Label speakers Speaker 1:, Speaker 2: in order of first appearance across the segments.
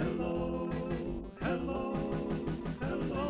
Speaker 1: Hello, hello, hello.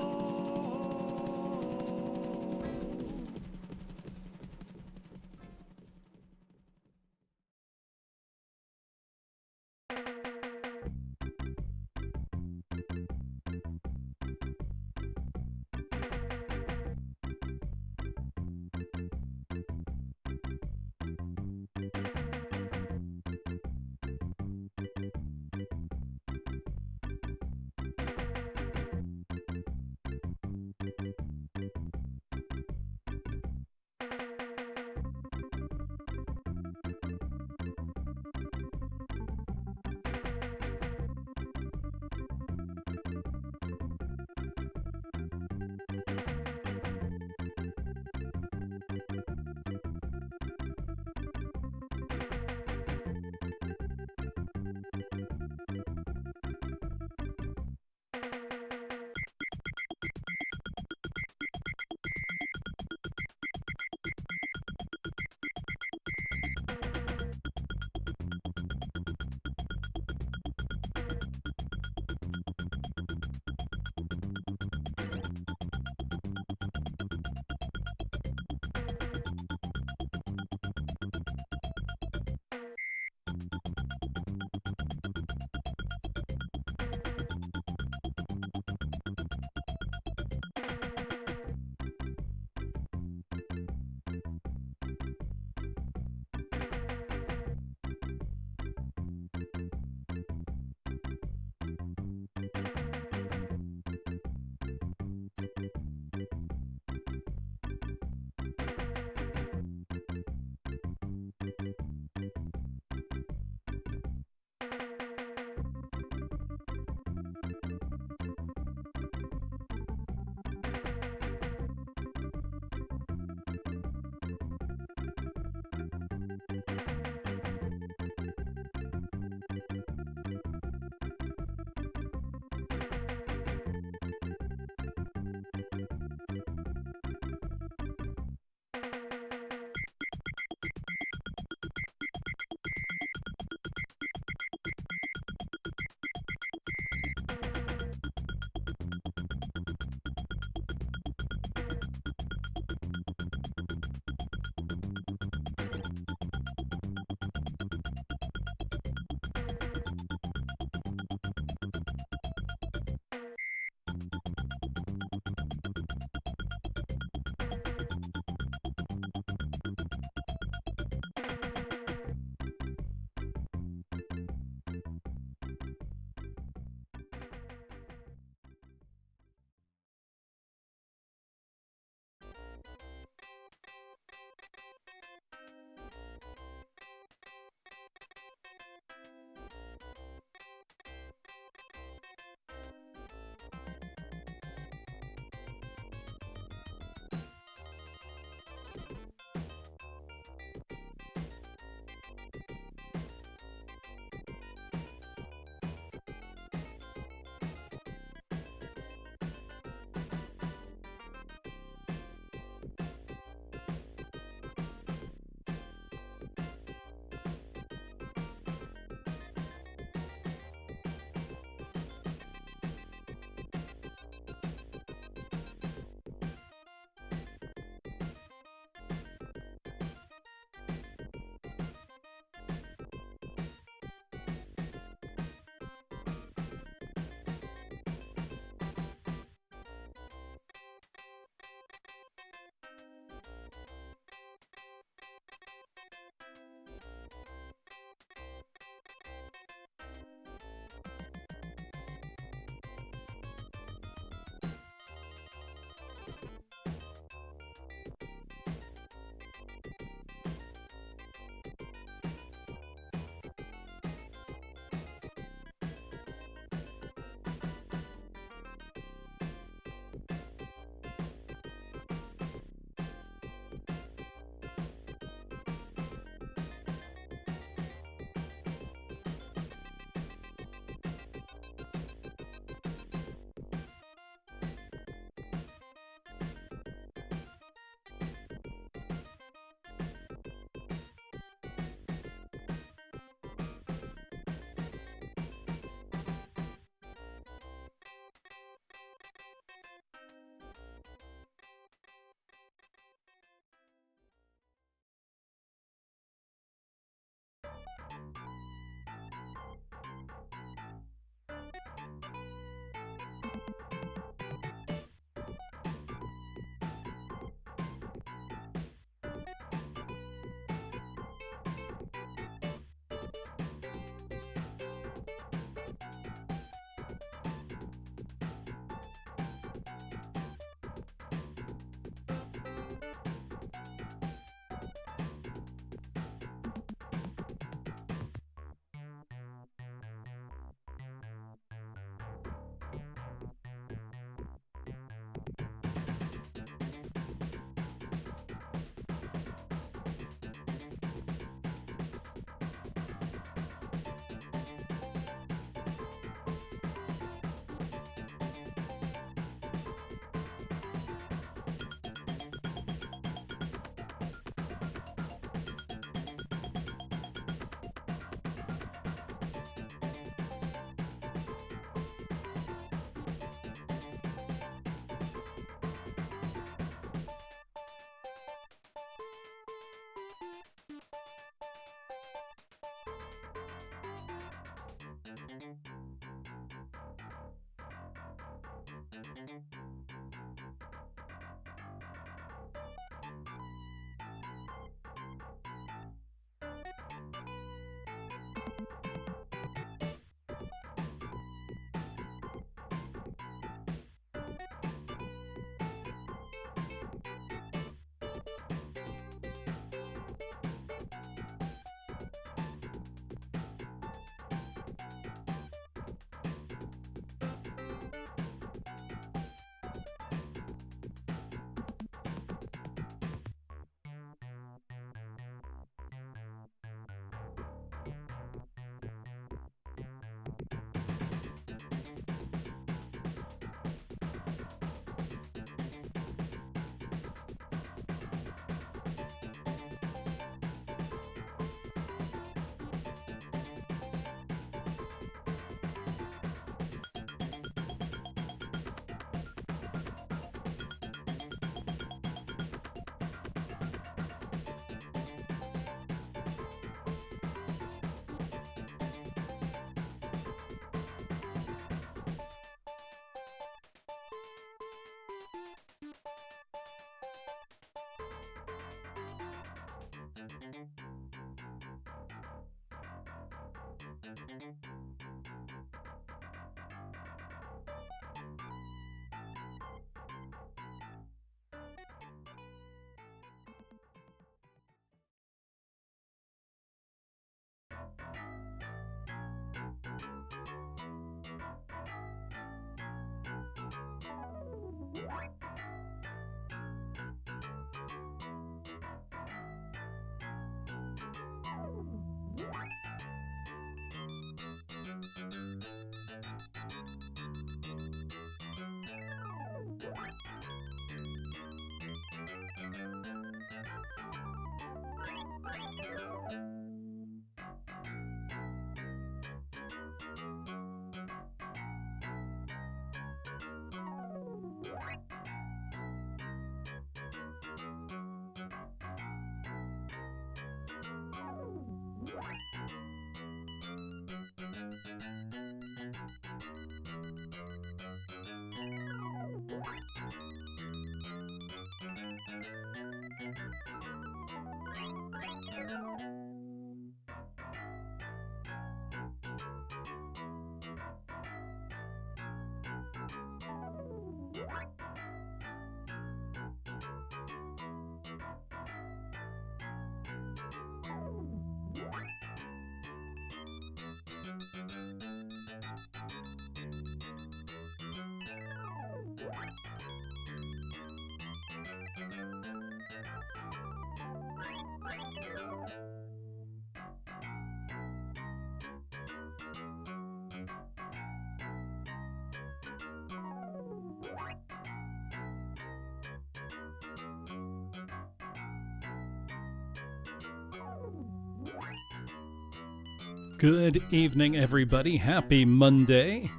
Speaker 2: Good evening, everybody. Happy Monday.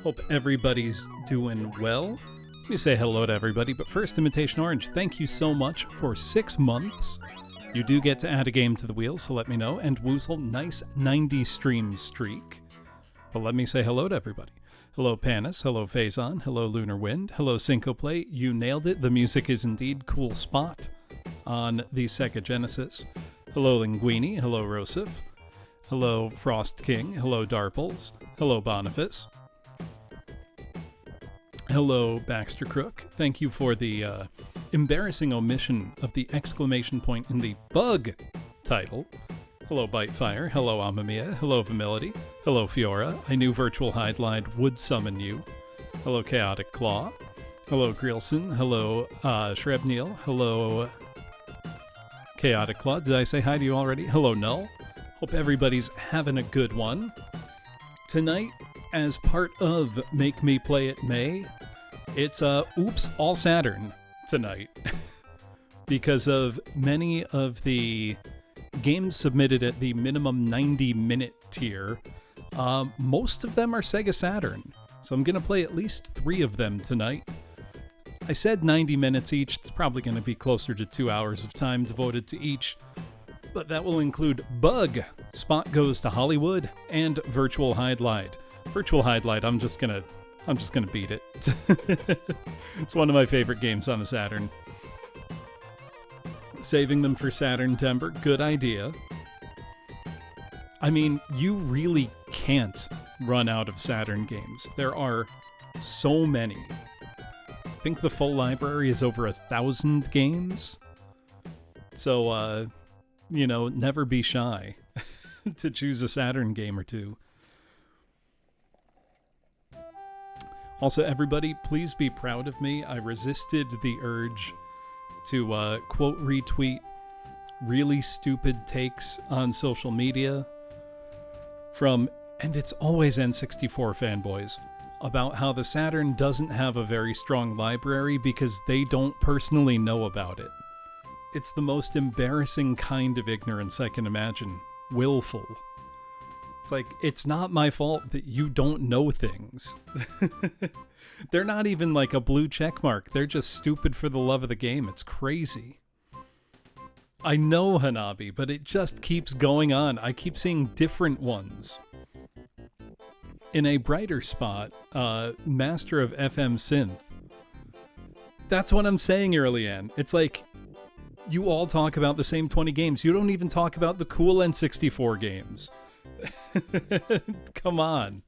Speaker 2: Hope everybody's doing well. Let me say hello to everybody, but first, Imitation Orange, thank you so much for 6 months. You do get to add a game to the wheel, so let me know. And Woozle, nice 90 stream streak. But let me say hello to everybody. Hello, Panis. Hello, Phazon. Hello, Lunar Wind. Hello, Syncoplay. You nailed it. The music is indeed cool spot on the Sega Genesis. Hello, Linguini. Hello, Rosif. Hello, Frost King. Hello, Darples. Hello, Boniface. Hello, Baxter Crook. Thank you for the embarrassing omission of the exclamation point in the bug title. Hello, Bitefire. Hello, Amamiya. Hello, Vimility. Hello, Fiora. I knew Virtual Hydlide would summon you. Hello, Chaotic Claw. Hello, Greelson. Hello, Shrebneil. Hello, Chaotic Claw. Did I say hi to you already? Hello, Null. Hope everybody's having a good one. Tonight, as part of Make Me Play It May, it's Oops All Saturn tonight. Because of many of the games submitted at the minimum 90-minute tier, most of them are Sega Saturn. So I'm going to play at least 3 of them tonight. I said 90 minutes each. It's probably going to be closer to 2 hours of time devoted to each. But that will include Bug, Spot Goes to Hollywood, and Virtual Hydlide. Virtual Hydlide, I'm just going to I'm just going to beat it. It's one of my favorite games on the Saturn. Saving them for Saturn Timber, good idea. I mean, you really can't run out of Saturn games. There are so many. I think the full library is over 1,000 games. So, never be shy to choose a Saturn game or two. Also, everybody, please be proud of me. I resisted the urge to quote retweet really stupid takes on social media from, and it's always N64 fanboys, about how the Saturn doesn't have a very strong library because they don't personally know about it. It's the most embarrassing kind of ignorance I can imagine. Willful. It's like, it's not my fault that you don't know things. They're not even like a blue check mark. They're just stupid for the love of the game. It's crazy. I know, Hanabi, but it just keeps going on. I keep seeing different ones. In a brighter spot, Master of FM Synth. That's what I'm saying, Earlyann. It's like, you all talk about the same 20 games. You don't even talk about the cool N64 games. Come on.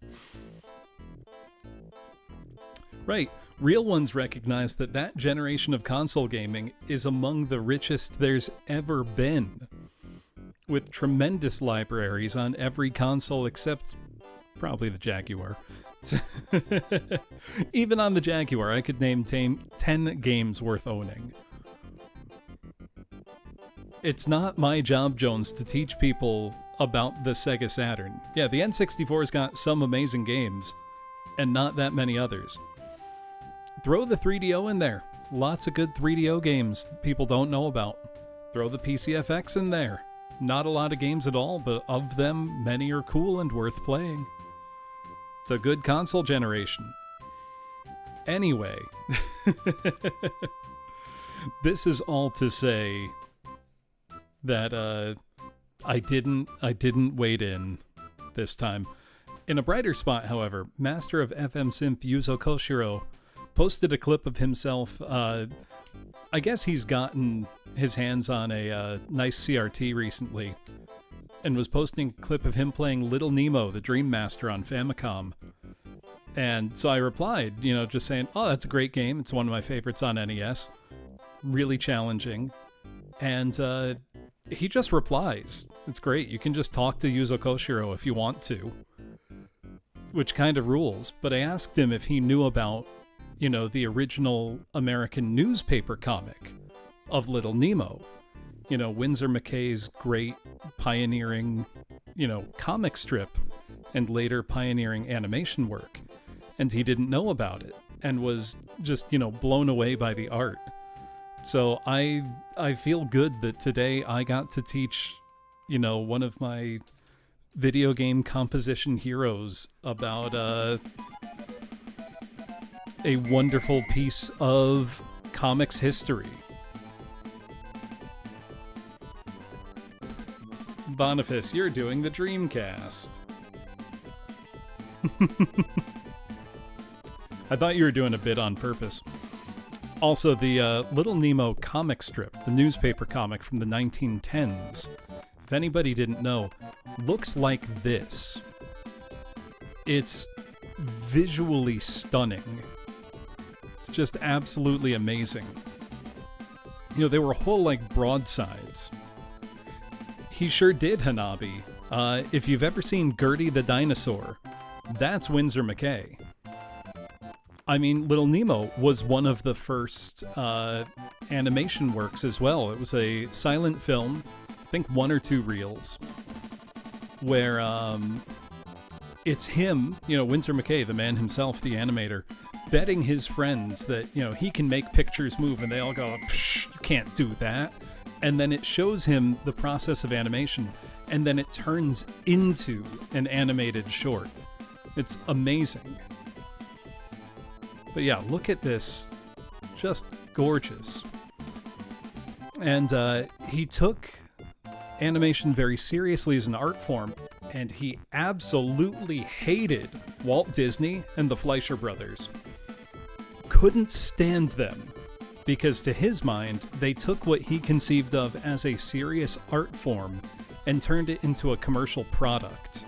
Speaker 2: Right. Real ones recognize that that generation of console gaming is among the richest there's ever been, with tremendous libraries on every console except probably the Jaguar. Even on the Jaguar, I could name 10 games worth owning. It's not my job, Jones, to teach people about the Sega Saturn. Yeah, the N64's got some amazing games, and not that many others. Throw the 3DO in there. Lots of good 3DO games people don't know about. Throw the PCFX in there. Not a lot of games at all, but of them, many are cool and worth playing. It's a good console generation. Anyway, this is all to say that I didn't wade in this time. In a brighter spot, however, Master of FM Synth Yuzo Koshiro posted a clip of himself. I guess he's gotten his hands on a nice CRT recently, and was posting a clip of him playing Little Nemo, the Dream Master, on Famicom. And so I replied, just saying, oh, that's a great game. It's one of my favorites on NES. Really challenging. And he just replies. It's great. You can just talk to Yuzo Koshiro if you want to, which kind of rules. But I asked him if he knew about, the original American newspaper comic of Little Nemo. Winsor McKay's great pioneering, comic strip and later pioneering animation work. And he didn't know about it and was just, blown away by the art. So I feel good that today I got to teach, one of my video game composition heroes about a wonderful piece of comics history. Boniface, you're doing the Dreamcast. I thought you were doing a bit on purpose. Also, the Little Nemo comic strip, the newspaper comic from the 1910s, if anybody didn't know, looks like this. It's visually stunning. It's just absolutely amazing. They were whole, broadsides. He sure did, Hanabi. If you've ever seen Gertie the Dinosaur, that's Winsor McKay. I mean, Little Nemo was one of the first animation works as well. It was a silent film, I think 1 or 2 reels, where it's him, Winsor McKay, the man himself, the animator, betting his friends that, he can make pictures move, and they all go, psh, you can't do that. And then it shows him the process of animation, and then it turns into an animated short. It's amazing. But yeah, look at this. Just gorgeous. And he took animation very seriously as an art form, and he absolutely hated Walt Disney and the Fleischer brothers couldn't stand them because, to his mind, they took what he conceived of as a serious art form and turned it into a commercial product.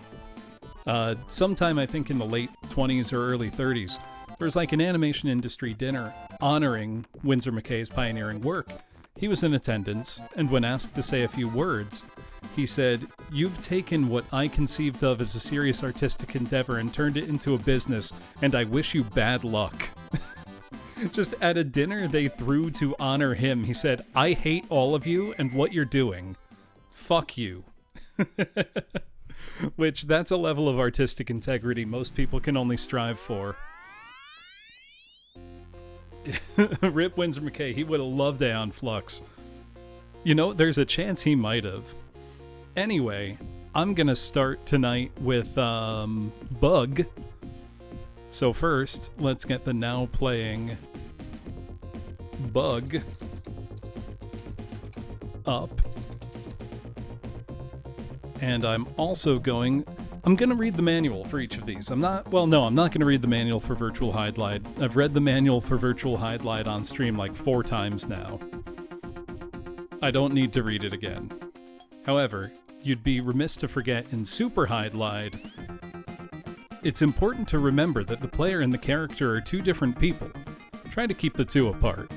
Speaker 2: Sometime, I think in the late 20s or early 30s, there was like an animation industry dinner honoring Winsor McCay's pioneering work. He was in attendance, and when asked to say a few words, he said, "You've taken what I conceived of as a serious artistic endeavor and turned it into a business, and I wish you bad luck." Just at a dinner they threw to honor him, he said, "I hate all of you and what you're doing. Fuck you." Which, that's a level of artistic integrity most people can only strive for. Rip Winsor McCay, he would have loved Aeon Flux. You know, there's a chance he might have. Anyway, I'm gonna start tonight with Bug. So first, let's get the now playing Bug up. And I'm going to read the manual for each of these. I'm not going to read the manual for Virtual Hydlide. I've read the manual for Virtual Hydlide on stream like 4 times now. I don't need to read it again. However, you'd be remiss to forget in Super Hydlide, it's important to remember that the player and the character are 2 different people. Try to keep the 2 apart.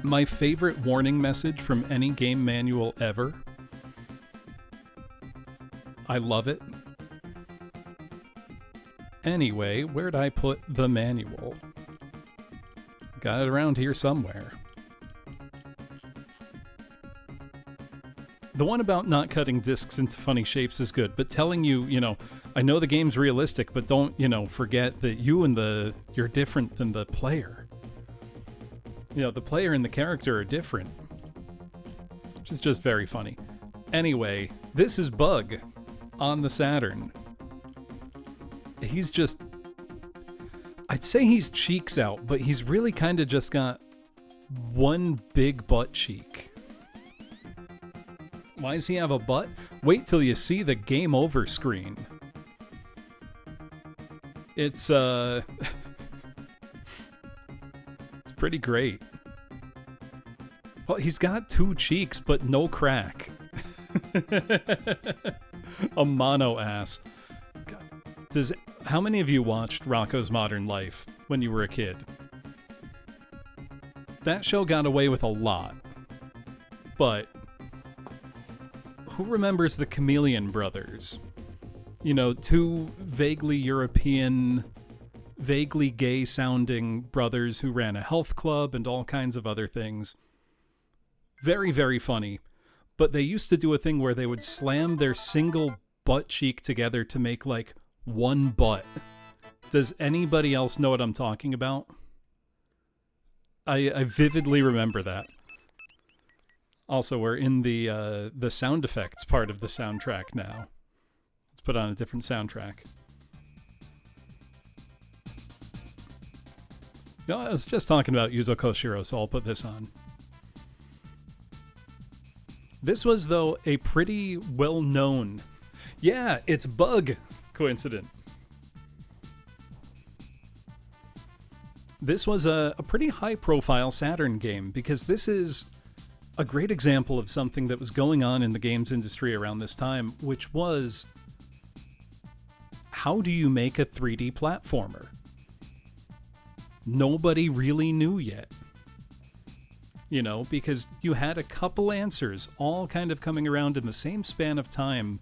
Speaker 2: My favorite warning message from any game manual ever. I love it. Anyway, where'd I put the manual? Got it around here somewhere. The one about not cutting discs into funny shapes is good, but telling you, I know the game's realistic, but don't, forget that you're different than the player. The player and the character are different. Which is just very funny. Anyway, this is Bug on the Saturn. I'd say he's cheeks out, but he's really kind of just got one big butt cheek. Why does he have a butt? Wait till you see the game over screen. It's it's pretty great. Well, he's got 2 cheeks, but no crack. A mono ass. God. How many of you watched Rocko's Modern Life when you were a kid? That show got away with a lot. But who remembers the Chameleon Brothers? 2 vaguely European, vaguely gay-sounding brothers who ran a health club and all kinds of other things. Very, very funny. But they used to do a thing where they would slam their single butt cheek together to make, like, one butt. Does anybody else know what I'm talking about? I vividly remember that. Also, we're in the sound effects part of the soundtrack now. Let's put on a different soundtrack. No, I was just talking about Yuzo Koshiro, so I'll put this on. This was, though, a pretty well-known... Yeah, it's Bug! Coincident. This was a pretty high-profile Saturn game, because this is a great example of something that was going on in the games industry around this time, which was, how do you make a 3D platformer? Nobody really knew yet. Because you had a couple answers all kind of coming around in the same span of time,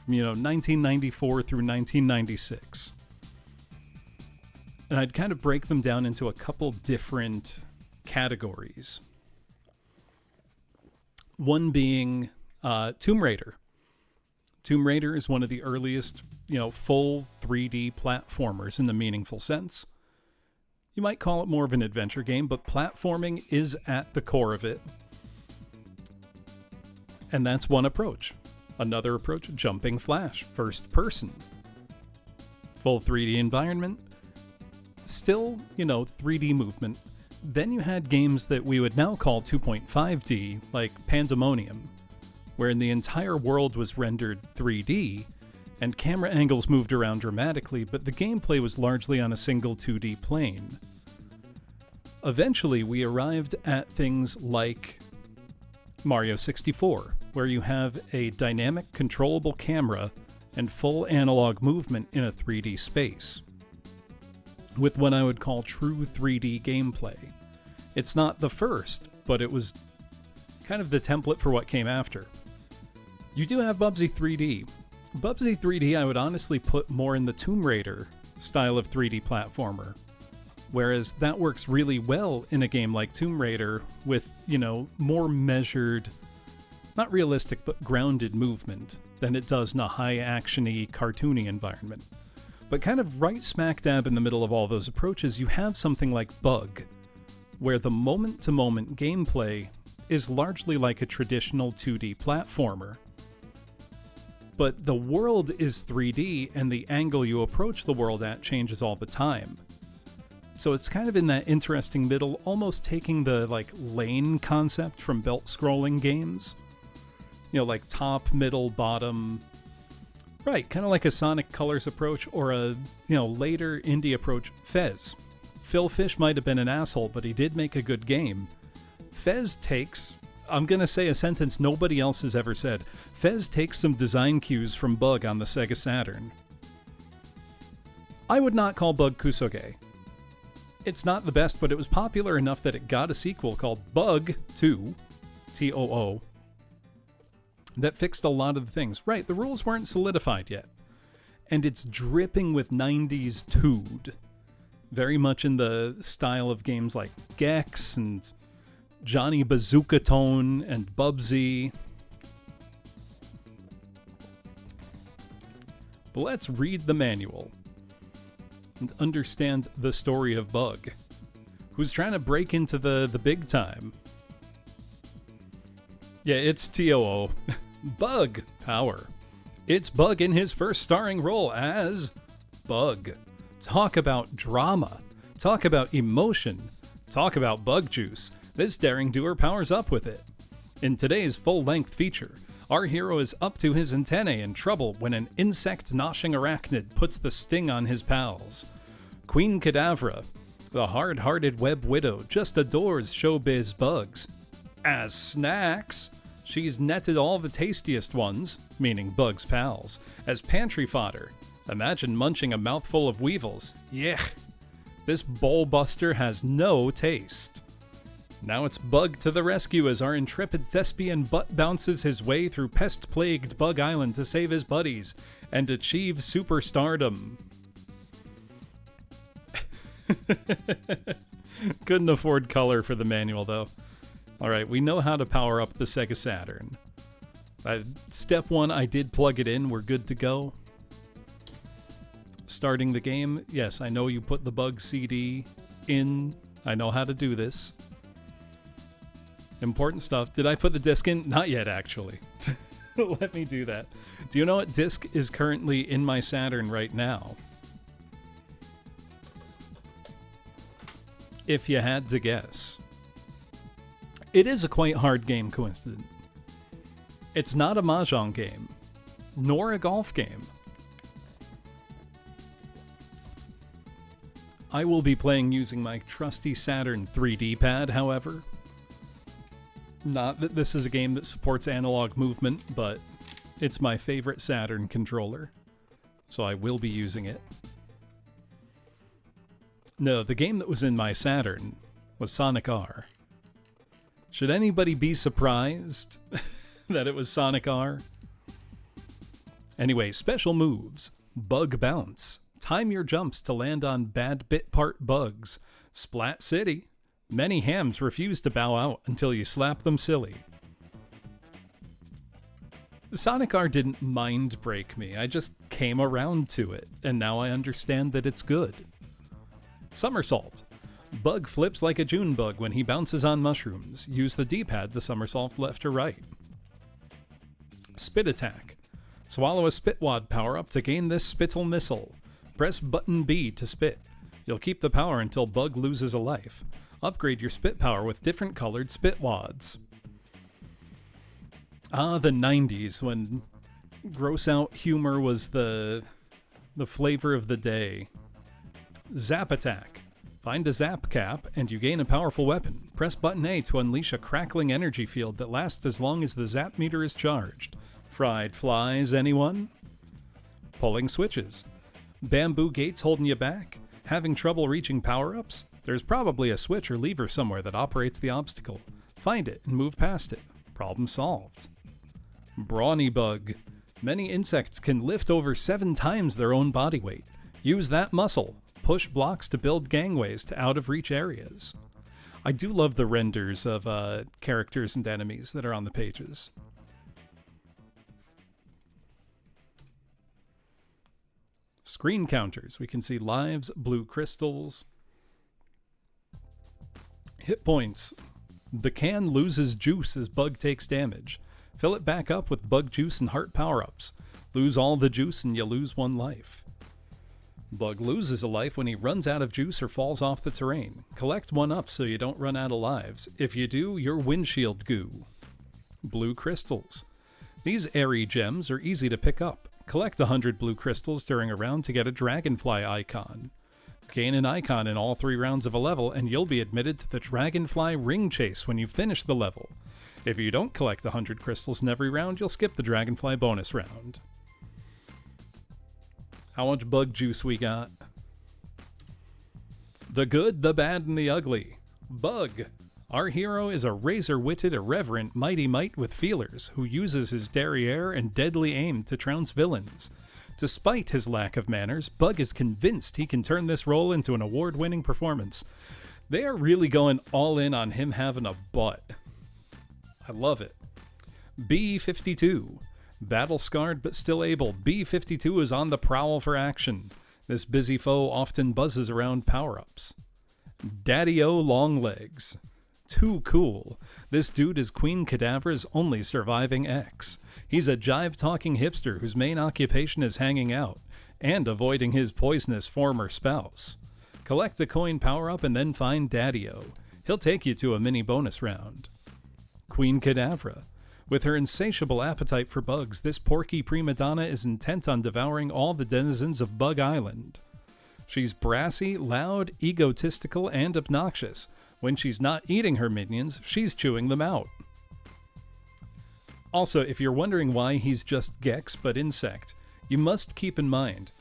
Speaker 2: 1994 through 1996. And I'd kind of break them down into a couple different categories. One being Tomb Raider. Tomb Raider is one of the earliest, full 3D platformers in the meaningful sense. You might call it more of an adventure game, but platforming is at the core of it. And that's one approach. Another approach, Jumping Flash, first person. Full 3D environment. Still, 3D movement. Then you had games that we would now call 2.5D, like Pandemonium, wherein the entire world was rendered 3D, and camera angles moved around dramatically, but the gameplay was largely on a single 2D plane. Eventually, we arrived at things like Mario 64, where you have a dynamic, controllable camera and full analog movement in a 3D space, with what I would call true 3D gameplay. It's not the first, but it was kind of the template for what came after. You do have Bubsy 3D. Bubsy 3D I would honestly put more in the Tomb Raider style of 3D platformer, whereas that works really well in a game like Tomb Raider with, more measured, not realistic, but grounded movement than it does in a high-action-y, cartoony environment. But kind of right smack dab in the middle of all those approaches, you have something like Bug, where the moment-to-moment gameplay is largely like a traditional 2D platformer. But the world is 3D, and the angle you approach the world at changes all the time. So it's kind of in that interesting middle, almost taking the lane concept from belt-scrolling games. Like top, middle, bottom. Right, kind of like a Sonic Colors approach or a, later indie approach. Fez. Phil Fish might have been an asshole, but he did make a good game. Fez takes, I'm going to say a sentence nobody else has ever said. Fez takes some design cues from Bug on the Sega Saturn. I would not call Bug Kusoge. It's not the best, but it was popular enough that it got a sequel called Bug 2, T-O-O, that fixed a lot of the things. Right, the rules weren't solidified yet. And it's dripping with 90s tood. Very much in the style of games like Gex and Johnny Bazooka Tone and Bubsy. But let's read the manual and understand the story of Bug, who's trying to break into the big time. Yeah, it's T-O-O. Bug Power. It's Bug in his first starring role as Bug. Talk about drama. Talk about emotion. Talk about bug juice. This daring doer powers up with it. In today's full-length feature, our hero is up to his antennae in trouble when an insect-noshing arachnid puts the sting on his pals. Queen Cadavra, the hard-hearted web widow, just adores showbiz bugs. As snacks, she's netted all the tastiest ones, meaning Bug's pals, as pantry fodder. Imagine munching a mouthful of weevils. Yuck! This bowl buster has no taste. Now it's Bug to the rescue as our intrepid thespian butt bounces his way through pest-plagued Bug Island to save his buddies and achieve superstardom. Couldn't afford color for the manual, though. Alright, we know how to power up the Sega Saturn. Step 1, I did plug it in. We're good to go. Starting the game. Yes, I know you put the Bug CD in. I know how to do this. Important stuff. Did I put the disc in? Not yet, actually. Let me do that. Do you know what disc is currently in my Saturn right now? If you had to guess. It is a quite hard game, coincident. It's not a mahjong game, nor a golf game. I will be playing using my trusty Saturn 3D pad, however. Not that this is a game that supports analog movement, but it's my favorite Saturn controller, so I will be using it. No, the game that was in my Saturn was Sonic R. Should anybody be surprised that it was Sonic R? Anyway, special moves. Bug Bounce. Time your jumps to land on bad bit part bugs. Splat City. Many hams refuse to bow out until you slap them silly. Sonic R didn't mind break me, I just came around to it, and now I understand that it's good. Somersault. Bug flips like a June bug when he bounces on mushrooms. Use the D-pad to somersault left or right. Spit Attack. Swallow a Spitwad power-up to gain this spittle missile. Press button B to spit. You'll keep the power until Bug loses a life. Upgrade your spit power with different colored spit wads. Ah, the 90s, when gross out humor was the flavor of the day. Zap attack. Find a zap cap and you gain a powerful weapon. Press button A to unleash a crackling energy field that lasts as long as the zap meter is charged. Fried flies, anyone? Pulling switches. Bamboo gates holding you back? Having trouble reaching power-ups? There's probably a switch or lever somewhere that operates the obstacle. Find it and move past it. Problem solved. Brawny bug. Many insects can lift over 7 times their own body weight. Use that muscle. Push blocks to build gangways to out-of-reach areas. I do love the renders of characters and enemies that are on the pages. Screen counters. We can see lives, blue crystals, hit points. The can loses juice as bug takes damage. Fill it back up with bug juice and heart power-ups. Lose all the juice and you lose 1 life. Bug loses a life when he runs out of juice or falls off the terrain. Collect 1 up so you don't run out of lives. If you do, you're windshield goo. Blue crystals. These airy gems are easy to pick up. Collect 100 blue crystals during a round to get a dragonfly icon. Gain an icon in all 3 rounds of a level and you'll be admitted to the dragonfly ring chase when you finish the level. If you don't collect 100 crystals in every round, you'll skip the dragonfly bonus round. How much bug juice we got? The good, the bad, and the ugly. Bug. Our hero is a razor-witted, irreverent mighty mite with feelers who uses his derriere and deadly aim to trounce villains. Despite his lack of manners, Bug is convinced he can turn this role into an award-winning performance. They are really going all in on him having a butt. I love it. B-52. Battle-scarred but still able, B-52 is on the prowl for action. This busy foe often buzzes around power-ups. Daddy-O Longlegs. Too cool. This dude is Queen Cadaver's only surviving ex. He's a jive-talking hipster whose main occupation is hanging out, and avoiding his poisonous former spouse. Collect a coin power-up and then find Daddy-O. He'll take you to a mini bonus round. Queen Cadavra. With her insatiable appetite for bugs, this porky prima donna is intent on devouring all the denizens of Bug Island. She's brassy, loud, egotistical, and obnoxious. When she's not eating her minions, she's chewing them out. Also, if you're wondering why he's just Gex but insect, you must keep in mind,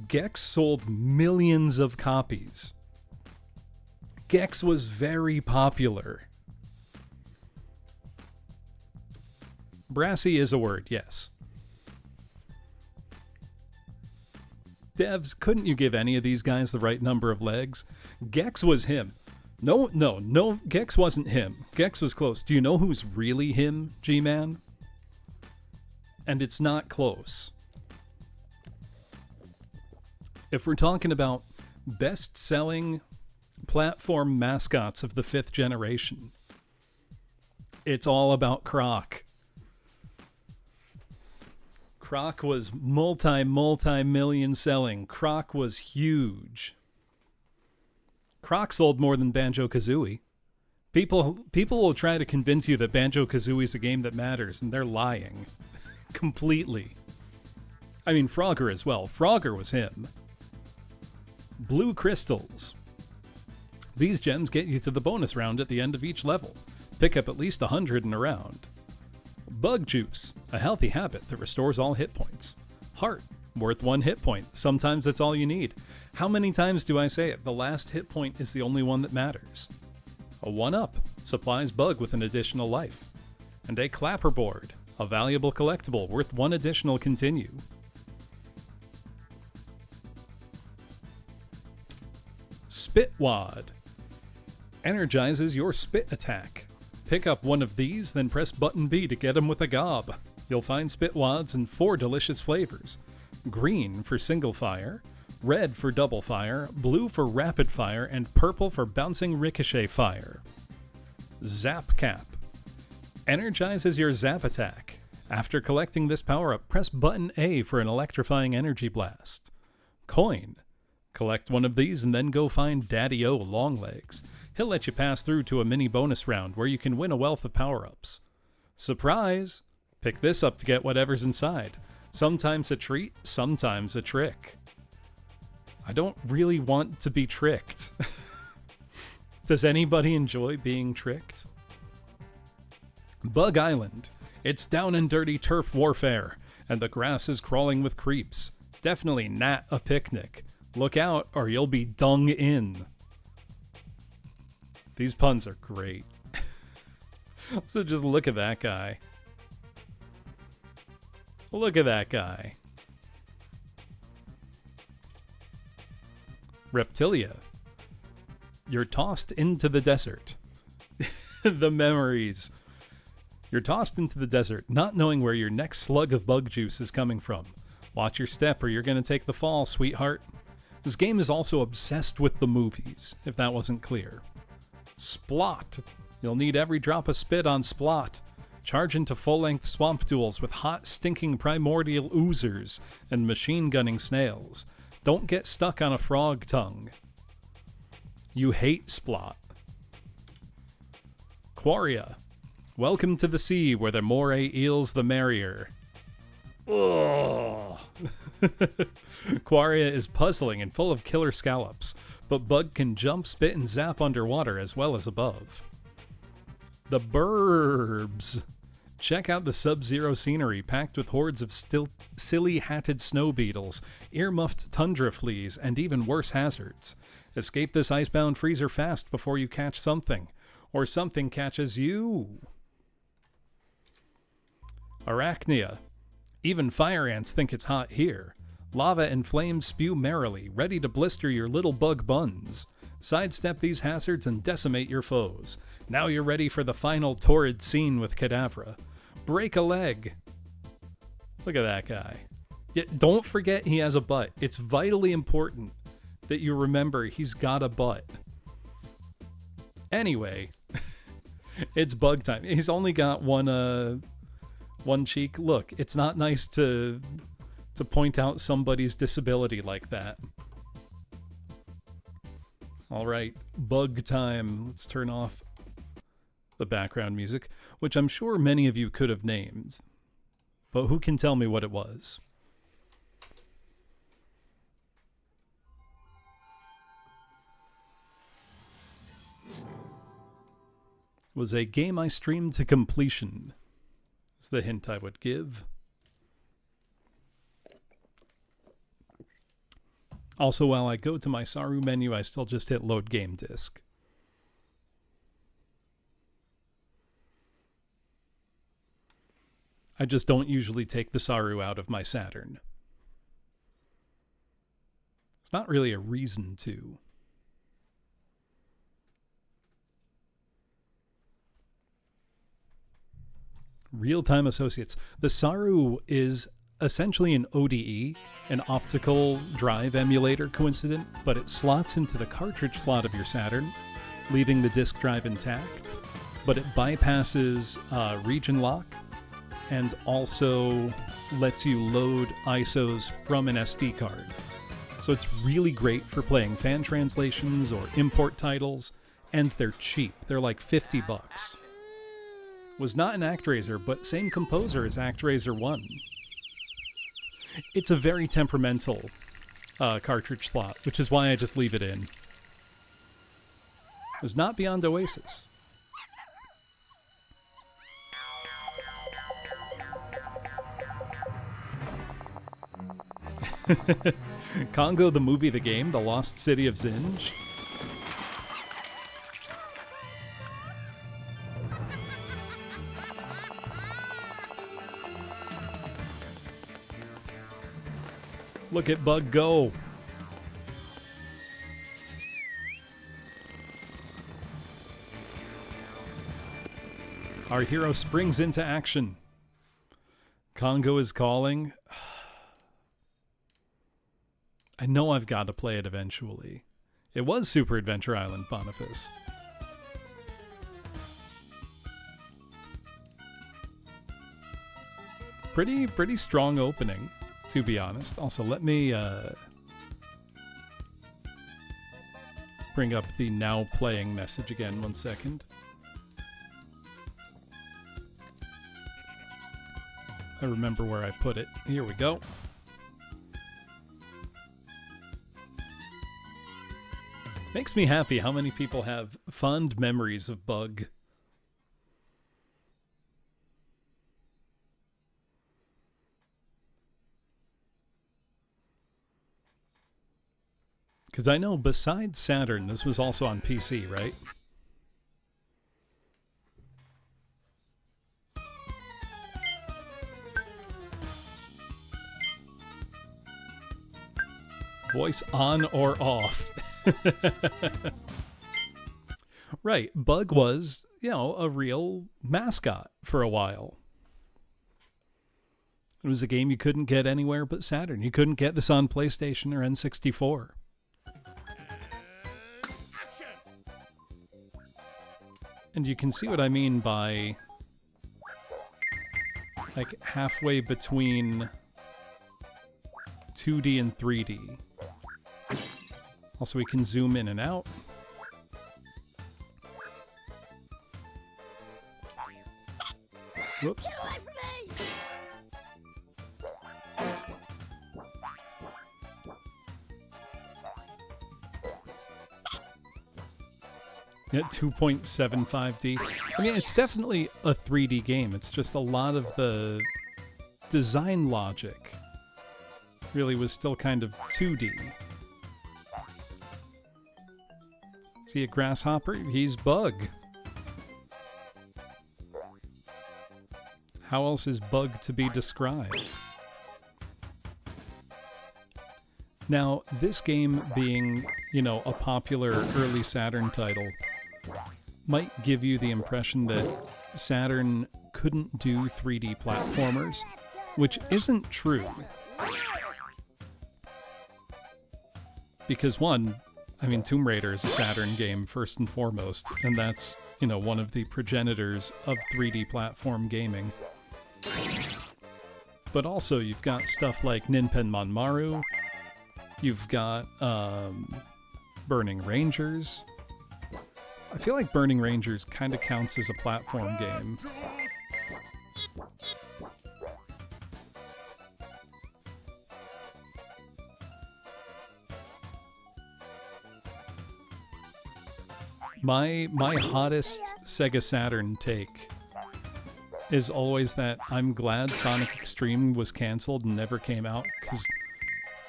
Speaker 2: Gex sold millions of copies. Gex was very popular. Brassy is a word, yes. Devs, couldn't you give any of these guys the right number of legs? Gex was him. No, Gex wasn't him. Gex was close. Do you know who's really him, G-Man? And it's not close. If we're talking about best-selling platform mascots of the 5th generation, it's all about Croc. Croc was multi-million selling. Croc was huge. Croc sold more than Banjo-Kazooie. People will try to convince you that Banjo-Kazooie is a game that matters, and they're lying. Completely. I mean, Frogger as well. Frogger was him. Blue crystals. These gems get you to the bonus round at the end of each level. Pick up at least 100 in a round. Bug juice, a healthy habit that restores all hit points. Heart, worth 1 hit point. Sometimes that's all you need. How many times do I say it? The last hit point is the only one that matters. A 1-up supplies Bug with an additional life. And a clapperboard, a valuable collectible worth 1 additional continue. Spitwad energizes your spit attack. Pick up one of these, then press button B to get them with a gob. You'll find spitwads in 4 delicious flavors. Green for single fire, red for double fire, blue for rapid fire, and purple for bouncing ricochet fire. Zap Cap energizes your zap attack. After collecting this power-up, press button A for an electrifying energy blast. Coin. Collect one of these and then go find Daddy-O Longlegs. He'll let you pass through to a mini bonus round where you can win a wealth of power-ups. Surprise! Pick this up to get whatever's inside. Sometimes a treat, sometimes a trick. I don't really want to be tricked. Does anybody enjoy being tricked? Bug Island. It's down and dirty turf warfare, and the grass is crawling with creeps. Definitely not a picnic. Look out, or you'll be dung in. These puns are great. So just look at that guy. Look at that guy. Reptilia. You're tossed into the desert. The memories. You're tossed into the desert, not knowing where your next slug of bug juice is coming from. Watch your step or you're going to take the fall, sweetheart. This game is also obsessed with the movies, if that wasn't clear. Splot. You'll need every drop of spit on Splot. Charge into full-length swamp duels with hot, stinking primordial oozers and machine-gunning snails. Don't get stuck on a frog tongue. You hate Splot. Quaria. Welcome to the sea, where the more eels the merrier. Ugh. Quaria is puzzling and full of killer scallops, but Bug can jump, spit, and zap underwater as well as above. The Burbs. Check out the sub-zero scenery packed with hordes of silly-hatted snow beetles, ear-muffed tundra fleas, and even worse hazards. Escape this icebound freezer fast before you catch something, or something catches you. Arachnia. Even fire ants think it's hot here. Lava and flames spew merrily, ready to blister your little bug buns. Sidestep these hazards and decimate your foes. Now you're ready for the final torrid scene with Cadavra. Break a leg. Look at that guy. Don't forget he has a butt. It's vitally important that you remember he's got a butt. Anyway, it's bug time. He's only got one cheek. Look, it's not nice to point out somebody's disability like that. All right, bug time. Let's turn off the background music, which I'm sure many of you could have named, but who can tell me what it was? It was a game I streamed to completion. Is the hint I would give. Also, while I go to my Saru menu, I still just hit load game disk. I just don't usually take the Saru out of my Saturn. It's not really a reason to. Real-time associates. The Saru is essentially an ODE, an optical drive emulator coincident, but it slots into the cartridge slot of your Saturn, leaving the disk drive intact, but it bypasses region lock and also lets you load ISOs from an SD card. So it's really great for playing fan translations or import titles, and they're cheap. They're like $50. Was not an ActRaiser, but same composer as ActRaiser 1. It's a very temperamental cartridge slot, which is why I just leave it in. It was not beyond Oasis. Congo the movie, the game, The Lost City of Zinj. Look at Bug go. Our hero springs into action. Congo is calling. I know I've got to play it eventually. It was Super Adventure Island, Boniface. Pretty strong opening, to be honest. Also, let me bring up the now playing message again. 1 second. I remember where I put it. Here we go. Makes me happy how many people have fond memories of Bug. Because I know besides Saturn, this was also on PC, right? Voice on or off. Right. Bug was, a real mascot for a while. It was a game you couldn't get anywhere but Saturn. You couldn't get this on PlayStation or N64. And you can see what I mean by, like, halfway between 2D and 3D. Also, we can zoom in and out. Whoops. Yeah, 2.75D. I mean, it's definitely a 3D game. It's just a lot of the design logic really was still kind of 2D. See a grasshopper? He's Bug. How else is Bug to be described? Now, this game being, a popular early Saturn title might give you the impression that Saturn couldn't do 3D platformers, which isn't true. Because one, Tomb Raider is a Saturn game first and foremost, and that's, one of the progenitors of 3D platform gaming. But also, you've got stuff like Ninpen Manmaru, you've got Burning Rangers. I feel like Burning Rangers kind of counts as a platform game. My hottest Sega Saturn take is always that I'm glad Sonic Extreme was canceled and never came out, because,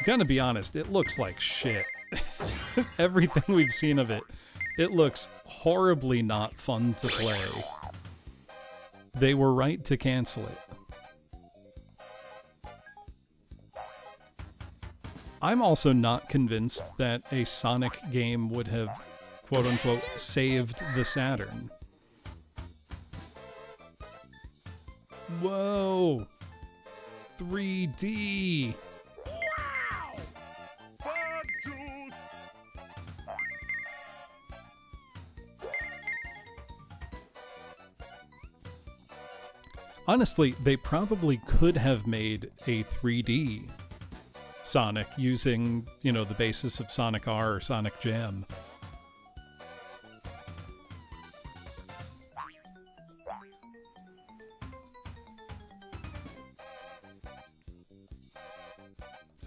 Speaker 2: gonna be honest, it looks like shit. Everything we've seen of it, it looks horribly not fun to play. They were right to cancel it. I'm also not convinced that a Sonic game would have, quote-unquote, saved the Saturn. Whoa! 3D!
Speaker 1: Wow! Bug juice!
Speaker 2: Honestly, they probably could have made a 3D Sonic using, the basis of Sonic R or Sonic Jam.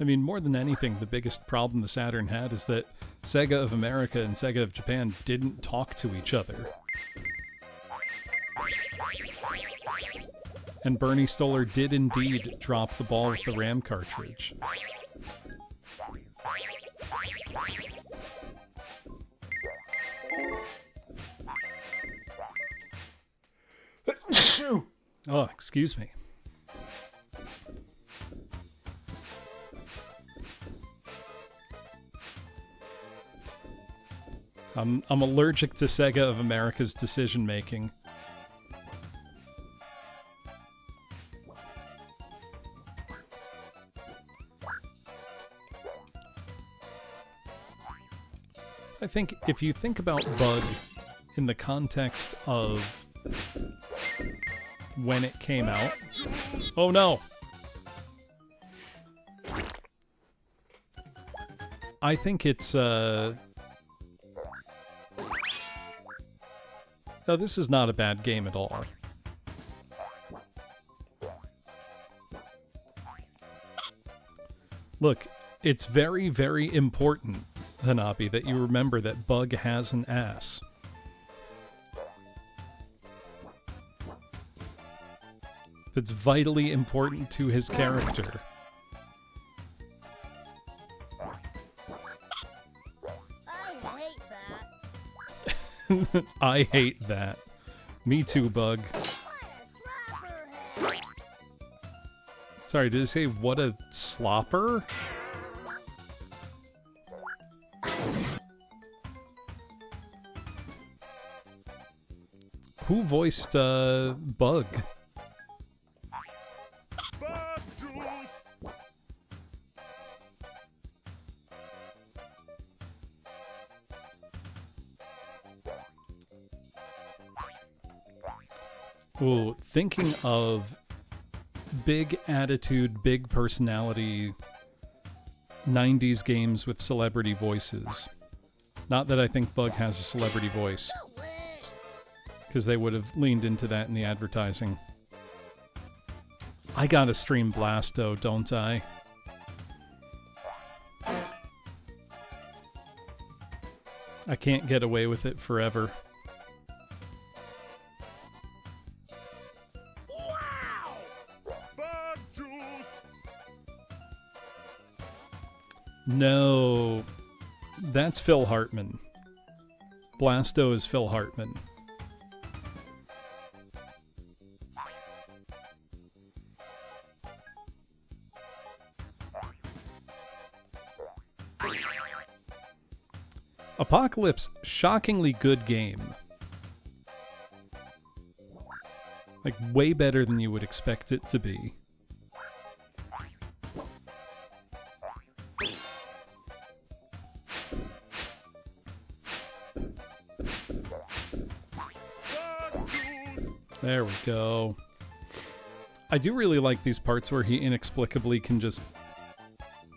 Speaker 2: More than anything, the biggest problem the Saturn had is that Sega of America and Sega of Japan didn't talk to each other. And Bernie Stolar did indeed drop the ball with the RAM cartridge. Oh, excuse me. I'm allergic to Sega of America's decision making. I think if you think about Bug in the context of when it came out... Oh no! I think it's, Oh, this is not a bad game at all. Look, it's very, very important, Hanabi, that you remember that Bug has an ass. That's vitally important to his character.
Speaker 3: I hate that.
Speaker 2: I hate that. Me too, Bug.
Speaker 3: What a slapperhead.
Speaker 2: Sorry, did it say what a slopper? Who voiced Bug?
Speaker 1: Bug juice.
Speaker 2: Ooh, thinking of big attitude, big personality 90s games with celebrity voices. Not that I think Bug has a celebrity voice,
Speaker 3: Delish.
Speaker 2: because they would have leaned into that in the advertising. I gotta stream Blasto, don't I? I can't get away with it forever.
Speaker 1: Wow. Bug juice.
Speaker 2: No, that's Phil Hartman. Blasto is Phil Hartman. Apocalypse, shockingly good game. Like, way better than you would expect it to be.
Speaker 1: Bug juice.
Speaker 2: There we go. I do really like these parts where he inexplicably can just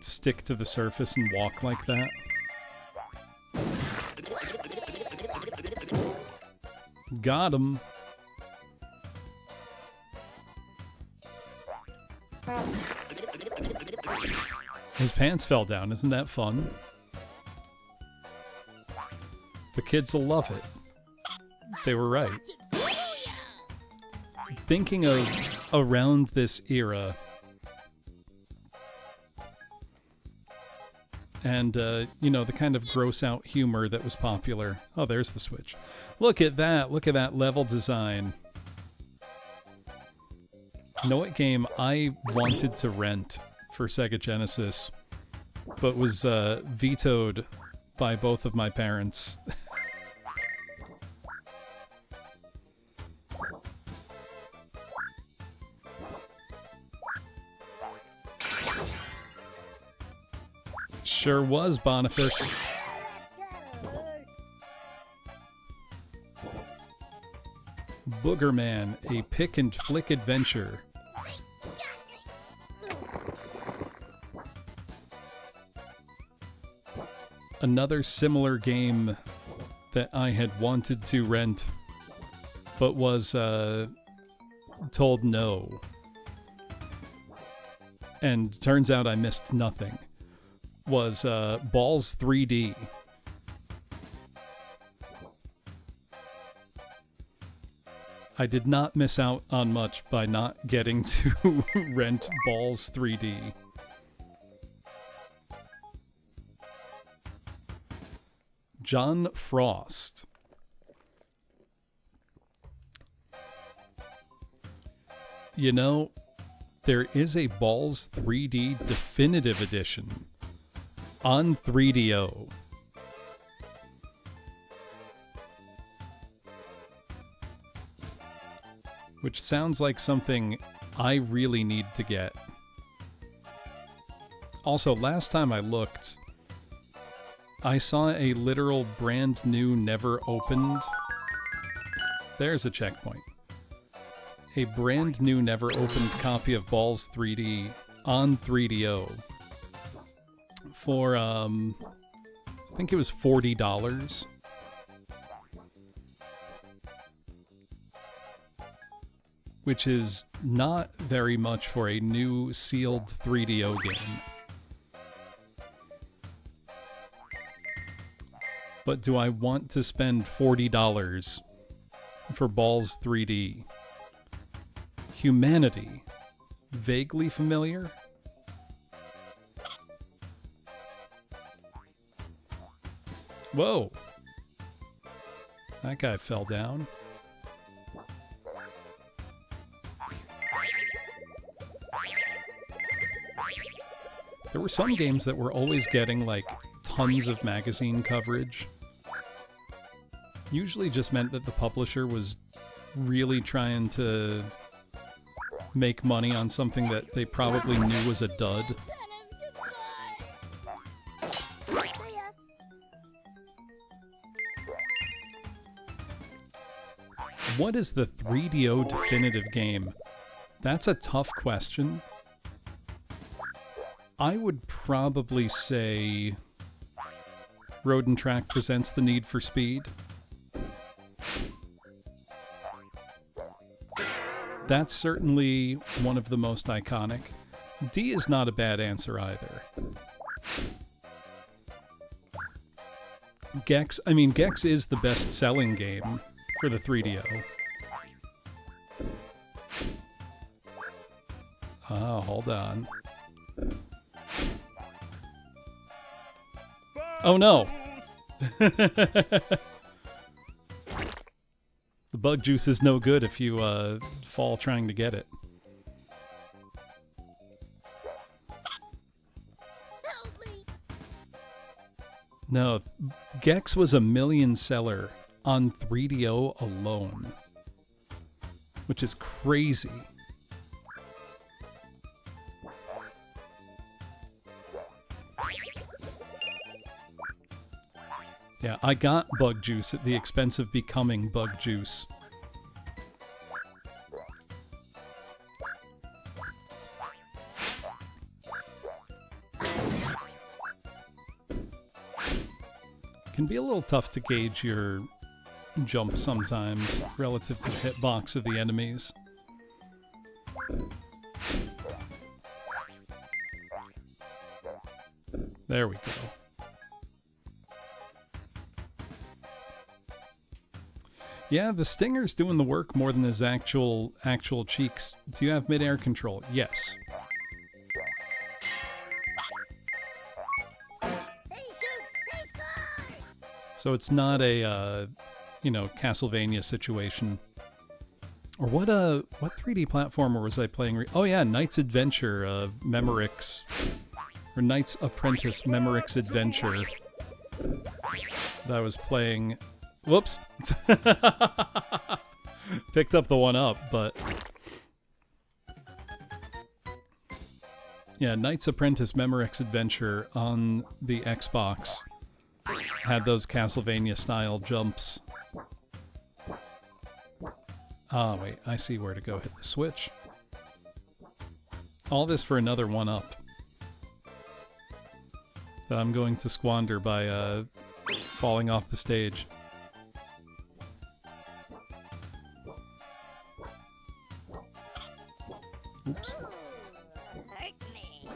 Speaker 2: stick to the surface and walk like that. Got him. His pants fell down. Isn't that fun? The kids will love it. They were right. Thinking of around this era, and, you know, the kind of gross out humor that was popular. Oh, there's the Switch. Look at that. Look at that level design. You know what game I wanted to rent for Sega Genesis, but was vetoed by both of my parents? Sure was, Boniface.
Speaker 3: That gotta hurt.
Speaker 2: Boogerman, a pick and flick adventure. Another similar game that I had wanted to rent, but was told no. And turns out I missed nothing. Was Balls 3D. I did not miss out on much by not getting to rent Balls 3D. John Frost. You know, there is a Balls 3D Definitive Edition on 3DO. Which sounds like something I really need to get. Also, last time I looked, I saw a literal brand new, never opened. There's a checkpoint. A brand new, never opened copy of Balls 3D on 3DO for, I think it was $40. Which is not very much for a new sealed 3DO game. But do I want to spend $40 for Balls 3D? Humanity. Vaguely familiar? Whoa. That guy fell down. There were some games that were always getting, like, tons of magazine coverage. Usually just meant that the publisher was really trying to make money on something that they probably knew was a dud.
Speaker 3: Tennis, goodbye. See ya.
Speaker 2: What is the 3DO definitive game? That's a tough question. I would probably say Road and Track presents The Need for Speed. That's certainly one of the most iconic. D is not a bad answer either. Gex, I mean, Gex is the best-selling game for the 3DO. Oh, hold on. Oh no! The bug juice is no good if you fall trying to get it.
Speaker 3: Help me.
Speaker 2: No, Gex was a million seller on 3DO alone, which is crazy. Yeah, I got Bug Juice at the expense of becoming Bug Juice. Can be a little tough to gauge your jump sometimes relative to the hitbox of the enemies. There we go. Yeah, the Stinger's doing the work more than his actual cheeks. Do you have mid-air control? Yes.
Speaker 3: He shoots. He scores.
Speaker 2: So it's not a, Castlevania situation. Or what 3D platformer was I playing? Oh yeah, Knight's Adventure, Memoryx, or Knight's Apprentice Memoryx Adventure that I was playing. Whoops. Picked up the one up, but yeah, Knight's Apprentice Memoryx Adventure on the Xbox had those Castlevania style jumps. Ah, wait, I see where to go hit the switch. All this for another one up that I'm going to squander by falling off the stage. Oops.
Speaker 3: Ooh, hurt me.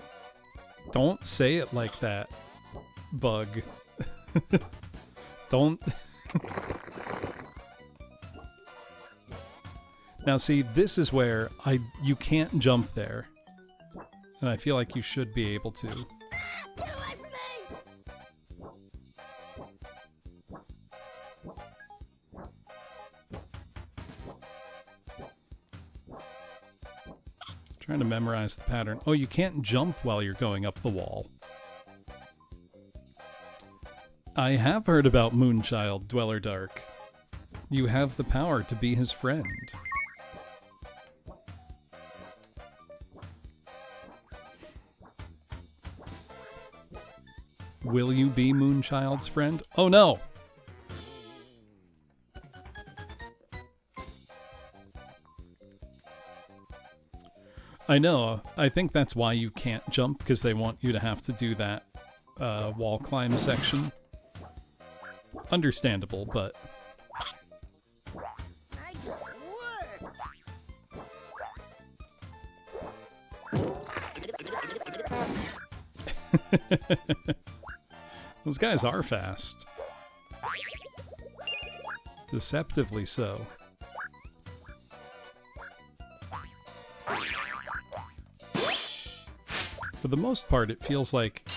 Speaker 2: Don't say it like that, Bug. Don't. Now see, this is where you can't jump there. And I feel like you should be able to.
Speaker 3: Get away from me.
Speaker 2: Trying to memorize the pattern. Oh, you can't jump while you're going up the wall. I have heard about Moonchild, Dweller Dark. You have the power to be his friend. Will you be Moonchild's friend? Oh no! I know. I think that's why you can't jump, because they want you to have to do that wall climb section. Understandable, but...
Speaker 3: I got work.
Speaker 2: Those guys are fast. Deceptively so. For the most part, it feels like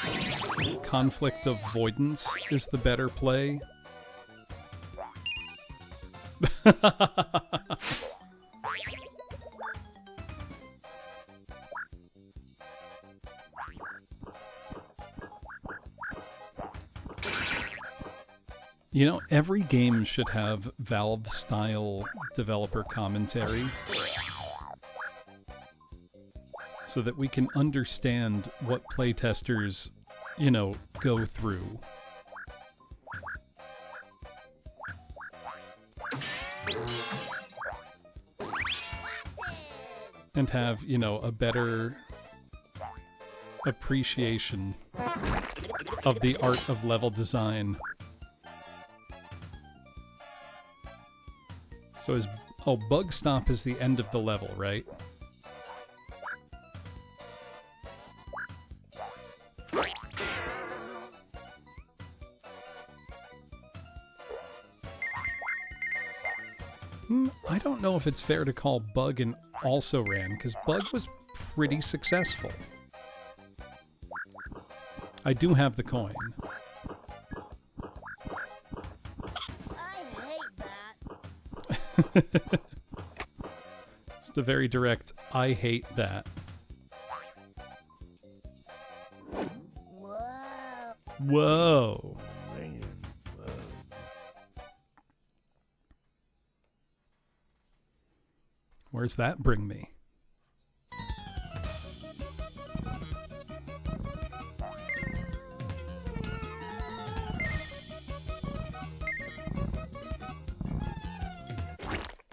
Speaker 2: conflict avoidance is the better play. You know, every game should have Valve-style developer commentary so that we can understand what playtesters, you know, go through. And have, you know, a better appreciation of the art of level design. So is... oh, bug stop is the end of the level, right? I don't know if it's fair to call Bug an also-ran, because Bug was pretty successful. I do have the coin.
Speaker 3: I hate that.
Speaker 2: Just a very direct, I hate that.
Speaker 3: Whoa.
Speaker 2: Whoa.
Speaker 1: Man,
Speaker 2: Where's that bring me?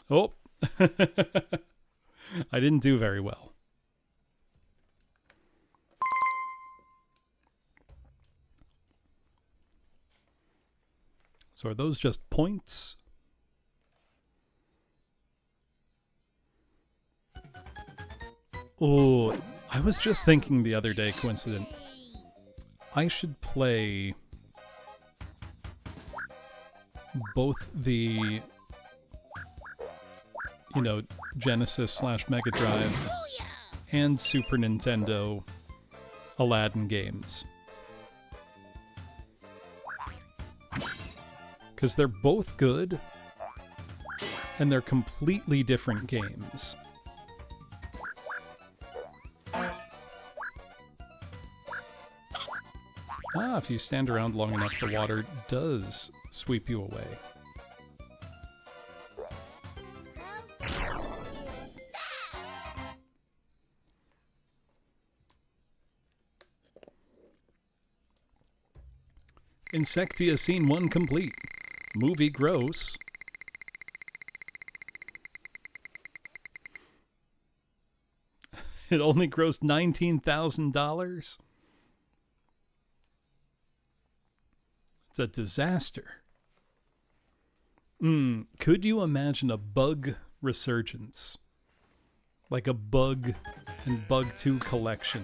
Speaker 2: Oh. I didn't do very well. So are those just points? Oh, I was just thinking the other day, coincident, I should play both the, you know, Genesis / Mega Drive
Speaker 3: Oh yeah.
Speaker 2: and Super Nintendo Aladdin games. Because they're both good, and they're completely different games. Ah, if you stand around long enough, the water does sweep you away.
Speaker 3: How slow is that?
Speaker 2: Insectia Scene 1 complete. Movie gross. It only grossed $19,000. It's a disaster. Could you imagine a Bug resurgence? Like a Bug and Bug 2 collection.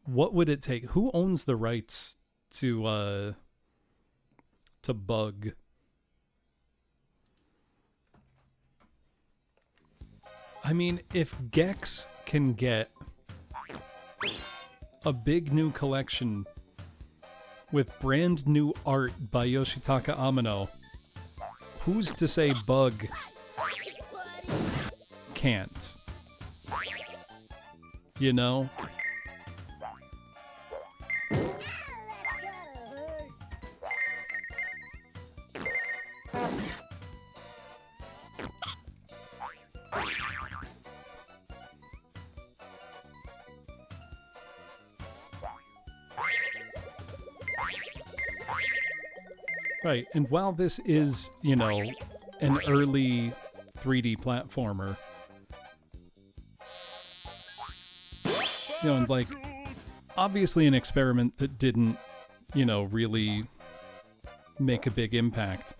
Speaker 2: What would it take? Who owns the rights to Bug? I mean, if Gex can get a big new collection with brand new art by Yoshitaka Amano, who's to say Bug can't? You know? Right, and while this is, you know, an early 3D platformer, you know, and like, obviously an experiment that didn't, you know, really make a big impact,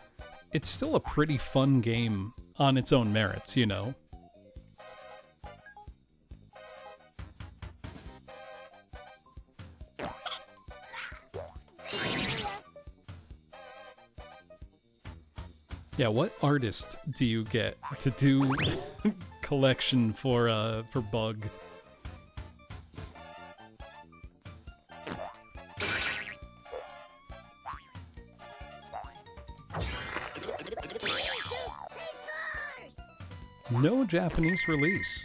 Speaker 2: it's still a pretty fun game on its own merits, you know? Yeah, what artist do you get to do collection for Bug? No Japanese release.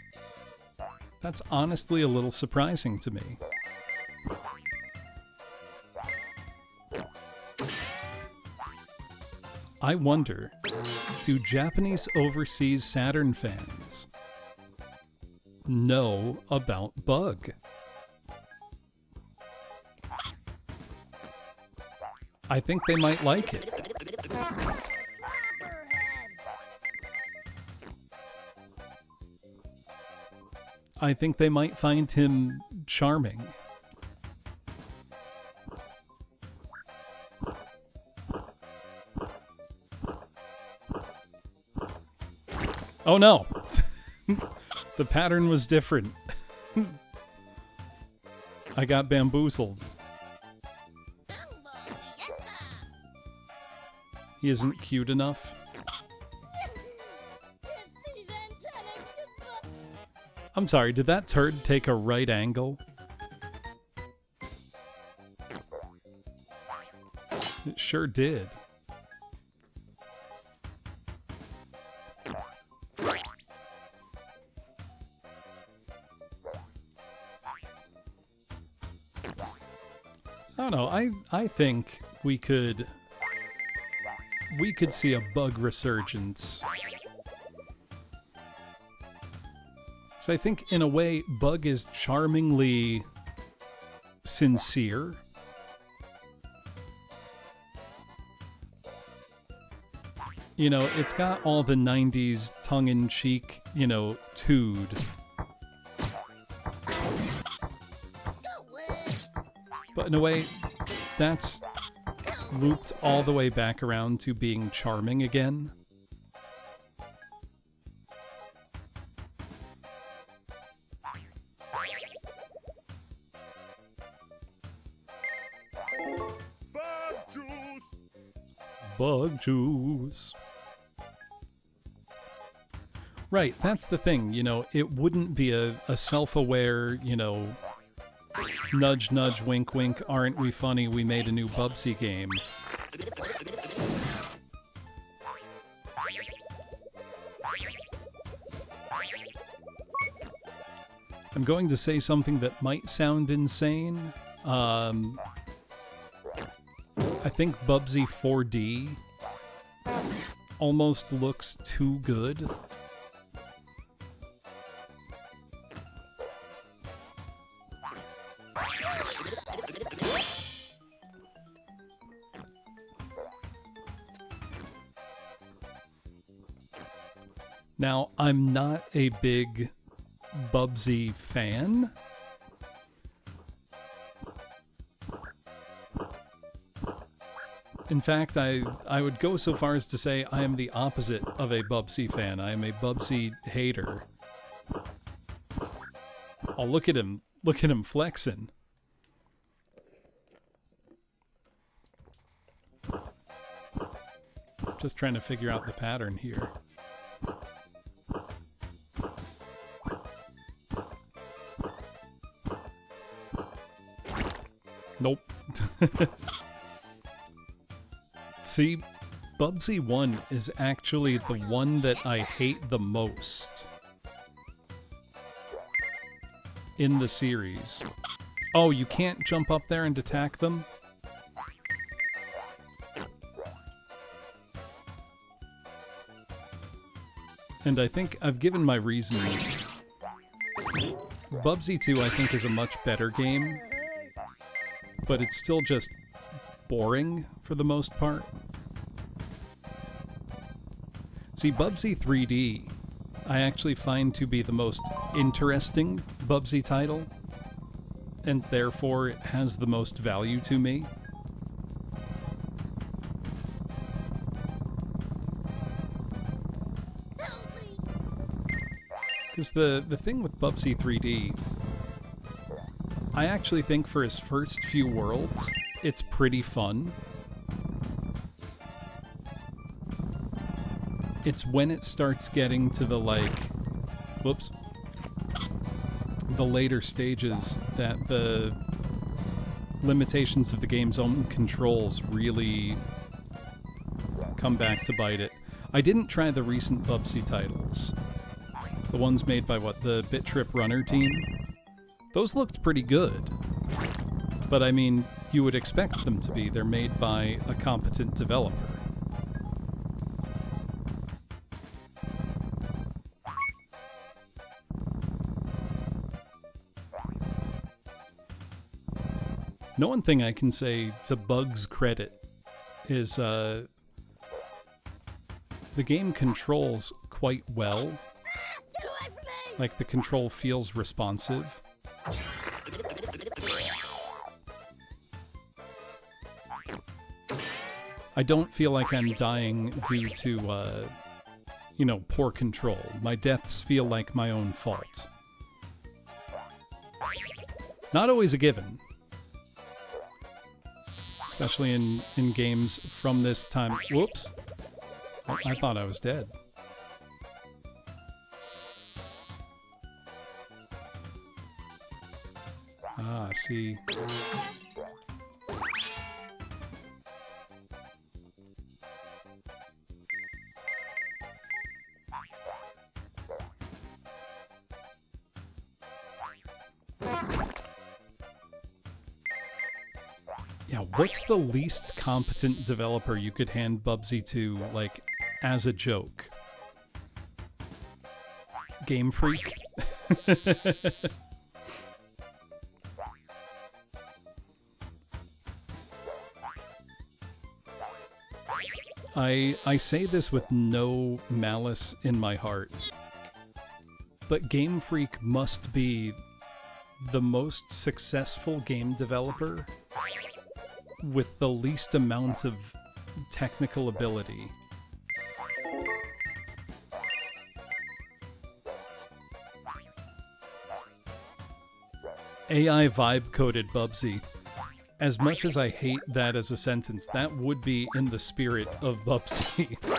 Speaker 2: That's honestly a little surprising to me. I wonder, do Japanese overseas Saturn fans know about Bug? I think they might like it. I think they might find him charming. Oh no! The pattern was different. I got bamboozled. He isn't cute enough. I'm sorry, did that turd take a right angle? It sure did. I don't know, I think we could see a Bug resurgence. So I think, in a way, Bug is charmingly sincere. You know, it's got all the 90s tongue-in-cheek, you know, tood. But in a way, that's looped all the way back around to being charming again.
Speaker 1: Bug juice.
Speaker 2: Bug juice. Right, that's the thing, you know, it wouldn't be a self-aware, you know, nudge nudge wink wink, aren't we funny, we made a new Bubsy game. I'm going to say something that might sound insane. I think Bubsy 4D almost looks too good. Now, I'm not a big Bubsy fan. In fact, I would go so far as to say I am the opposite of a Bubsy fan. I am a Bubsy hater. Oh, look at him flexing. Just trying to figure out the pattern here. Nope. See, Bubsy 1 is actually the one that I hate the most in the series. Oh, you can't jump up there and attack them? And I think I've given my reasons. Bubsy 2, I think, is a much better game, but it's still just boring for the most part. See, Bubsy 3D, I actually find to be the most interesting Bubsy title, and therefore it has the most value to me. Because the thing with Bubsy 3D, I actually think for his first few worlds, it's pretty fun. It's when it starts getting to the, like, whoops, the later stages that the limitations of the game's own controls really come back to bite it. I didn't try the recent Bubsy titles. The ones made by, what, the Bit Trip Runner team? Those looked pretty good. But I mean, you would expect them to be. They're made by a competent developer. No one thing I can say to Bug's credit is the game controls quite well.
Speaker 3: Get away from me!
Speaker 2: Like, the control feels responsive. I don't feel like I'm dying due to, you know, poor control. My deaths feel like my own fault. Not always a given. Especially in games from this time. Whoops. Oh, I thought I was dead. Ah, see. Yeah, what's the least competent developer you could hand Bubsy to, like, as a joke? Game Freak? I say this with no malice in my heart, but Game Freak must be the most successful game developer with the least amount of technical ability. AI vibe-coded Bubsy. As much as I hate that as a sentence, that would be in the spirit of Bubsy.
Speaker 3: I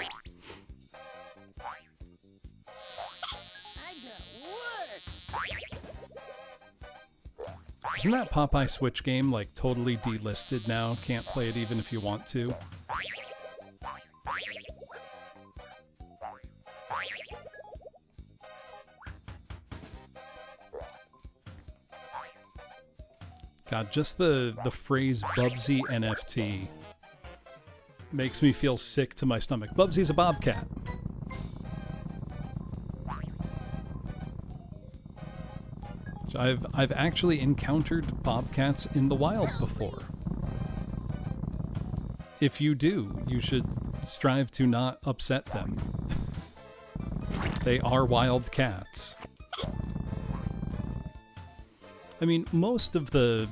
Speaker 3: got work!
Speaker 2: Isn't that Popeye Switch game, like, totally delisted now? Can't play it even if you want to? God, just the phrase Bubsy NFT makes me feel sick to my stomach. Bubsy's a bobcat. I've actually encountered bobcats in the wild before. If you do, you should strive to not upset them. They are wild cats. I mean, most of the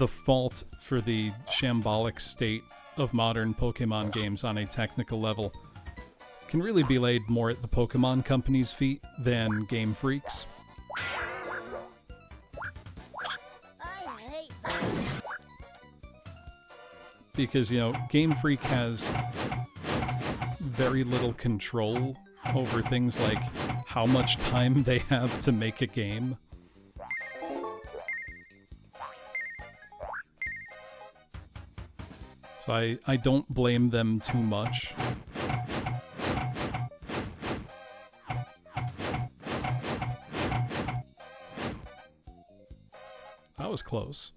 Speaker 2: fault for the shambolic state of modern Pokemon games on a technical level can really be laid more at the Pokemon Company's feet than Game Freak's.
Speaker 3: I hate that.
Speaker 2: Because, you know, Game Freak has very little control over things like how much time they have to make a game. So I don't blame them too much. That was close.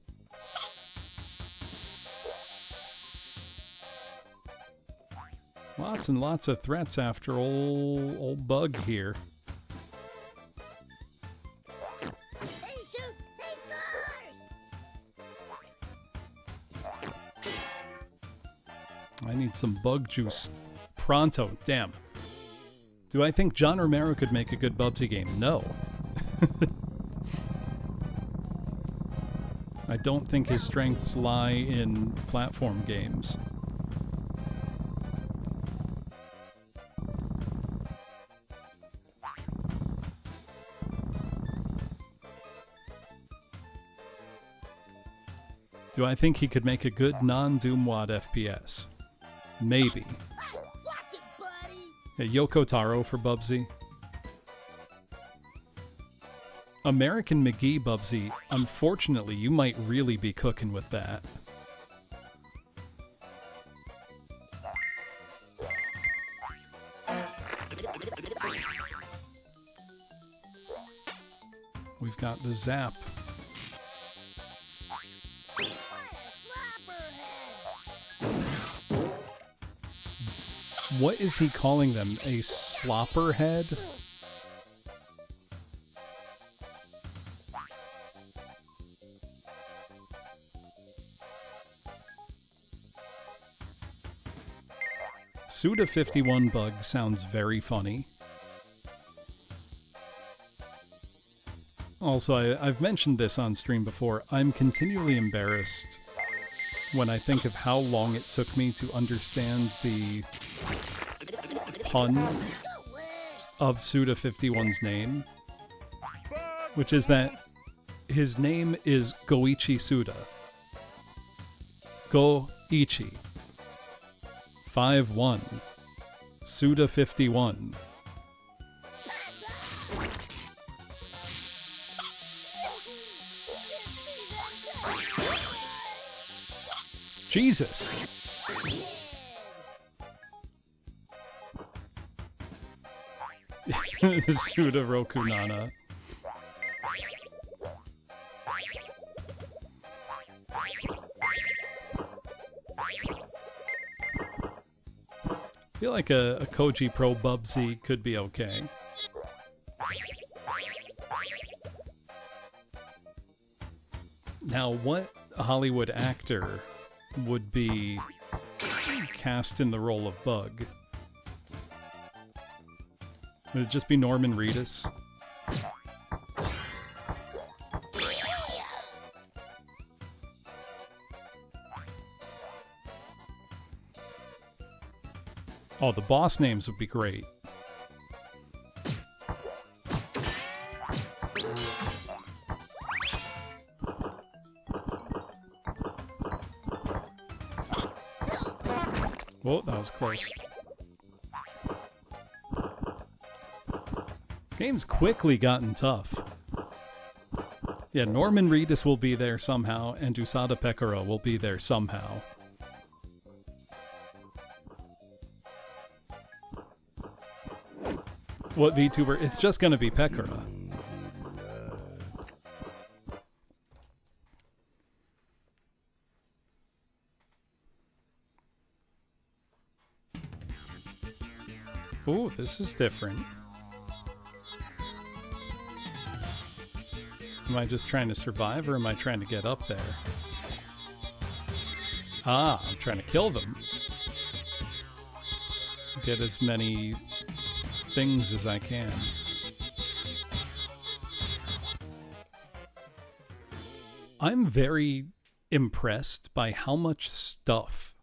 Speaker 2: Lots and lots of threats after old Bug here.
Speaker 3: He shoots! He scores!
Speaker 2: I need some bug juice pronto. Damn. Do I think John Romero could make a good Bubsy game? No. I don't think his strengths lie in platform games. Do I think he could make a good non-Doomwad FPS? Maybe.
Speaker 3: Watch it, buddy!
Speaker 2: Yeah, Yoko Taro for Bubsy. American McGee, Bubsy. Unfortunately, you might really be cooking with that. We've got the zap.
Speaker 3: What a slopperhead!
Speaker 2: What is he calling them? A slopperhead? Suda51 bug sounds very funny. Also, I've mentioned this on stream before. I'm continually embarrassed when I think of how long it took me to understand the pun of Suda51's name, which is that his name is Goichi Suda. Go-ichi. 5-1. Suda51. Jesus. Suda Rokunana. I feel like a Koji Pro Bubsy could be okay. Now, what Hollywood actor would be cast in the role of Bug? Would it just be Norman Reedus? Oh, the boss names would be great. Whoa, that was close. This game's quickly gotten tough. Yeah, Norman Reedus will be there somehow, and Usada Pekara will be there somehow. What VTuber? It's just gonna be Pekara. Ooh, this is different. Am I just trying to survive, or am I trying to get up there? Ah, I'm trying to kill them. Get as many things as I can. I'm very impressed by how much stuff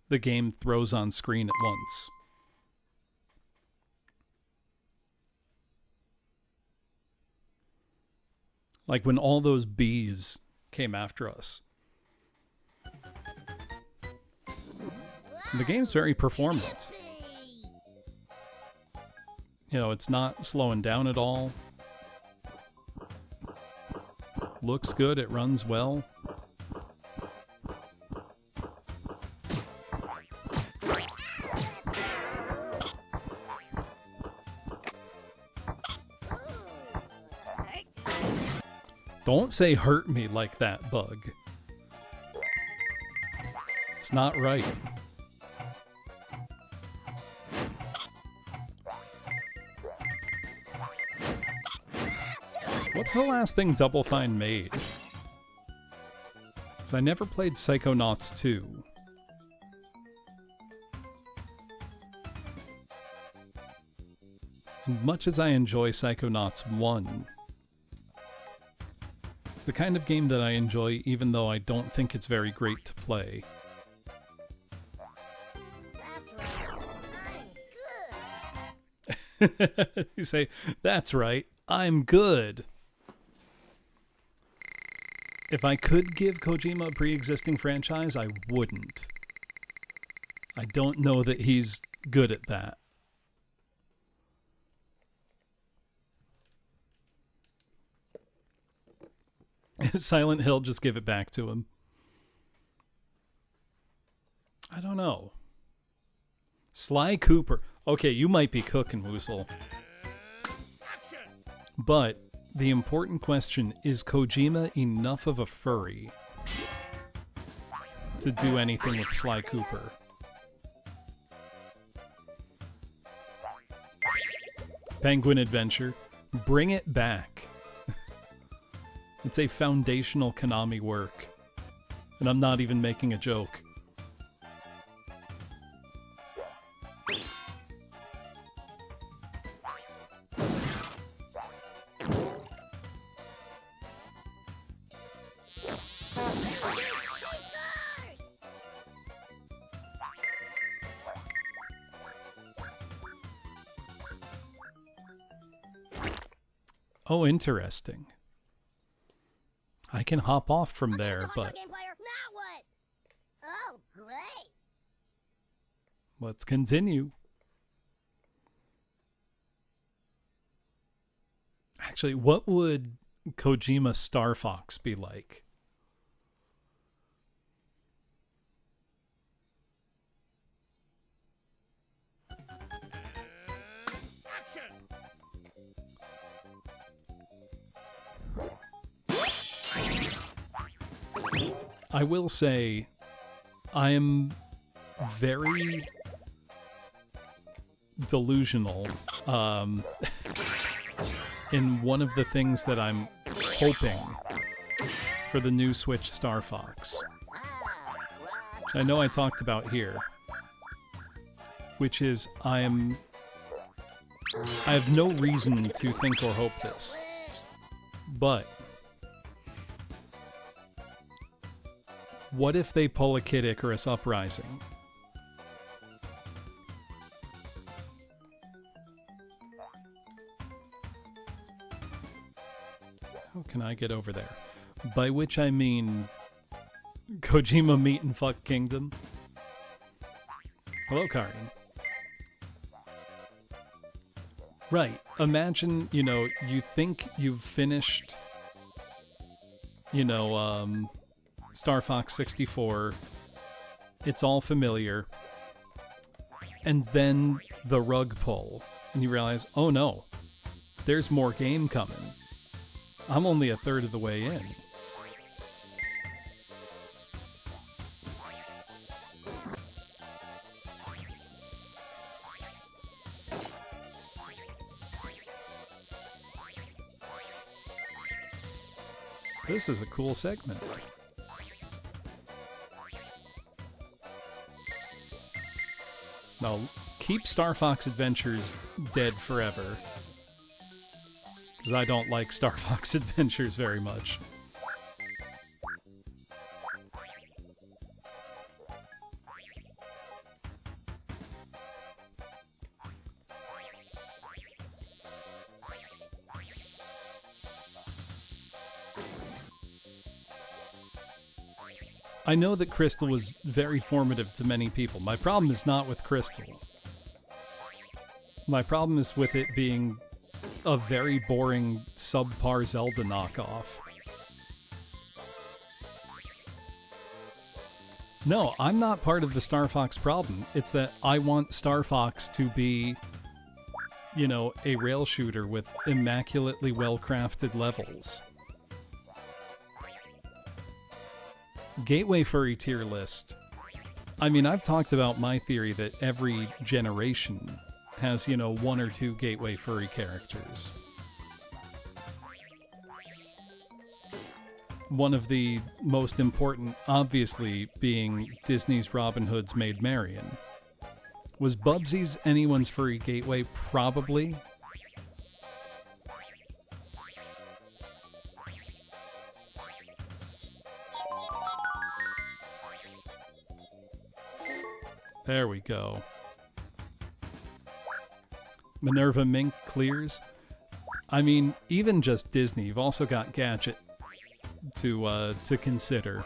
Speaker 2: the game throws on screen at once. Like when all those bees came after us. The game's very performant. You know, it's not slowing down at all. Looks good, it runs well. Don't say hurt me like that, Bug. It's not right. What's the last thing Double Fine made? So I never played Psychonauts 2. And much as I enjoy Psychonauts 1, it's the kind of game that I enjoy even though I don't think it's very great to play.
Speaker 3: That's right. I'm good.
Speaker 2: You say, that's right, I'm good. If I could give Kojima a pre-existing franchise, I wouldn't. I don't know that he's good at that. Silent Hill, just give it back to him. I don't know. Sly Cooper. Okay, you might be cooking, Woozle. But the important question, is Kojima enough of a furry to do anything with Sly Cooper? Penguin Adventure. Bring it back. It's a foundational Konami work. And I'm not even making a joke. Oh, interesting. I can hop off from there, but
Speaker 3: Now what? Oh, great.
Speaker 2: let's continue. Actually, what would Kojima Star Fox be like? I will say, I am very delusional in one of the things that I'm hoping for the new Switch Star Fox, which I know I talked about here, which is I have no reason to think or hope this, but what if they pull a Kid Icarus Uprising? How can I get over there? By which I mean Kojima Meat and Fuck Kingdom. Hello, Karin. Right. Imagine, you think you've finished, Star Fox 64. It's all familiar. And then the rug pull. And you realize, oh no, there's more game coming. I'm only a third of the way in. This is a cool segment. No, keep Star Fox Adventures dead forever. Because I don't like Star Fox Adventures very much. I know that Crystal was very formative to many people. My problem is not with Crystal. My problem is with it being a very boring, subpar Zelda knockoff. No, I'm not part of the Star Fox problem. It's that I want Star Fox to be, a rail shooter with immaculately well-crafted levels. Gateway Furry tier list. I mean, I've talked about my theory that every generation has, one or two Gateway Furry characters. One of the most important, obviously, being Disney's Robin Hood's Maid Marian. Was Bubsy's anyone's furry gateway? Probably. There we go. Minerva Mink clears. I mean, even just Disney. You've also got Gadget to consider.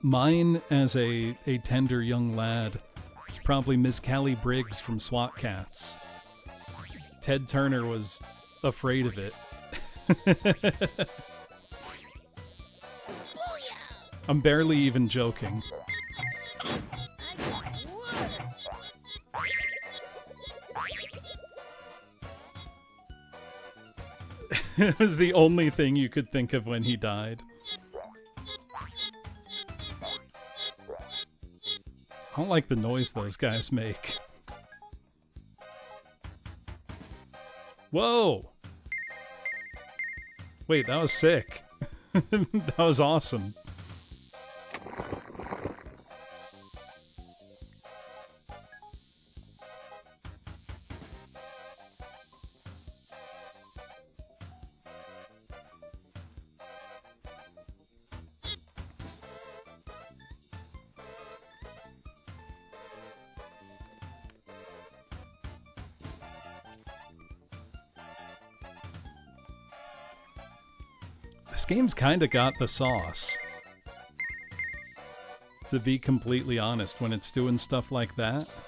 Speaker 2: Mine, as a tender young lad, is probably Miss Callie Briggs from SWAT Cats. Ted Turner was afraid of it. I'm barely even joking.
Speaker 3: I got water.
Speaker 2: It was the only thing you could think of when he died. I don't like the noise those guys make. Whoa! Wait, that was sick. That was awesome. This game's kind of got the sauce. To be completely honest, when it's doing stuff like that.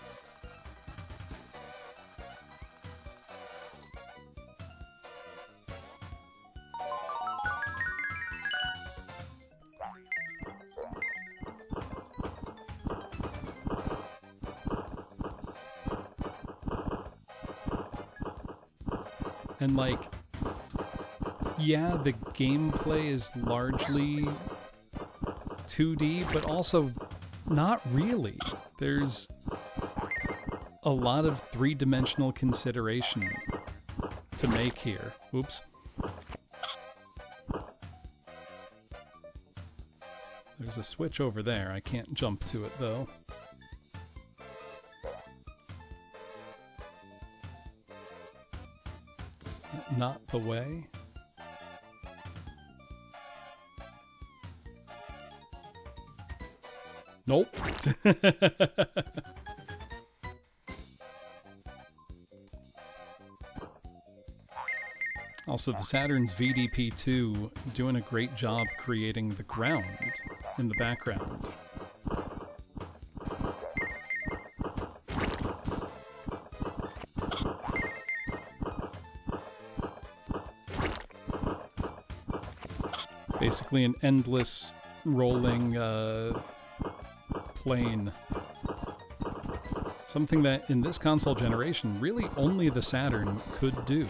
Speaker 2: And like, yeah, the gameplay is largely 2D, but also not really. There's a lot of three-dimensional consideration to make here. Oops. There's a switch over there. I can't jump to it, though. Is that not the way? Nope. Also, the Saturn's VDP2 doing a great job creating the ground in the background. Basically an endless rolling plane. Something that in this console generation really only the Saturn could do.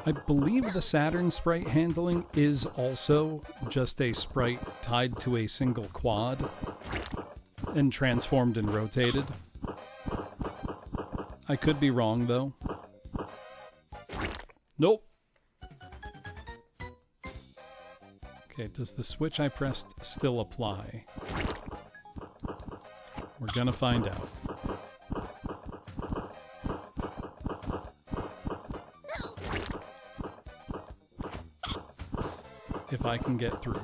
Speaker 2: I believe the Saturn sprite handling is also just a sprite tied to a single quad and transformed and rotated. I could be wrong, though. Nope. Okay, does the switch I pressed still apply? We're gonna find out. If I can get through.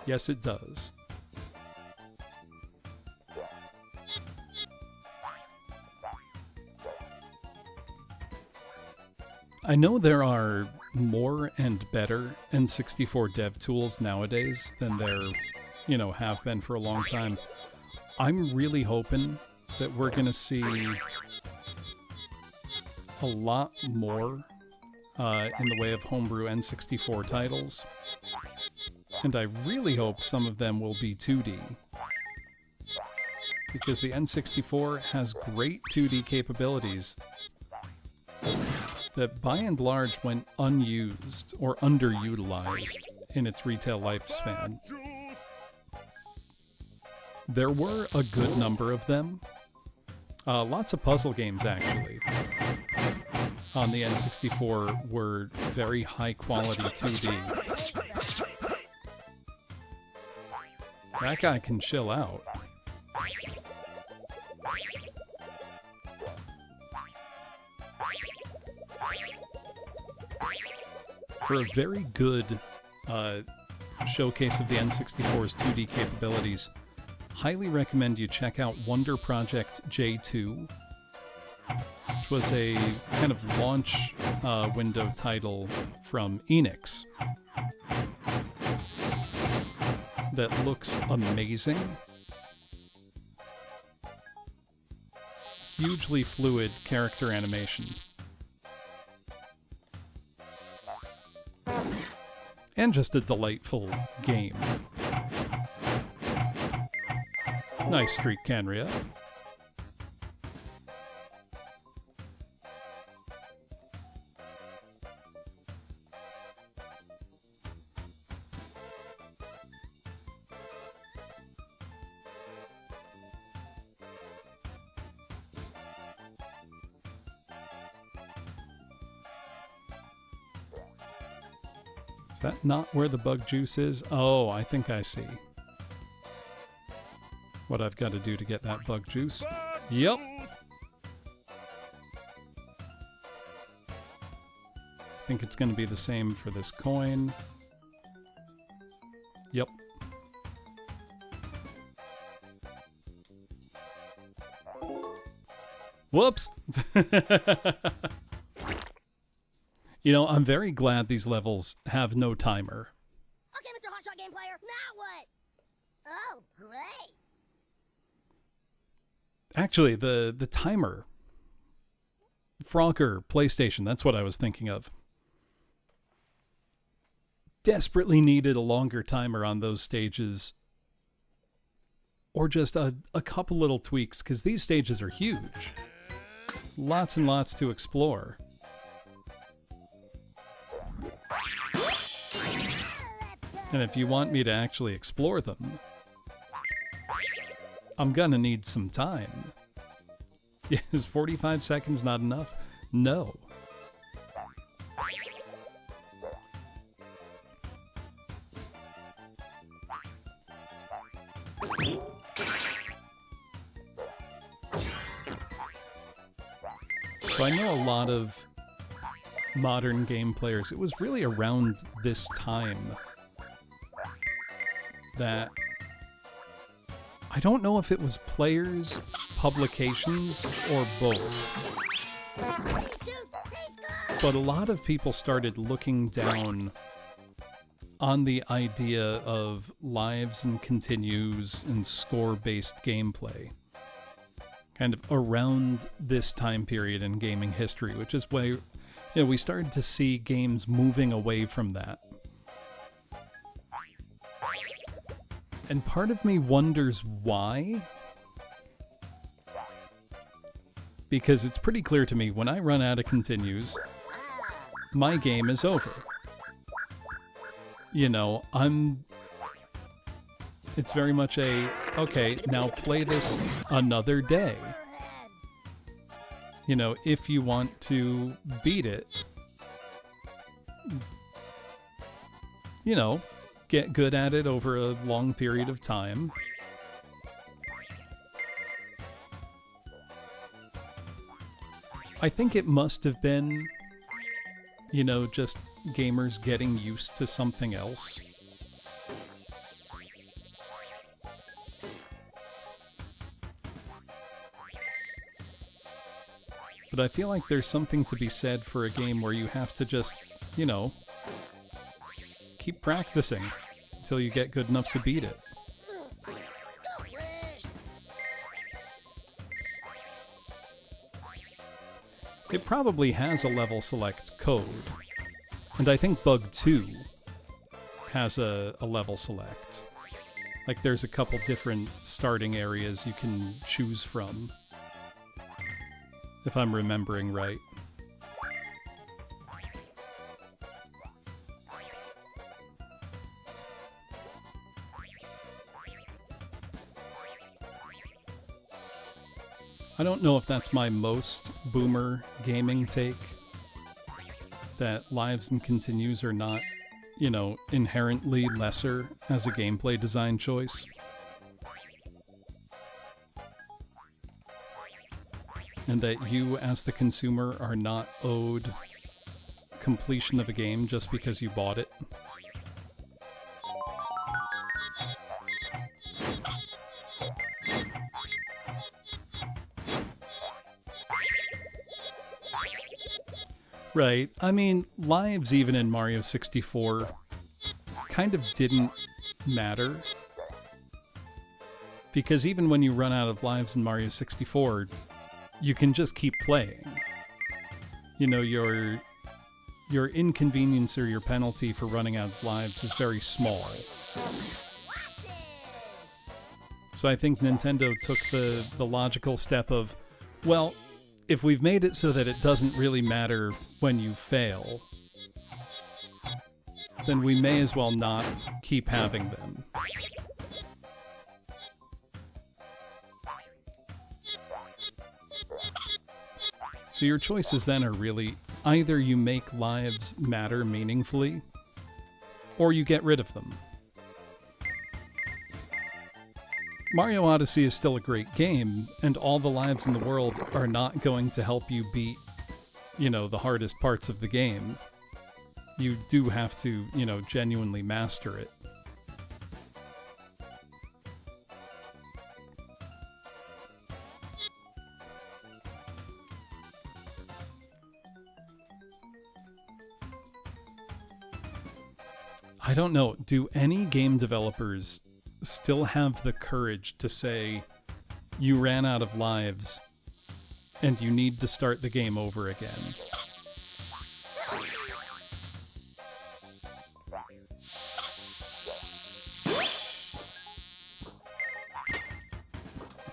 Speaker 2: Yes, it does. I know there are more and better N64 dev tools nowadays than there, have been for a long time. I'm really hoping that we're going to see a lot more in the way of homebrew N64 titles, and I really hope some of them will be 2D, because the N64 has great 2D capabilities that by and large went unused or underutilized in its retail lifespan. There were a good number of them, lots of puzzle games actually, on the N64 were very high quality 2D. That guy can chill out. For a very good showcase of the N64's 2D capabilities, highly recommend you check out Wonder Project J2, which was a kind of launch window title from Enix that looks amazing. Hugely fluid character animation. And just a delightful game. Nice streak, Canria. Is that not where the bug juice is? Oh, I think I see what I've got to do to get that bug juice.
Speaker 1: Bug
Speaker 2: Yep.
Speaker 1: juice.
Speaker 2: I think it's going to be the same for this coin. Yep. Whoops! You know, I'm very glad these levels have no timer.
Speaker 3: Okay, Mr. Hotshot Game Player, now what? Oh, great.
Speaker 2: Actually, the timer. Frogger PlayStation, that's what I was thinking of. Desperately needed a longer timer on those stages. Or just a couple little tweaks, because these stages are huge. Lots and lots to explore. And if you want me to actually explore them, I'm gonna need some time. Yeah, is 45 seconds not enough? No. So I know a lot of modern game players. It was really around this time that I don't know if it was players, publications, or both.
Speaker 3: He shoots, he scores!
Speaker 2: But a lot of people started looking down on the idea of lives and continues and score-based gameplay. Kind of around this time period in gaming history, which is why, you know, we started to see games moving away from that. And part of me wonders why. Because it's pretty clear to me, when I run out of continues, my game is over. You know, it's very much a, okay, now play this another day. You know, if you want to beat it, you know, get good at it over a long period of time. I think it must have been, you know, just gamers getting used to something else. But I feel like there's something to be said for a game where you have to just, you know, keep practicing until you get good enough to beat it. It probably has a level select code. And I think Bug 2 has a level select. Like there's a couple different starting areas you can choose from, if I'm remembering right. I don't know if that's my most boomer gaming take, that lives and continues are not, you know, inherently lesser as a gameplay design choice. And that you, as the consumer, are not owed completion of a game just because you bought it. Right. I mean, lives even in Mario 64 kind of didn't matter. Because even when you run out of lives in Mario 64, you can just keep playing. You know, your inconvenience or your penalty for running out of lives is very small. So I think Nintendo took the logical step of, well, if we've made it so that it doesn't really matter when you fail, then we may as well not keep having them. So your choices then are really either you make lives matter meaningfully, or you get rid of them. Mario Odyssey is still a great game, and all the lives in the world are not going to help you beat, you know, the hardest parts of the game. You do have to, you know, genuinely master it. I don't know, do any game developers still have the courage to say, you ran out of lives and you need to start the game over again?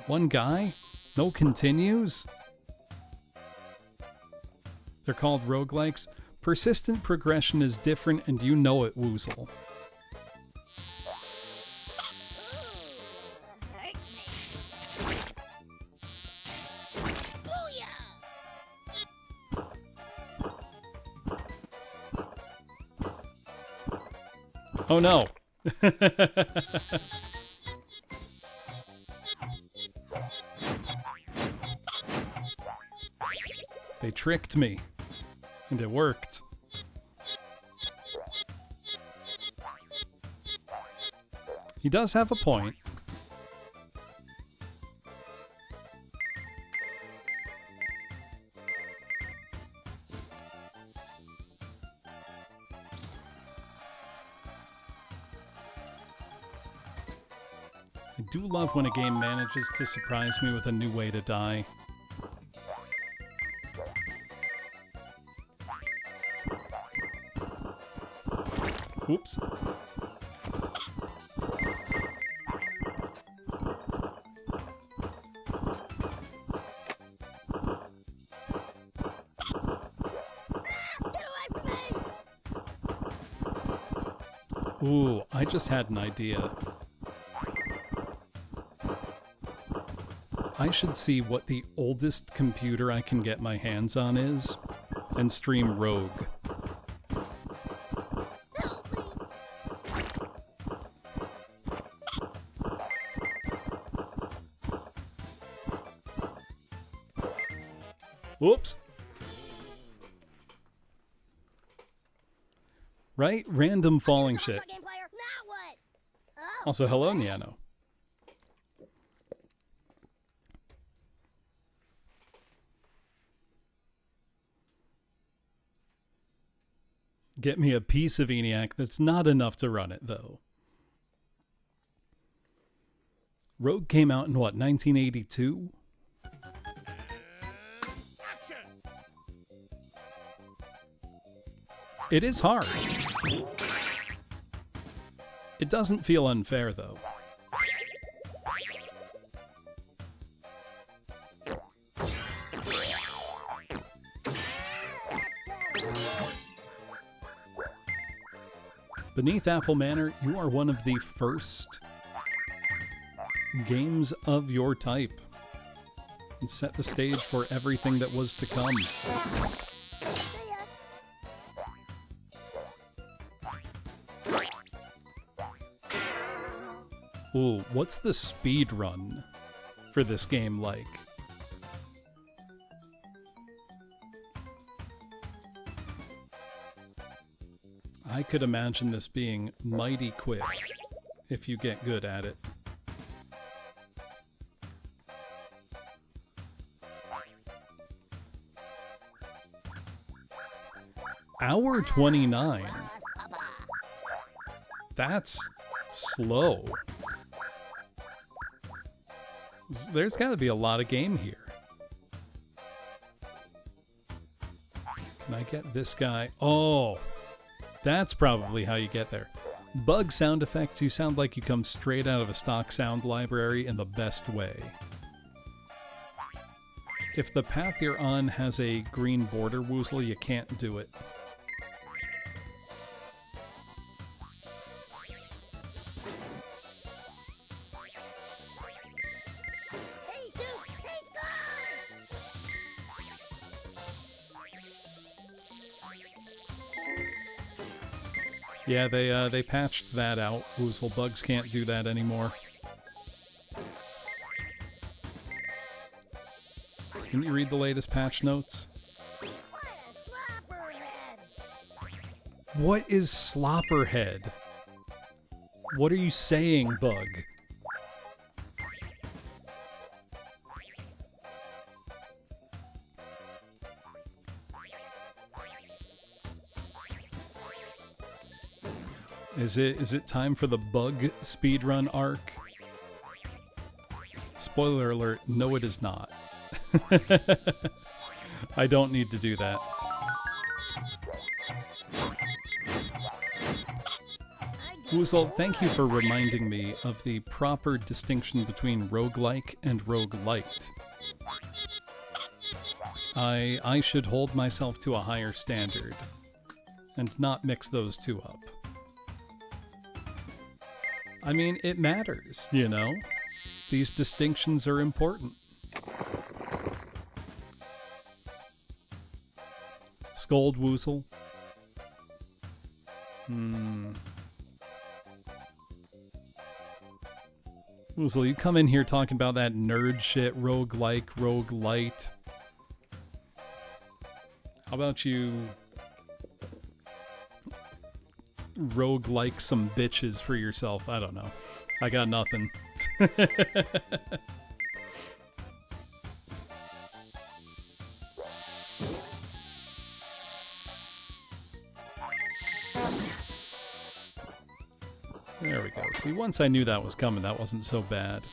Speaker 2: One guy? No continues? They're called roguelikes. Persistent progression is different, and you know it, Woozle. Oh no! They tricked me. And it worked. He does have a point. I do love when a game manages to surprise me with a new way to die. Oops. Ooh, I just had an idea. I should see what the oldest computer I can get my hands on is, and stream Rogue. Whoops. Right? Random falling shit. Also, hello, Niano. Get me a piece of ENIAC that's not enough to run it, though. Rogue came out in, what, 1982? It is hard. It doesn't feel unfair, though. Beneath Apple Manor, you are one of the first games of your type, and set the stage for everything that was to come. Ooh, what's the speed run for this game like? I could imagine this being mighty quick if you get good at it. Hour 29. That's slow. There's got to be a lot of game here. Can I get this guy? Oh, that's probably how you get there. Bug sound effects, you sound like you come straight out of a stock sound library in the best way. If the path you're on has a green border, Woozle, you can't do it.
Speaker 3: He shoots! He's gone!
Speaker 2: Yeah, they patched that out. Woozle, bugs can't do that anymore. Can you read the latest patch notes?
Speaker 3: What a slopperhead!
Speaker 2: What is slopperhead? What are you saying, Bug? Is it time for the Bug speedrun arc? Spoiler alert, no it is not. I don't need to do that. Woozle, thank you for reminding me of the proper distinction between roguelike and roguelite. I should hold myself to a higher standard and not mix those two up. I mean, it matters, you know? These distinctions are important. Scold Woozle. Woozle, you come in here talking about that nerd shit, roguelike, roguelite. How about you roguelike some bitches for yourself? I don't know. I got nothing. There we go. See, once I knew that was coming, that wasn't so bad.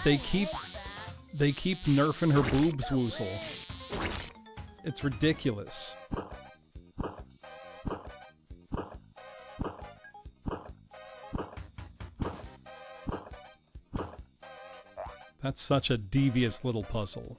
Speaker 2: They keep nerfing her boobs, Woozle. It's ridiculous. That's such a devious little puzzle.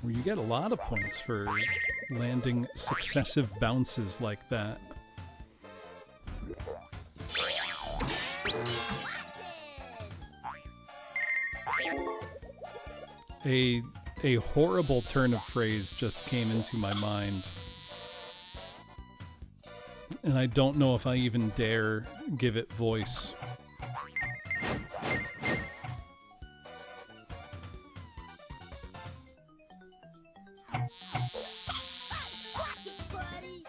Speaker 2: Well, you get a lot of points for landing successive bounces like that. A horrible turn of phrase just came into my mind. And I don't know if I even dare give it voice.
Speaker 3: Watch it, buddy!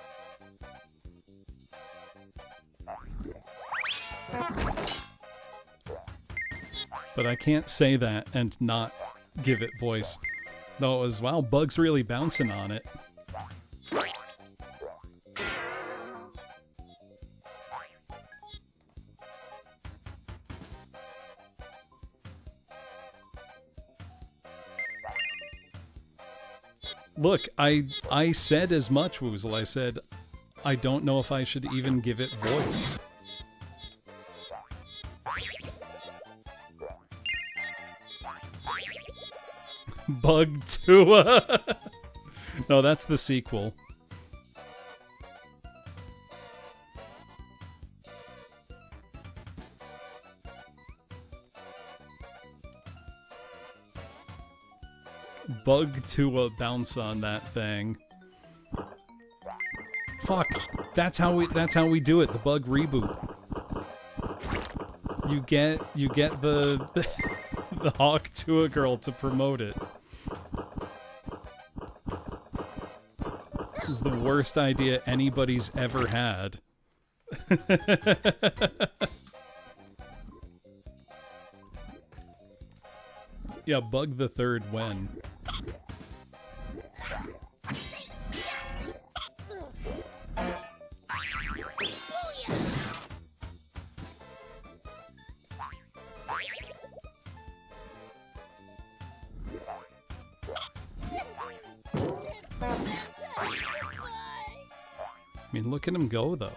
Speaker 2: But I can't say that and not give it voice. Though it was, wow, Bug's really bouncing on it. Look, I said as much, Woozle. I said, I don't know if I should even give it voice. Bug 2. No, that's the sequel. Bug 2 bounce on that thing. Fuck. That's how we do it. The Bug reboot. You get the the Hawk to a girl to promote it. This is the worst idea anybody's ever had. Yeah, bug the third when. I mean, look at him go, though.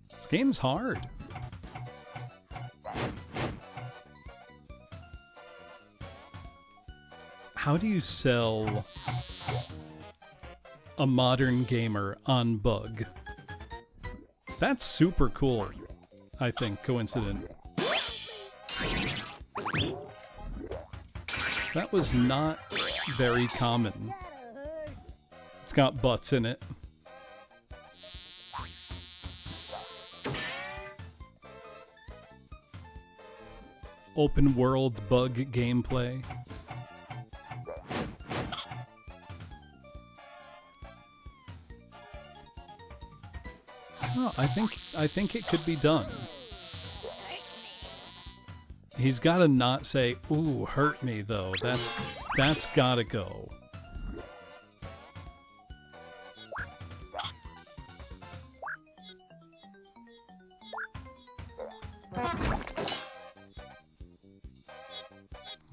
Speaker 2: This game's hard. How do you sell a modern gamer on bug? That's super cool, I think, coincident. That was not very common. It's got butts in it. Open world bug gameplay. Oh, I think it could be done. He's got to not say, "Ooh, hurt me," though. That's gotta go. All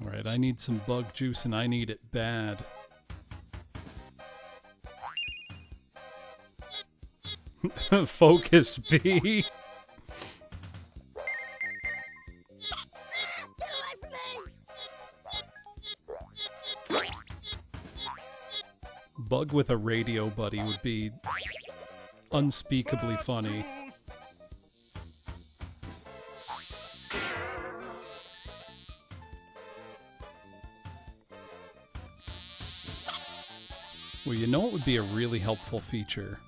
Speaker 2: right, I need some bug juice, and I need it bad. Focus B. Bug with a radio buddy would be unspeakably funny. Well, you know what would be a really helpful feature?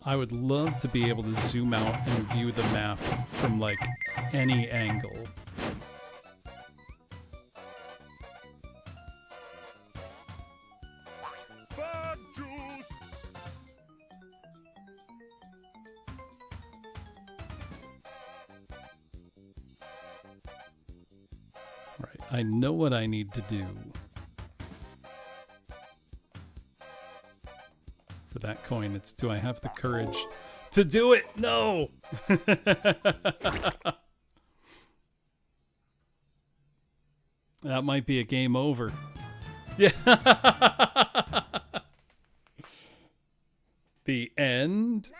Speaker 2: I would love to be able to zoom out and view the map from, like, any angle.
Speaker 1: Bug juice.
Speaker 2: Right, I know what I need to do. For that coin, it's, do I have the courage to do it? No! That might be a game over. Yeah. The end.
Speaker 3: Nice.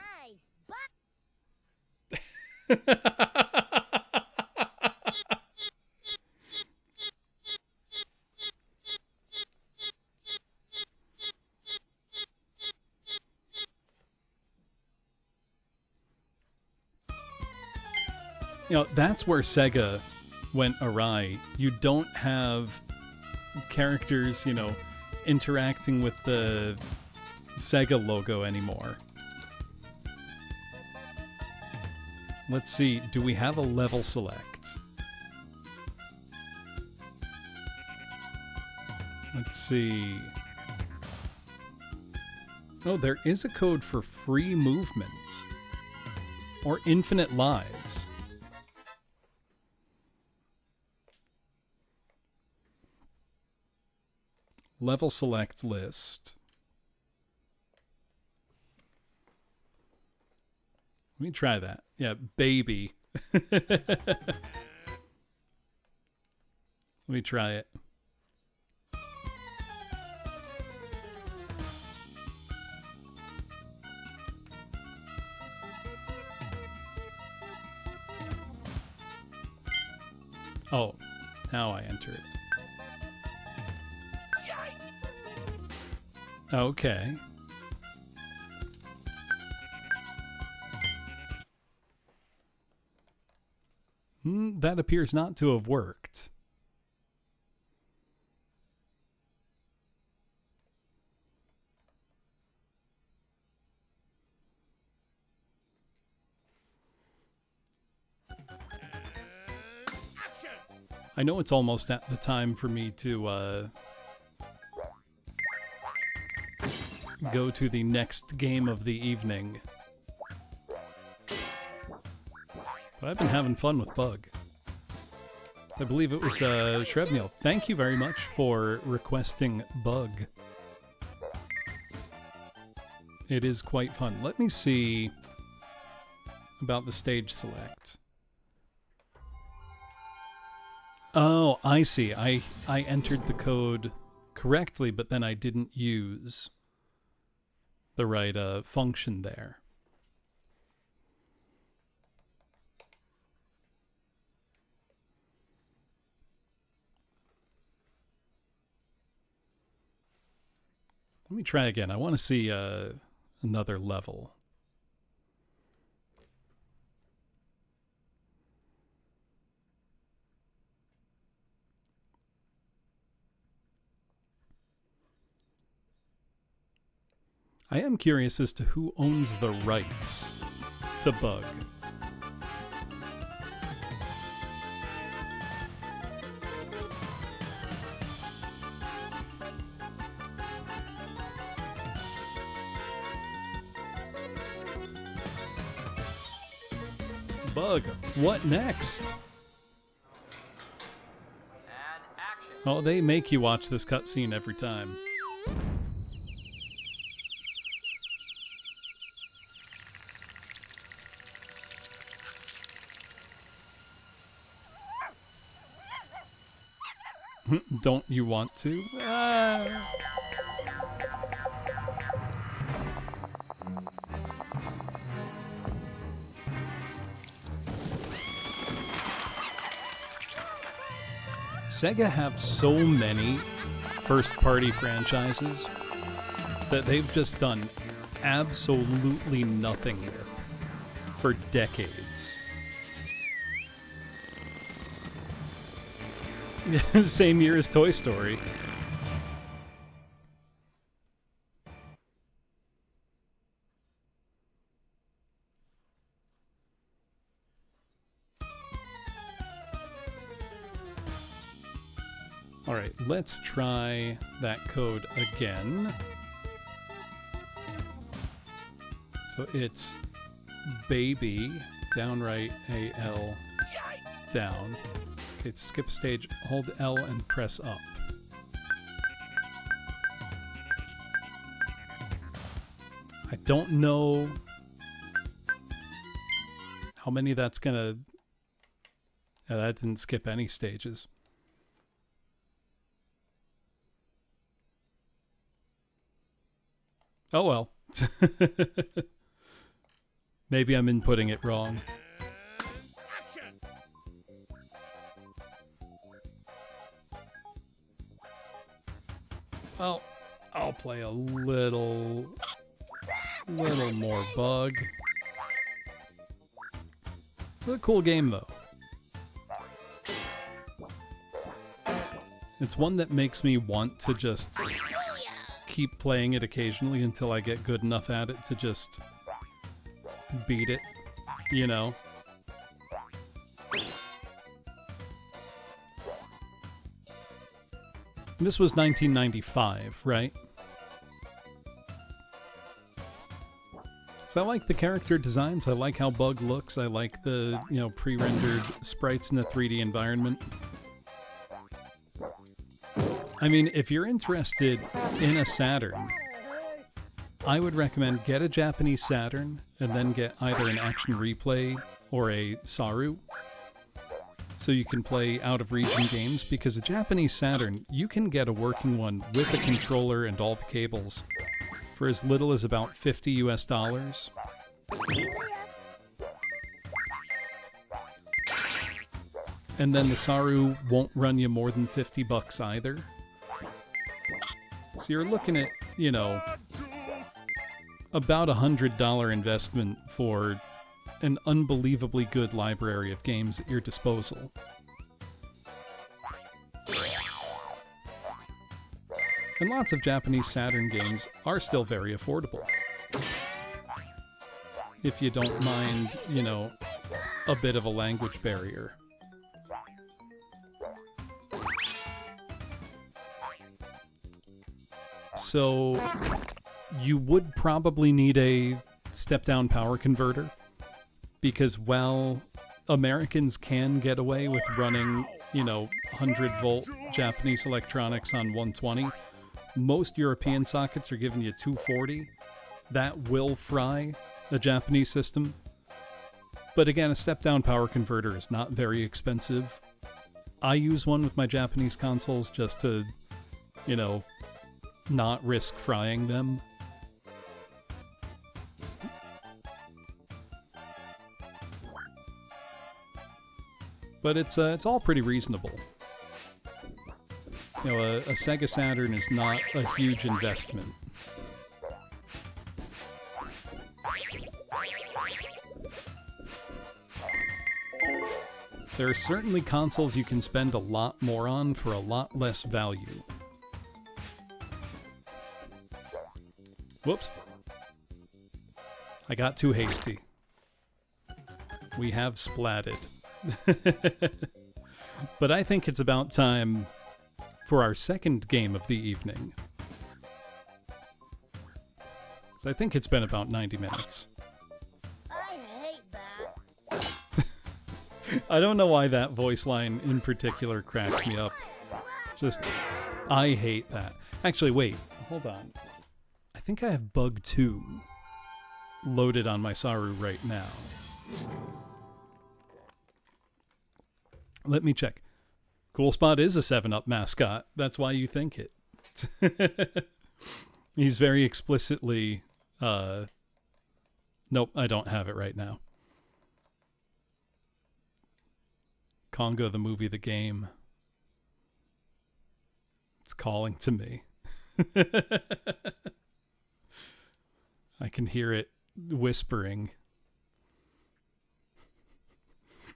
Speaker 2: You know, that's where Sega went awry. You don't have characters, you know, interacting with the Sega logo anymore. Let's see, do we have a level select? Let's see. Oh, there is a code for free movement. Or infinite lives. Level select list. Let me try that. Yeah, baby. Let me try it. Oh, now I enter it. Okay. That appears not to have worked. I know it's almost at the time for me to go to the next game of the evening. But I've been having fun with Bug. I believe it was Shrebniel. Thank you very much for requesting Bug. It is quite fun. Let me see about the stage select. Oh, I see. I entered the code correctly, but then I didn't use the right function there. Let me try again. I want to see another level. I am curious as to who owns the rights to Bug. Bug, what next? Oh, they make you watch this cutscene every time. Don't you want to? Ah. Sega have so many first-party franchises that they've just done absolutely nothing with for decades. Same year as Toy Story. All right, let's try that code again. So it's baby, downright AL, down. Okay, to skip stage, hold L and press up. I don't know how many that's gonna... that didn't skip any stages. Oh well. Maybe I'm inputting it wrong. Well, I'll play a little more Bug. It's a cool game, though. It's one that makes me want to just keep playing it occasionally until I get good enough at it to just beat it, you know? This was 1995, right? So I like the character designs, I like how Bug looks, I like the, you know, pre-rendered sprites in the 3D environment. I mean, if you're interested in a Saturn, I would recommend get a Japanese Saturn and then get either an Action Replay or a Saru so you can play out-of-region games, because a Japanese Saturn, you can get a working one with a controller and all the cables for as little as about $50 US. And then the Saru won't run you more than $50 either. So you're looking at, you know, about $100 investment for an unbelievably good library of games at your disposal. And lots of Japanese Saturn games are still very affordable. If you don't mind, you know, a bit of a language barrier. So you would probably need a step-down power converter, because while Americans can get away with running, 100-volt Japanese electronics on 120, most European sockets are giving you 240. That will fry a Japanese system. But again, a step-down power converter is not very expensive. I use one with my Japanese consoles just to, not risk frying them. But it's all pretty reasonable. A Sega Saturn is not a huge investment. There are certainly consoles you can spend a lot more on for a lot less value. Whoops. I got too hasty. We have splatted. But I think it's about time for our second game of the evening. I think it's been about 90 minutes.
Speaker 3: I hate that.
Speaker 2: I don't know why that voice line in particular cracks me up. Just, I hate that. Actually, wait, hold on. I think I have Bug 2 loaded on my Saru right now. Let me check. Cool Spot is a 7-Up mascot. That's why you think it. He's very explicitly... Nope, I don't have it right now. Congo the movie, the game. It's calling to me. I can hear it whispering.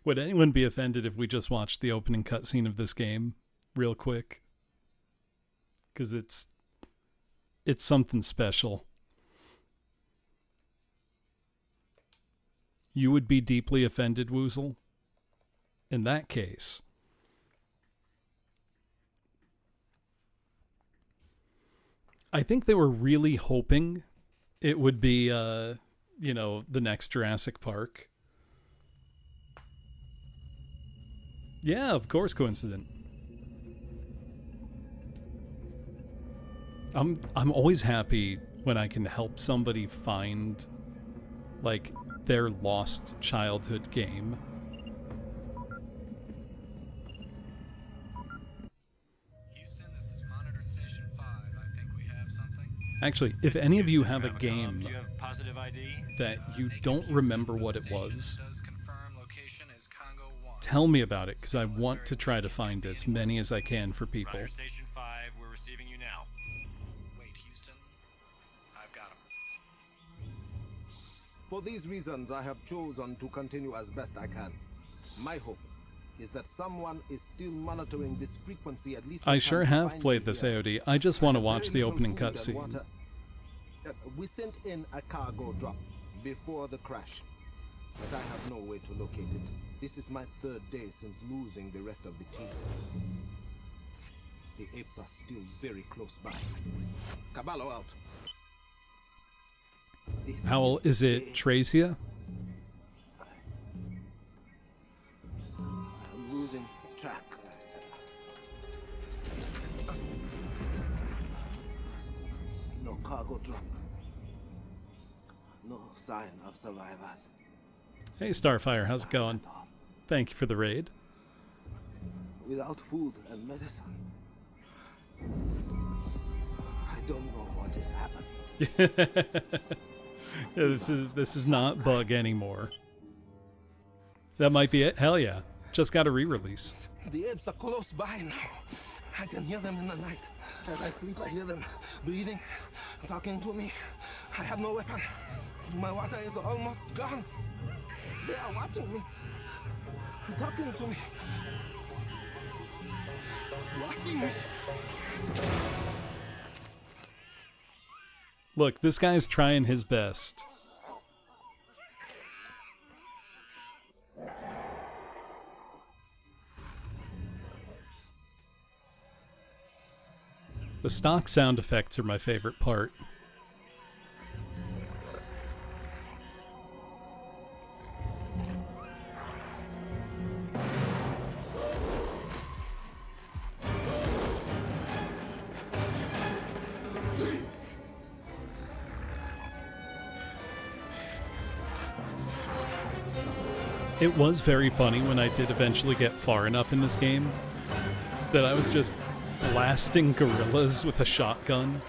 Speaker 2: Would anyone be offended if we just watched the opening cutscene of this game real quick? Because it's something special. You would be deeply offended, Woozle? In that case, I think they were really hoping it would be, the next Jurassic Park. Yeah, of course, coincident. I'm always happy when I can help somebody find, like, their lost childhood game.
Speaker 4: Houston, this is Monitor Station 5. I think we have something.
Speaker 2: Actually, if any of you have a
Speaker 4: Do
Speaker 2: game
Speaker 4: you have positive ID?
Speaker 2: that you don't remember what it was,
Speaker 4: Does confirm location is Congo 1.
Speaker 2: tell me about it, because I want to try to find as many as I can for people.
Speaker 4: Monitor Station 5, we're receiving you now. Wait, Houston. I've got him.
Speaker 5: For these reasons, I have chosen to continue as best I can. My hope is that someone is still monitoring this frequency at least.
Speaker 2: I sure have played this AOD. I just want to watch the opening
Speaker 5: Very
Speaker 2: cutscene.
Speaker 5: little food and water. We sent in a cargo drop before the crash, but I have no way to locate it. This is my third day since losing the rest of the team. The apes are still very close by. Caballo out. This
Speaker 2: Owl, is it Trazia?
Speaker 5: I'm losing track. No cargo drop. No sign of survivors.
Speaker 2: Hey, Starfire, how's it going?
Speaker 5: At all.
Speaker 2: Thank you for the raid.
Speaker 5: Without food and medicine, I don't know what is happening.
Speaker 2: Yeah, this is not Bug anymore. That might be it. Hell yeah. Just got a re-release.
Speaker 5: The apes are close by now. I can hear them in the night. As I sleep, I hear them breathing, talking to me. I have no weapon. My water is almost gone. They are watching me, talking to me, watching me.
Speaker 2: Look, this guy's trying his best. The stock sound effects are my favorite part. It was very funny when I did eventually get far enough in this game that I was just blasting gorillas with a shotgun.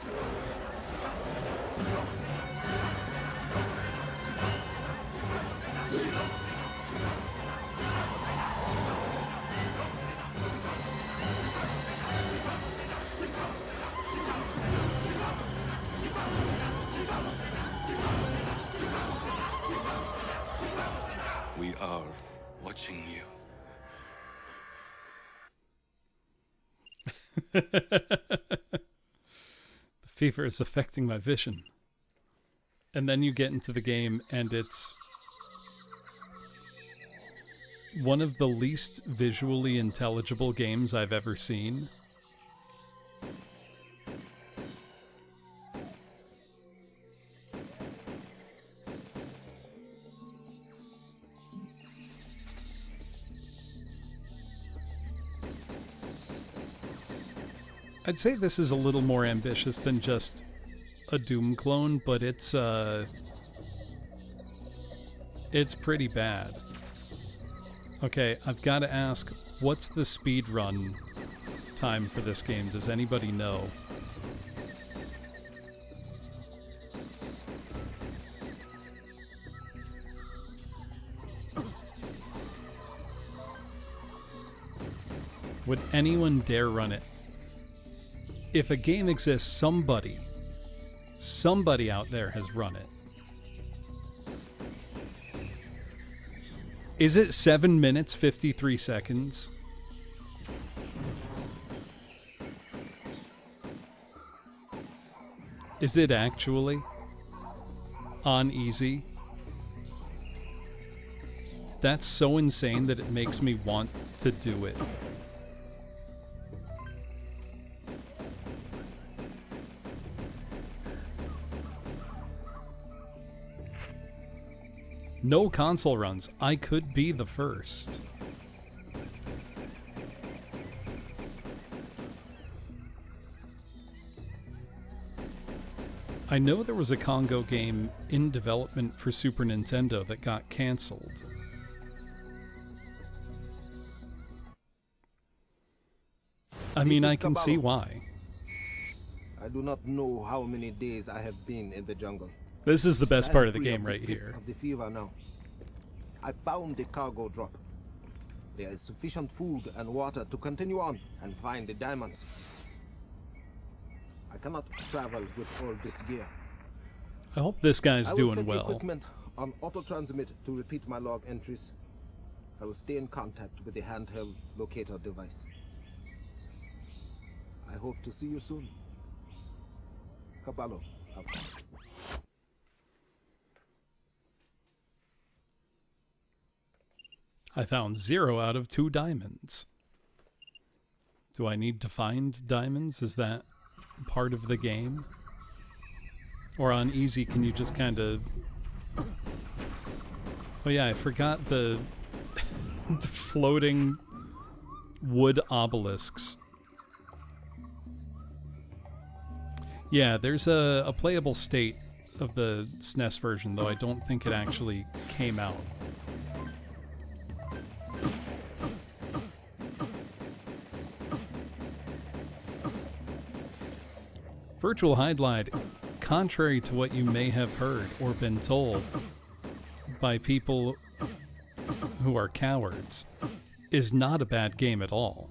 Speaker 6: We are watching you.
Speaker 2: The fever is affecting my vision. And then you get into the game and it's one of the least visually intelligible games I've ever seen. I'd say this is a little more ambitious than just a Doom clone, but it's pretty bad. Okay, I've got to ask, what's the speedrun time for this game? Does anybody know? Would anyone dare run it? If a game exists, somebody out there has run it. Is it 7 minutes, 53 seconds? Is it actually on easy? That's so insane that it makes me want to do it. No console runs. I could be the first. I know there was a Congo game in development for Super Nintendo that got cancelled. I mean, I can see why.
Speaker 5: I do not know how many days I have been in the jungle.
Speaker 2: This is the best part of the game right here.
Speaker 5: Of the fever now. I found the cargo drop. There is sufficient food and water to continue on and find the diamonds. I cannot travel with all this gear.
Speaker 2: I hope this guy's
Speaker 5: I will
Speaker 2: doing
Speaker 5: set the
Speaker 2: well.
Speaker 5: equipment on auto-transmit to repeat my log entries. I will stay in contact with the handheld locator device. I hope to see you soon. Caballo.
Speaker 2: I found 0 out of 2 diamonds. Do I need to find diamonds? Is that part of the game? Or on easy, can you just kind of... Oh yeah, I forgot the floating wood obelisks. Yeah, there's a playable state of the SNES version, though I don't think it actually came out. Virtual Hydlide, contrary to what you may have heard or been told by people who are cowards, is not a bad game at all.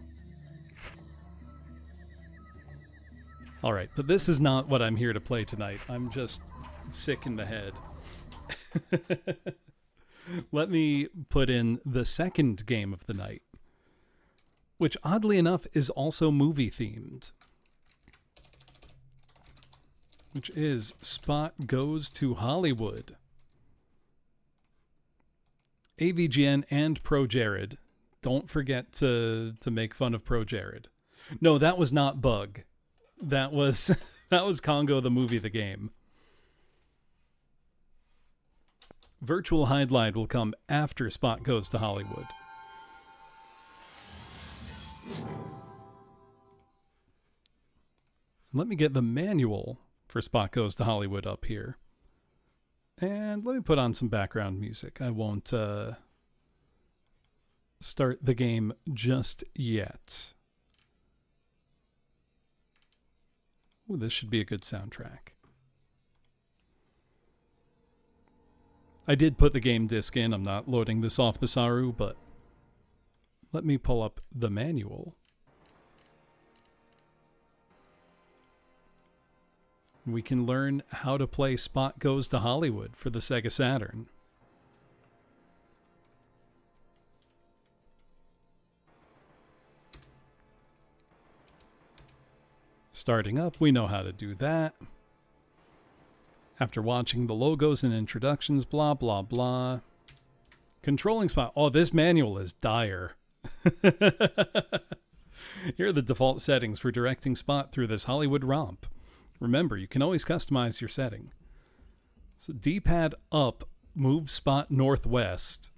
Speaker 2: Alright, but this is not what I'm here to play tonight. I'm just sick in the head. Let me put in the second game of the night, which oddly enough is also movie themed. Which is Spot Goes to Hollywood. AVGN and Pro Jared. Don't forget to make fun of Pro Jared. No, that was not Bug. That was that was Congo the movie, the game. Virtual Hydlide will come after Spot Goes to Hollywood. Let me get the manual for Spot Goes to Hollywood up here. And let me put on some background music. I won't start the game just yet. Ooh, this should be a good soundtrack. I did put the game disc in. I'm not loading this off the Saru, but let me pull up the manual. We can learn how to play Spot Goes to Hollywood for the Sega Saturn. Starting up, we know how to do that. After watching the logos and introductions, blah, blah, blah. Controlling Spot. Oh, this manual is dire. Here are the default settings for directing Spot through this Hollywood romp. Remember, you can always customize your setting. So D-pad up moves Spot northwest.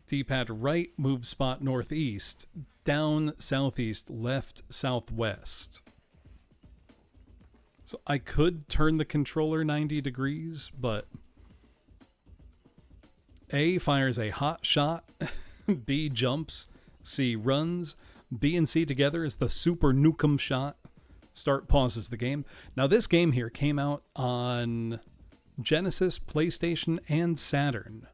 Speaker 2: D-pad right moves Spot northeast. Down southeast, left southwest. So I could turn the controller 90 degrees, but A fires a hot shot, B jumps, C runs, B and C together is the super nukem shot. Start pauses the game. Now this game here came out on Genesis, PlayStation, and Saturn.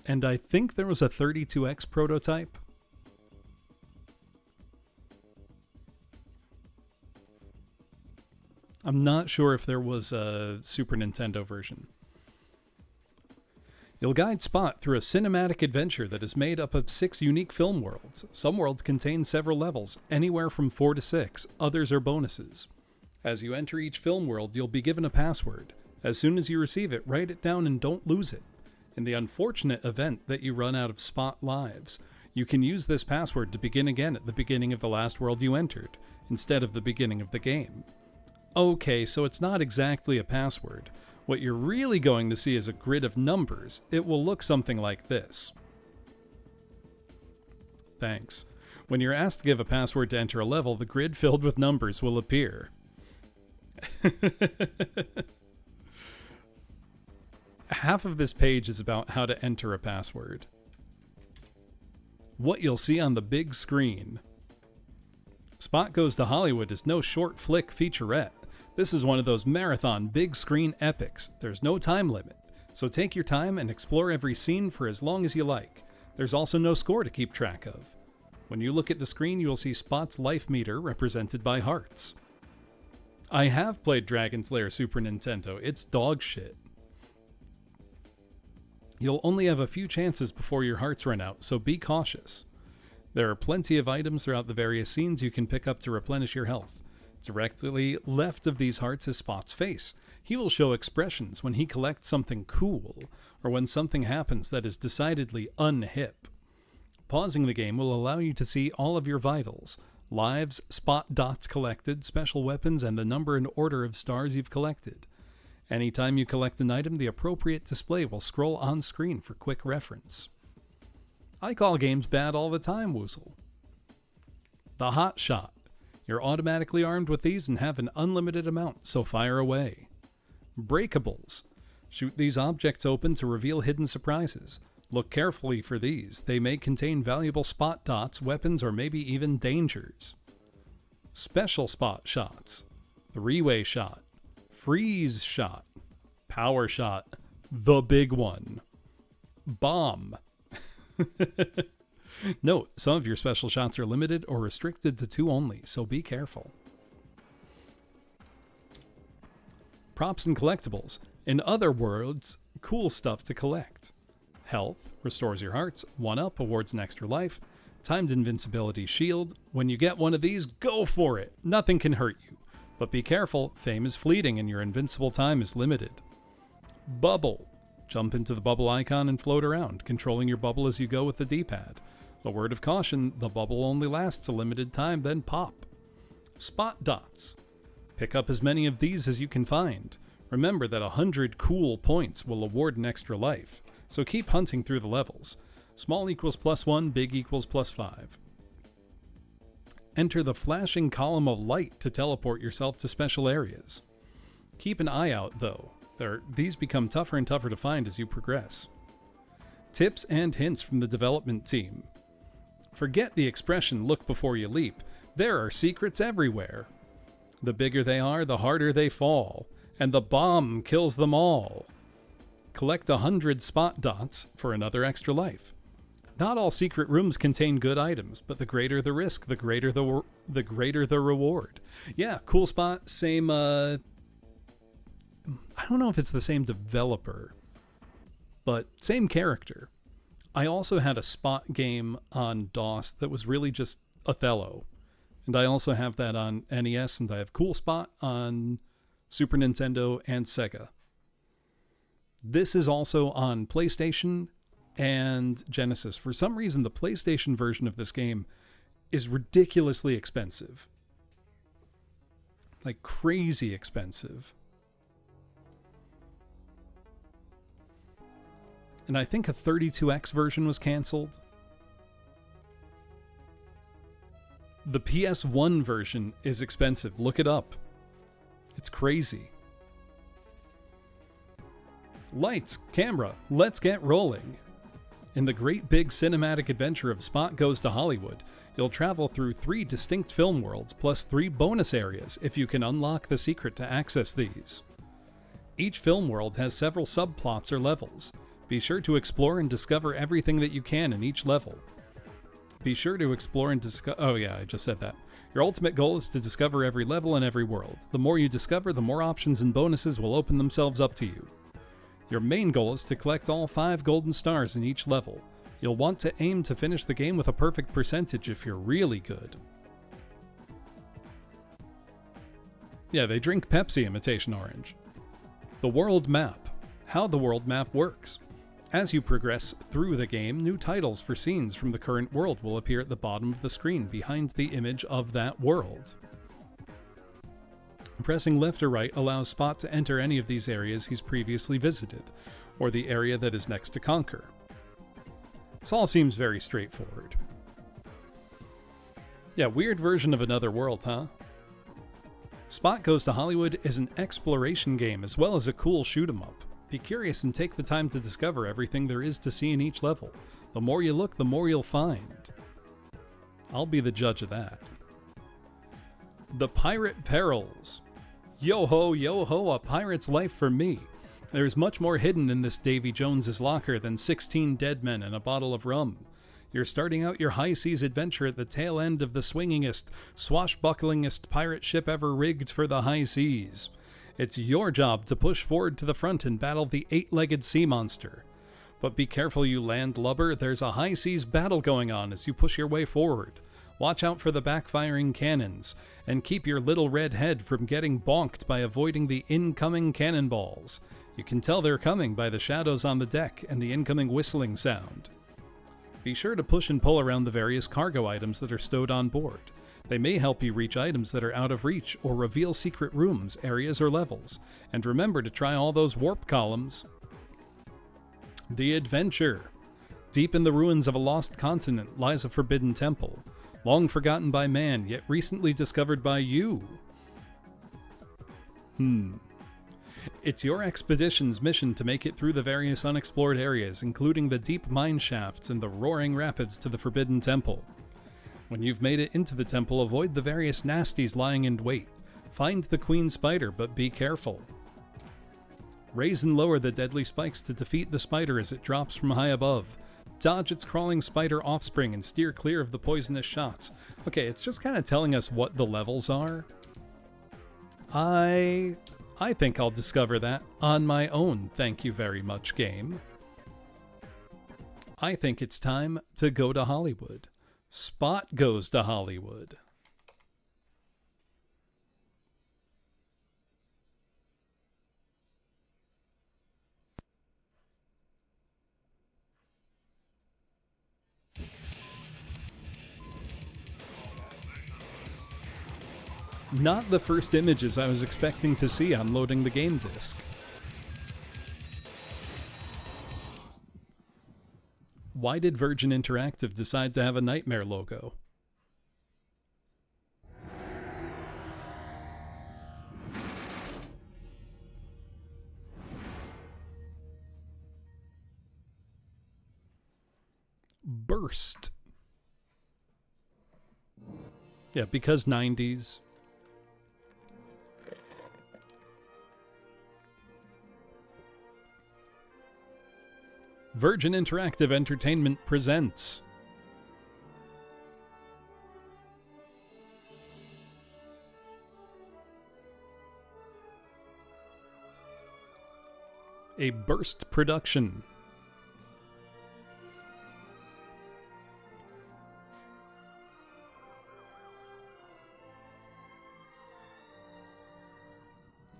Speaker 2: And I think there was a 32X prototype. I'm not sure if there was a Super Nintendo version. You'll guide Spot through a cinematic adventure that is made up of 6 unique film worlds. Some worlds contain several levels, anywhere from 4 to 6. Others are bonuses. As you enter each film world, you'll be given a password. As soon as you receive it, write it down and don't lose it. In the unfortunate event that you run out of Spot lives, you can use this password to begin again at the beginning of the last world you entered, instead of the beginning of the game. Okay, so it's not exactly a password. What you're really going to see is a grid of numbers. It will look something like this. Thanks. When you're asked to give a password to enter a level, the grid filled with numbers will appear. Half of this page is about how to enter a password. What you'll see on the big screen. Spot Goes to Hollywood is no short flick featurette. This is one of those marathon big screen epics. There's no time limit, so take your time and explore every scene for as long as you like. There's also no score to keep track of. When you look at the screen, you'll see Spot's life meter represented by hearts. I have played Dragon's Lair Super Nintendo. It's dog shit. You'll only have a few chances before your hearts run out, so be cautious. There are plenty of items throughout the various scenes you can pick up to replenish your health. Directly left of these hearts is Spot's face. He will show expressions when he collects something cool, or when something happens that is decidedly unhip. Pausing the game will allow you to see all of your vitals, lives, spot dots collected, special weapons, and the number and order of stars you've collected. Anytime you collect an item, the appropriate display will scroll on screen for quick reference. I call games bad all the time, Woozle. The Hot Shot. You're automatically armed with these and have an unlimited amount, so fire away. Breakables. Shoot these objects open to reveal hidden surprises. Look carefully for these. They may contain valuable spot dots, weapons, or maybe even dangers. Special spot shots. Three-way shot. Freeze shot. Power shot. The big one. Bomb. Note, some of your special shots are limited or restricted to 2 only, so be careful. Props and collectibles. In other words, cool stuff to collect. Health, restores your hearts. 1-up, awards an extra life. Timed invincibility shield. When you get one of these, go for it. Nothing can hurt you. But be careful, fame is fleeting and your invincible time is limited. Bubble. Jump into the bubble icon and float around, controlling your bubble as you go with the D-pad. A word of caution, the bubble only lasts a limited time, then pop. Spot dots. Pick up as many of these as you can find. Remember that 100 cool points will award an extra life, so keep hunting through the levels. Small equals +1, big equals +5. Enter the flashing column of light to teleport yourself to special areas. Keep an eye out, though. These become tougher and tougher to find as you progress. Tips and hints from the development team. Forget the expression, look before you leap. There are secrets everywhere. The bigger they are, the harder they fall, and the bomb kills them all. Collect 100 spot dots for another extra life. Not all secret rooms contain good items, but the greater the risk, the greater the reward. Yeah, cool spot, same, I don't know if it's the same developer, but same character. I also had a spot game on DOS that was really just Othello. And I also have that on NES, and I have Cool Spot on Super Nintendo and Sega. This is also on PlayStation and Genesis. For some reason, the PlayStation version of this game is ridiculously expensive. Like crazy expensive. And I think a 32X version was canceled. The PS1 version is expensive. Look it up. It's crazy. Lights, camera, let's get rolling. In the great big cinematic adventure of Spot Goes to Hollywood, you'll travel through 3 distinct film worlds plus 3 bonus areas if you can unlock the secret to access these. Each film world has several subplots or levels. Be sure to explore and discover everything that you can in each level. Be sure to explore and discover... Oh yeah, I just said that. Your ultimate goal is to discover every level and every world. The more you discover, the more options and bonuses will open themselves up to you. Your main goal is to collect all 5 golden stars in each level. You'll want to aim to finish the game with a perfect percentage if you're really good. Yeah, they drink Pepsi imitation orange. The world map. How the world map works. As you progress through the game, new titles for scenes from the current world will appear at the bottom of the screen behind the image of that world. Pressing left or right allows Spot to enter any of these areas he's previously visited, or the area that is next to conquer. This all seems very straightforward. Yeah, weird version of Another World, huh? Spot Goes to Hollywood is an exploration game as well as a cool shoot-'em-up. Be curious and take the time to discover everything there is to see in each level. The more you look, the more you'll find. I'll be the judge of that. The Pirate Perils. Yo-ho, a pirate's life for me. There's much more hidden in this Davy Jones's locker than 16 dead men and a bottle of rum. You're starting out your high seas adventure at the tail end of the swingingest, swashbucklingest pirate ship ever rigged for the high seas. It's your job to push forward to the front and battle the 8-legged sea monster. But be careful, you landlubber, there's a high seas battle going on as you push your way forward. Watch out for the backfiring cannons, and keep your little red head from getting bonked by avoiding the incoming cannonballs. You can tell they're coming by the shadows on the deck and the incoming whistling sound. Be sure to push and pull around the various cargo items that are stowed on board. They may help you reach items that are out of reach or reveal secret rooms, areas, or levels. And remember to try all those warp columns. The Adventure. Deep in the ruins of a lost continent lies a forbidden temple, long forgotten by man, yet recently discovered by you. It's your expedition's mission to make it through the various unexplored areas, including the deep mine shafts and the roaring rapids to the Forbidden Temple. When you've made it into the temple, avoid the various nasties lying in wait. Find the queen spider, but be careful. Raise and lower the deadly spikes to defeat the spider as it drops from high above. Dodge its crawling spider offspring and steer clear of the poisonous shots. Okay, it's just kind of telling us what the levels are. I think I'll discover that on my own, thank you very much, game. I think it's time to go to Hollywood. Spot Goes to Hollywood. Not the first images I was expecting to see on loading the game disc. Why did Virgin Interactive decide to have a Nightmare logo? Burst. Yeah, because 90s. Virgin Interactive Entertainment presents a Burst production.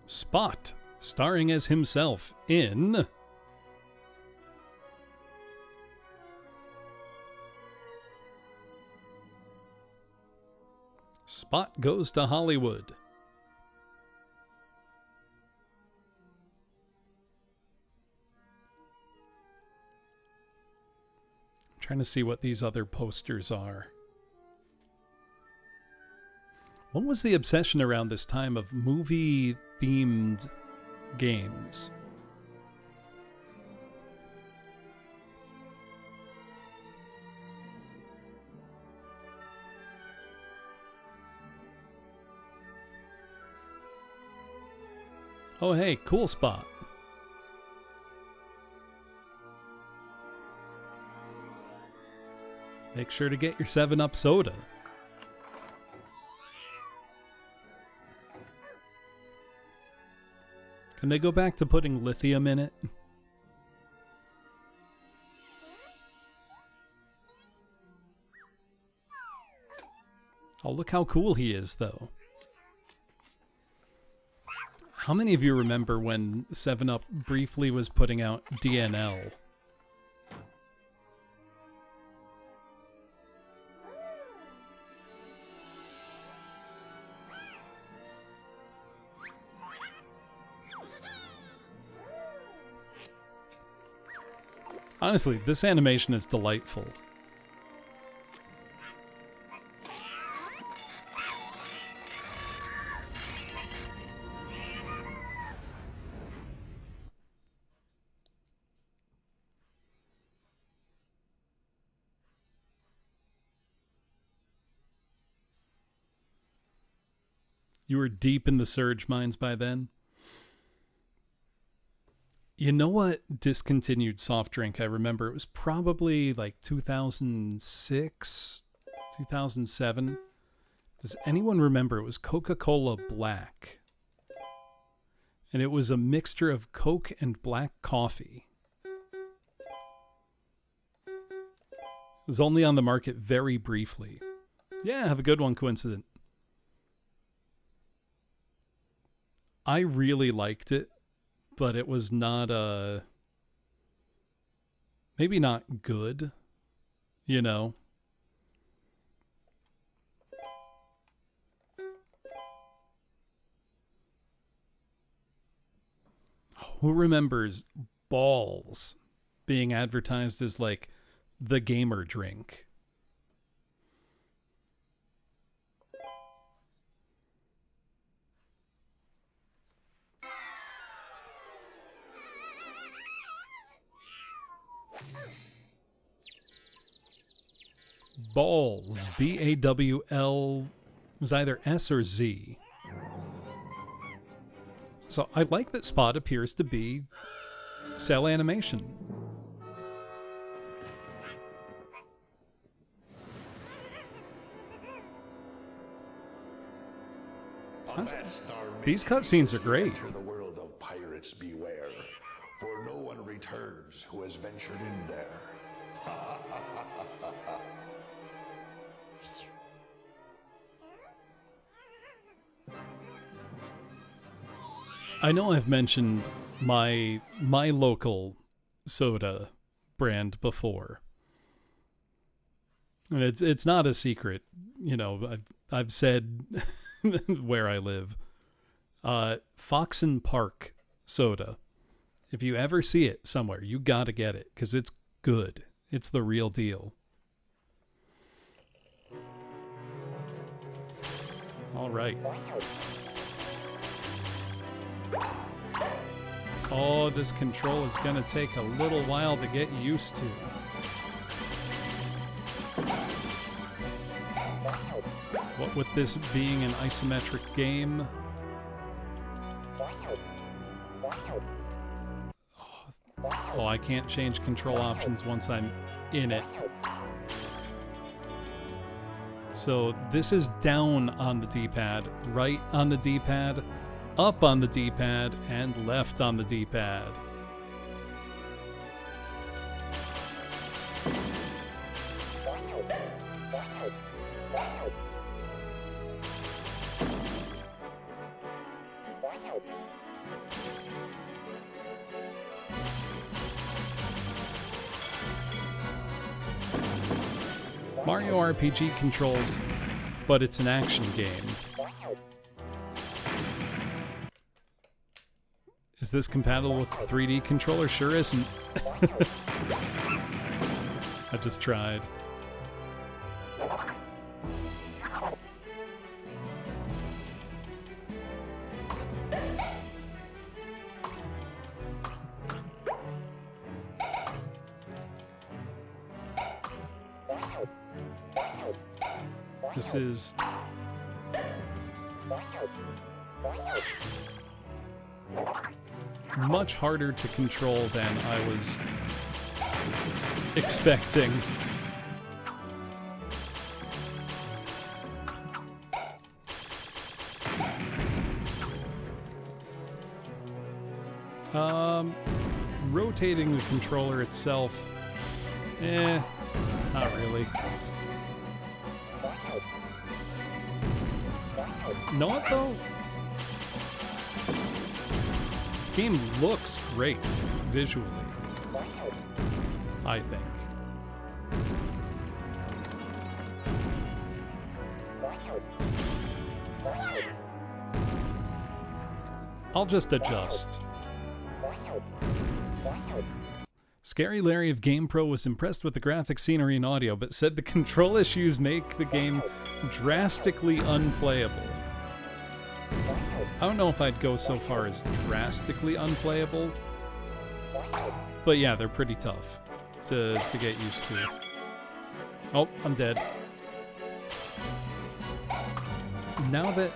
Speaker 2: Spot, starring as himself in Spot Goes to Hollywood. I'm trying to see what these other posters are. What was the obsession around this time of movie-themed games? Oh, hey, cool Spot. Make sure to get your 7-Up soda. Can they go back to putting lithium in it? Oh, look how cool he is, though. How many of you remember when 7-Up briefly was putting out DNL? Honestly, this animation is delightful. You were deep in the Surge mines by then. You know what discontinued soft drink I remember? It was probably like 2006, 2007. Does anyone remember? It was Coca-Cola Black. And it was a mixture of Coke and black coffee. It was only on the market very briefly. Yeah, have a good one, Coincident. I really liked it, but it was not maybe not good, you know. Who remembers Balls being advertised as like the gamer drink? Balls, B-A-W-L, was either S or Z. So I like that Spot appears to be cell animation. These cutscenes are great.
Speaker 7: Enter the world of pirates beware, for no one returns who has ventured in there.
Speaker 2: I know I've mentioned my local soda brand before. And it's not a secret. You know, I've said where I live. Foxen Park soda. If you ever see it somewhere, you gotta get it, because it's good. It's the real deal. All right. Oh, this control is gonna take a little while to get used to. What with this being an isometric game? Oh, I can't change control options once I'm in it. So this is down on the D-pad, right on the D-pad, up on the D-pad, and left on the D-pad. Mario RPG controls, but it's an action game. Is this compatible with the 3D controller? Sure isn't. I just tried. This is much harder to control than I was expecting. Rotating the controller itself, not really. Know what though? The game looks great visually, I think. I'll just adjust. Scary Larry of GamePro was impressed with the graphic, scenery, and audio, but said the control issues make the game drastically unplayable. I don't know if I'd go so far as drastically unplayable, but yeah, they're pretty tough to get used to. Oh, I'm dead. Now that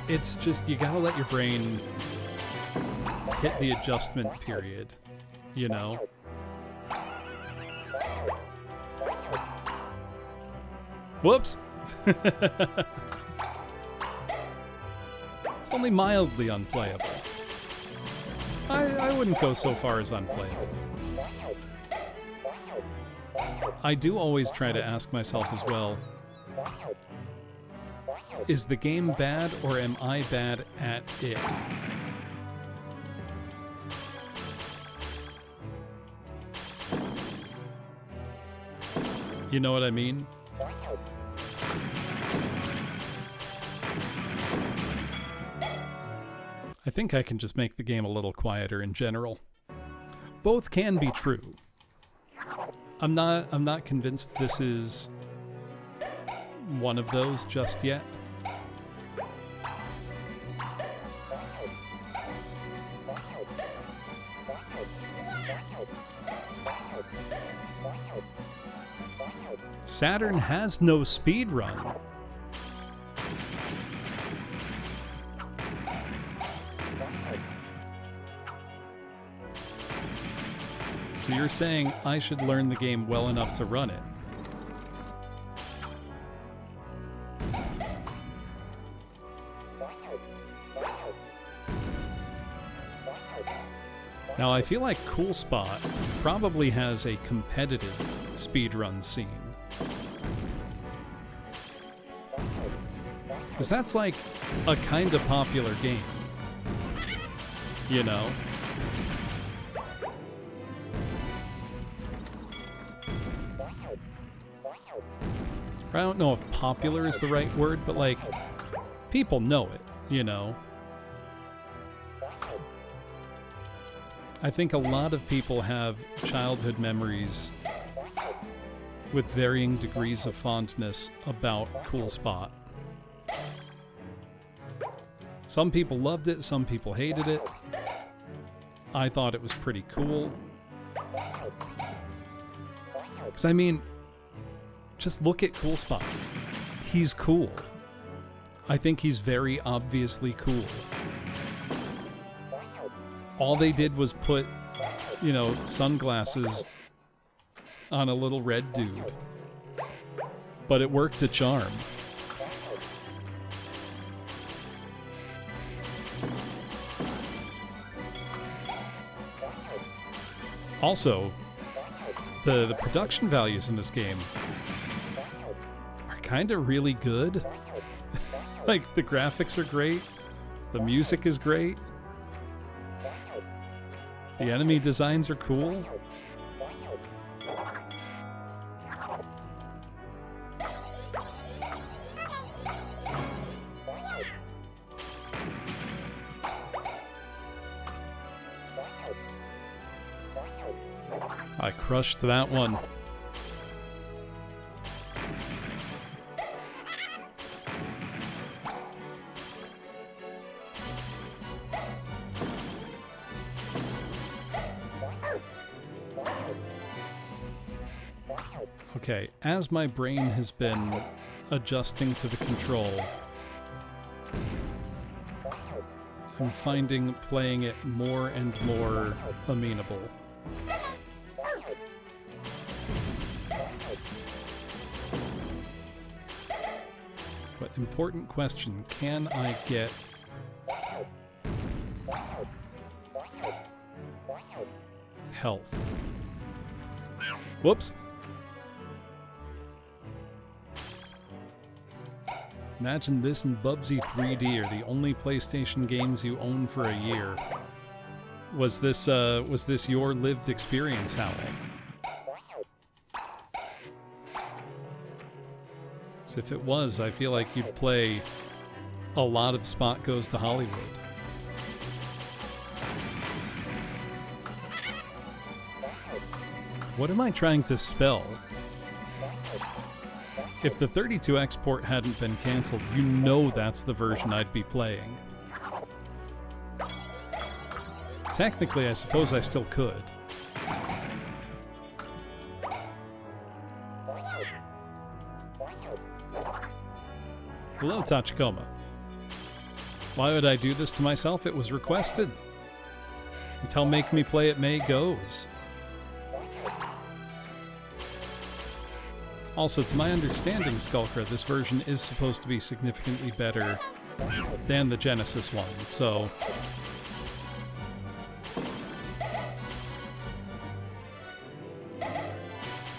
Speaker 2: it's just, you gotta let your brain hit the adjustment period, you know? Whoops! It's only mildly unplayable. I wouldn't go so far as unplayable. I do always try to ask myself as well, is the game bad or am I bad at it? You know what I mean? I think I can just make the game a little quieter in general. Both can be true. I'm not convinced this is one of those just yet. Saturn has no speed run. So you're saying I should learn the game well enough to run it? Now I feel like Cool Spot probably has a competitive speedrun scene. Because that's like a kind of popular game, you know? I don't know if popular is the right word, but like, people know it, you know. I think a lot of people have childhood memories with varying degrees of fondness about Cool Spot. Some people loved it, some people hated it. I thought it was pretty cool. Because, I mean, just look at Cool Spot. He's cool. I think he's very obviously cool. All they did was put, you know, sunglasses on a little red dude. But it worked a charm. Also, the production values in this game are kind of really good. Like, the graphics are great. The music is great. The enemy designs are cool. I crushed that one. Okay, as my brain has been adjusting to the control, I'm finding playing it more and more amenable. But important question, can I get health? Whoops. Imagine this and Bubsy 3D are the only PlayStation games you own for a year. Was this your lived experience, Howell? So if it was, I feel like you'd play a lot of Spot Goes to Hollywood. What am I trying to spell? If the 32X port hadn't been cancelled, you know that's the version I'd be playing. Technically, I suppose I still could. Hello, Tachikoma. Why would I do this to myself? It was requested. Until Make Me Play It May goes. Also, to my understanding, Skullcra, this version is supposed to be significantly better than the Genesis one, so...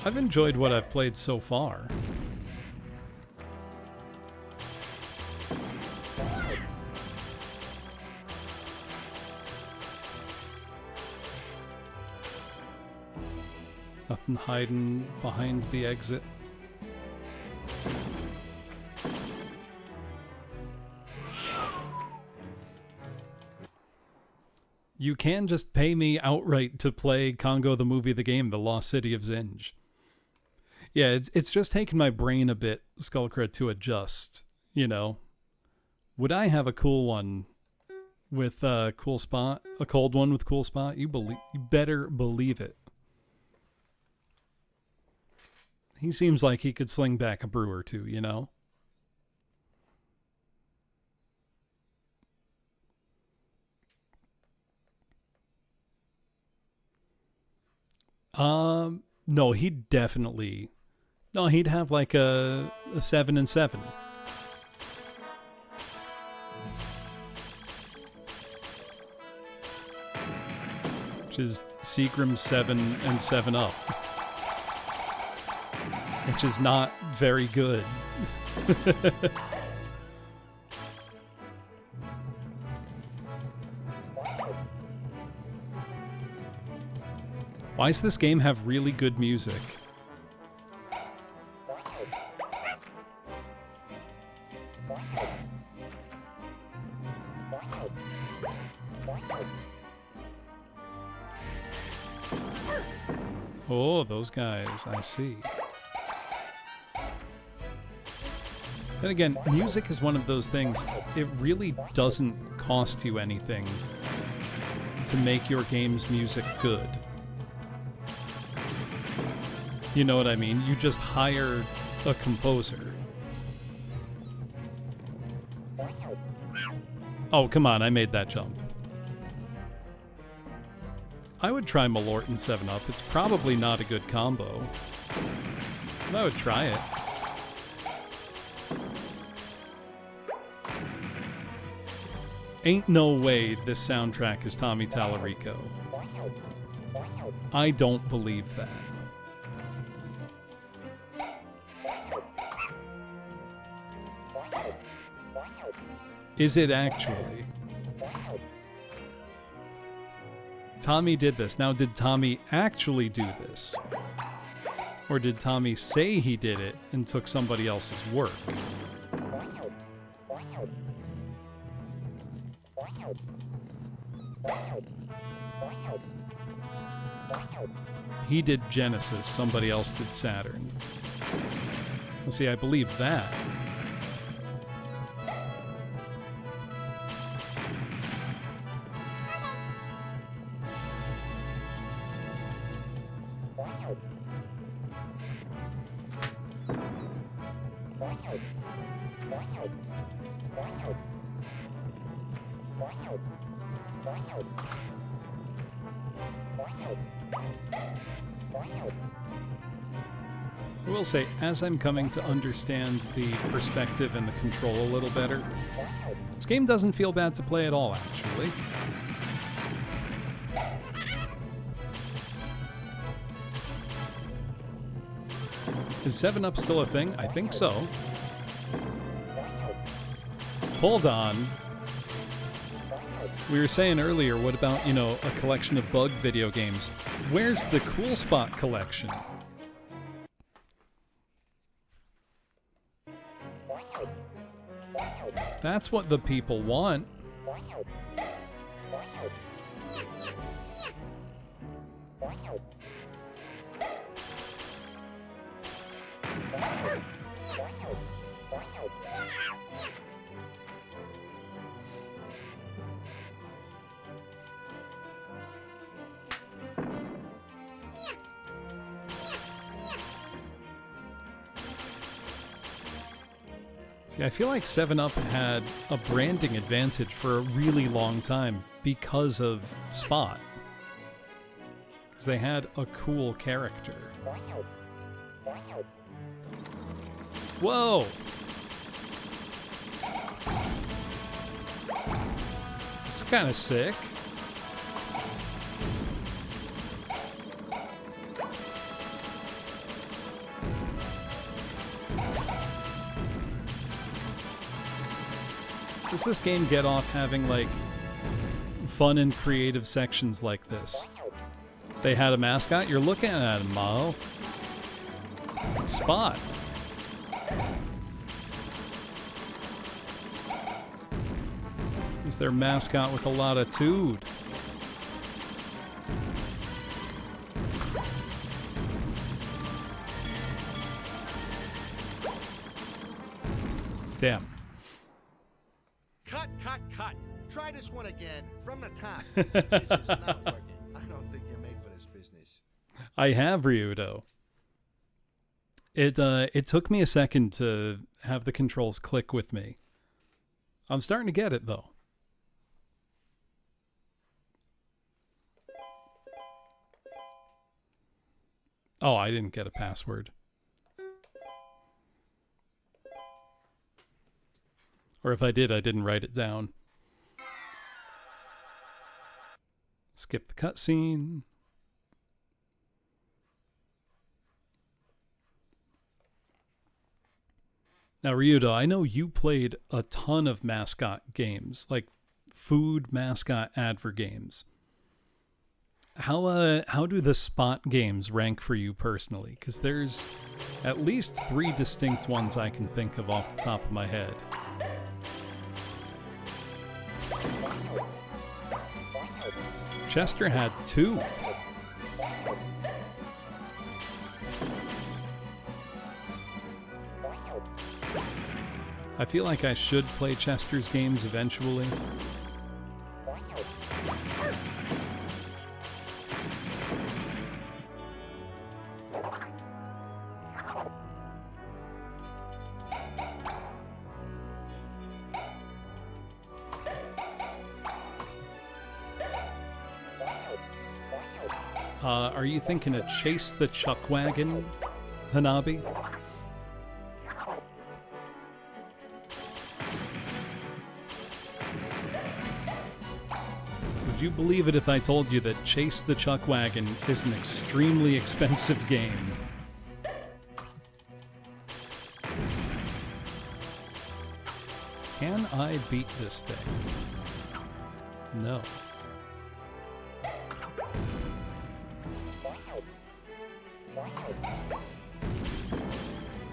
Speaker 2: I've enjoyed what I've played so far. Nothing hiding behind the exit. You can just pay me outright to play Congo the Movie the Game, The Lost City of Zinj. Yeah, it's just taken my brain a bit, Skullcra, to adjust, you know. Would I have a cool one with Cool Spot? A cold one with Cool Spot? You better believe it. He seems like he could sling back a brew or two, you know? No, he'd definitely... No, he'd have like a 7 and 7. Which is Seagram's 7 and 7 Up. Which is not very good. Why does this game have really good music? Oh, those guys, I see. Then again, music is one of those things, it really doesn't cost you anything to make your game's music good. You know what I mean? You just hire a composer. Oh, come on, I made that jump. I would try Malort and 7-Up. It's probably not a good combo, but I would try it. Ain't no way this soundtrack is Tommy Tallarico. I don't believe that. Is it actually? Tommy did this. Now, did Tommy actually do this? Or did Tommy say he did it and took somebody else's work? He did Genesis, somebody else did Saturn. Well, see, I believe that. I will say, as I'm coming to understand the perspective and the control a little better, this game doesn't feel bad to play at all, actually. Is 7-Up still a thing? I think so. Hold on. We were saying earlier, what about, you know, a collection of bug video games? Where's the Cool Spot collection? That's what the people want. I feel like 7-Up had a branding advantage for a really long time because of Spot. Because they had a cool character. Whoa! This is kind of sick. Does this game get off having, like, fun and creative sections like this? They had a mascot? You're looking at him, Mo. It's Spot. He's their mascot with a lot of tude. Damn.
Speaker 1: Cut. Try this one again, from the top. This is not working. I don't think you're made for this business.
Speaker 2: I have, Ryudo. It took me a second to have the controls click with me. I'm starting to get it, though. Oh, I didn't get a password. Or if I did, I didn't write it down. Skip the cutscene. Now, Ryudo, I know you played a ton of mascot games, like food mascot advert games. How do the Spot games rank for you personally? Because there's at least 3 distinct ones I can think of off the top of my head. Chester had 2. I feel like I should play Chester's games eventually. Are you thinking of Chase the Chuck Wagon, Hanabi? Would you believe it if I told you that Chase the Chuck Wagon is an extremely expensive game? Can I beat this thing? No.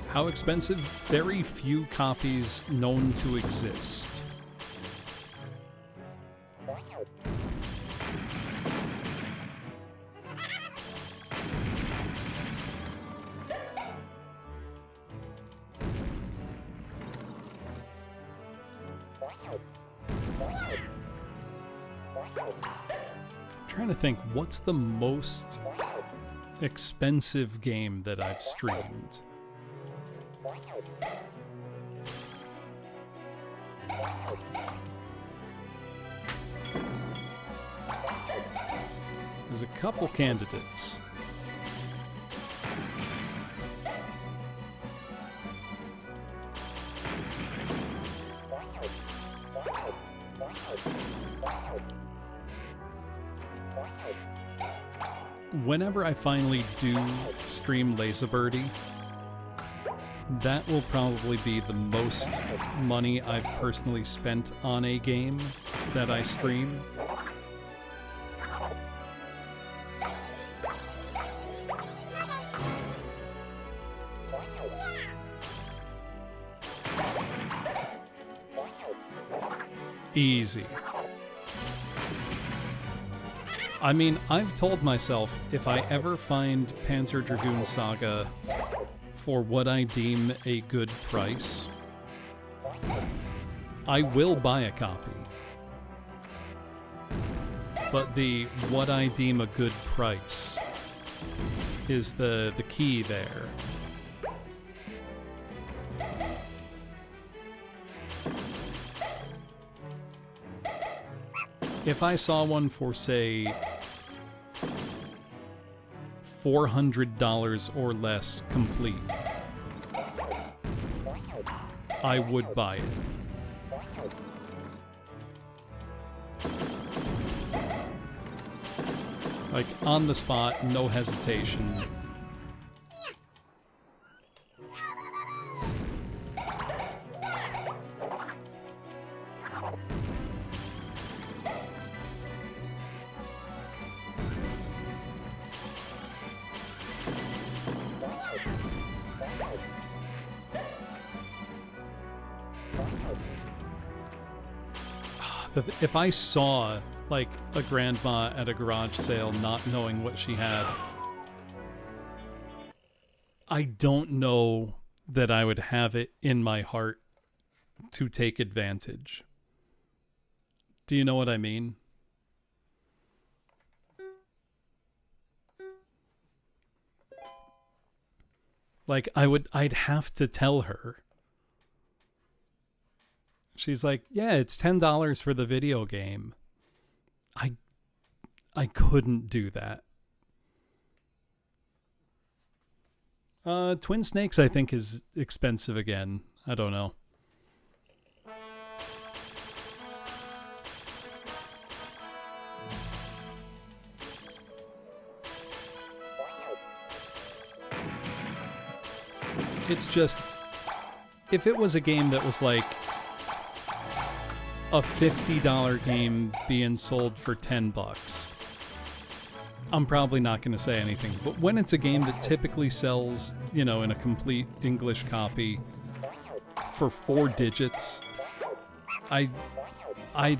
Speaker 2: How expensive? Very few copies known to exist. I'm trying to think, what's the most expensive game that I've streamed? There's a couple candidates. Whenever I finally do stream Laser Birdie, that will probably be the most money I've personally spent on a game that I stream. Easy. I mean, I've told myself if I ever find Panzer Dragoon Saga for what I deem a good price, I will buy a copy. But the what I deem a good price is the key there. If I saw one for, say, $400 or less complete, I would buy it. Like, on the spot, no hesitation. If I saw, like, a grandma at a garage sale not knowing what she had, I don't know that I would have it in my heart to take advantage. Do you know what I mean? Like, I'd have to tell her. She's like, yeah, it's $10 for the video game. I couldn't do that. Twin Snakes, I think, is expensive again. I don't know. It's just, if it was a game that was like a $50 game being sold for $10, I'm probably not going to say anything. But when it's a game that typically sells, you know, in a complete English copy for 4 digits, I'd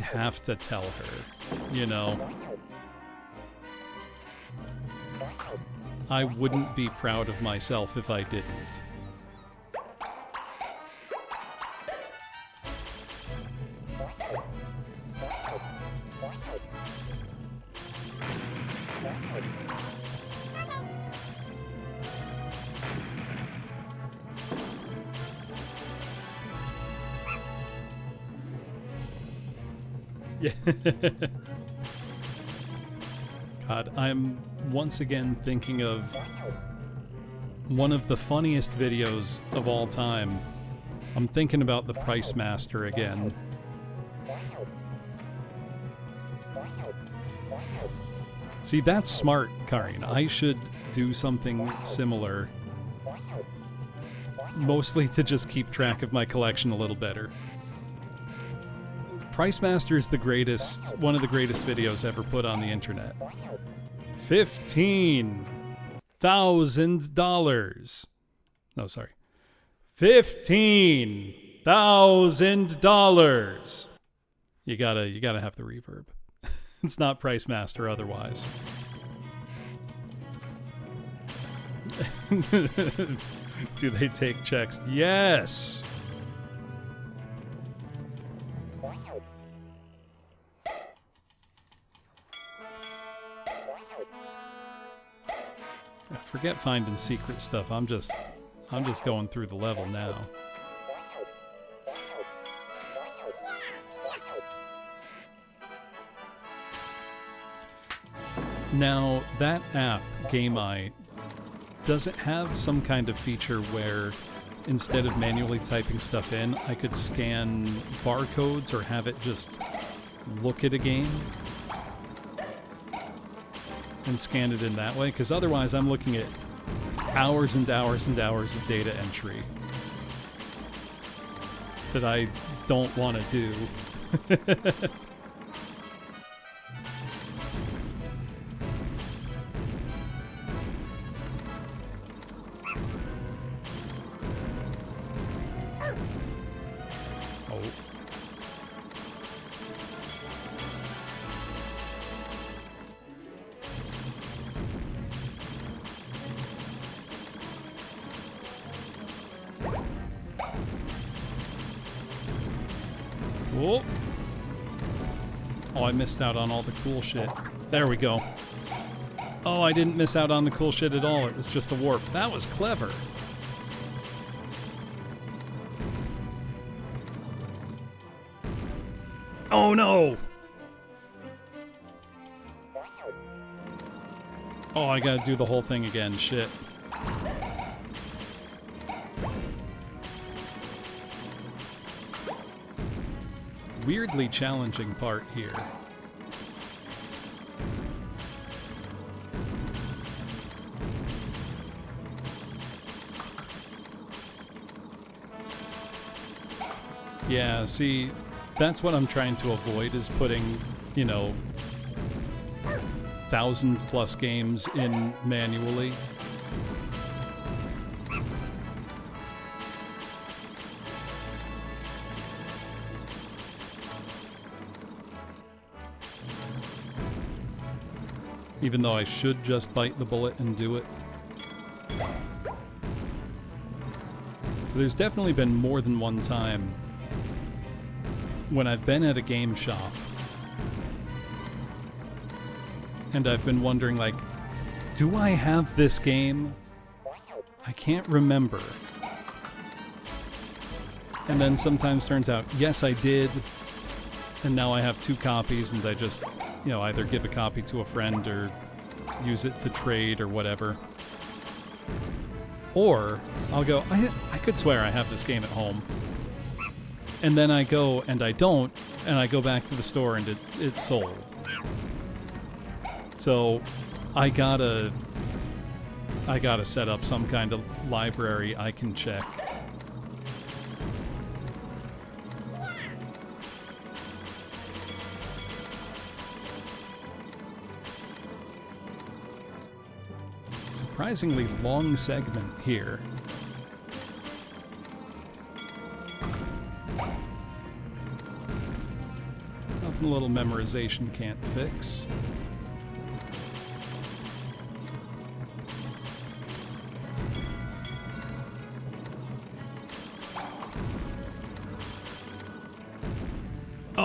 Speaker 2: have to tell her, you know. I wouldn't be proud of myself if I didn't. Yeah. God, I'm once again thinking of one of the funniest videos of all time. I'm thinking about the Price Master again. See, that's smart, Karin. I should do something similar. Mostly to just keep track of my collection a little better. Price Master is the greatest, one of the greatest videos ever put on the internet. $15,000. No, sorry. $15,000. You gotta have the reverb. It's not Price Master otherwise. Do they take checks? Yes. Forget finding secret stuff. I'm just going through the level now. Now, that app, GameEye, does it have some kind of feature where instead of manually typing stuff in, I could scan barcodes or have it just look at a game and scan it in that way? Because otherwise I'm looking at hours and hours and hours of data entry that I don't want to do. Oh, I missed out on all the cool shit. There we go. Oh, I didn't miss out on the cool shit at all. It was just a warp. That was clever. Oh, no! Oh, I gotta do the whole thing again. Shit. Weirdly challenging part here. Yeah, see, that's what I'm trying to avoid, is putting, you know, 1,000+ games in manually. Even though I should just bite the bullet and do it. So there's definitely been more than one time when I've been at a game shop and I've been wondering, like, do I have this game? I can't remember. And then sometimes turns out, yes, I did. And now I have 2 copies and I just, you know, either give a copy to a friend or use it to trade or whatever. Or I'll go, I could swear I have this game at home. And then I go and I don't, and I go back to the store and it's sold. So I gotta set up some kind of library I can check. Surprisingly long segment here. Nothing a little memorization can't fix.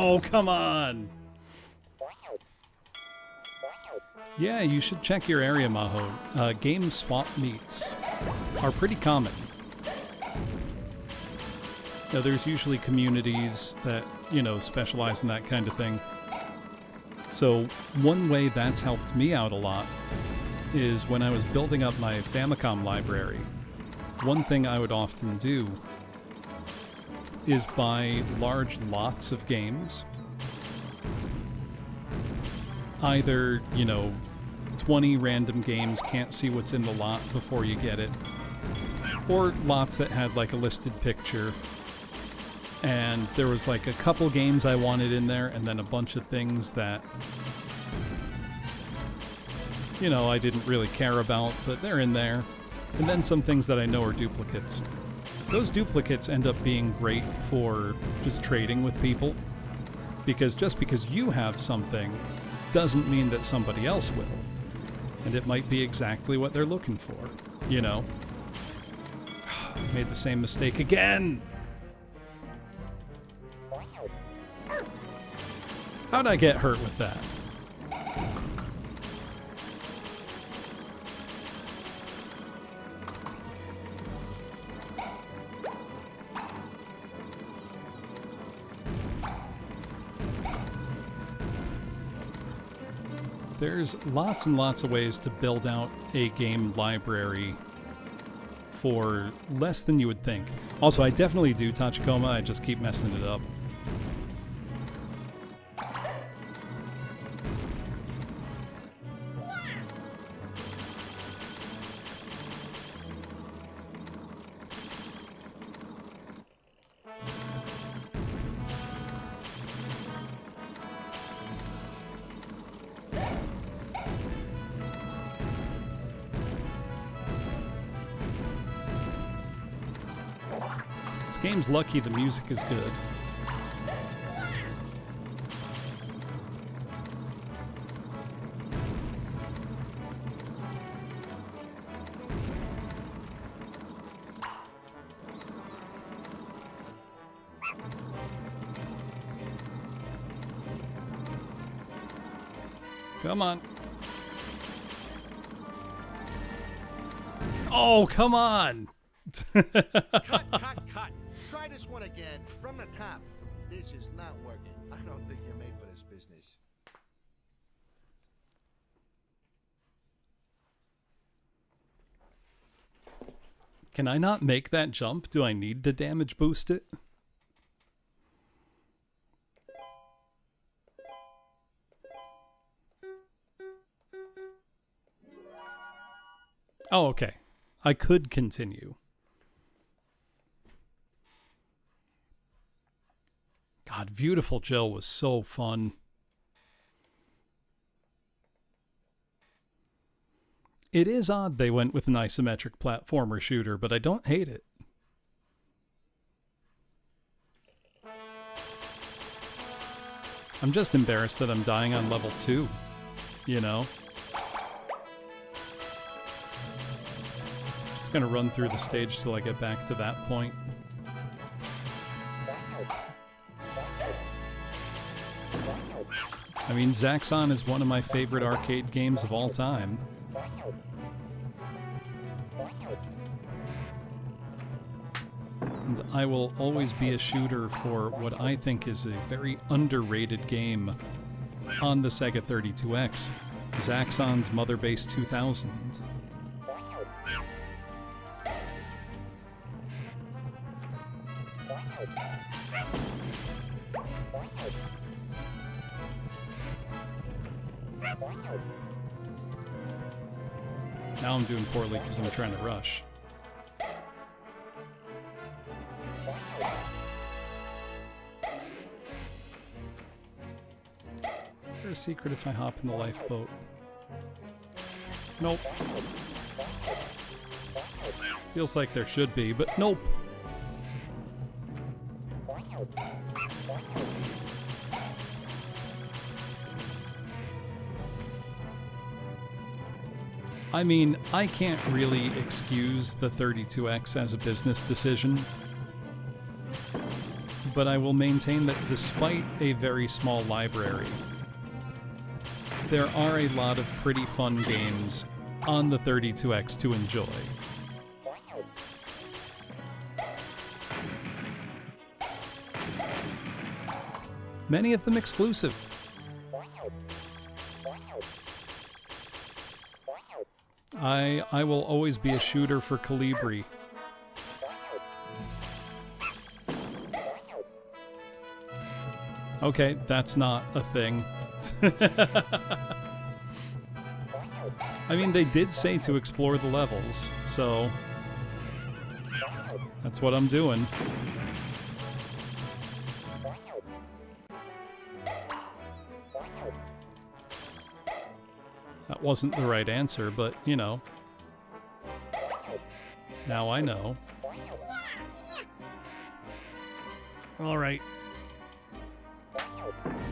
Speaker 2: Oh, come on. Yeah, you should check your area, Maho. Game swap meets are pretty common. You know, there's usually communities that, you know, specialize in that kind of thing. So one way that's helped me out a lot is when I was building up my Famicom library, one thing I would often do is buy large lots of games. Either, you know, 20 random games, can't see what's in the lot before you get it, or lots that had like a listed picture. And there was like a couple games I wanted in there, and then a bunch of things that, you know, I didn't really care about, but they're in there. And then some things that I know are duplicates. Those duplicates end up being great for just trading with people, because just because you have something doesn't mean that somebody else will. And it might be exactly what they're looking for, you know? I made the same mistake again! How'd I get hurt with that? There's lots and lots of ways to build out a game library for less than you would think. Also, I definitely do Tachikoma, I just keep messing it up. This game's lucky the music is good. Come on. Oh, come on!
Speaker 1: Cut, cut, cut. Try this one again from the top. This is not working. I don't think you're made for this business.
Speaker 2: Can I not make that jump? Do I need to damage boost it? Oh, okay. I could continue. God, Beautiful Joe was so fun. It is odd they went with an isometric platformer shooter, but I don't hate it. I'm just embarrassed that I'm dying on level 2, you know? Just gonna run through the stage till I get back to that point. I mean, Zaxxon is one of my favorite arcade games of all time. And I will always be a shooter for what I think is a very underrated game on the Sega 32X, Zaxxon's Mother Base 2000. Now I'm doing poorly because I'm trying to rush. Is there a secret if I hop in the lifeboat? Nope. Feels like there should be, but nope. I mean, I can't really excuse the 32X as a business decision, but I will maintain that despite a very small library, there are a lot of pretty fun games on the 32X to enjoy. Many of them exclusive. I will always be a shooter for Calibri. Okay, that's not a thing. I mean, they did say to explore the levels, so that's what I'm doing. That wasn't the right answer, but, you know. Now I know. All right.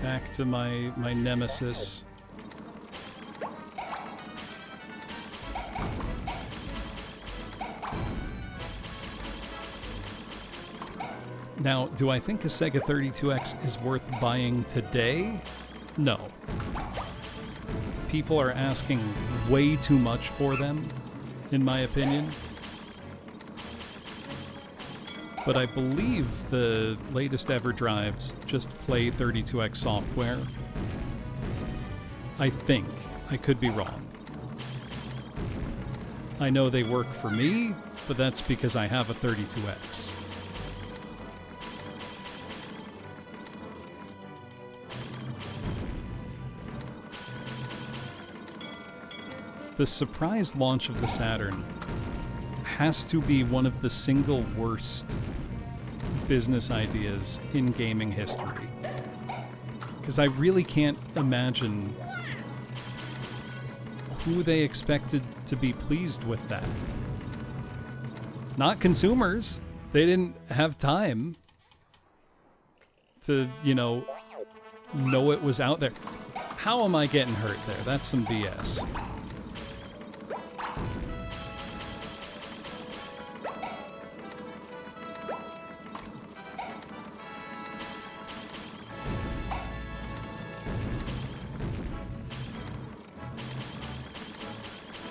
Speaker 2: Back to my nemesis. Now, do I think a Sega 32X is worth buying today? No. People are asking way too much for them, in my opinion. But I believe the latest ever drives just play 32X software. I think. I could be wrong. I know they work for me, but that's because I have a 32X. The surprise launch of the Saturn has to be one of the single worst business ideas in gaming history. Because I really can't imagine who they expected to be pleased with that. Not consumers. They didn't have time to, you know it was out there. How am I getting hurt there? That's some BS.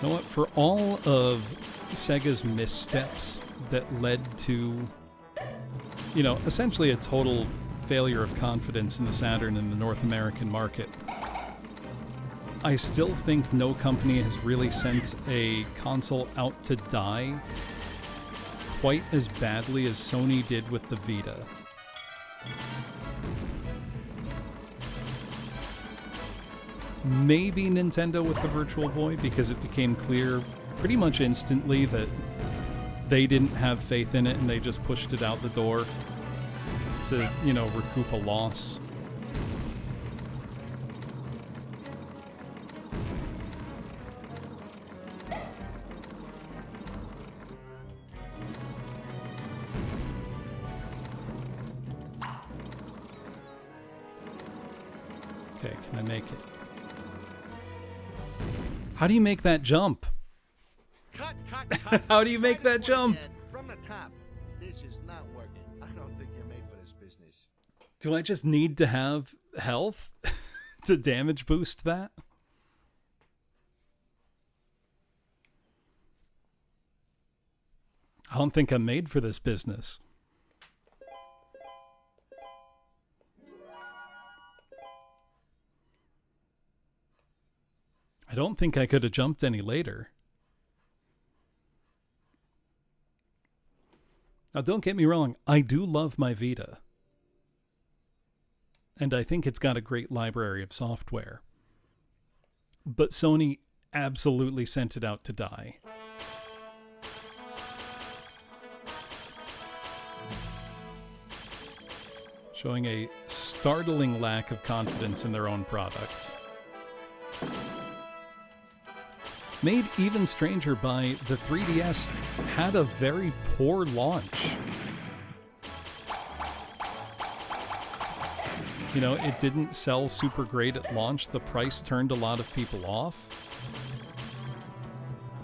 Speaker 2: You know what? For all of Sega's missteps that led to, essentially a total failure of confidence in the Saturn in the North American market, I still think no company has really sent a console out to die quite as badly as Sony did with the Vita. Maybe Nintendo with the Virtual Boy, because it became clear pretty much instantly that they didn't have faith in it and they just pushed it out the door to, recoup a loss. Okay, can I make it? How do you make that jump?
Speaker 1: Cut.
Speaker 2: How do you make that jump?
Speaker 1: From the top. This is not working. I don't think you're made for this business.
Speaker 2: Do I just need to have health to damage boost that? I don't think I'm made for this business. I don't think I could have jumped any later. Now, don't get me wrong, I do love my Vita. And I think it's got a great library of software. But Sony absolutely sent it out to die. Showing a startling lack of confidence in their own product. Made even stranger by the 3DS had a very poor launch. It didn't sell super great at launch. The price turned a lot of people off.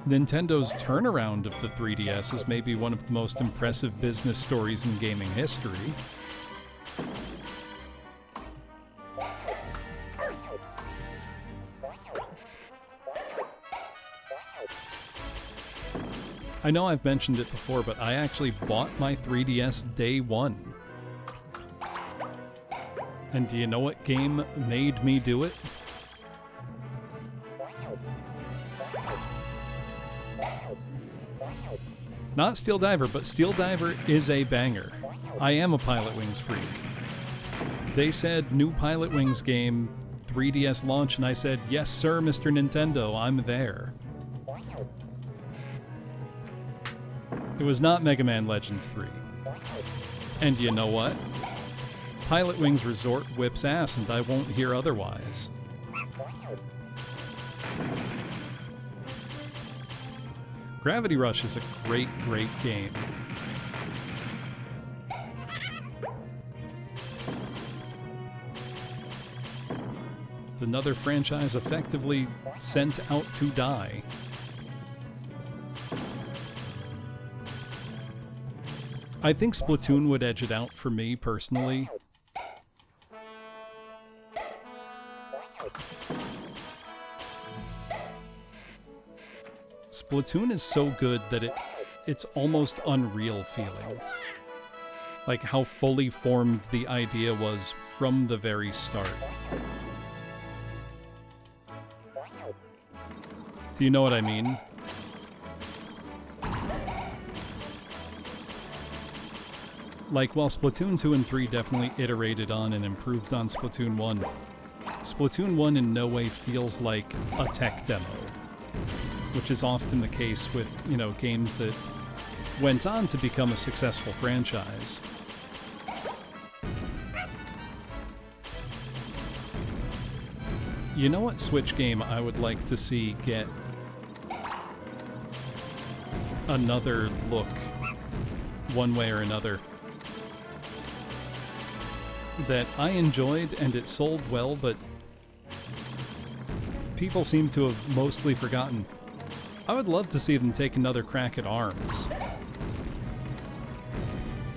Speaker 2: Nintendo's turnaround of the 3DS is maybe one of the most impressive business stories in gaming history. I know I've mentioned it before, but I actually bought my 3DS day one. And do you know what game made me do it? Not Steel Diver, but Steel Diver is a banger. I am a Pilot Wings freak. They said new Pilot Wings game, 3DS launch, and I said, yes sir, Mr. Nintendo, I'm there. It was not Mega Man Legends 3. And you know what? Pilot Wings Resort whips ass, and I won't hear otherwise. Gravity Rush is a great, great game. It's another franchise effectively sent out to die. I think Splatoon would edge it out for me, personally. Splatoon is so good that it's almost unreal feeling. Like how fully formed the idea was from the very start. Do you know what I mean? Like, while Splatoon 2 and 3 definitely iterated on and improved on Splatoon 1, Splatoon 1 in no way feels like a tech demo, which is often the case with, you know, games that went on to become a successful franchise. You know what Switch game I would like to see get another look, one way or another, that I enjoyed and it sold well, but people seem to have mostly forgotten? I would love to see them take another crack at ARMS.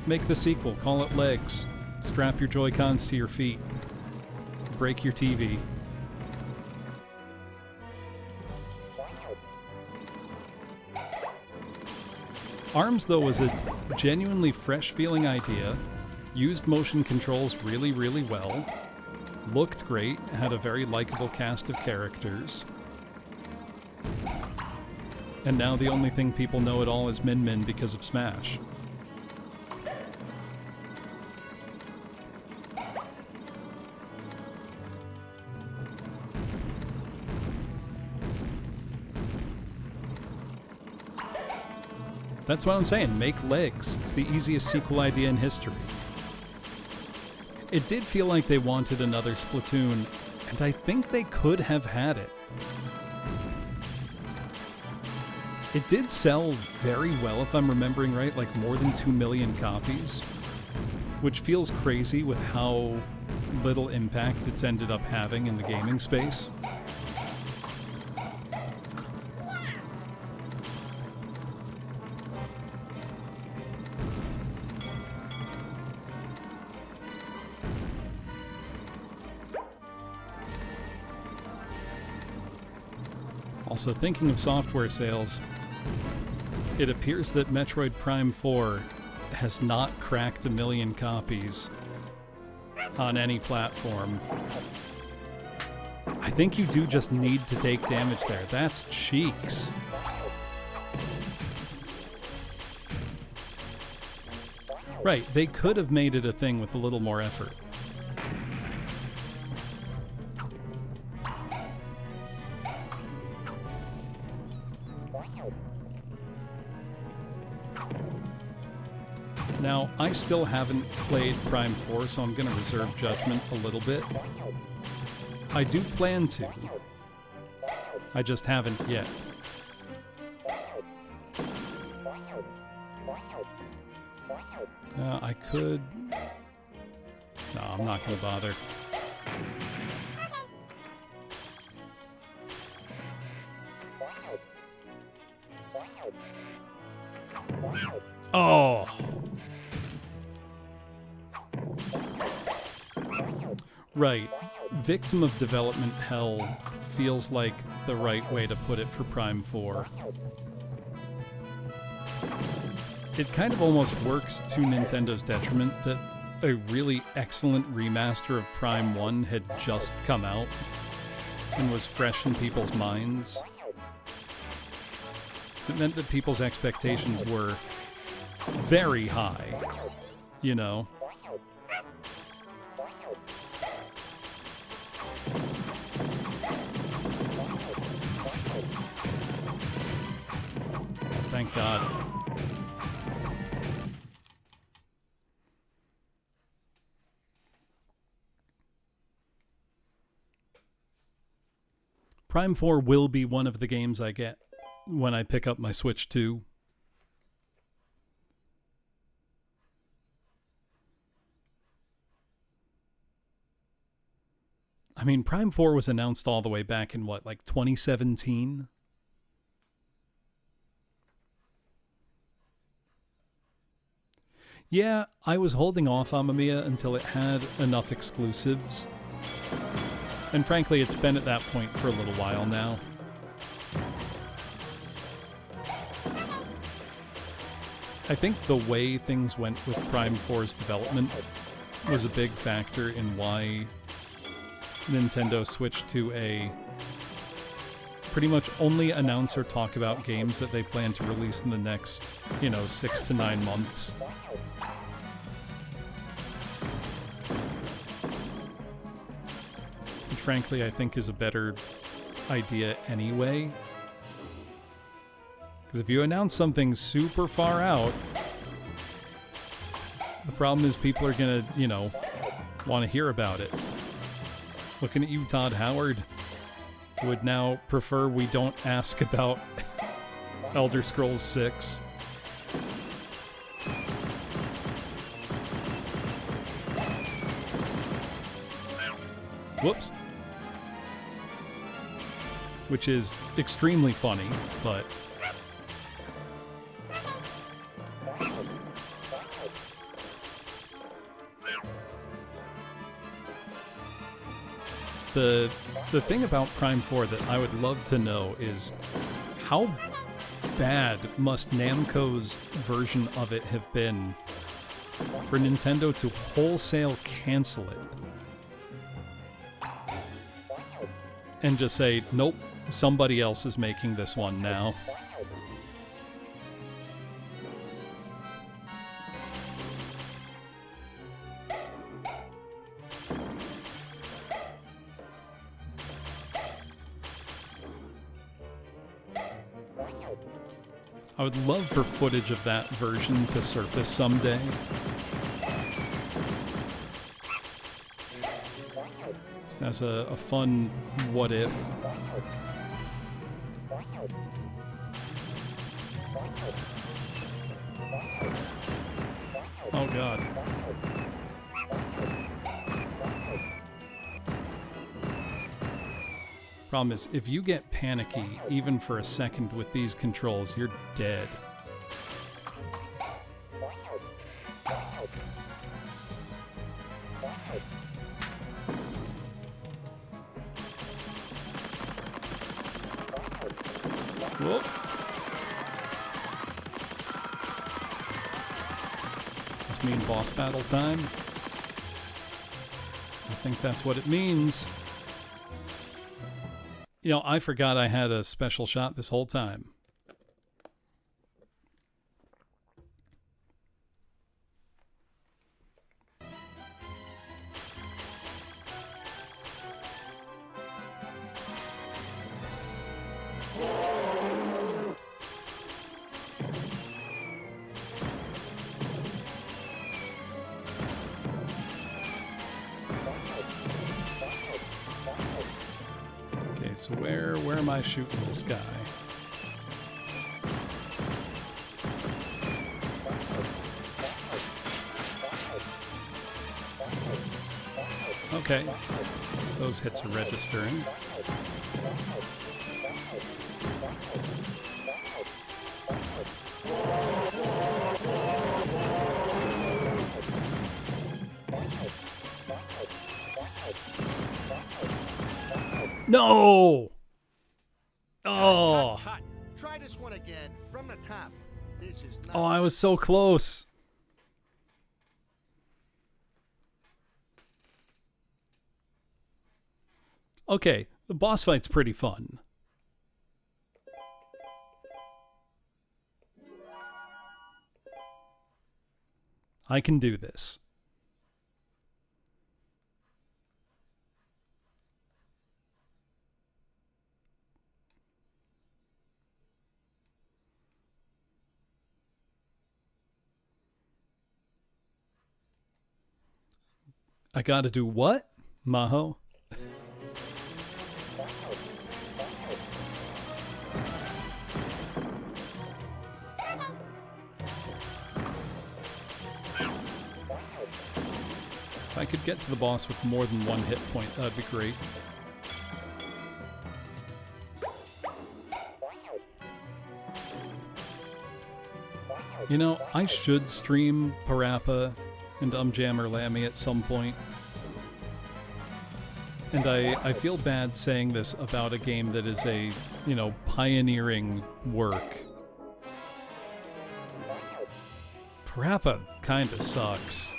Speaker 2: Make the sequel, call it Legs, strap your Joy-Cons to your feet, break your TV. ARMS, though, was a genuinely fresh-feeling idea, used motion controls really, really well, looked great, had a very likable cast of characters, and now the only thing people know at all is Min Min because of Smash. That's what I'm saying, make Legs. It's the easiest sequel idea in history. It did feel like they wanted another Splatoon, and I think they could have had it. It did sell very well, if I'm remembering right, like more than 2 million copies, which feels crazy with how little impact it's ended up having in the gaming space. Also, thinking of software sales, it appears that Metroid Prime 4 has not cracked 1 million copies on any platform. I think you do just need to take damage there. That's cheeks. Right, they could have made it a thing with a little more effort. Now, I still haven't played Prime 4, so I'm going to reserve judgment a little bit. I do plan to. I just haven't yet. I could... No, I'm not going to bother. Oh! Right. Victim of development hell feels like the right way to put it for Prime 4. It kind of almost works to Nintendo's detriment that a really excellent remaster of Prime 1 had just come out and was fresh in people's minds. So it meant that people's expectations were very high, you know. Thank God. Prime 4 will be one of the games I get when I pick up my Switch 2. I mean, Prime 4 was announced all the way back in what, like 2017? Yeah, I was holding off Amamiya until it had enough exclusives. And frankly, it's been at that point for a little while now. I think the way things went with Prime 4's development was a big factor in why Nintendo switched to a pretty much only announce or talk about games that they plan to release in the next, 6 to 9 months. Which frankly I think is a better idea anyway. Because if you announce something super far out, the problem is people are gonna, want to hear about it. Looking at you, Todd Howard, who would now prefer we don't ask about Elder Scrolls 6. Whoops. Which is extremely funny, but the thing about Prime 4 that I would love to know is how bad must Namco's version of it have been for Nintendo to wholesale cancel it and just say, nope, somebody else is making this one now. I would love for footage of that version to surface someday. Just as a fun what if. Oh God. Problem is, if you get panicky, even for a second with these controls, you're dead. Whoa. Does this mean boss battle time? I think that's what it means. I forgot I had a special shot this whole time. So where am I shooting this guy? Okay, those hits are registering. No! Oh!
Speaker 1: Cut. Try this one again from the top. This is not.
Speaker 2: Oh, I was so close. Okay, the boss fight's pretty fun. I can do this. I gotta do what, Maho? If I could get to the boss with more than one hit point, that'd be great. You know, I should stream Parappa and Jammer Lammy at some point. And I feel bad saying this about a game that is a, you know, pioneering work. Parappa kinda sucks.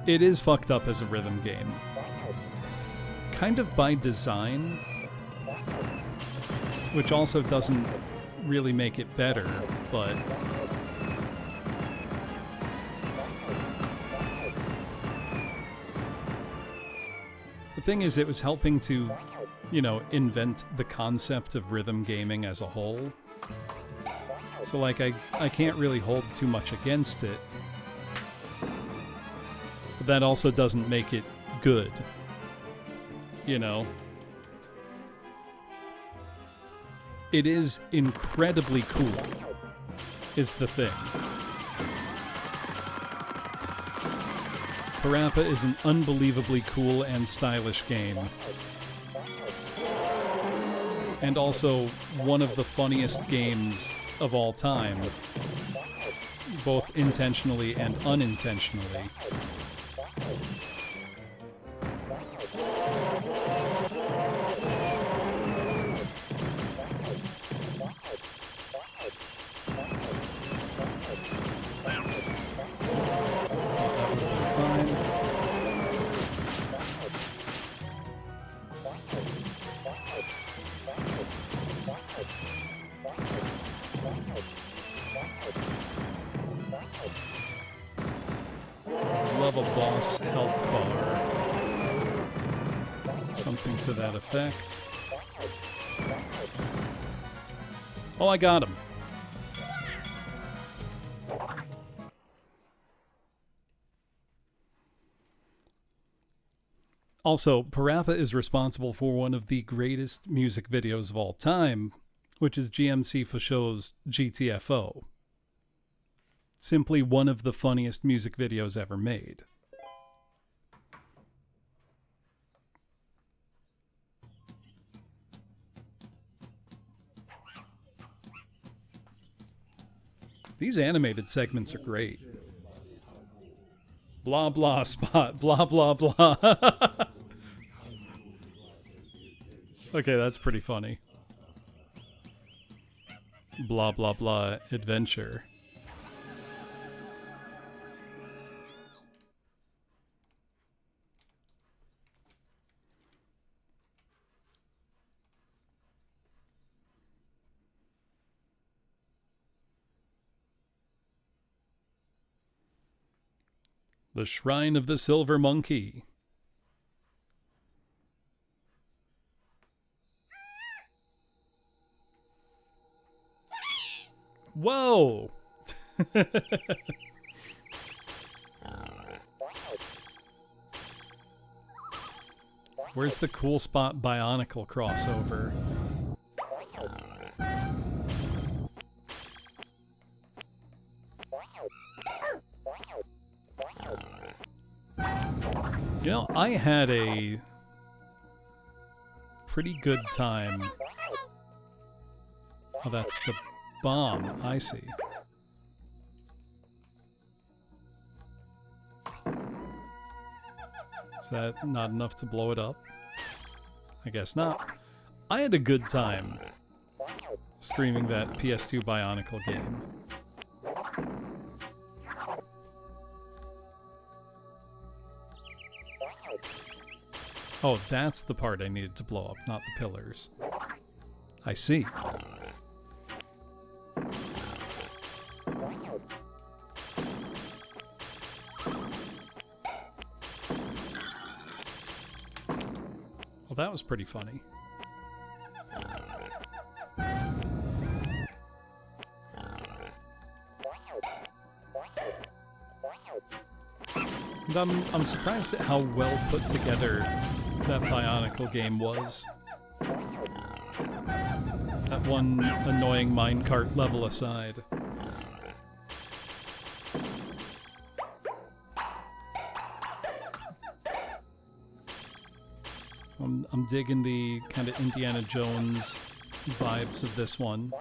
Speaker 2: It is fucked up as a rhythm game. Kind of by design, which also doesn't really make it better, but the thing is, it was helping to, you know, invent the concept of rhythm gaming as a whole. So, like, I can't really hold too much against it. But that also doesn't make it good. You know? It is incredibly cool, is the thing. Parappa is an unbelievably cool and stylish game. And also one of the funniest games of all time, both intentionally and unintentionally. Love a boss health bar. Something to that effect. Oh, I got him. Also, Parappa is responsible for one of the greatest music videos of all time, which is GMC Fashio's GTFO. Simply one of the funniest music videos ever made. These animated segments are great. Blah blah spot, blah blah blah. Okay, that's pretty funny. Blah blah blah adventure. The Shrine of the Silver Monkey. Whoa! Where's the Cool Spot Bionicle crossover? You know, I had a pretty good time. Oh, that's the bomb. I see. Is that not enough to blow it up? I guess not. I had a good time streaming that PS2 Bionicle game. Oh, that's the part I needed to blow up, not the pillars. I see. Well, that was pretty funny. And I'm surprised at how well put together that Bionicle game was. That one annoying minecart level aside. So I'm digging the kind of Indiana Jones vibes of this one.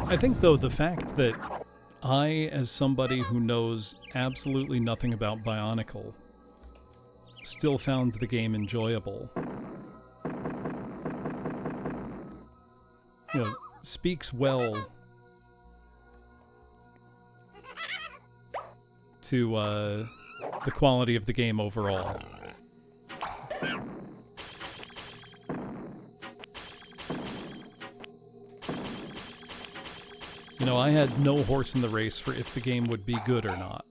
Speaker 2: I think, though, the fact that I, as somebody who knows absolutely nothing about Bionicle, still found the game enjoyable, you know, speaks well to the quality of the game overall. You know, I had no horse in the race for if the game would be good or not.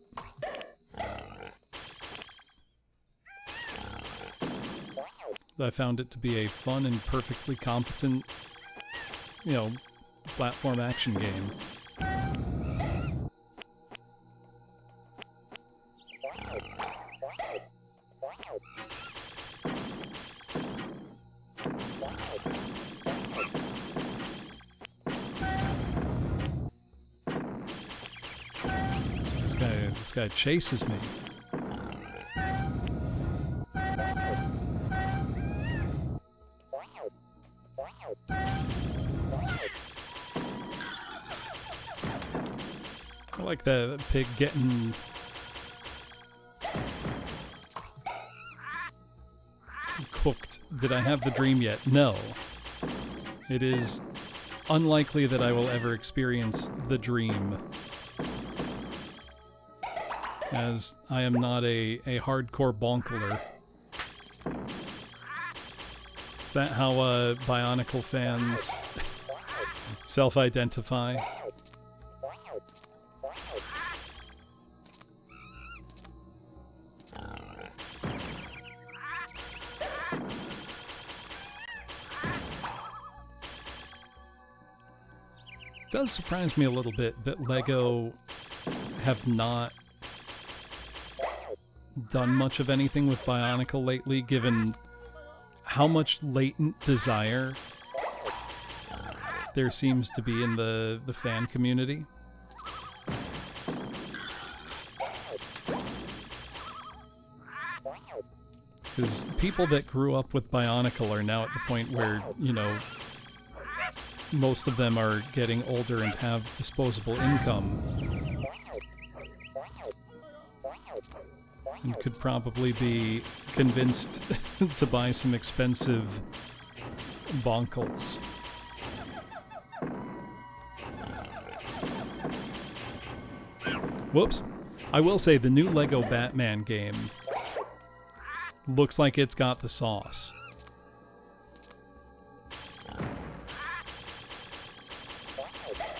Speaker 2: I found it to be a fun and perfectly competent, you know, platform action game. This guy chases me. I like that pig getting cooked. Did I have the dream yet? No. It is unlikely that I will ever experience the dream, as I am not a hardcore bonkler. Is that how Bionicle fans self-identify? It does surprise me a little bit that LEGO have not done much of anything with Bionicle lately, given how much latent desire there seems to be in the fan community. Because people that grew up with Bionicle are now at the point where, you know, most of them are getting older and have disposable income, and could probably be convinced to buy some expensive bonkles. Whoops. I will say the new LEGO Batman game looks like it's got the sauce.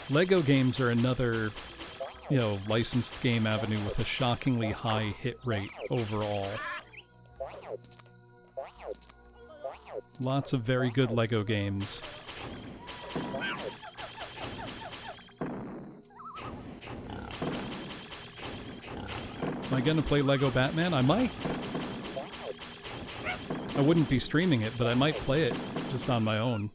Speaker 2: LEGO games are another, you know, licensed game avenue with a shockingly high hit rate overall. Lots of very good LEGO games. Am I gonna play Lego Batman? I might. I wouldn't be streaming it, but I might play it just on my own.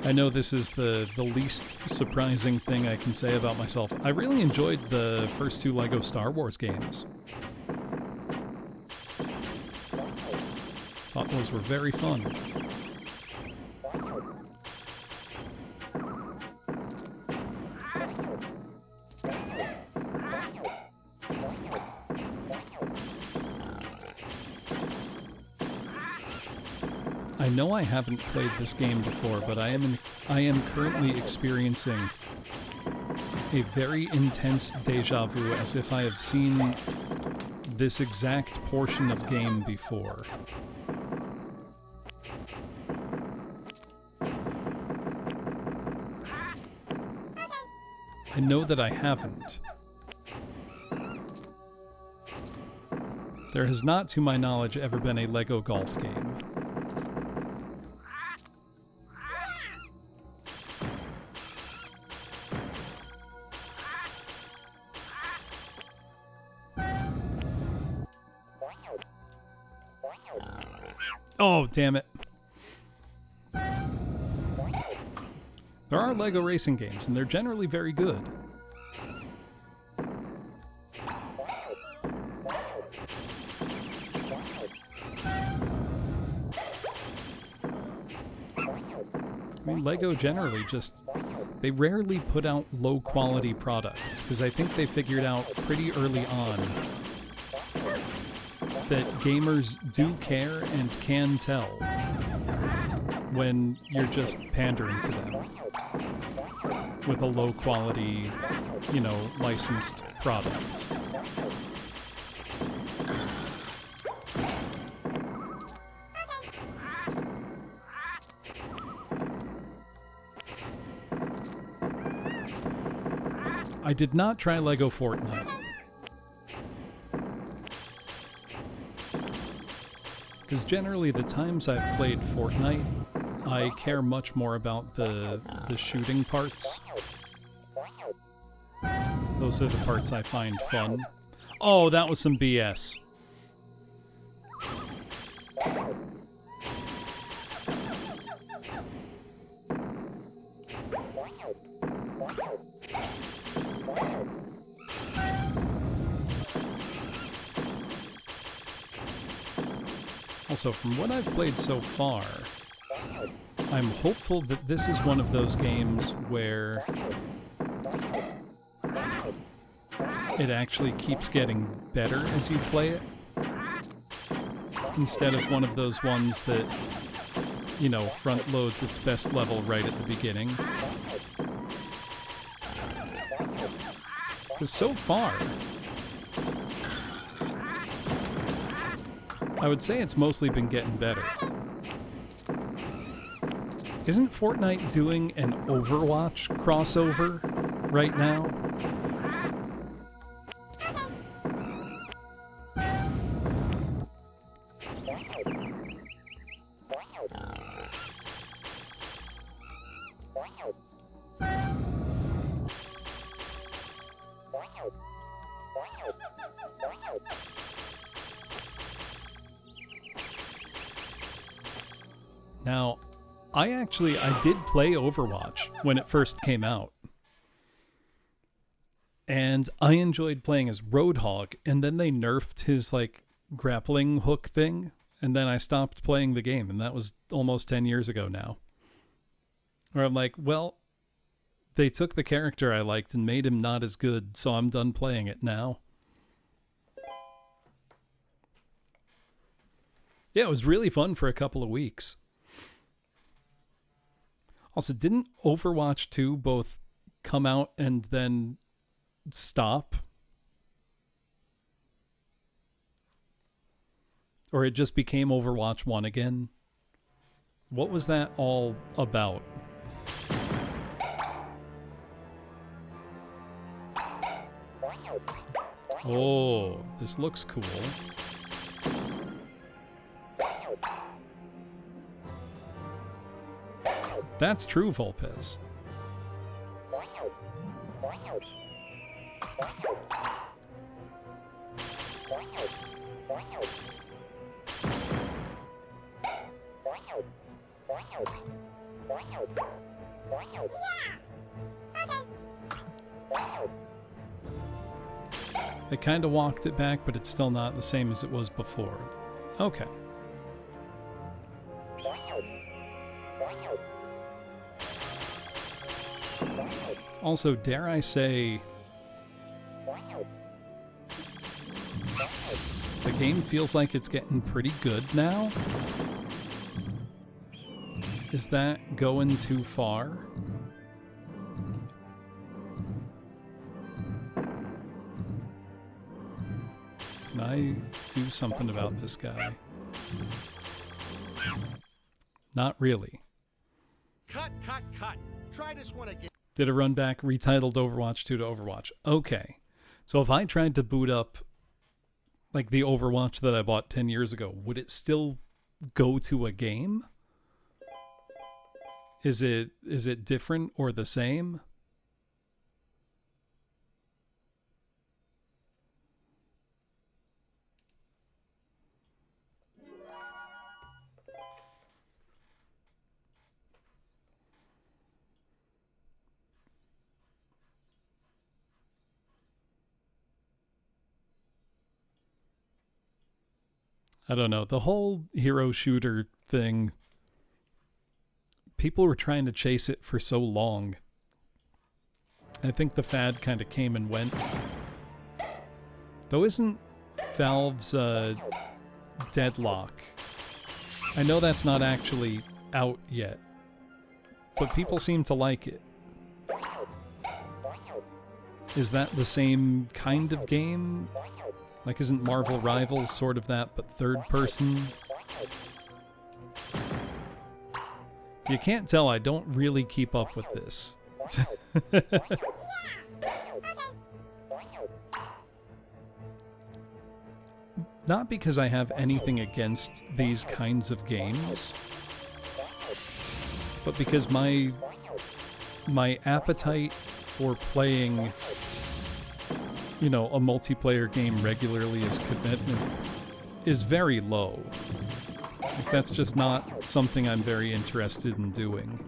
Speaker 2: I know this is the least surprising thing I can say about myself. I really enjoyed the first 2 Lego Star Wars games. Thought those were very fun. I know I haven't played this game before, but I am currently experiencing a very intense deja vu, as if I have seen this exact portion of game before. I know that I haven't. There has not, to my knowledge, ever been a Lego golf game. Oh, damn it. There are Lego racing games, and they're generally very good. I mean, Lego generally just... They rarely put out low-quality products, because I think they figured out pretty early on that gamers do care and can tell when you're just pandering to them with a low-quality, you know, licensed product. I did not try Lego Fortnite. Because generally the times I've played Fortnite, I care much more about the shooting parts. Those are the parts I find fun. Oh, that was some BS. Also, from what I've played so far, I'm hopeful that this is one of those games where it actually keeps getting better as you play it, instead of one of those ones that, you know, front loads its best level right at the beginning. Because so far, I would say it's mostly been getting better. Isn't Fortnite doing an Overwatch crossover right now? Now, I did play Overwatch when it first came out. And I enjoyed playing as Roadhog, and then they nerfed his, like, grappling hook thing, and then I stopped playing the game, and that was almost 10 years ago now. Where I'm like, well, they took the character I liked and made him not as good, so I'm done playing it now. Yeah, it was really fun for a couple of weeks. Also, didn't Overwatch 2 both come out and then stop? Or it just became Overwatch 1 again? What was that all about? Oh, this looks cool. That's true, Volpez. They kind of walked it back, but it's still not the same as it was before. Okay. Also, dare I say, the game feels like it's getting pretty good now? Is that going too far? Can I do something about this guy? Not really.
Speaker 1: Cut. Try this one again.
Speaker 2: Did a run back, retitled Overwatch 2 to Overwatch. Okay. So if I tried to boot up like the Overwatch that I bought 10 years ago, would it still go to a game? Is it different or the same? I don't know. The whole hero shooter thing, people were trying to chase it for so long. I think the fad kind of came and went. Though isn't Valve's Deadlock? I know that's not actually out yet, but people seem to like it. Is that the same kind of game? Like, isn't Marvel Rivals sort of that, but third person? You can't tell I don't really keep up with this. Not because I have anything against these kinds of games, but because my appetite for playing, you know, a multiplayer game regularly as commitment is very low. Like, that's just not something I'm very interested in doing.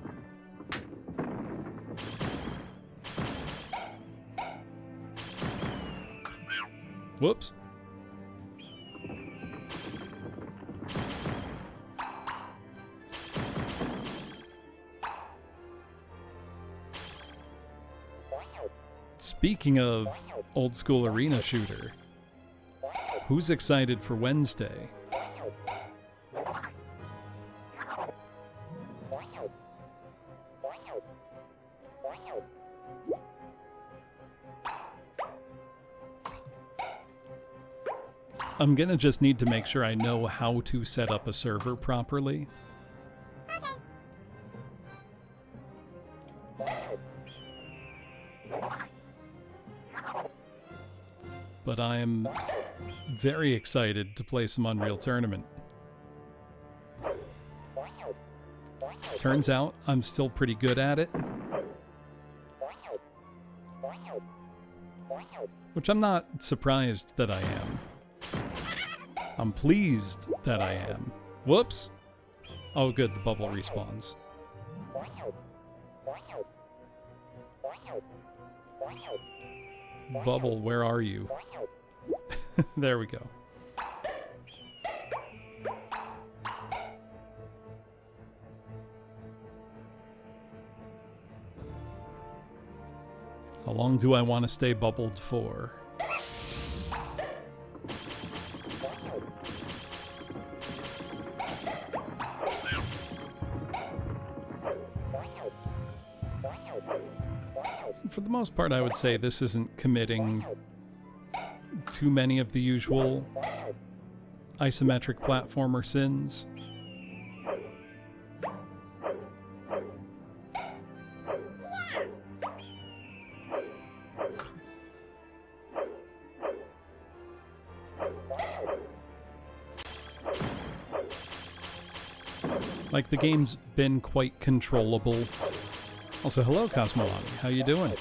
Speaker 2: Whoops. Speaking of old school arena shooter, who's excited for Wednesday? I'm gonna just need to make sure I know how to set up a server properly. But I'm very excited to play some Unreal Tournament. Turns out I'm still pretty good at it. Which I'm not surprised that I am. I'm pleased that I am. Whoops! Oh good, the bubble respawns. Bubble, where are you? There we go. How long do I want to stay bubbled for? For the most part, I would say this isn't committing too many of the usual isometric platformer sins. Like, the game's been quite controllable. Also, hello, Cosmolani. How you doing?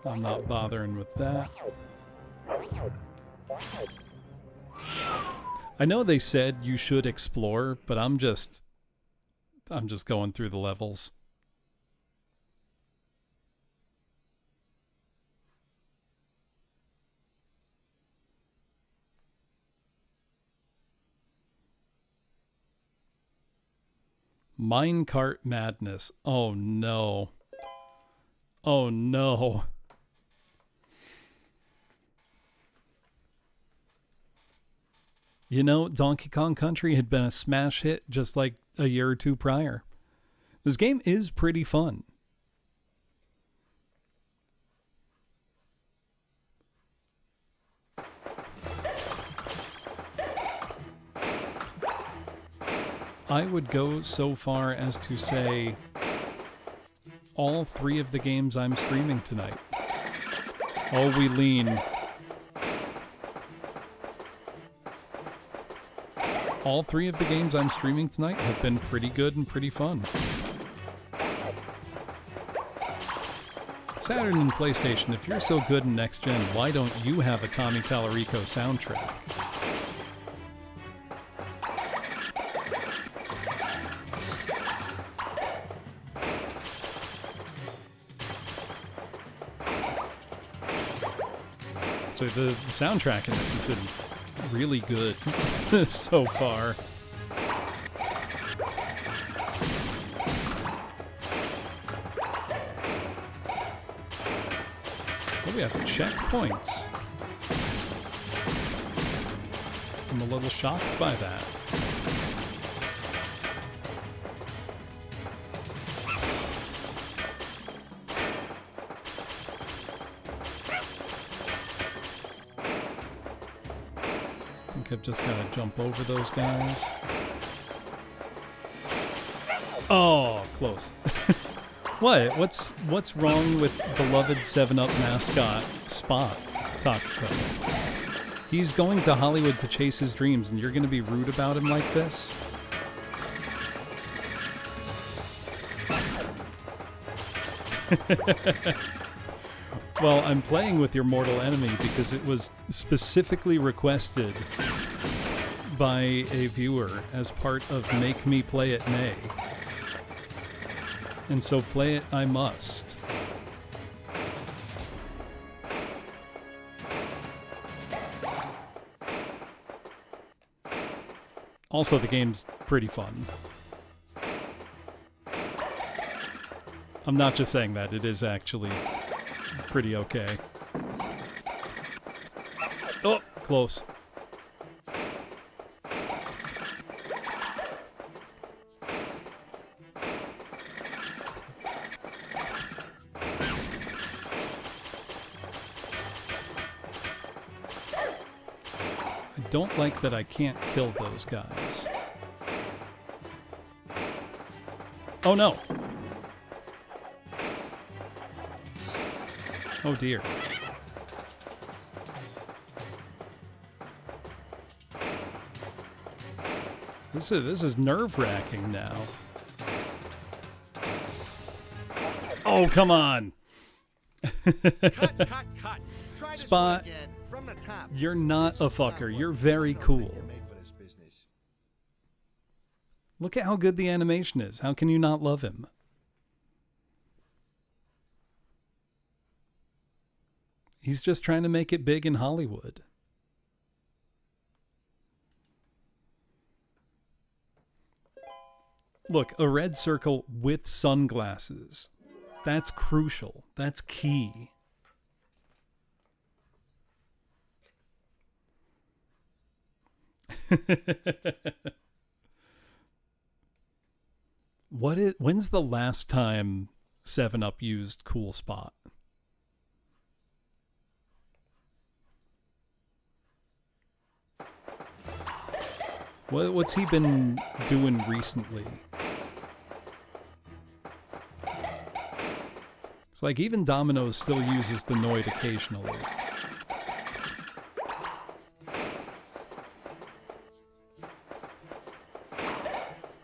Speaker 2: I'm not bothering with that. I know they said you should explore, but I'm just going through the levels. Minecart madness. Oh no. Oh no. You know, Donkey Kong Country had been a smash hit just like a year or two prior. This game is pretty fun. I would go so far as to say all 3 of the games I'm streaming tonight. Oh, we lean. All 3 of the games I'm streaming tonight have been pretty good and pretty fun. Saturn and PlayStation, if you're so good in next gen, why don't you have a Tommy Tallarico soundtrack? So the soundtrack in this has been really good so far. Oh, we have checkpoints. I'm a little shocked by that. I've just got to jump over those guys. Oh, close. What? What's wrong with beloved 7-Up mascot Spot, Takako? He's going to Hollywood to chase his dreams, and you're going to be rude about him like this? Well, I'm playing with your mortal enemy because it was specifically requested by a viewer as part of Make Me Play It May. And so play it I must. Also, the game's pretty fun. I'm not just saying that, it is actually pretty okay. Oh, close. I don't like that I can't kill those guys. Oh no! Oh dear. This is nerve-wracking now. Oh, come on!
Speaker 1: Cut. Try this
Speaker 2: Spot,
Speaker 1: one again from the top.
Speaker 2: you're not a
Speaker 1: This is not
Speaker 2: fucker. You're
Speaker 1: working.
Speaker 2: very
Speaker 1: I don't
Speaker 2: cool.
Speaker 1: think you're made for this business.
Speaker 2: Look at how good the animation is. How can you not love him? He's just trying to make it big in Hollywood. Look, a red circle with sunglasses. That's crucial. That's key. When's the last time 7-Up used Cool Spot? What's he been doing recently? It's like even Domino's still uses the Noid occasionally.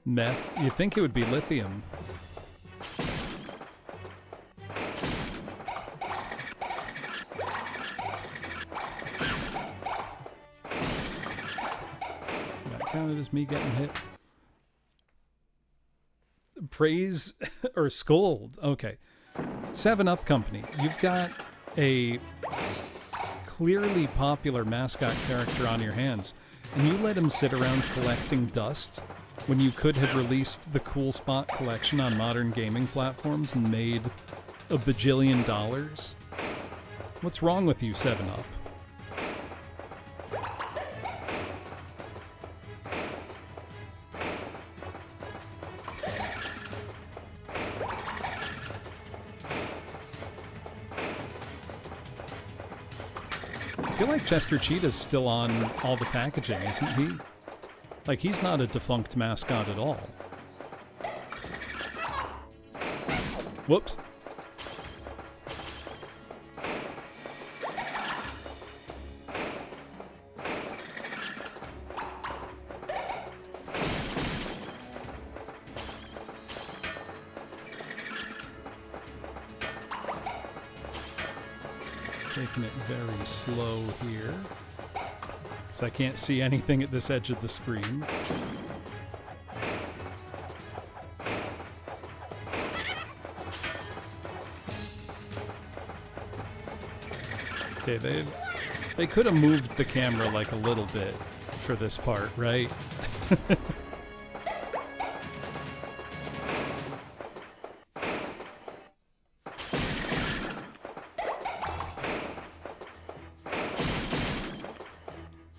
Speaker 2: Meth, you think it would be lithium. That counted as me getting hit. Praise or scold. Okay. 7-Up Company. You've got a clearly popular mascot character on your hands, and you let him sit around collecting dust when you could have released the Cool Spot collection on modern gaming platforms and made a bajillion dollars? What's wrong with you, 7-Up? I feel like Chester Cheetah's still on all the packaging, isn't he? Like, he's not a defunct mascot at all. Whoops. Taking it very slow here, so I can't see anything at this edge of the screen. Okay, they could have moved the camera like a little bit for this part, right?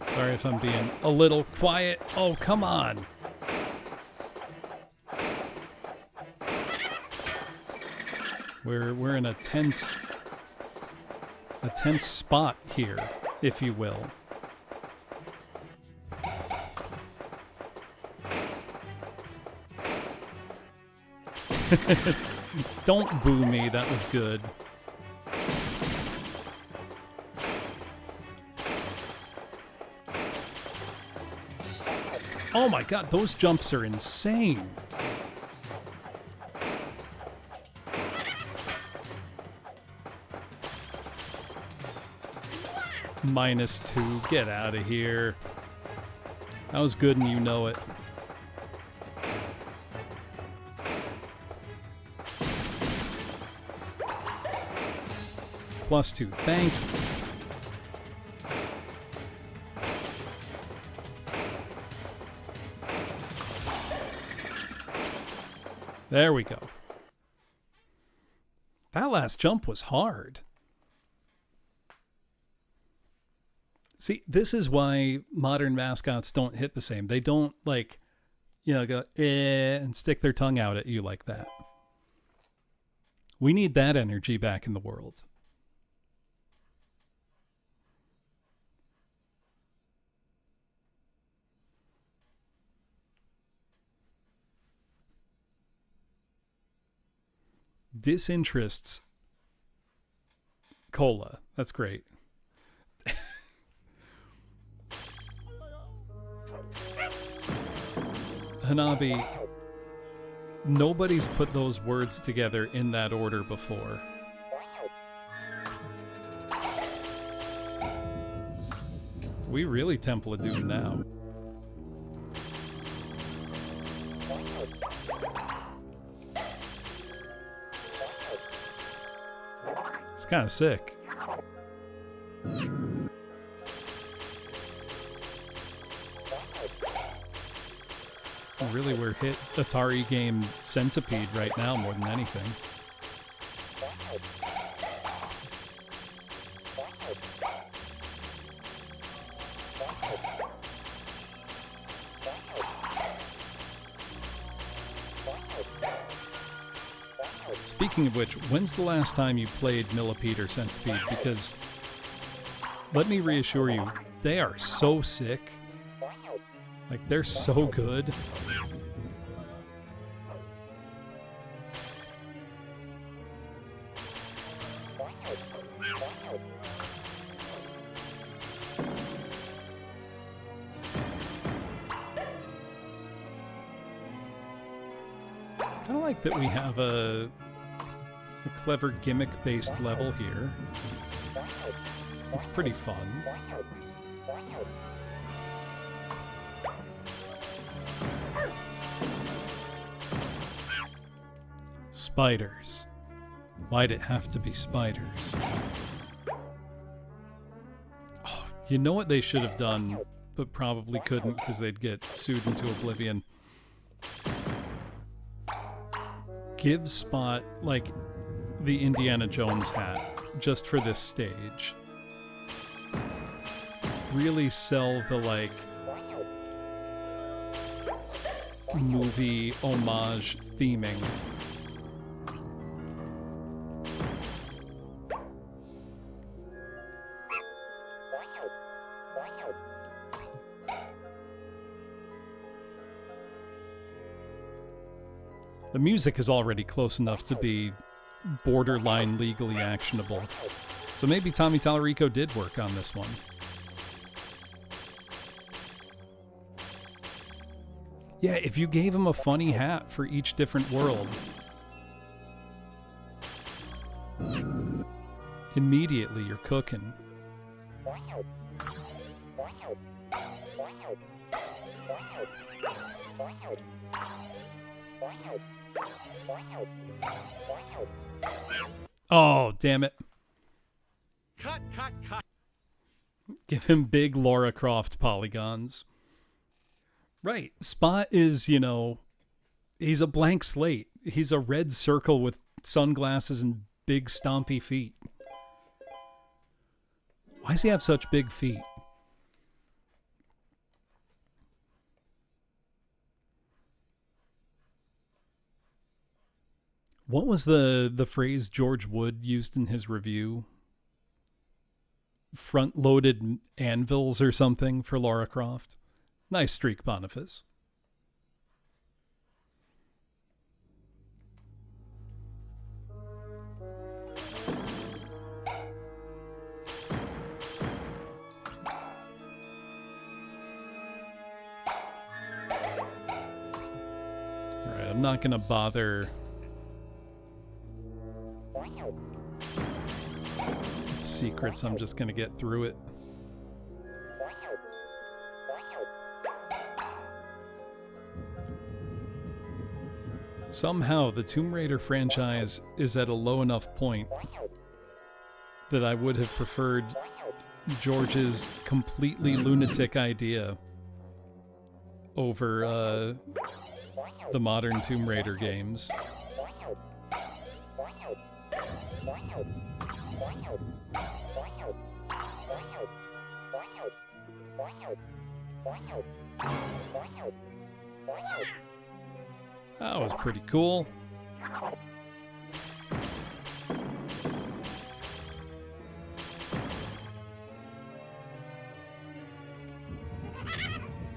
Speaker 2: Sorry if I'm being a little quiet. Oh, come on. We're in a tense spot here, if you will. Don't boo me, that was good. Oh my god, those jumps are insane. -2, get out of here. That was good and you know it. +2, thank you. There we go. That last jump was hard. See, this is why modern mascots don't hit the same. They don't, like, you know, go, and stick their tongue out at you like that. We need that energy back in the world. Disinterests cola. That's great. Hanabi, nobody's put those words together in that order before. We really Temple of Doom now. It's kind of sick. Really, we're hit Atari game Centipede right now more than anything. Speaking of which, when's the last time you played Millipede or Centipede? Because, let me reassure you, they are so sick. Like, they're so good. Kind of like that we have a clever gimmick-based level here. It's pretty fun. Spiders. Why'd it have to be spiders? Oh, you know what they should have done, but probably couldn't because they'd get sued into oblivion? Give Spot, like, the Indiana Jones hat just for this stage. Really sell the, like, movie homage theming. The music is already close enough to be borderline legally actionable. So maybe Tommy Tallarico did work on this one. Yeah, if you gave him a funny hat for each different world, immediately you're cooking. Oh, damn it.
Speaker 1: Cut, cut, cut.
Speaker 2: Give him big Lara Croft polygons. Right. Spot is, you know, he's a blank slate. He's a red circle with sunglasses and big stompy feet. Why does he have such big feet? What was the phrase George Wood used in his review? Front-loaded anvils or something for Lara Croft? Nice streak, Boniface. Alright, I'm not gonna bother secrets, I'm just gonna get through it. Somehow the Tomb Raider franchise is at a low enough point that I would have preferred George's completely lunatic idea over the modern Tomb Raider games. That was pretty cool.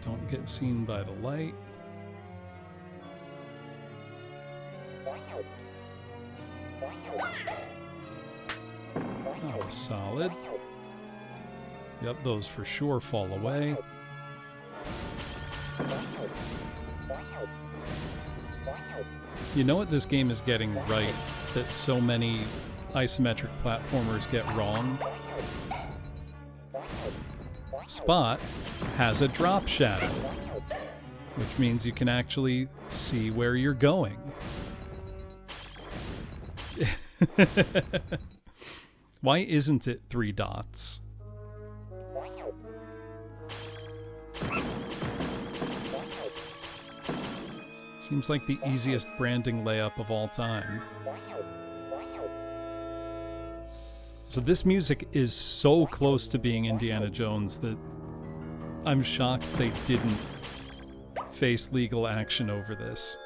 Speaker 2: Don't get seen by the light. That was solid. Yep, those for sure fall away. You know what this game is getting right that so many isometric platformers get wrong? Spot has a drop shadow, which means you can actually see where you're going. Why isn't it 3 dots? Seems like the easiest branding layup of all time. So this music is so close to being Indiana Jones that I'm shocked they didn't face legal action over this.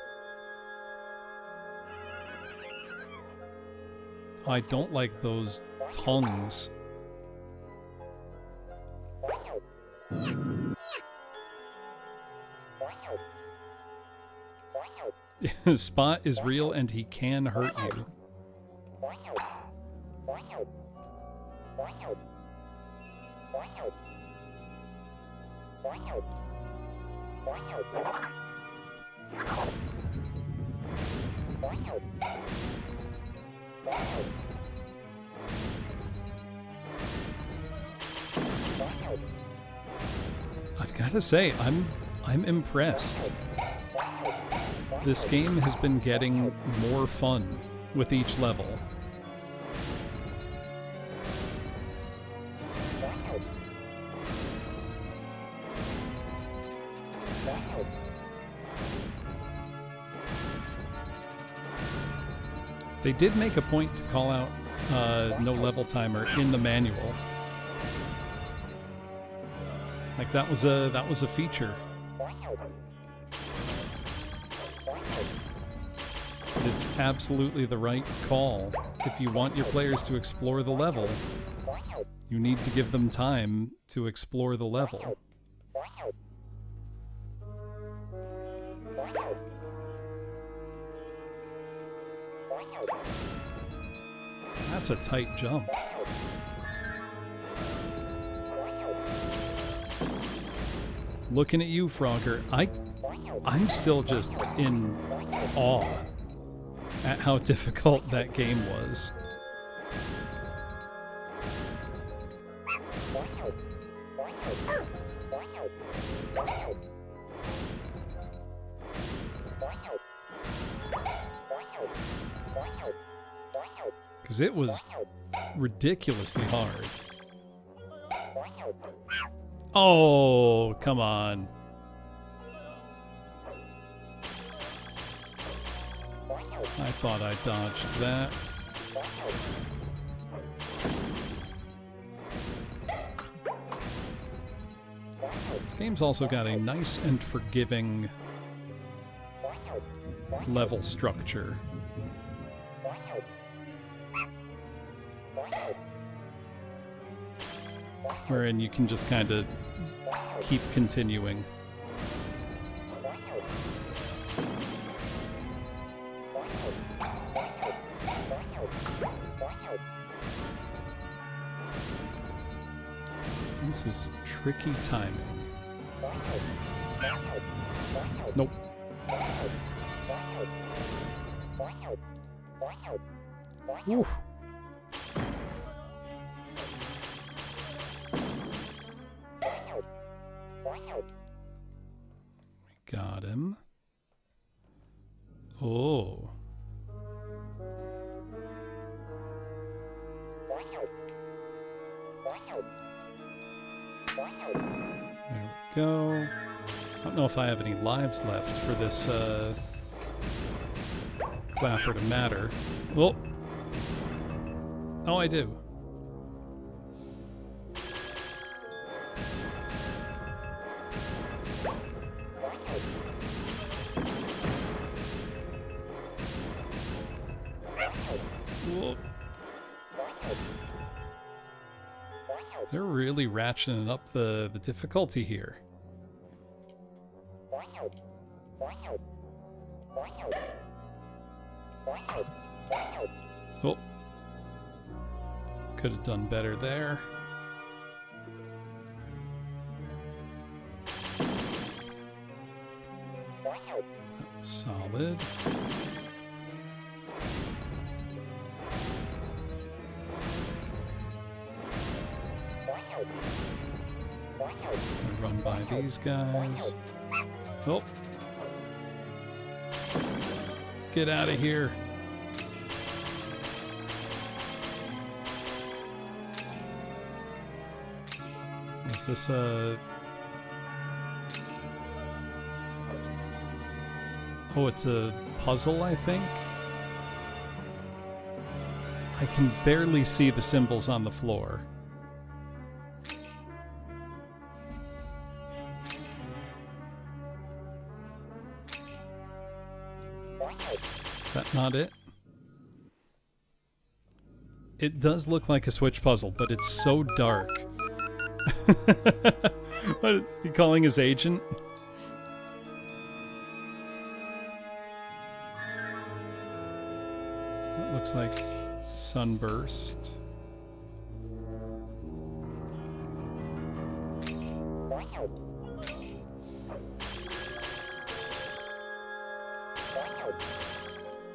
Speaker 2: I don't like those tongues. Spot is real and he can hurt you. I've got to say, I'm impressed. This game has been getting more fun with each level. They did make a point to call out no level timer in the manual. Like that was a feature. It's absolutely the right call. If you want your players to explore the level, you need to give them time to explore the level. That's a tight jump. Looking at you, Frogger, I'm still just in awe at how difficult that game was. Because it was ridiculously hard. Oh, come on. I thought I dodged that. This game's also got a nice and forgiving level structure. Wherein you can just kind of keep continuing. This is tricky timing. Nope. Oof. We got him. Oh. There we go. I don't know if I have any lives left for this clapper to matter. Oh. Oh, I do. Whoa. They're really ratcheting up the difficulty here. Oh. Could have done better there. That was solid. Gonna run by these guys. Oh. Get out of here. Is this a... Oh, it's a puzzle, I think? I can barely see the symbols on the floor. Is that not it? It does look like a Switch puzzle, but it's so dark. What is he calling his agent? So that looks like Sunburst.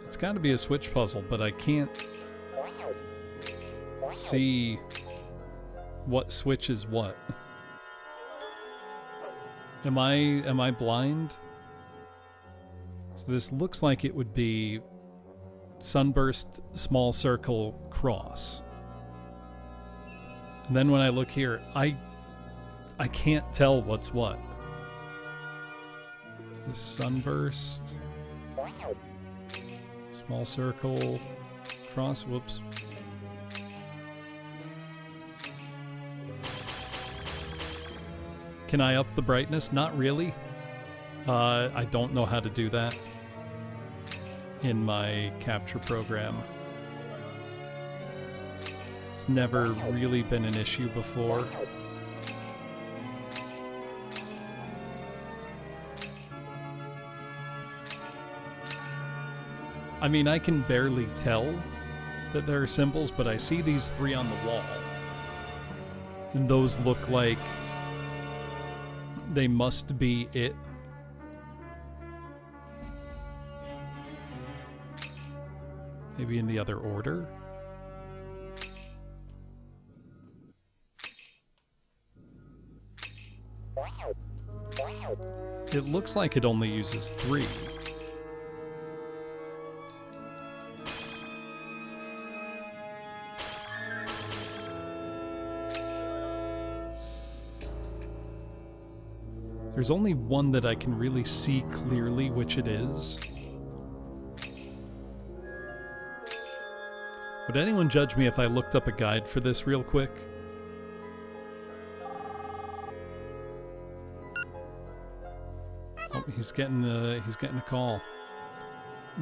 Speaker 2: It's It's got to be a switch puzzle, but I can't see what switch is what. Am I blind? So this looks like it would be sunburst, small circle, cross. And then when I look here, I can't tell what's what. Is this sunburst? Small circle, cross, whoops. Can I up the brightness? Not really. I don't know how to do that in my capture program. It's never really been an issue before. I mean, I can barely tell that there are symbols, but I see these three on the wall. And those look like they must be it. Maybe in the other order. It looks like it only uses 3. There's only one that I can really see clearly which it is. Would anyone judge me if I looked up a guide for this real quick? Oh, he's getting a call.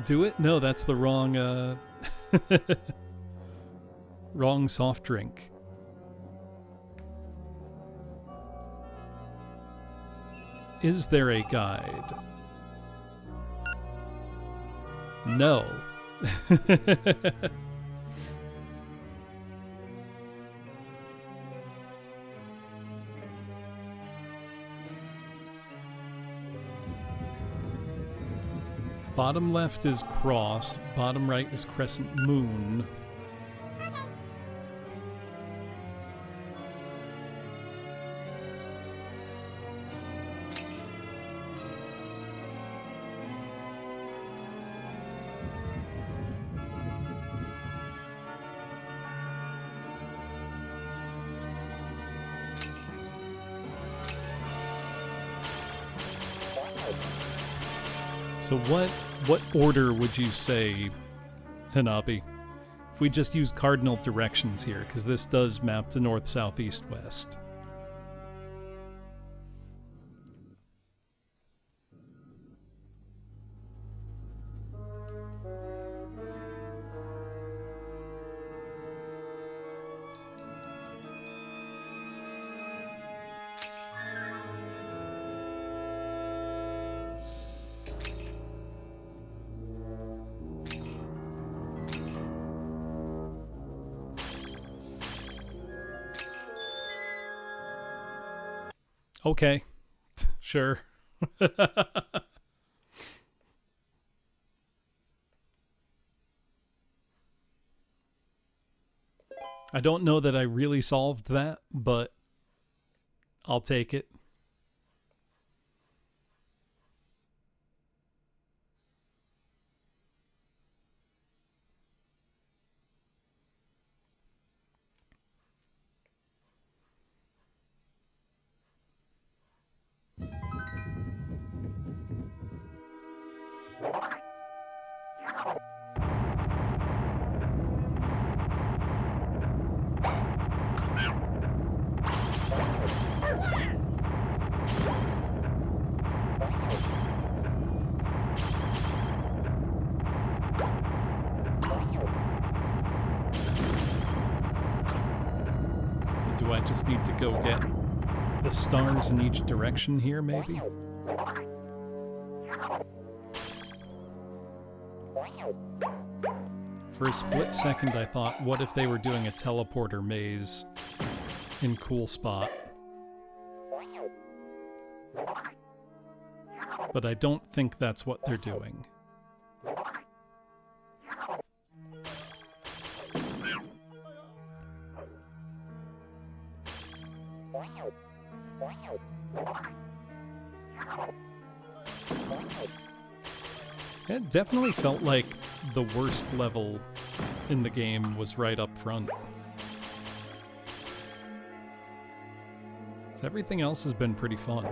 Speaker 2: Do it? No, that's the wrong wrong soft drink. Is there a guide? No. Bottom left is cross, bottom right is crescent moon. So what order would you say, Hanabi, if we just use cardinal directions here, because this does map to north, south, east, west? Okay, sure. I don't know that I really solved that, but I'll take it. Do I just need to go get the stars in each direction here, maybe? For a split second, I thought, what if they were doing a teleporter maze in Cool Spot? But I don't think that's what they're doing. It definitely felt like the worst level in the game was right up front. So everything else has been pretty fun.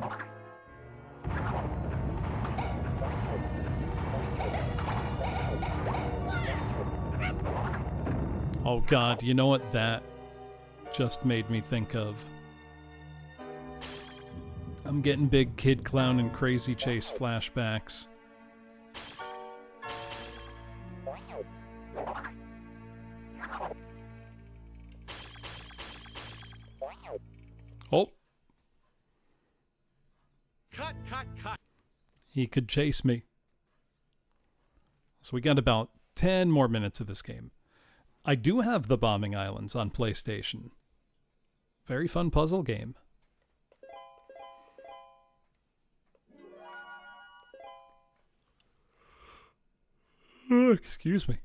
Speaker 2: Oh god, you know what that just made me think of? I'm getting big Kid Clown and Crazy Chase flashbacks. Oh.
Speaker 1: Cut, cut, cut.
Speaker 2: He could chase me. So we got about 10 more minutes of this game. I do have the Bombing Islands on PlayStation. Very fun puzzle game. Excuse me.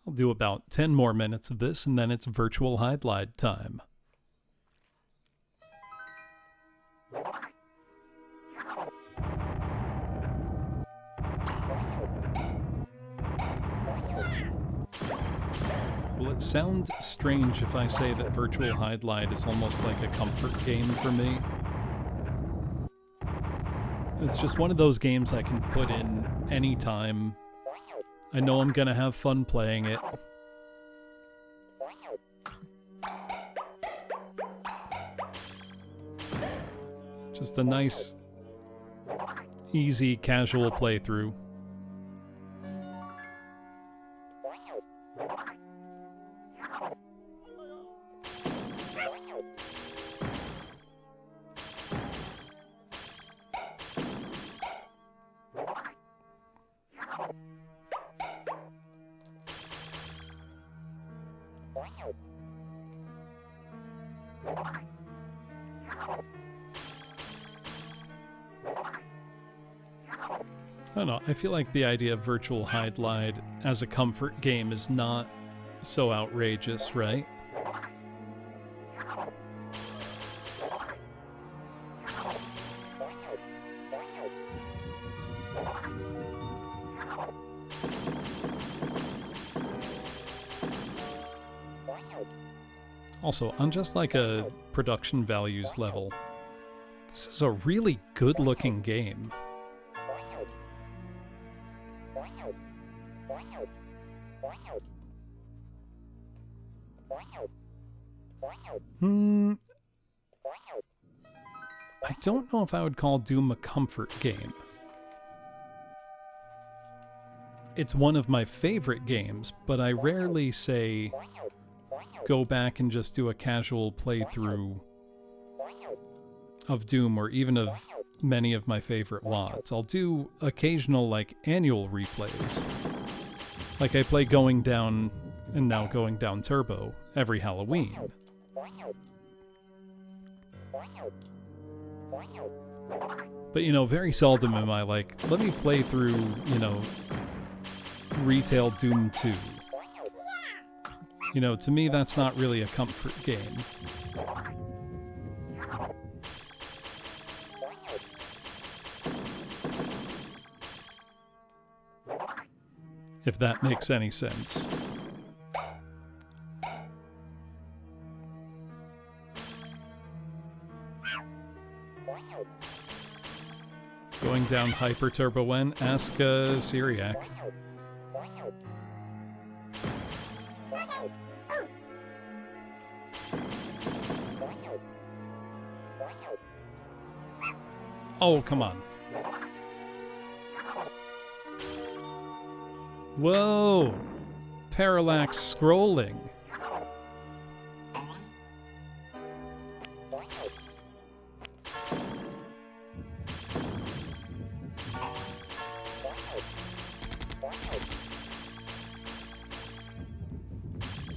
Speaker 2: I'll do about 10 more minutes of this, and then it's virtual Hydlide time. Will it sound strange if I say that virtual Hydlide is almost like a comfort game for me? It's just one of those games I can put in anytime. I know I'm gonna have fun playing it. Just a nice, easy, casual playthrough. I don't know, I feel like the idea of virtual Hydlide as a comfort game is not so outrageous, right? Also, on just like a production values level, this is a really good looking game. I don't know if I would call Doom a comfort game. It's one of my favorite games, but I rarely say go back and just do a casual playthrough of Doom or even of many of my favorite WODs. I'll do occasional like annual replays. Like I play Going Down and now Going Down Turbo every Halloween. But you know, very seldom am I like, let me play through, you know, retail Doom 2. You know, to me that's not really a comfort game. If that makes any sense. Going down Hyper Turbo when? Ask Syriac. Oh, come on. Whoa! Parallax scrolling.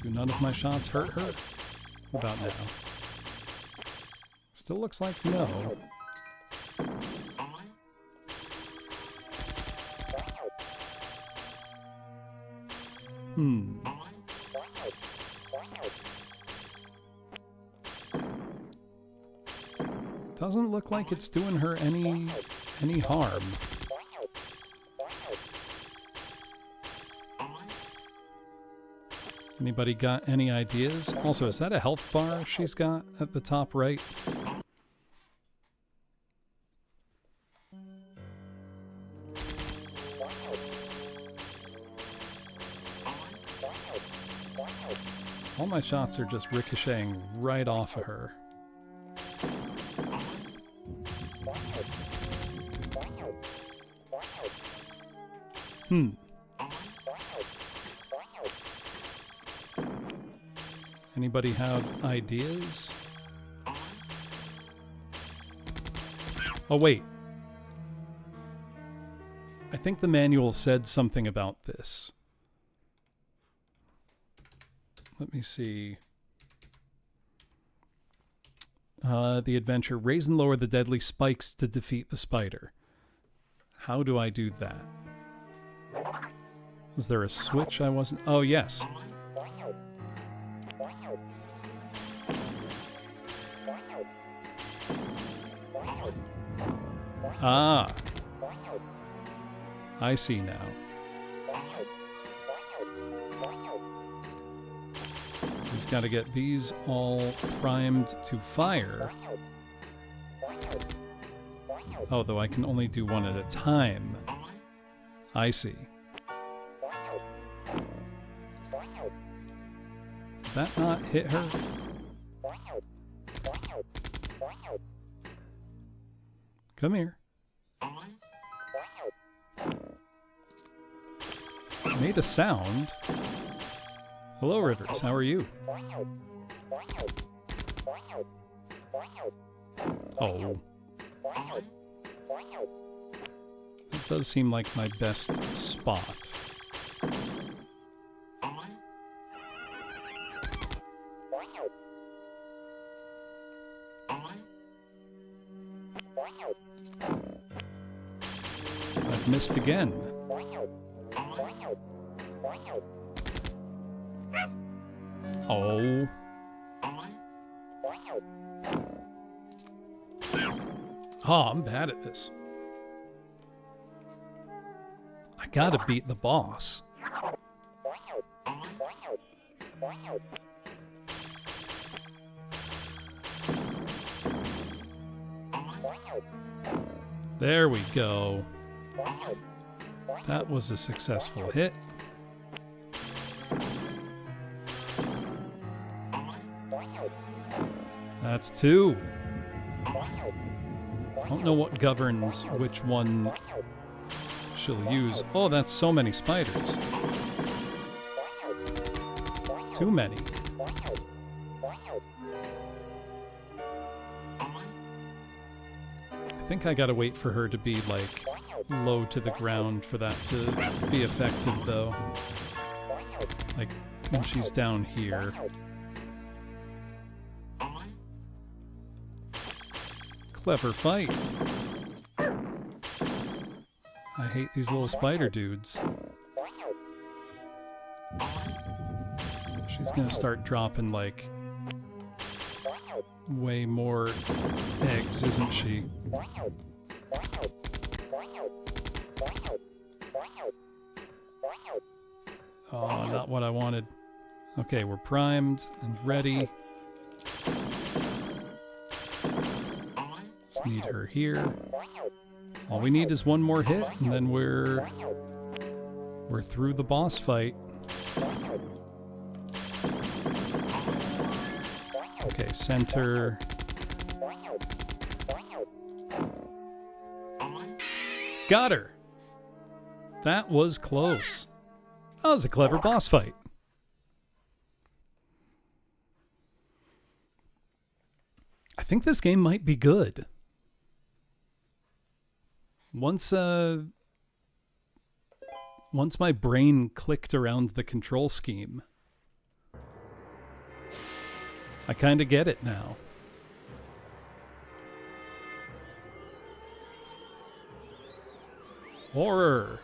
Speaker 2: Do none of my shots hurt her? What about now? Still looks like no. Doesn't look like it's doing her any harm. Anybody got any ideas? Also, is that a health bar she's got at the top right? All my shots are just ricocheting right off of her. Anybody have ideas? Oh, wait. I think the manual said something about this. Let me see. The adventure. Raise and lower the deadly spikes to defeat the spider. How do I do that? Was there a switch I wasn't... Oh, yes. Ah. I see now. We've got to get these all primed to fire. Oh, though I can only do one at a time. I see. Did that not hit her? Come here. It made a sound. Hello, Rivers. How are you? Oh. It does seem like my best spot. I've missed again. Oh. Oh, I'm bad at this. I gotta beat the boss. There we go. That was a successful hit. That's 2. I don't know what governs which one she'll use. Oh, that's so many spiders. Too many. I think I gotta wait for her to be, like, low to the ground for that to be effective, though. Like, when she's down here. Clever fight. I hate these little spider dudes. She's gonna start dropping, like, way more eggs, isn't she? Oh, not what I wanted. Okay, we're primed and ready. Just need her here. All we need is one more hit, and then we're through the boss fight. Okay, center. Got her! That was close. That was a clever boss fight. I think this game might be good. Once my brain clicked around the control scheme, I kind of get it now. Horror.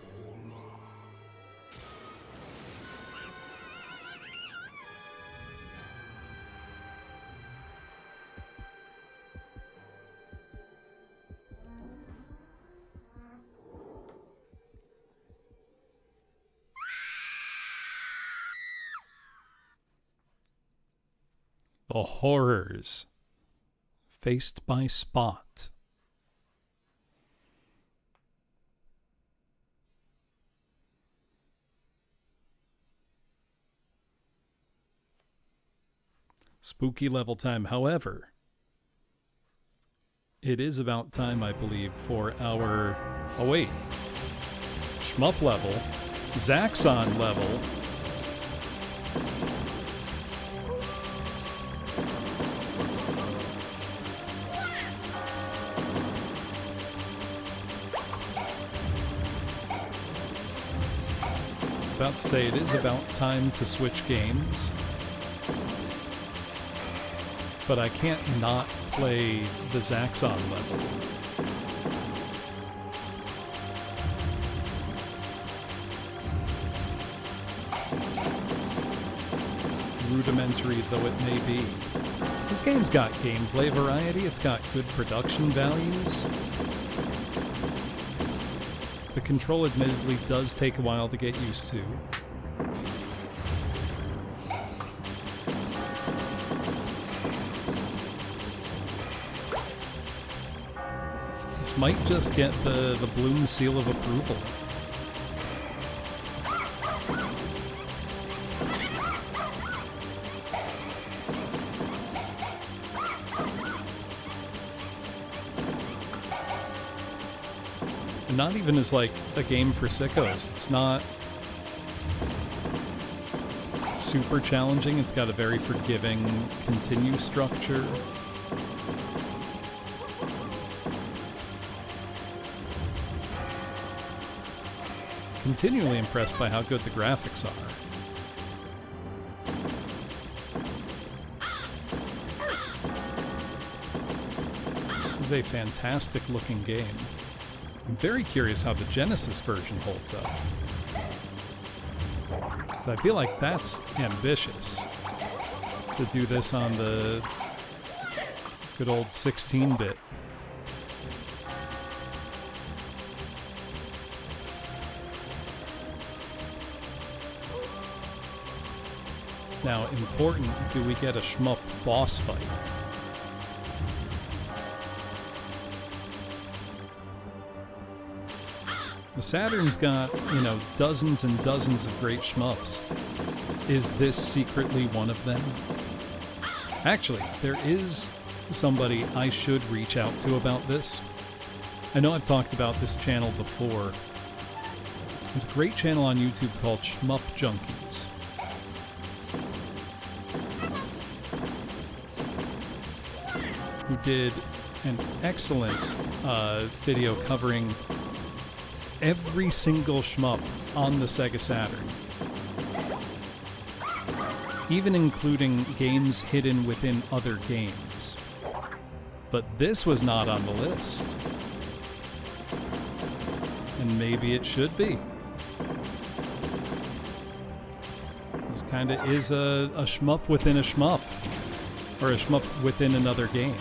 Speaker 2: The horrors faced by Spot. Spooky level time. However, it is about time, I believe, for our... Oh, wait. Shmup level. Zaxxon level. I was about to say, it is about time to switch games. But I can't not play the Zaxxon level. Rudimentary though it may be. This game's got gameplay variety, it's got good production values. The control admittedly does take a while to get used to. This might just get the Bloom seal of approval. And not even as like a game for sickos. It's not super challenging. It's got a very forgiving continue structure. Continually impressed by how good the graphics are. This is a fantastic looking game. I'm very curious how the Genesis version holds up. So I feel like that's ambitious to do this on the good old 16-bit. Now, important, do we get a shmup boss fight? The Saturn's got, you know, dozens and dozens of great shmups. Is this secretly one of them? Actually, there is somebody I should reach out to about this. I know I've talked about this channel before. There's a great channel on YouTube called Shmup Junkies. Who did an excellent video covering every single shmup on the Sega Saturn. Even including games hidden within other games. But this was not on the list. And maybe it should be. This kind of is a shmup within a shmup. Or a shmup within another game.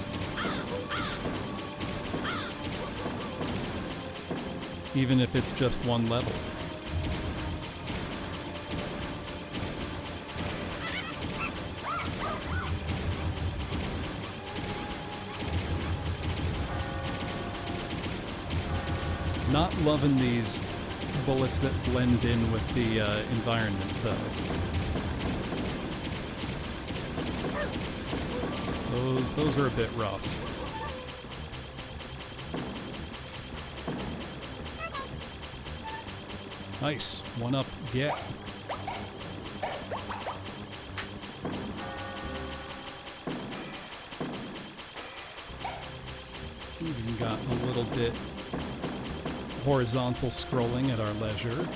Speaker 2: Even if it's just one level. Not loving these bullets that blend in with the environment, though. Those are a bit rough. Nice. One up, get. Even got a little bit horizontal scrolling at our leisure.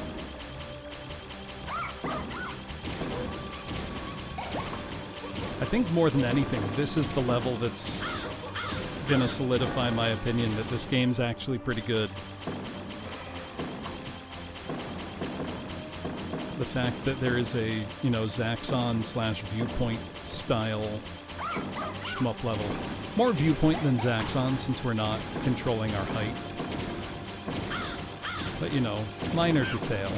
Speaker 2: I think more than anything, this is the level that's gonna solidify my opinion that this game's actually pretty good. The fact that there is a, you know, Zaxxon / Viewpoint style shmup level. More Viewpoint than Zaxxon since we're not controlling our height. But, you know, minor detail.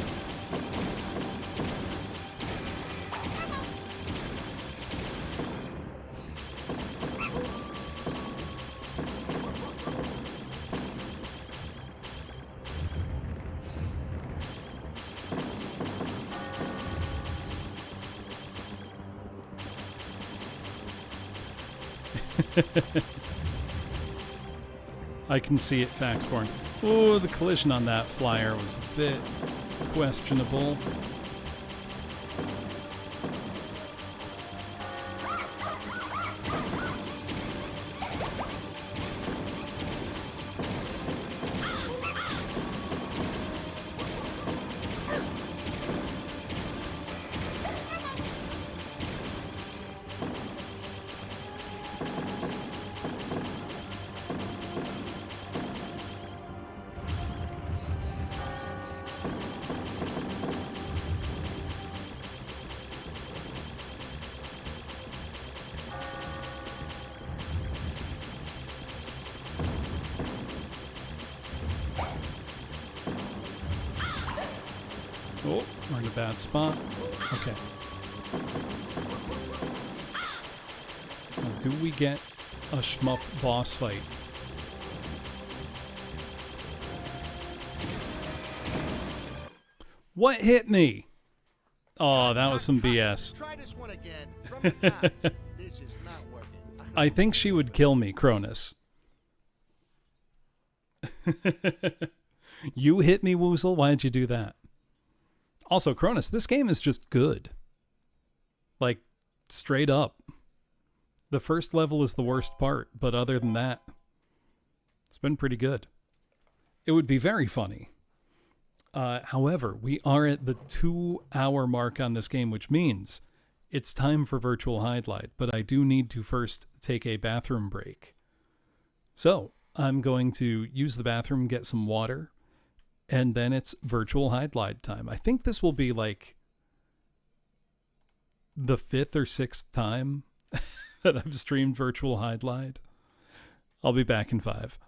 Speaker 2: I can see it, Faxborn. Oh, the collision on that flyer was a bit questionable. Oh, we're in a bad spot. Okay. Now, do we get a shmup boss fight? What hit me? Oh, that was some BS.
Speaker 1: Try this one again from the top. This is not working.
Speaker 2: I think she would kill me, Cronus. You hit me, Woozle? Why'd you do that? Also, Cronus, this game is just good. Like, straight up. The first level is the worst part, but other than that, it's been pretty good. It would be very funny. However, we are at the 2-hour mark on this game, which means it's time for Virtual Hydlide, but I do need to first take a bathroom break. So, I'm going to use the bathroom, get some water, and then it's Virtual Hydlide time. I think this will be like the 5th or 6th time that I've streamed Virtual Hydlide. I'll be back in 5.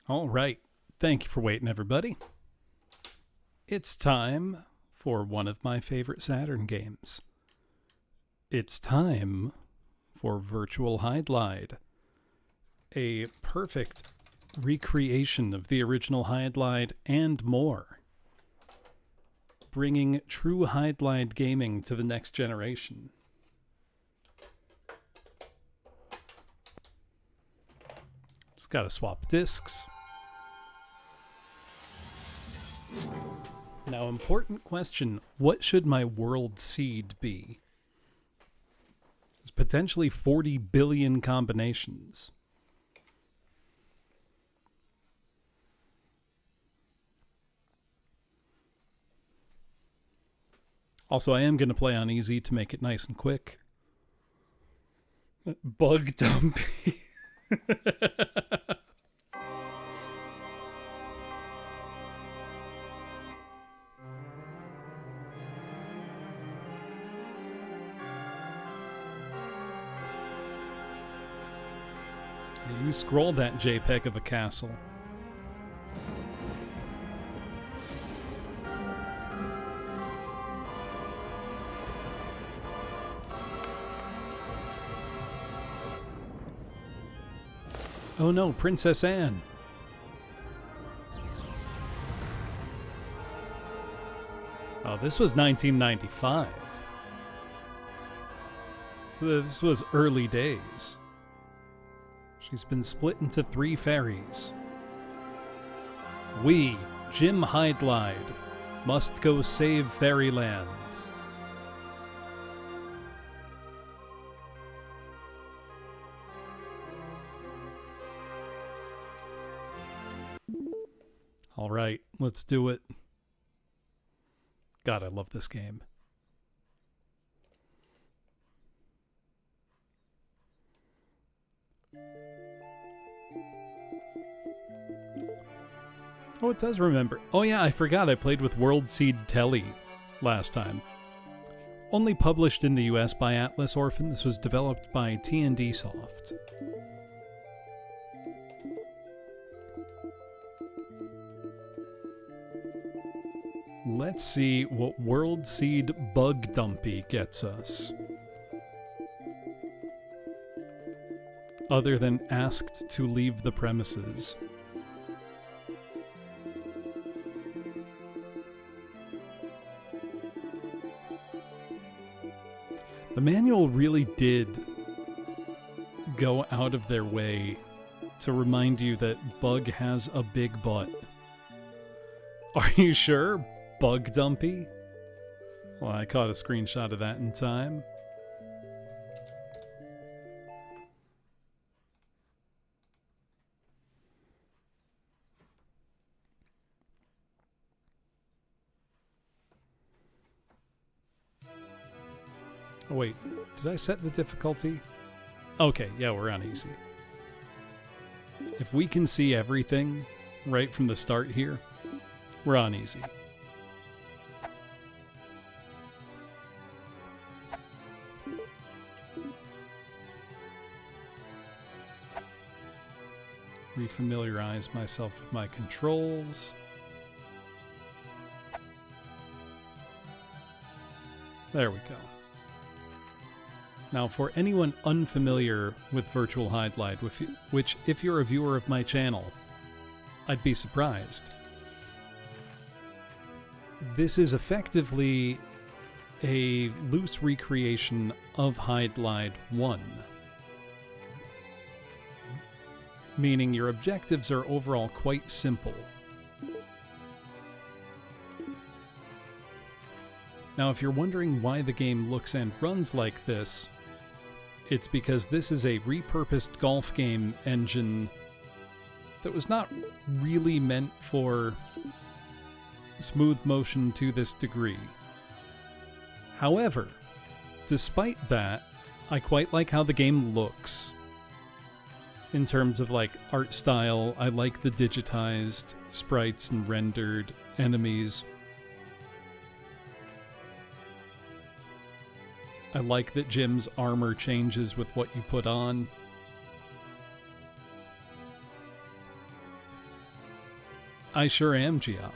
Speaker 2: All right. Thank you for waiting, everybody. It's time for one of my favorite Saturn games. It's time for Virtual Hydlide, a perfect recreation of the original Hydlide and more, bringing true Hydlide gaming to the next generation. Just gotta swap discs. Now, important question, what should my world seed be? There's potentially 40 billion combinations. Also, I am going to play on easy to make it nice and quick. Bug dumpy. You scroll that JPEG of a castle. Oh no, Princess Anne. Oh, this was 1995. So this was early days. She's been split into 3 fairies. We, Jim Hydlide, must go save Fairyland. All right, let's do it. God, I love this game. Oh, it does remember. Oh yeah, I forgot I played with World Seed Telly last time. Only published in the US by Atlas Orphan, this was developed by T&D Soft. Let's see what World Seed Bug Dumpy gets us. Other than asked to leave the premises. The manual really did go out of their way to remind you that Bug has a big butt. Are you sure, Bug Dumpy? Well, I caught a screenshot of that in time. Oh wait, did I set the difficulty? Okay, yeah, we're on easy. If we can see everything right from the start here, we're on easy. Refamiliarize myself with my controls. There we go. Now, for anyone unfamiliar with Virtual Hydlide, which if you're a viewer of my channel, I'd be surprised. This is effectively a loose recreation of Hydlide 1. Meaning your objectives are overall quite simple. Now, if you're wondering why the game looks and runs like this, it's because this is a repurposed golf game engine that was not really meant for smooth motion to this degree. However, despite that, I quite like how the game looks. In terms of like art style, I like the digitized sprites and rendered enemies. I like that Jim's armor changes with what you put on. I sure am, Geop.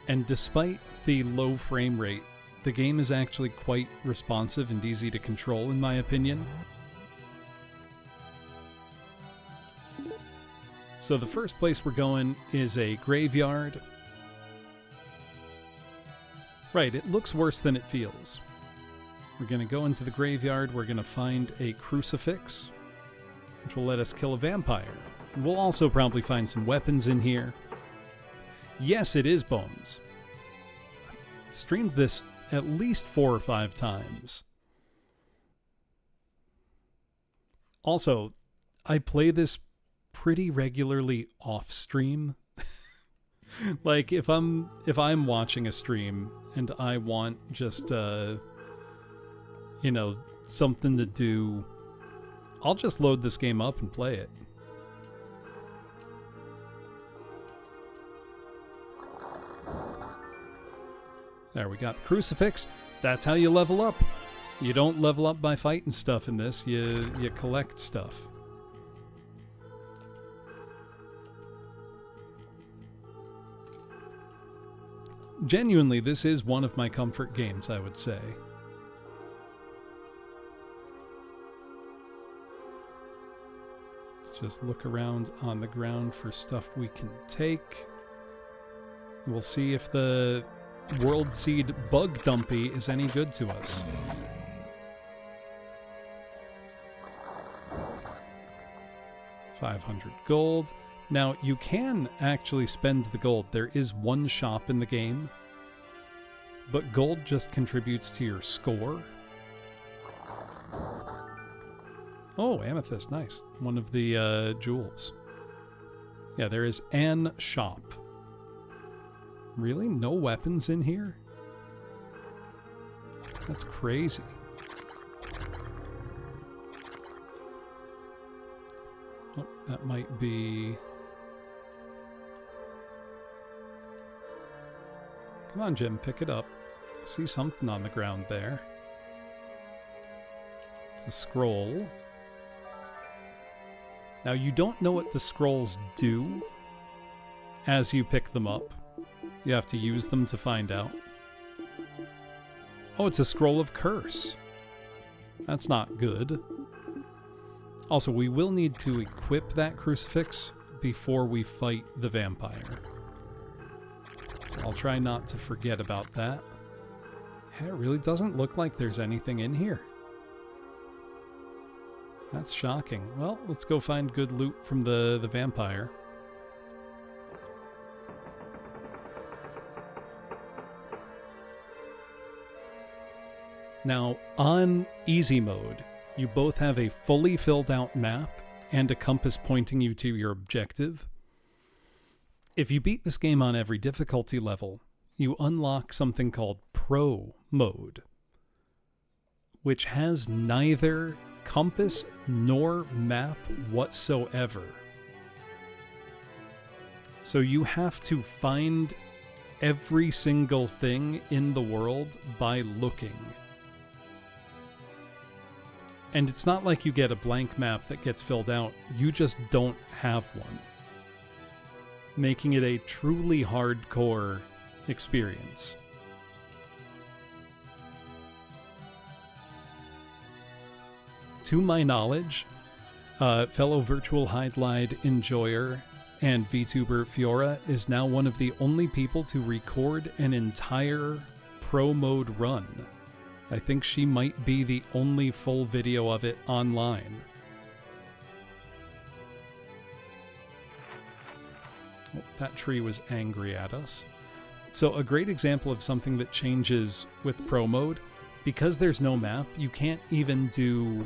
Speaker 2: And despite the low frame rate, the game is actually quite responsive and easy to control, in my opinion. So the first place we're going is a graveyard. Right, it looks worse than it feels. We're going to go into the graveyard, we're going to find a crucifix, which will let us kill a vampire. And we'll also probably find some weapons in here. Yes, it is Bones. I've streamed this at least 4 or 5 times. Also, I play this pretty regularly off stream. Like if I'm watching a stream and I want just you know, something to do, I'll just load this game up and play it. There, we got the crucifix. That's how you level up. You don't level up by fighting stuff in this. You collect stuff. Genuinely, this is one of my comfort games, I would say. Let's just look around on the ground for stuff we can take. We'll see if the World Seed Bug Dumpy is any good to us. $500 gold. Now, you can actually spend the gold. There is one shop in the game, but gold just contributes to your score. Oh, amethyst, nice. One of the jewels. Yeah, there is an shop. Really? No weapons in here? That's crazy. Oh, that might be... Come on, Jim, pick it up. I see something on the ground there. It's a scroll. Now, you don't know what the scrolls do as you pick them up. You have to use them to find out. Oh, it's a scroll of curse. That's not good. Also, we will need to equip that crucifix before we fight the vampire. So I'll try not to forget about that. Yeah, it really doesn't look like there's anything in here. That's shocking. Well, let's go find good loot from the vampire. Now, on easy mode, you both have a fully filled out map and a compass pointing you to your objective. If you beat this game on every difficulty level, you unlock something called Pro Mode, which has neither compass nor map whatsoever. So you have to find every single thing in the world by looking. And it's not like you get a blank map that gets filled out, you just don't have one, making it a truly hardcore experience. To my knowledge, fellow virtual Hydlide enjoyer and VTuber Fiora is now one of the only people to record an entire pro mode run. I think she might be the only full video of it online. Oh, that tree was angry at us. So a great example of something that changes with Pro Mode, because there's no map, you can't even do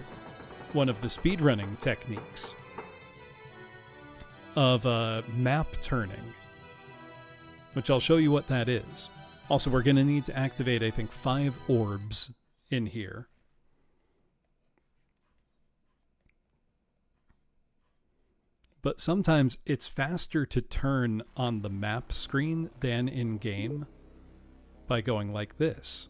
Speaker 2: one of the speedrunning techniques of map turning, which I'll show you what that is. Also, we're going to need to activate, I think, 5 orbs in here. But sometimes it's faster to turn on the map screen than in-game by going like this.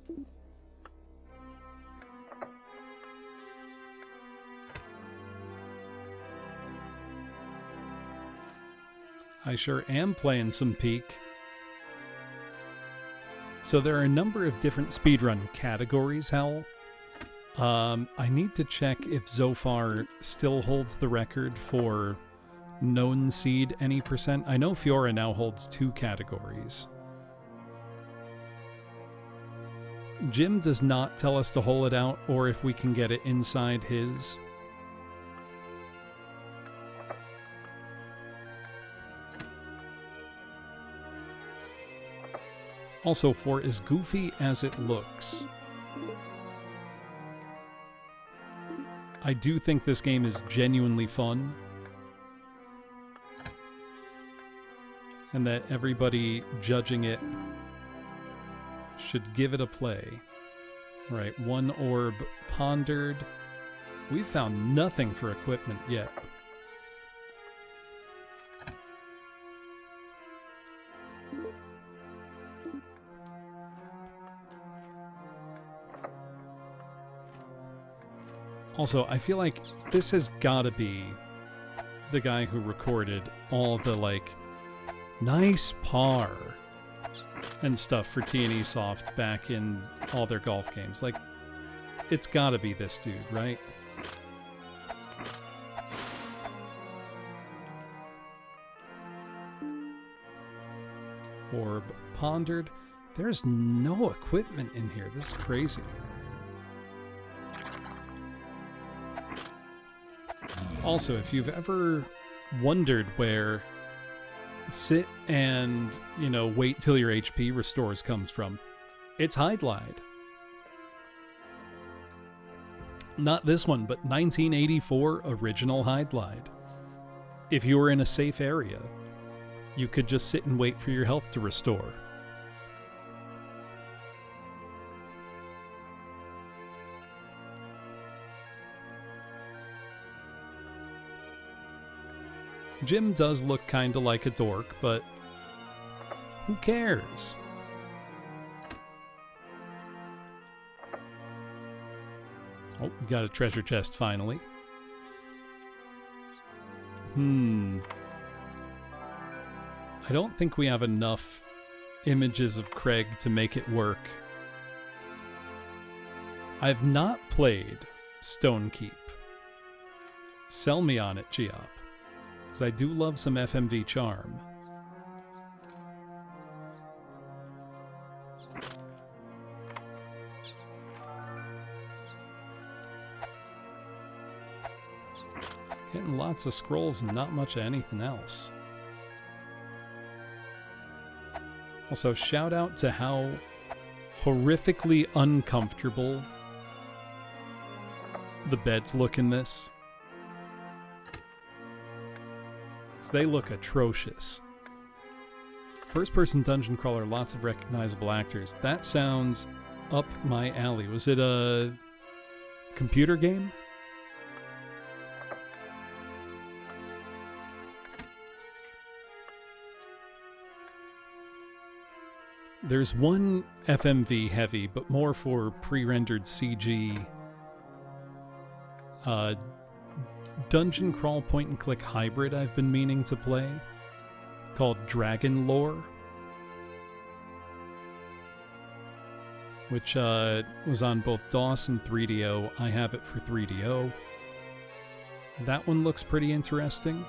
Speaker 2: I sure am playing some Peak. So there are a number of different speedrun categories, Hal. I need to check if Zofar still holds the record for known seed any percent. I know Fiora now holds 2 categories. Jim does not tell us to hole it out or if we can get it inside his. Also, for as goofy as it looks, I do think this game is genuinely fun. And that everybody judging it should give it a play. All right, 1 orb pondered. We've found nothing for equipment yet. Also, I feel like this has got to be the guy who recorded all the, like, nice par and stuff for T&E Soft back in all their golf games. Like, it's got to be this dude, right? Orb pondered. There's no equipment in here. This is crazy. Also, if you've ever wondered where sit and, wait till your HP restores comes from, it's Hydlide. Not this one, but 1984 original Hydlide. If you were in a safe area, you could just sit and wait for your health to restore. Jim does look kinda like a dork, but who cares? Oh, we got a treasure chest finally. I don't think we have enough images of Craig to make it work. I've not played Stonekeep. Sell me on it, Geop. Because I do love some FMV charm. Getting lots of scrolls and not much of anything else. Also, shout out to how horrifically uncomfortable the beds look in this. They look atrocious. First-person dungeon crawler, lots of recognizable actors. That sounds up my alley. Was it a computer game? There's one FMV heavy, but more for pre-rendered CG. Dungeon crawl point and click hybrid I've been meaning to play, called Dragon Lore, which was on both DOS and 3DO. I have it for 3DO. That one looks pretty interesting.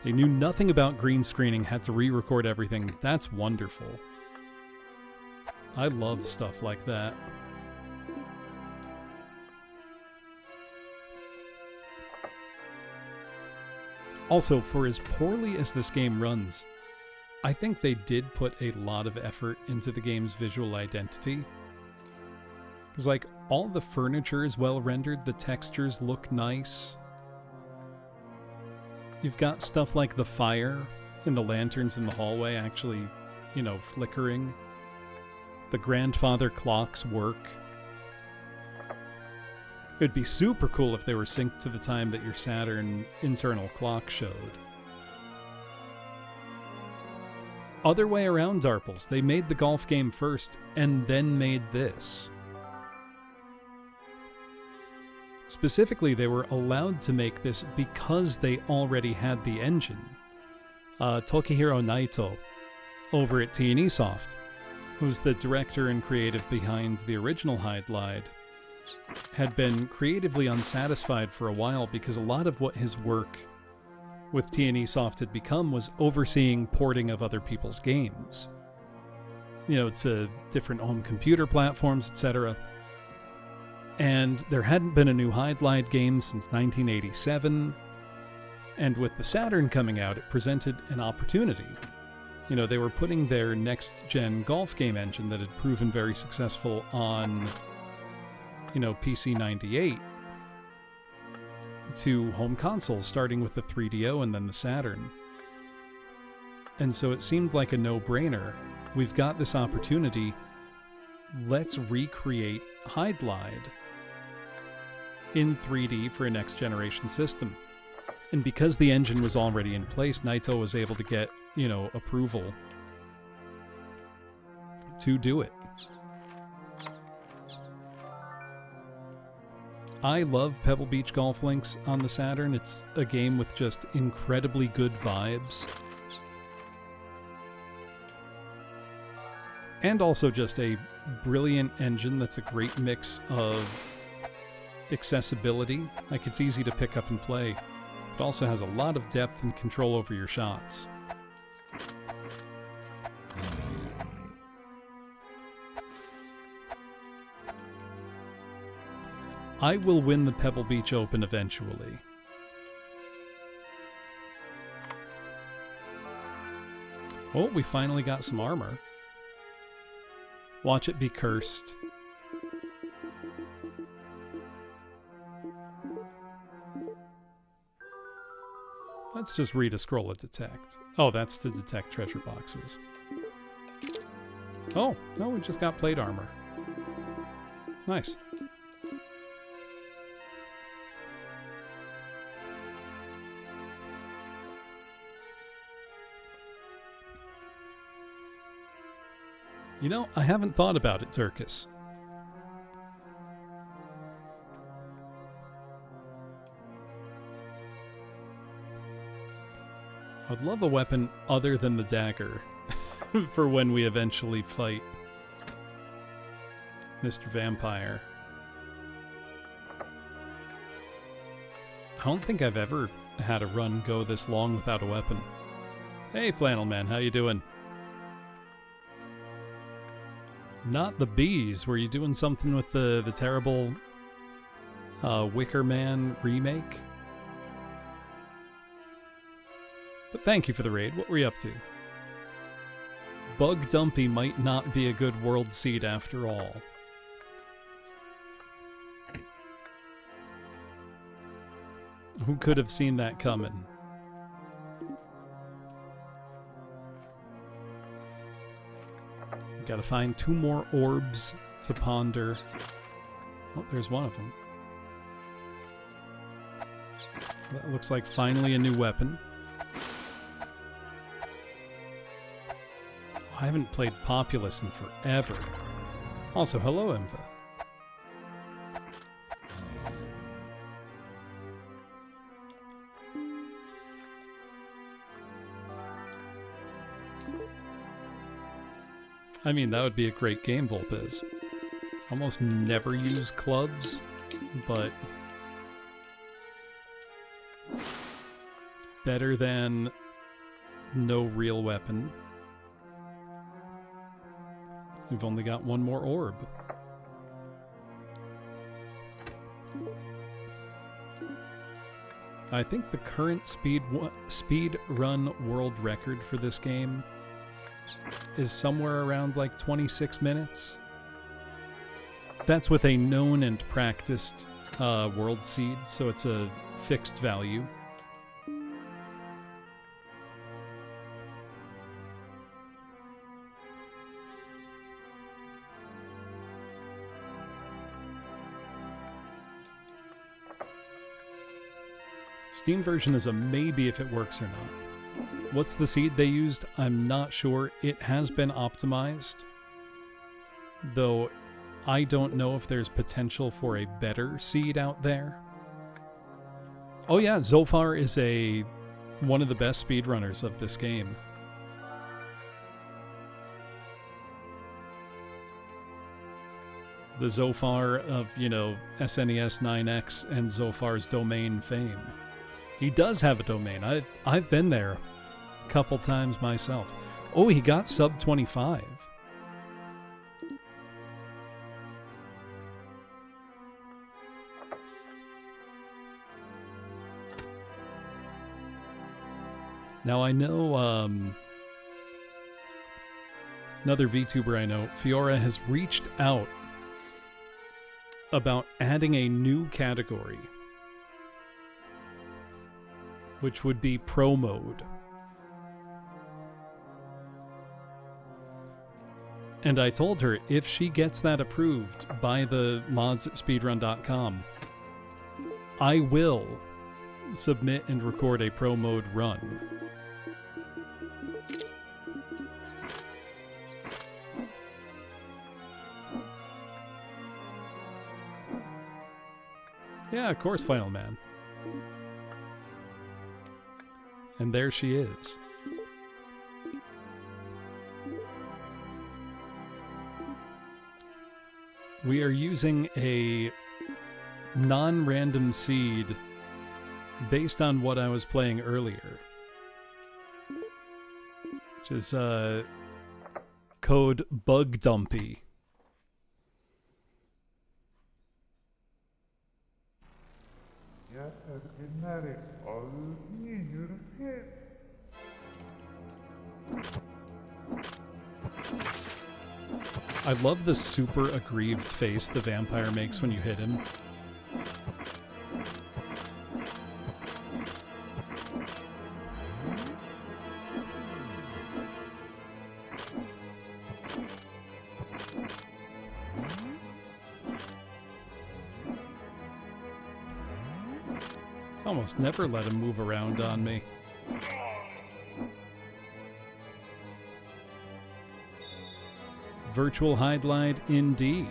Speaker 2: They knew nothing about green screening, had to re-record everything. That's wonderful. I love stuff like that. Also, for as poorly as this game runs, I think they did put a lot of effort into the game's visual identity. Because, like, all the furniture is well rendered, the textures look nice. You've got stuff like the fire and the lanterns in the hallway actually, flickering. The grandfather clocks work. It'd be super cool if they were synced to the time that your Saturn internal clock showed. Other way around, Darples. They made the golf game first and then made this. Specifically, they were allowed to make this because they already had the engine. Tokihiro Naito, over at T&E Soft, who's the director and creative behind the original Hydlide, had been creatively unsatisfied for a while because a lot of what his work with T&E Soft had become was overseeing porting of other people's games, to different home computer platforms, etc. And there hadn't been a new Hydlide game since 1987, and with the Saturn coming out, it presented an opportunity. They were putting their next-gen golf game engine that had proven very successful on, PC 98 to home consoles, starting with the 3DO and then the Saturn. And so it seemed like a no-brainer. We've got this opportunity. Let's recreate Hydlide in 3D for a next-generation system. And because the engine was already in place, Naito was able to get, approval to do it. I love Pebble Beach Golf Links on the Saturn. It's a game with just incredibly good vibes. And also just a brilliant engine that's a great mix of accessibility, like it's easy to pick up and play. It also has a lot of depth and control over your shots. I will win the Pebble Beach Open eventually. Oh, we finally got some armor. Watch it be cursed. Let's just read a scroll of detect. Oh, that's to detect treasure boxes. Oh, no, we just got plate armor. Nice. I haven't thought about it, Turkus. I'd love a weapon other than the dagger for when we eventually fight Mr. Vampire. I don't think I've ever had a run go this long without a weapon. Hey, Flannel Man, how you doing? Not the bees. Were you doing something with the terrible Wicker Man remake? But thank you for the raid. What were you up to? Bug Dumpy might not be a good world seed after all. Who could have seen that coming? Gotta find 2 more orbs to ponder. Oh, there's one of them. That looks like finally a new weapon. I haven't played Populous in forever. Also, hello, Emva. I mean, that would be a great game, Volpez. Almost never use clubs, but it's better than no real weapon. We've only got 1 more orb. I think the current speed run world record for this game is somewhere around like 26 minutes. That's with a known and practiced world seed, so it's a fixed value. Steam version is a maybe if it works or not. What's the seed they used? I'm not sure. It has been optimized, though I don't know if there's potential for a better seed out there. Oh yeah, Zolfar is one of the best speedrunners of this game. The Zolfar of, SNES 9X and Zolfar's domain fame. He does have a domain. I've been there a couple times myself. Oh, he got sub 25. Now I know another VTuber I know, Fiora, has reached out about adding a new category, which would be Pro Mode. And I told her if she gets that approved by the mods at speedrun.com, I will submit and record a Pro Mode run. Yeah, of course, Final Man. And there she is. We are using a non-random seed based on what I was playing earlier, which is code Bug Dumpy. I love the super aggrieved face the vampire makes when you hit him. Almost never let him move around on me. Virtual Hydlide indeed.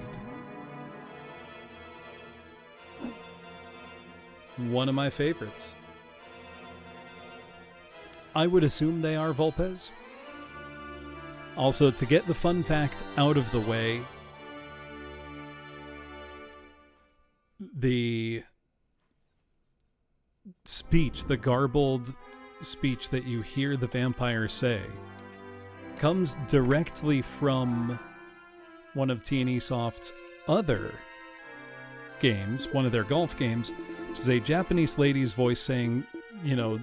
Speaker 2: One of my favorites. I would assume they are Vulpes. Also, to get the fun fact out of the way, the speech, the garbled speech that you hear the vampire say, comes directly from one of T&E Soft's other games, one of their golf games, which is a Japanese lady's voice saying,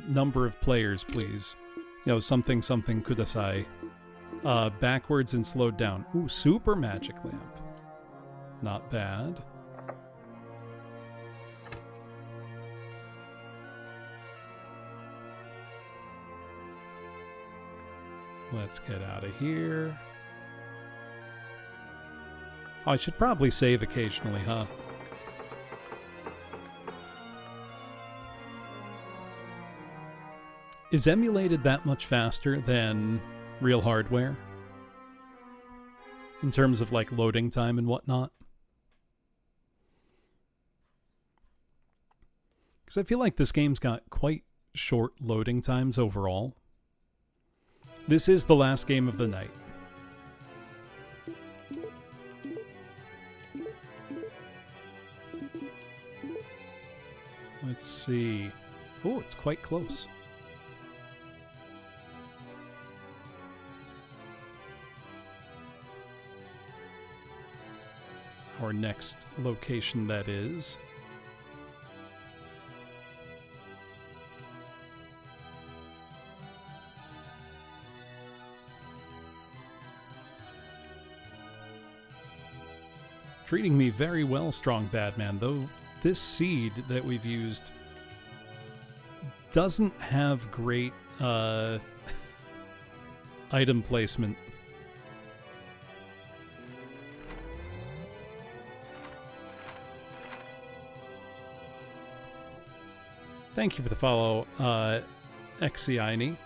Speaker 2: number of players, please. Something kudasai. Backwards and slowed down. Ooh, super magic lamp. Not bad. Let's get out of here. Oh, I should probably save occasionally, huh? Is emulated that much faster than real hardware? In terms of, loading time and whatnot? Because I feel like this game's got quite short loading times overall. This is the last game of the night. Let's see. Oh, it's quite close. Our next location, that is. Treating me very well, Strong Badman, though this seed that we've used doesn't have great item placement. Thank you for the follow, Exiani.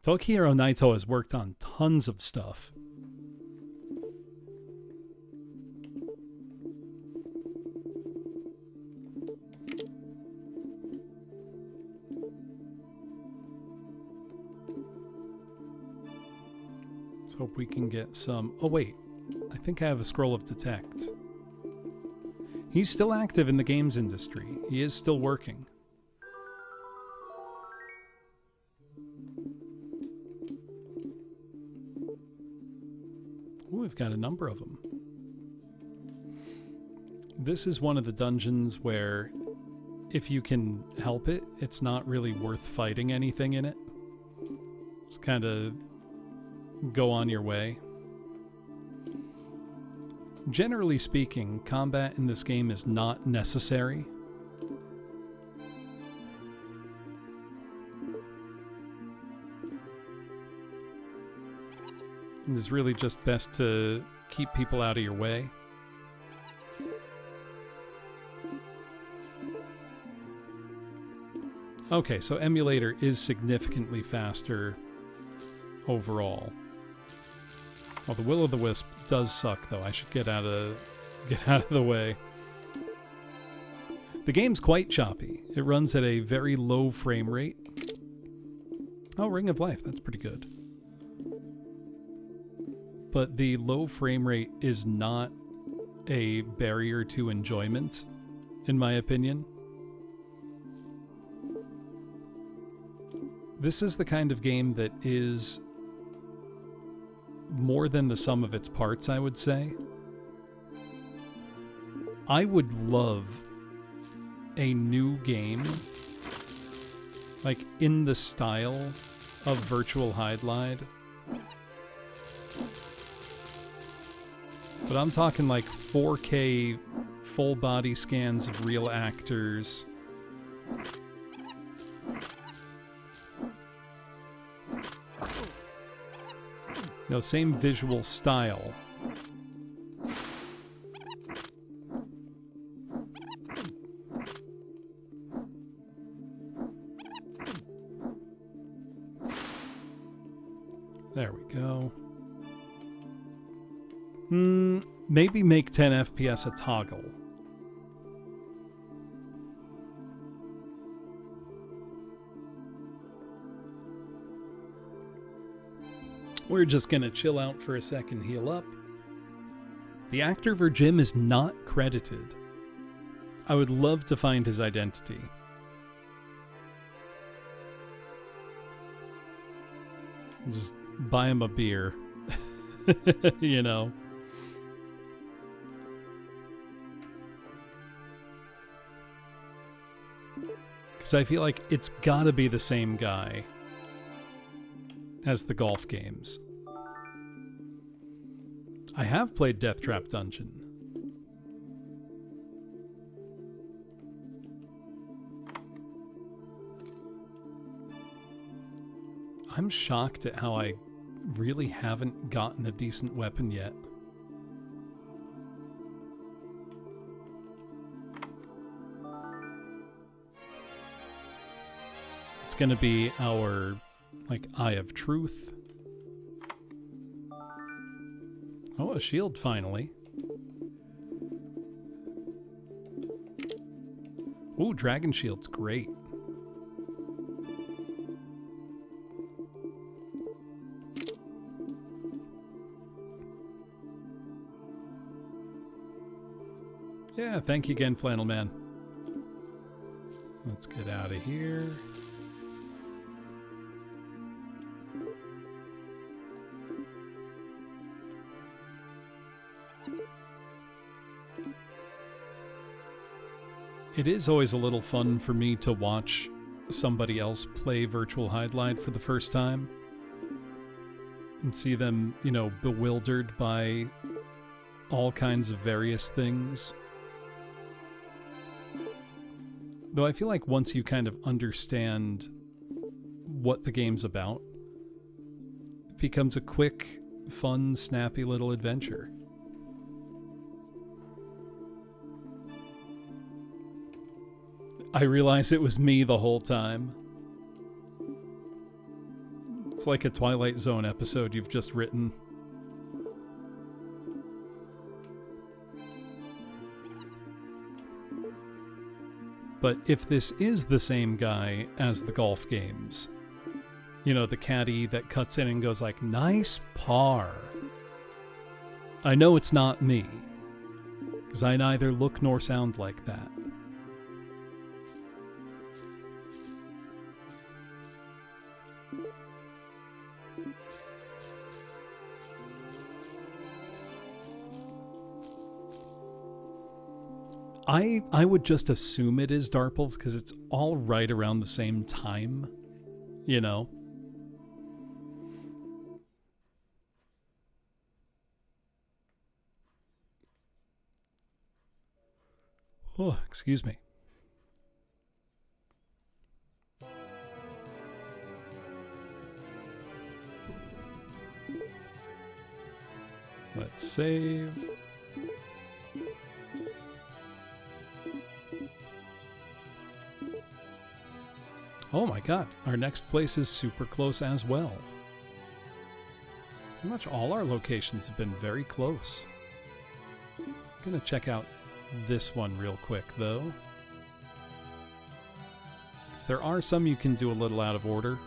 Speaker 2: Tokihiro Naito has worked on tons of stuff. Let's hope we can get some... Oh, wait. I think I have a scroll of detect. He's still active in the games industry. He is still working. Ooh, we've got a number of them. This is one of the dungeons where if you can help it, it's not really worth fighting anything in it. Just kind of go on your way. Generally speaking, combat in this game is not necessary. It's really just best to keep people out of your way. Okay, so emulator is significantly faster overall. Well, the Will-o'-the-Wisp does suck, though. I should get out of the way. The game's quite choppy. It runs at a very low frame rate. Oh, Ring of Life. That's pretty good. But the low frame rate is not a barrier to enjoyment, in my opinion. This is the kind of game that is more than the sum of its parts, I would say. I would love a new game, like in the style of Virtual Hydlide. But I'm talking like 4K full body scans of real actors. You know, same visual style. There we go. Maybe make 10 FPS a toggle. We're just gonna chill out for a second, heal up. The actor for Jim is not credited. I would love to find his identity. Just buy him a beer. You know. Because I feel like it's gotta be the same guy as the golf games. I have played Death Trap Dungeon. I'm shocked at how I really haven't gotten a decent weapon yet. It's gonna be our, like, Eye of Truth. Oh, a shield finally. Ooh, Dragon Shield's great. Yeah, thank you again, Flannel Man. Let's get out of here. It is always a little fun for me to watch somebody else play Virtual Hydlide for the first time and see them, you know, bewildered by all kinds of various things. Though I feel like once you kind of understand what the game's about, it becomes a quick, fun, snappy little adventure. I realized it was me the whole time. It's like a Twilight Zone episode you've just written. But if this is the same guy as the golf games, you know, the caddy that cuts in and goes like, nice par. I know it's not me, because I neither look nor sound like that. I would just assume it is Darples because it's all right around the same time, you know? Oh, excuse me. Let's save. Oh my god, our next place is super close as well. Pretty much all our locations have been very close. I'm gonna check out this one real quick though. 'Cause there are some you can do a little out of order.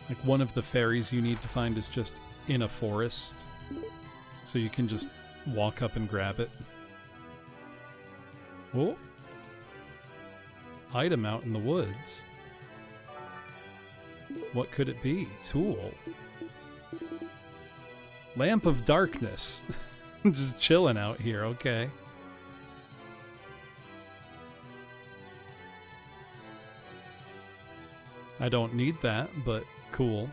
Speaker 2: Like one of the ferries you need to find is just in a forest. So you can just walk up and grab it. Oh. Item out in the woods. What could it be? Tool. Lamp of Darkness. Just chilling out here, okay. I don't need that, but cool.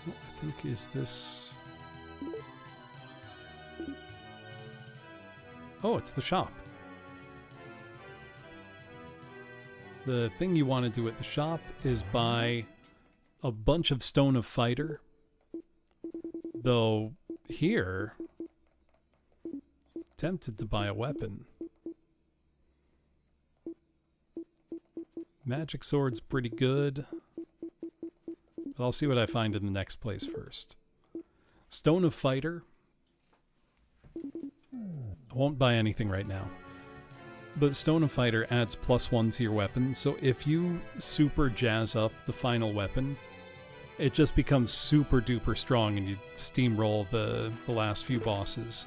Speaker 2: I think is this... Oh, it's the shop. The thing you want to do at the shop is buy a bunch of Stone of Fighter. Though, here... tempted to buy a weapon. Magic Sword's pretty good. But I'll see what I find in the next place first. Stone of Fighter. I won't buy anything right now. But Stone of Fighter adds +1 to your weapon, so if you super jazz up the final weapon, it just becomes super duper strong and you steamroll the last few bosses.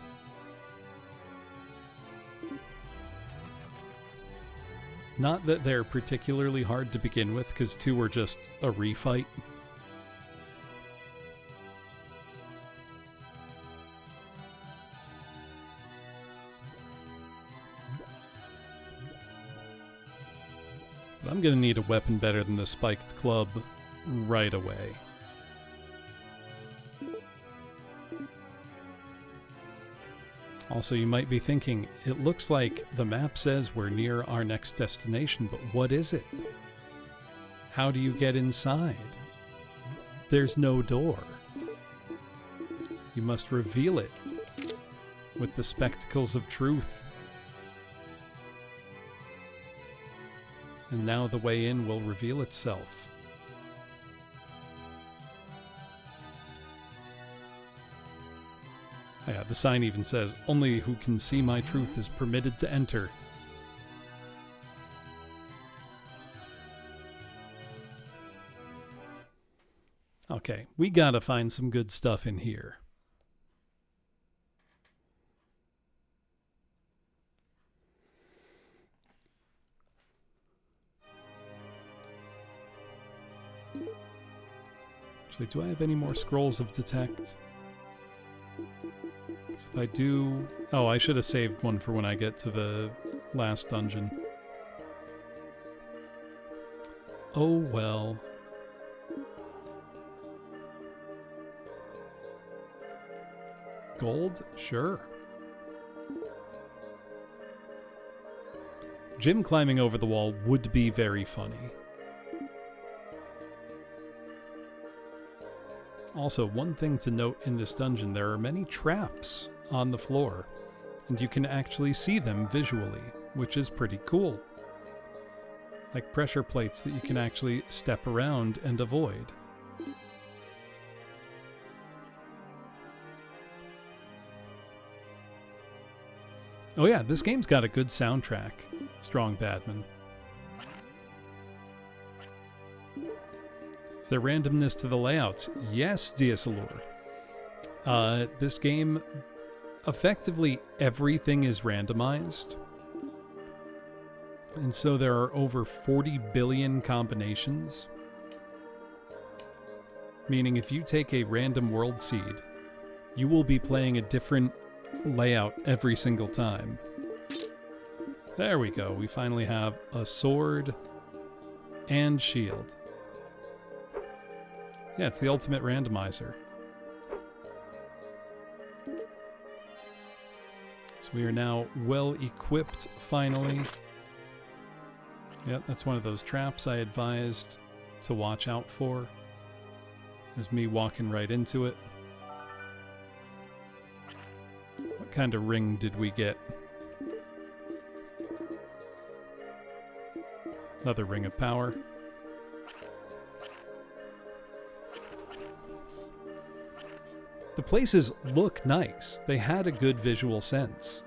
Speaker 2: Not that they're particularly hard to begin with, because 2 were just a refight. But I'm gonna need a weapon better than the spiked club right away. Also, you might be thinking, it looks like the map says we're near our next destination, but what is it? How do you get inside? There's no door. You must reveal it with the spectacles of truth. And now the way in will reveal itself. Oh yeah, the sign even says, only who can see my truth is permitted to enter. Okay, we gotta find some good stuff in here. Actually, do I have any more scrolls of detect? So if I do... Oh, I should have saved one for when I get to the last dungeon. Oh well. Gold? Sure. Jim climbing over the wall would be very funny. Also, one thing to note in this dungeon, there are many traps on the floor, and you can actually see them visually, which is pretty cool. Like pressure plates that you can actually step around and avoid. Oh yeah, this game's got a good soundtrack. Strong Badman. Is there randomness to the layouts? Yes, Diasalur. This game, effectively everything is randomized. And so there are over 40 billion combinations. Meaning if you take a random world seed, you will be playing a different layout every single time. There we go. We finally have a sword and shield. Yeah, it's the ultimate randomizer. So we are now well equipped, finally. Yep, that's one of those traps I advised to watch out for. There's me walking right into it. What kind of ring did we get? Another ring of power. The places look nice. They had a good visual sense.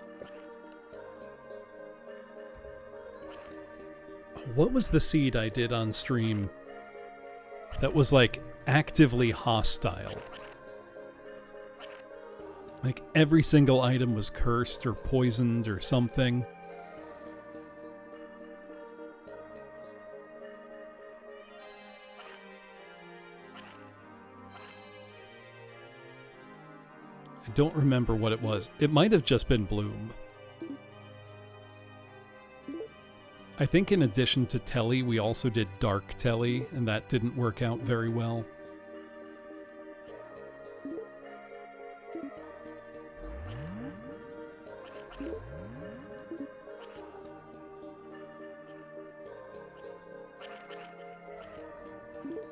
Speaker 2: What was the seed I did on stream that was like actively hostile? Like every single item was cursed or poisoned or something. I don't remember what it was. It might have just been Bloom. I think in addition to Telly, we also did Dark Telly, and that didn't work out very well.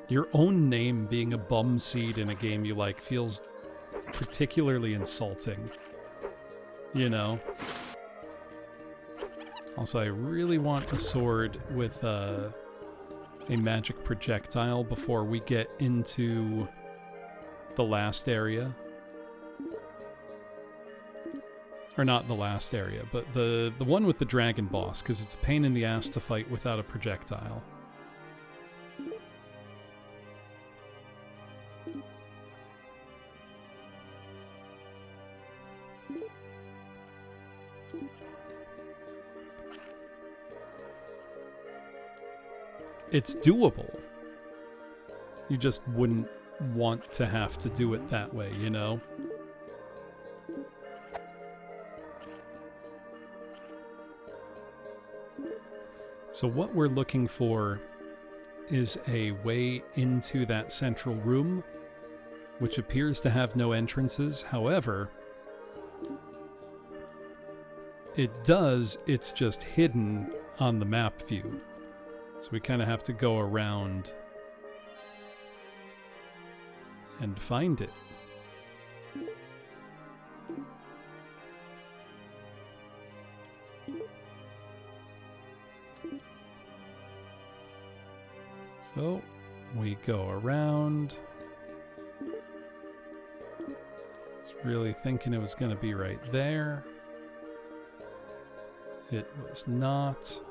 Speaker 2: Your own name being a bum seed in a game you like feels particularly insulting, you know? Also, I really want a sword with a magic projectile before we get into the last area. Or not the last area, but the one with the dragon boss, because it's a pain in the ass to fight without a projectile. It's doable. You just wouldn't want to have to do it that way, you know? So what we're looking for is a way into that central room, which appears to have no entrances. However, it does, it's just hidden on the map view. So we kind of have to go around and find it. So we go around. I was really thinking it was going to be right there. It was not.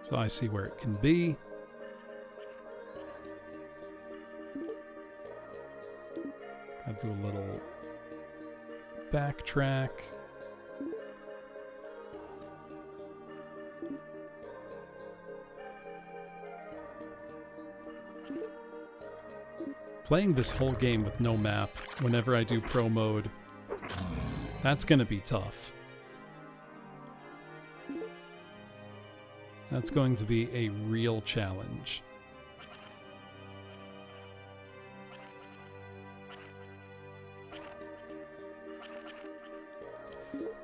Speaker 2: So I see where it can be. I'll do a little backtrack. Playing this whole game with no map, whenever I do pro mode, that's gonna be tough. That's going to be a real challenge.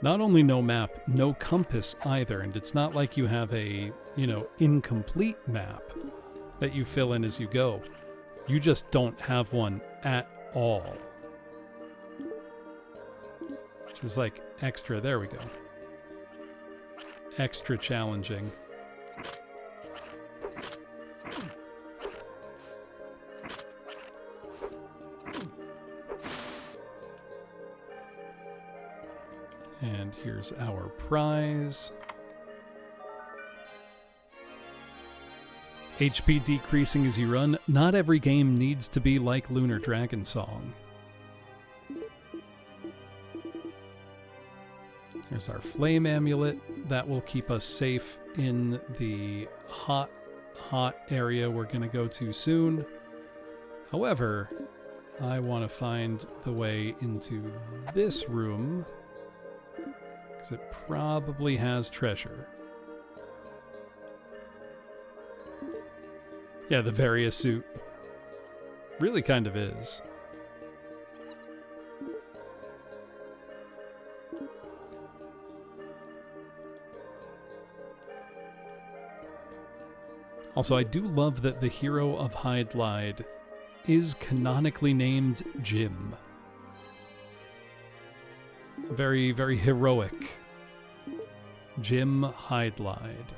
Speaker 2: Not only no map, no compass either, and it's not like you have a incomplete map that you fill in as you go. You just don't have one at all. Which is like extra, there we go. Extra challenging. And here's our prize. HP decreasing as you run. Not every game needs to be like Lunar Dragon Song. There's our flame amulet. That will keep us safe in the hot area we're going to go to soon. However, I want to find the way into this room, because it probably has treasure. Yeah, the Varia suit really kind of is. Also, I do love that the hero of Hydlide is canonically named Jim. Very, very heroic. Jim Hydlide.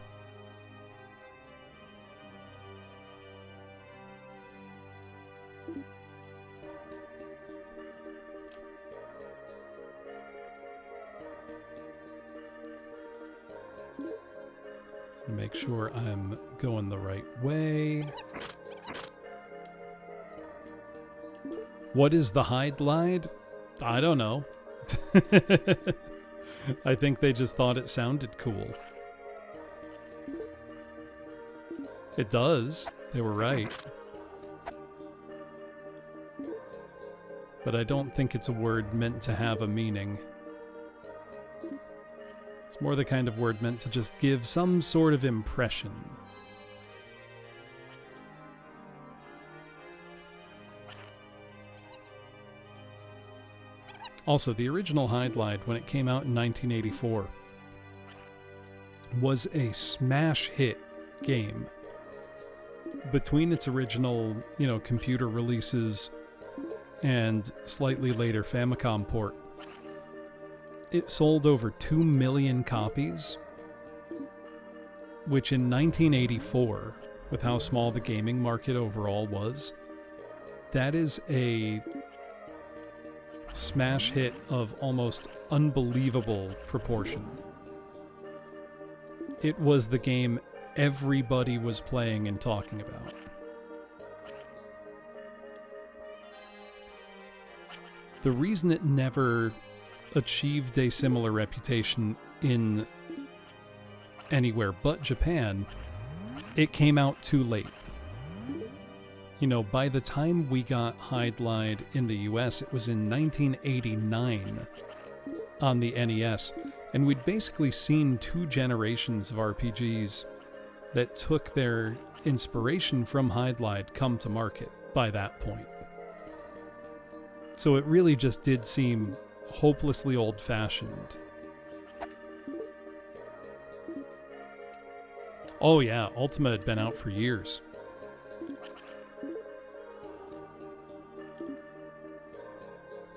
Speaker 2: Make sure I'm going the right way. What is the Hydlide? I don't know. I think they just thought it sounded cool. It does. They were right. But I don't think it's a word meant to have a meaning. It's more the kind of word meant to just give some sort of impression. Also, the original Hydlide, when it came out in 1984, was a smash hit game. Between its original, computer releases and slightly later Famicom port, it sold over 2 million copies, which in 1984, with how small the gaming market overall was, that is a smash hit of almost unbelievable proportion. It was the game everybody was playing and talking about. The reason it never achieved a similar reputation in anywhere but Japan, it came out too late. By the time we got Hydlide in the US, it was in 1989 on the NES, and we'd basically seen 2 generations of RPGs that took their inspiration from Hydlide come to market by that point. So it really just did seem hopelessly old-fashioned. Oh yeah, Ultima had been out for years.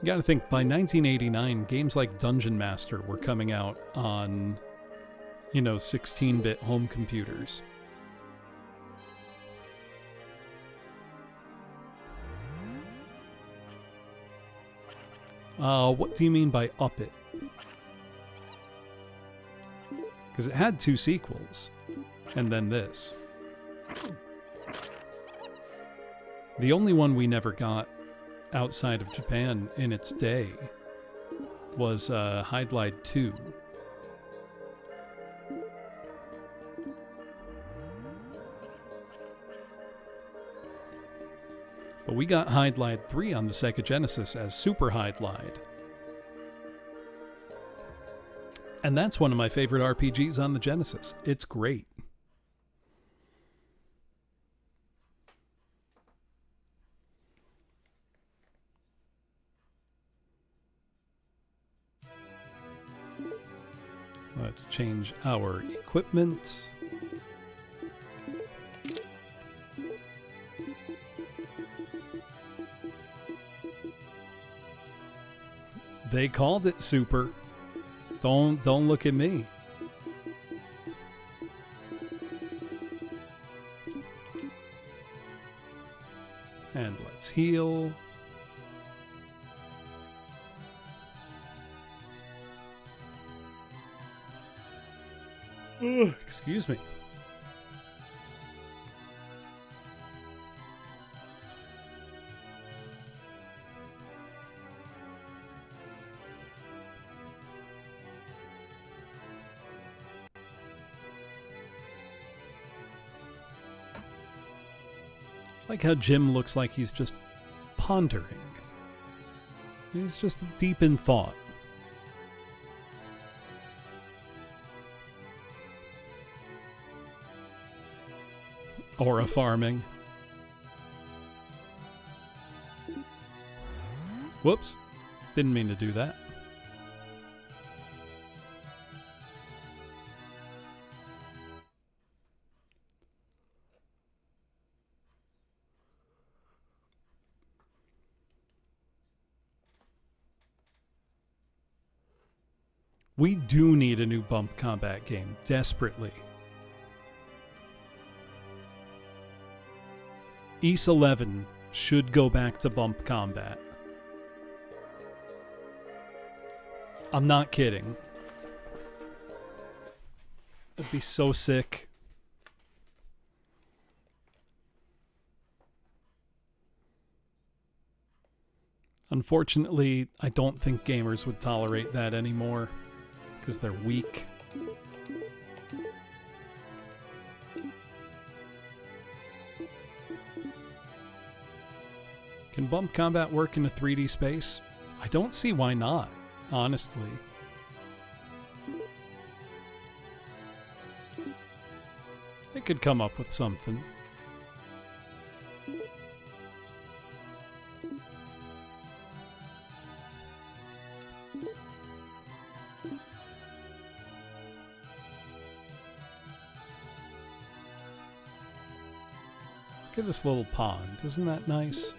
Speaker 2: You gotta think, by 1989, games like Dungeon Master were coming out on, 16-bit home computers. What do you mean by up it? Because it had 2 sequels, and then this. The only one we never got outside of Japan in its day was Hydlide 2. But we got Hydlide 3 on the Sega Genesis as Super Hydlide. And that's one of my favorite RPGs on the Genesis. It's great. Let's change our equipment. They called it super. Don't look at me. And let's heal. Ugh, excuse me. Like how Jim looks like he's just pondering. He's just deep in thought. Aura farming. Whoops. Didn't mean to do that. We do need a new bump combat game, desperately. Ys 11 should go back to bump combat. I'm not kidding. That'd be so sick. Unfortunately, I don't think gamers would tolerate that anymore. Because they're weak. Can bump combat work in a 3D space? I don't see why not, honestly. They could come up with something. Look at this little pond. Isn't that nice?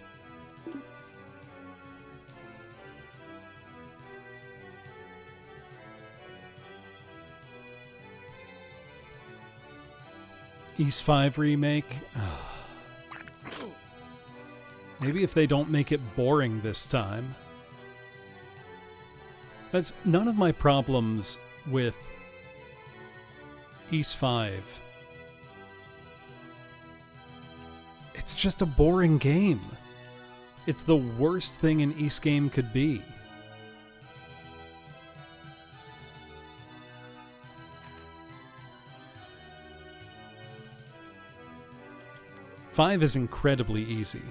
Speaker 2: Ys 5 remake. Maybe if they don't make it boring this time. That's none of my problems with Ys 5. It's just a boring game. It's the worst thing an Ys game could be. Five is incredibly easy.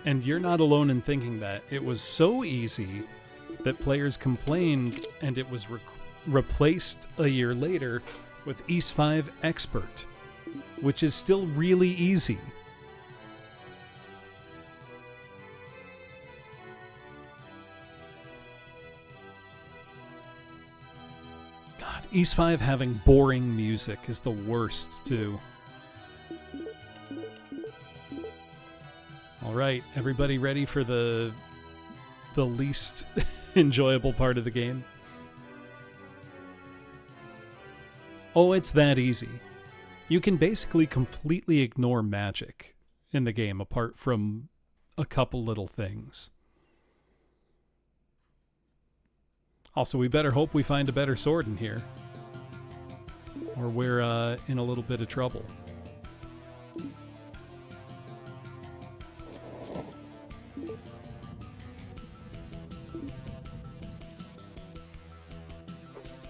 Speaker 2: And you're not alone in thinking that. It was so easy that players complained, and it was replaced a year later with Ys 5 Expert, which is still really easy. God, Ys 5 having boring music is the worst, too. Alright, everybody ready for the least enjoyable part of the game? Oh, it's that easy. You can basically completely ignore magic in the game, apart from a couple little things. Also, we better hope we find a better sword in here, or we're in a little bit of trouble.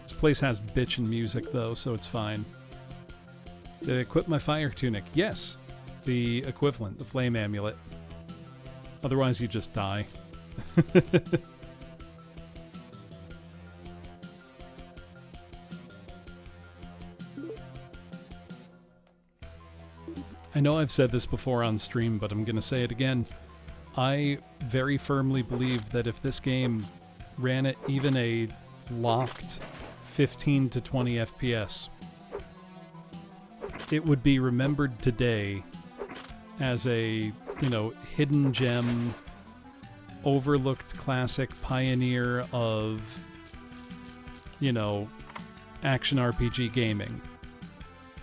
Speaker 2: This place has bitchin' music, though, so it's fine. Did I equip my fire tunic? Yes. The equivalent, the flame amulet. Otherwise, you just die. I know I've said this before on stream, but I'm going to say it again. I very firmly believe that if this game ran at even a locked 15 to 20 FPS, it would be remembered today as a, hidden gem, overlooked classic pioneer of, you know, action RPG gaming.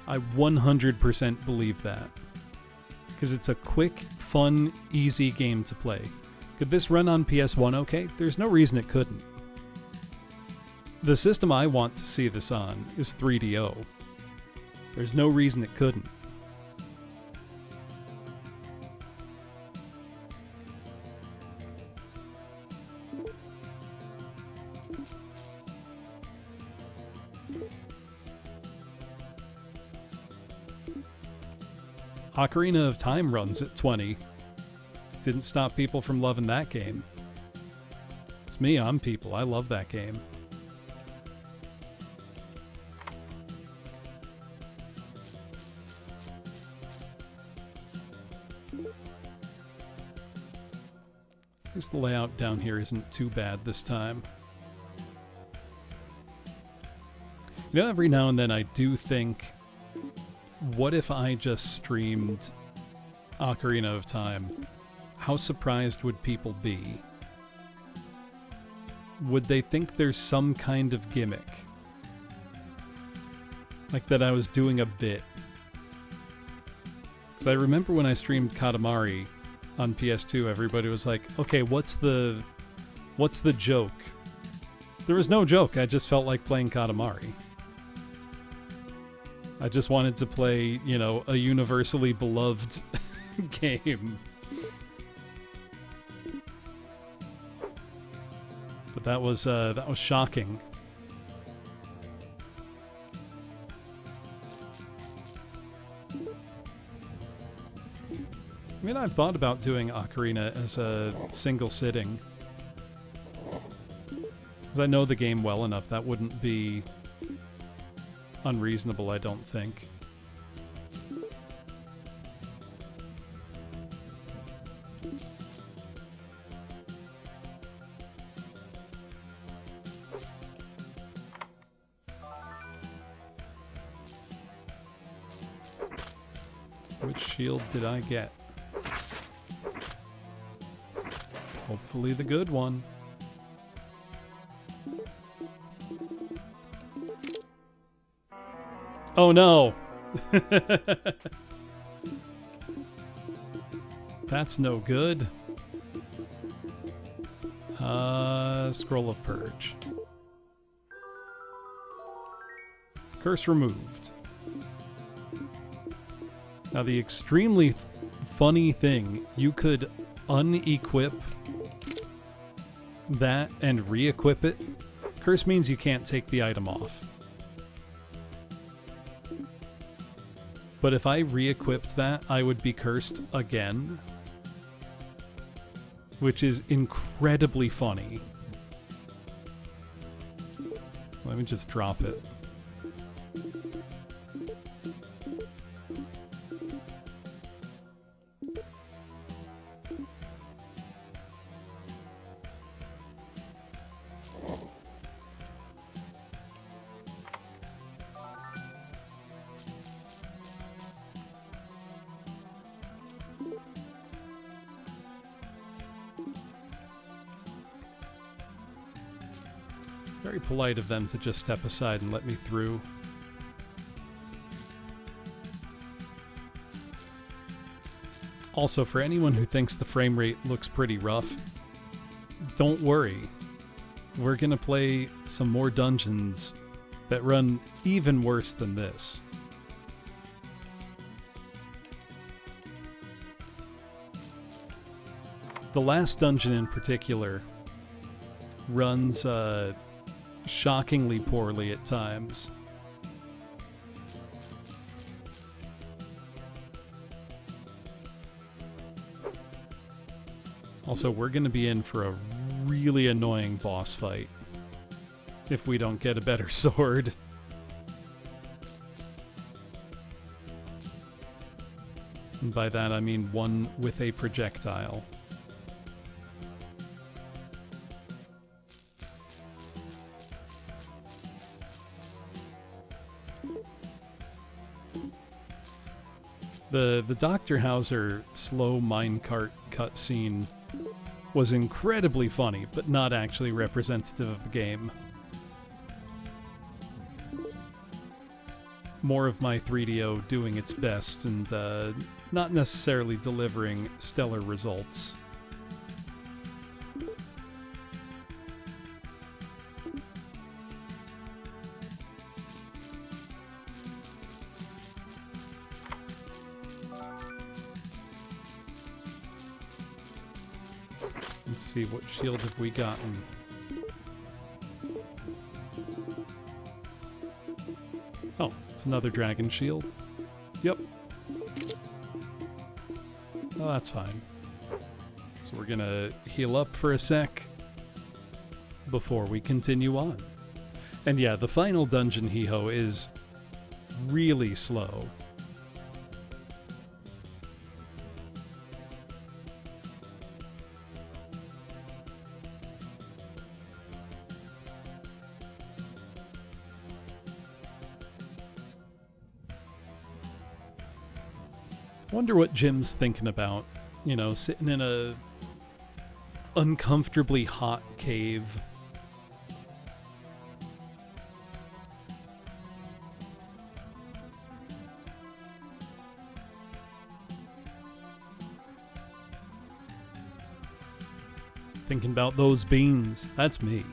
Speaker 2: I 100% believe that. Because it's a quick, fun, easy game to play. Could this run on PS1 okay? There's no reason it couldn't. The system I want to see this on is 3DO. There's no reason it couldn't. Ocarina of Time runs at 20. Didn't stop people from loving that game. It's me, I'm people. I love that game. At least the layout down here isn't too bad this time. You know, every now and then I do think, what if I just streamed Ocarina of Time? How surprised would people be? Would they think there's some kind of gimmick? Like that I was doing a bit? Because I remember when I streamed Katamari on PS2, everybody was like, okay, what's the joke? There was no joke, I just felt like playing Katamari. I just wanted to play, you know, a universally beloved game. But that was shocking. I mean, I've thought about doing Ocarina as a single sitting. Because I know the game well enough, that wouldn't be unreasonable, I don't think. Which shield did I get? Hopefully the good one. Oh no! That's no good. Scroll of Purge. Curse removed. Now the extremely funny thing, you could unequip that and re-equip it. Curse means you can't take the item off. But if I re-equipped that, I would be cursed again. Which is incredibly funny. Let me just drop it. Very polite of them to just step aside and let me through. Also, for anyone who thinks the frame rate looks pretty rough, don't worry. We're gonna play some more dungeons that run even worse than this. The last dungeon in particular runs shockingly poorly at times. Also, we're going to be in for a really annoying boss fight if we don't get a better sword. And by that I mean one with a projectile. The Dr. Hauser slow minecart cutscene was incredibly funny, but not actually representative of the game. More of my 3DO doing its best and not necessarily delivering stellar results. Let's see, what shield have we gotten? Oh, it's another dragon shield. Yep. Oh, that's fine. So we're gonna heal up for a sec before we continue on. And yeah, the final dungeon, Hee-Ho, is really slow. Wonder what Jim's thinking about, you know, sitting in a uncomfortably hot cave. Thinking about those beans. That's me.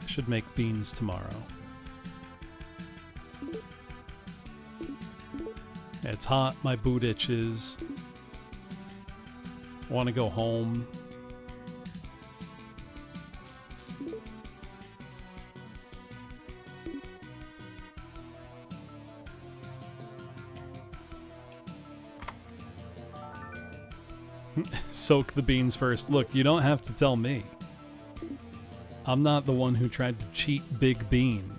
Speaker 2: I should make beans tomorrow. It's hot, my boot itches. Want to go home. Soak the beans first. Look, you don't have to tell me. I'm not the one who tried to cheat Big Bean.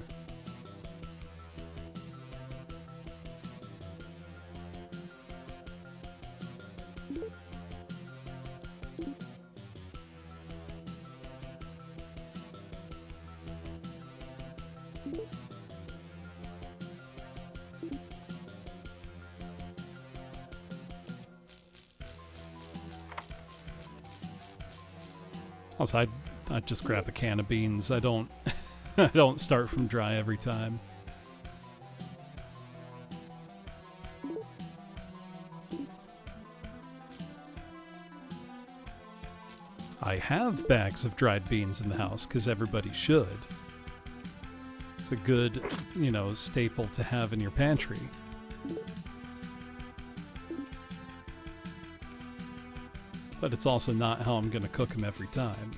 Speaker 2: Also, I'd just grab a can of beans. I don't I don't start from dry every time. I have bags of dried beans in the house because everybody should. It's a good, you know, staple to have in your pantry. But it's also not how I'm going to cook them every time.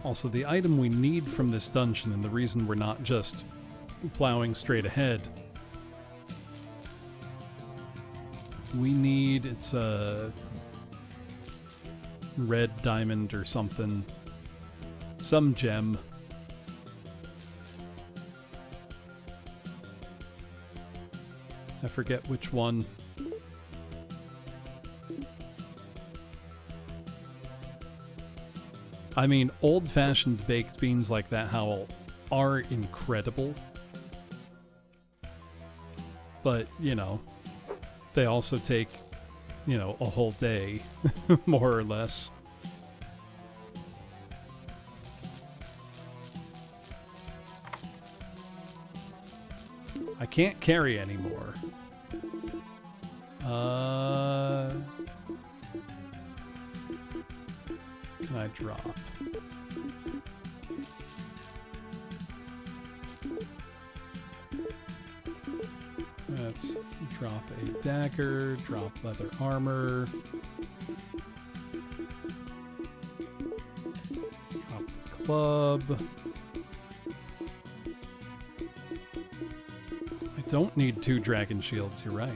Speaker 2: Also, the item we need from this dungeon, and the reason we're not just plowing straight ahead, we need, it's a red diamond or something. Some gem. I forget which one. I mean, old-fashioned baked beans like that, Howl, are incredible. But, you know, they also take, you know, a whole day, more or less. I can't carry anymore. Can I drop? Let's drop a dagger, drop leather armor. Drop the club. I don't need 2 dragon shields, you're right.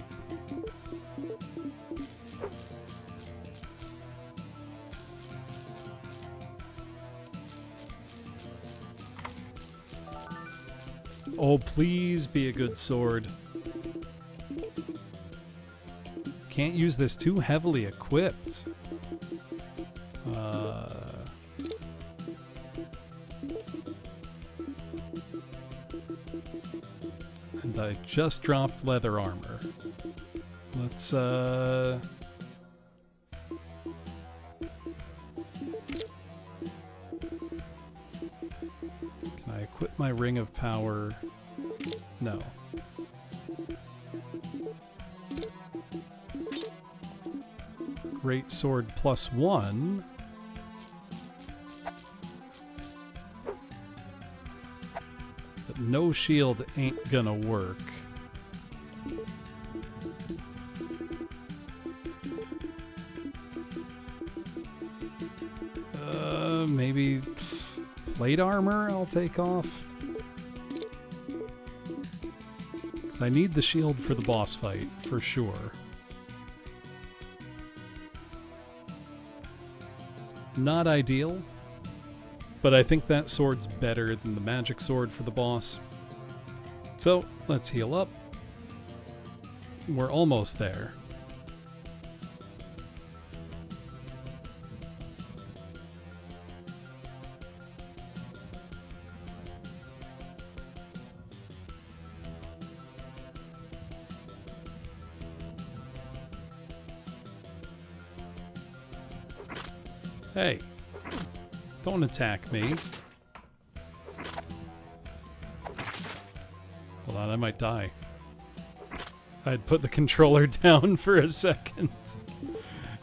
Speaker 2: Oh, please be a good sword. Can't use this too heavily equipped. And I just dropped leather armor. Let's, Can I equip my ring of power? No. Great sword +1. But no shield ain't gonna work. Maybe plate armor I'll take off. 'Cause I need the shield for the boss fight, for sure. Not ideal, but I think that sword's better than the magic sword for the boss. So, let's heal up. We're almost there. Hey, don't attack me. Hold on, I might die. I'd put the controller down for a second.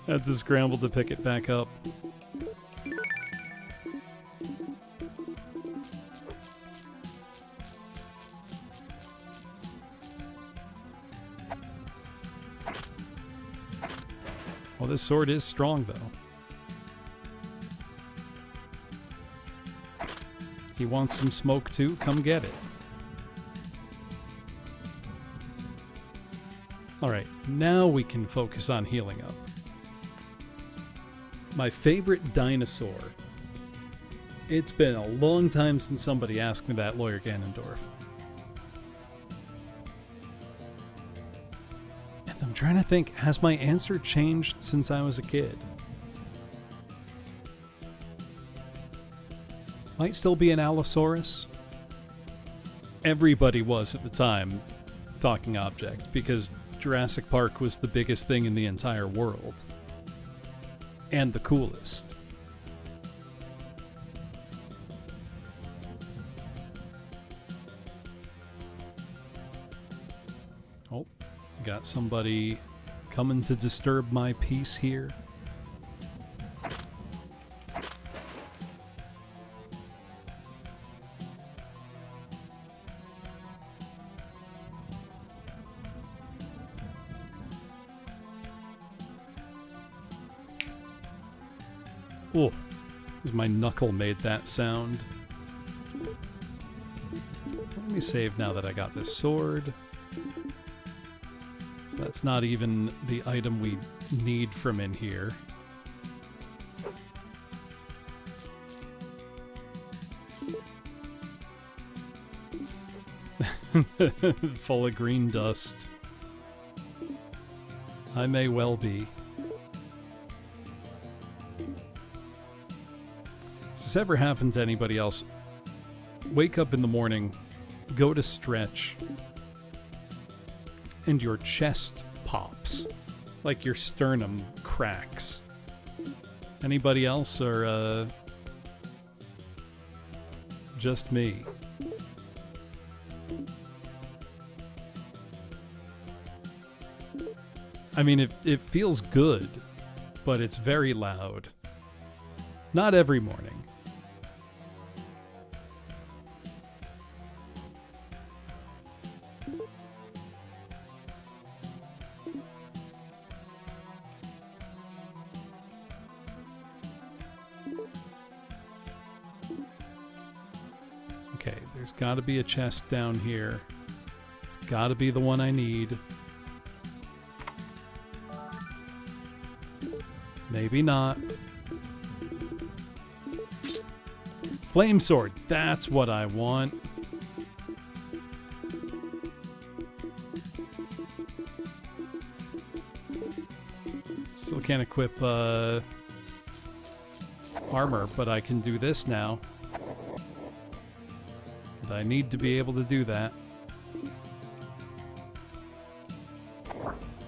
Speaker 2: I had to scramble to pick it back up. Well, this sword is strong, though. He wants some smoke too? Come get it. Alright, now we can focus on healing up. My favorite dinosaur. It's been a long time since somebody asked me that, Lawyer Ganondorf. And I'm trying to think, has my answer changed since I was a kid? Might still be an Allosaurus. Everybody was at the time talking object because Jurassic Park was the biggest thing in the entire world. And the coolest. Oh, got somebody coming to disturb my peace here. Oh, my knuckle made that sound. Let me save now that I got this sword. That's not even the item we need from in here. Full of green dust. I may well be. Does this ever happen to anybody else? Wake up in the morning, go to stretch, and your chest pops. Like your sternum cracks. Anybody else, or just me? I mean, it feels good, but it's very loud. Not every morning. Okay, there's got to be a chest down here. It's got to be the one I need. Maybe not. Flame sword, that's what I want. Still can't equip armor, but I can do this now. And I need to be able to do that.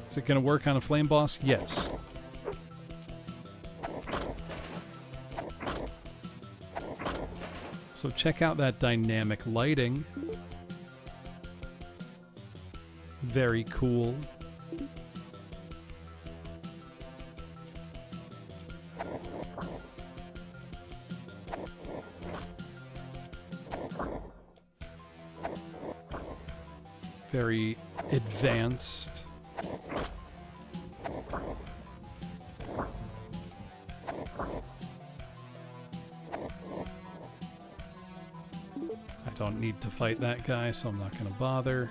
Speaker 2: Is it going to work on a flame boss? Yes. So check out that dynamic lighting. Very cool. Very advanced. I don't need to fight that guy, so I'm not going to bother.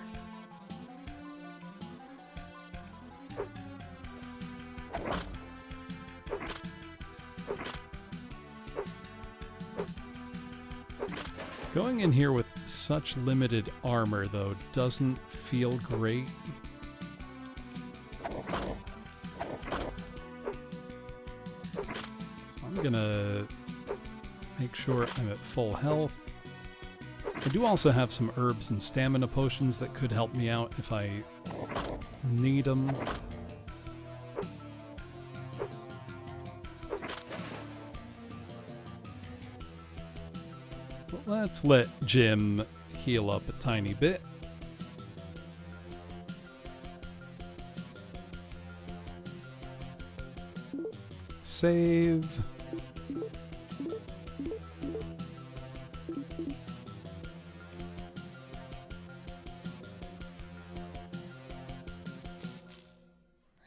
Speaker 2: Going in here with such limited armor, though, doesn't feel great. So I'm gonna make sure I'm at full health. I do also have some herbs and stamina potions that could help me out if I need them. Let's let Jim heal up a tiny bit. Save.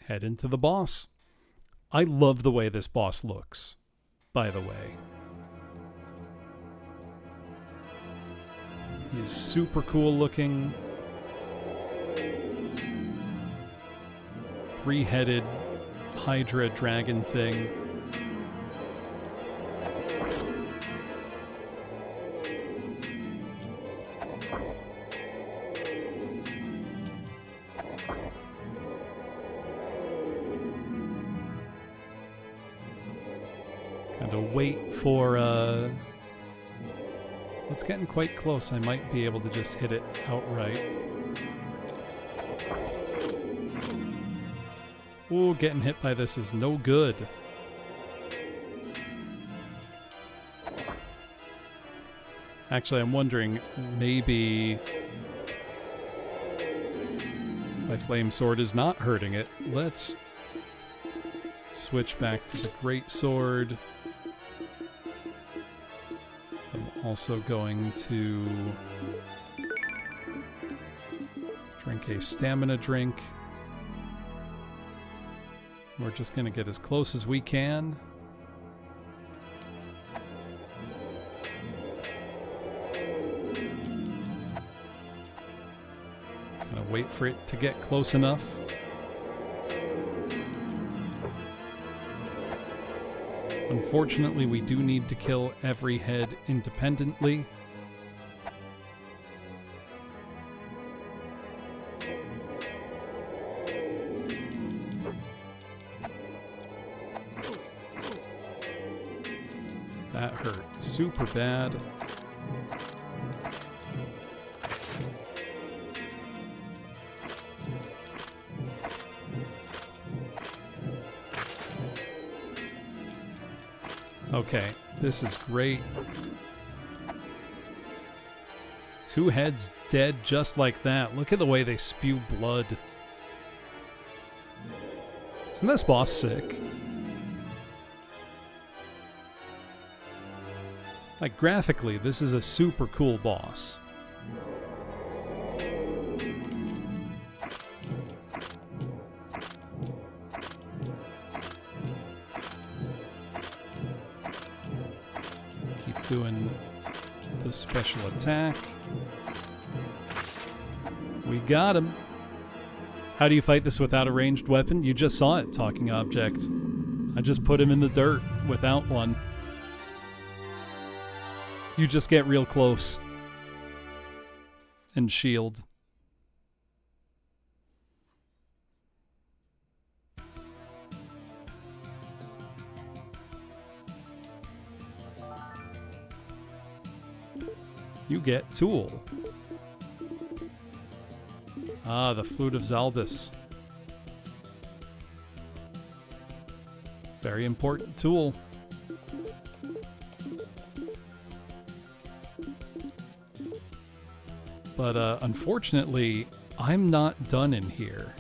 Speaker 2: Head into the boss. I love the way this boss looks, by the way. He is super cool looking. Three-headed Hydra dragon thing. Gotta wait for it's getting quite close. I might be able to just hit it outright. Ooh, getting hit by this is no good. Actually, I'm wondering, maybe my flame sword is not hurting it. Let's switch back to the great sword. I'm also going to drink a stamina drink. We're just going to get as close as we can. Gonna wait for it to get close enough. Unfortunately, we do need to kill every head independently. That hurt super bad. Okay, this is great. Two heads dead just like that. Look at the way they spew blood. Isn't this boss sick? Like, graphically, this is a super cool boss. Keep doing the special attack. We got him. How do you fight this without a ranged weapon? You just saw it, talking object. I just put him in the dirt without one. You just get real close. And shield. You get tool. Ah, the Flute of Zaldis. Very important tool. But unfortunately, I'm not done in here.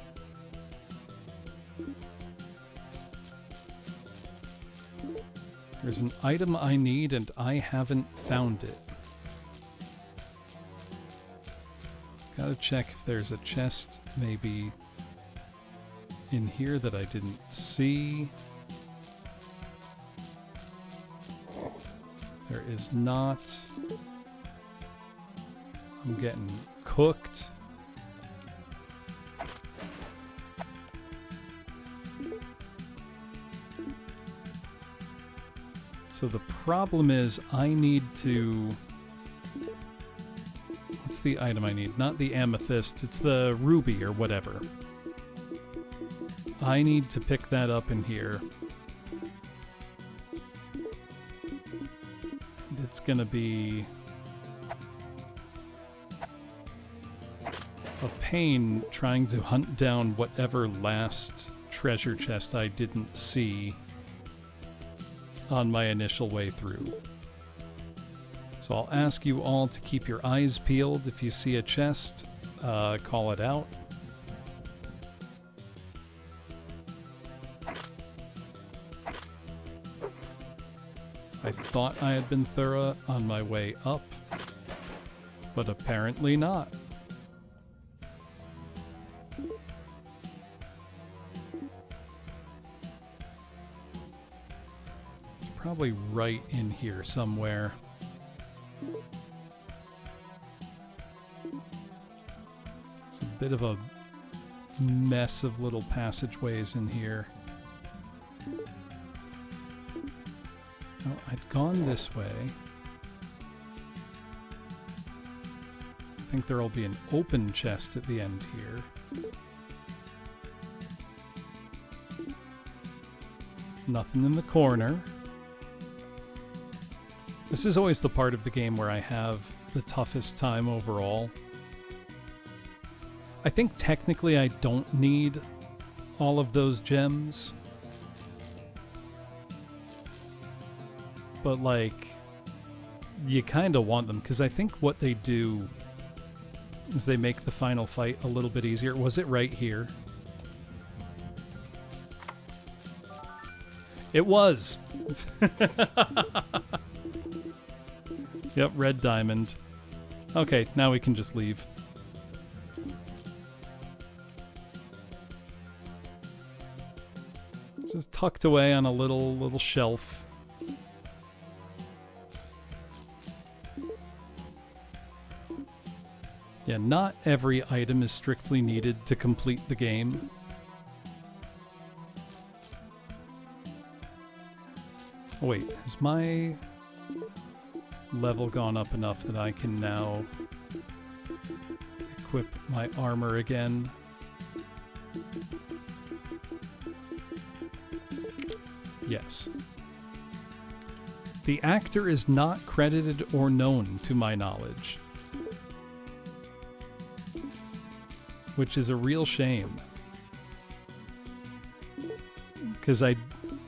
Speaker 2: There's an item I need and I haven't found it. Gotta check if there's a chest maybe in here that I didn't see. There is not. I'm getting cooked. So the problem is I need to... What's the item I need? Not the amethyst, it's the ruby or whatever. I need to pick that up in here. And it's gonna be a pain trying to hunt down whatever last treasure chest I didn't see on my initial way through. So I'll ask you all to keep your eyes peeled. If you see a chest, call it out. I thought I had been thorough on my way up, but apparently not. Probably right in here somewhere. It's a bit of a mess of little passageways in here. Oh, I'd gone this way. I think there'll be an open chest at the end here. Nothing in the corner. This is always the part of the game where I have the toughest time overall. I think technically I don't need all of those gems. But like, you kind of want them, because I think what they do is they make the final fight a little bit easier. Was it right here? It was! Yep, red diamond. Okay, now we can just leave. Just tucked away on a little shelf. Yeah, not every item is strictly needed to complete the game. Oh, wait, has my level gone up enough that I can now equip my armor again? Yes. The actor is not credited or known to my knowledge, which is a real shame. Because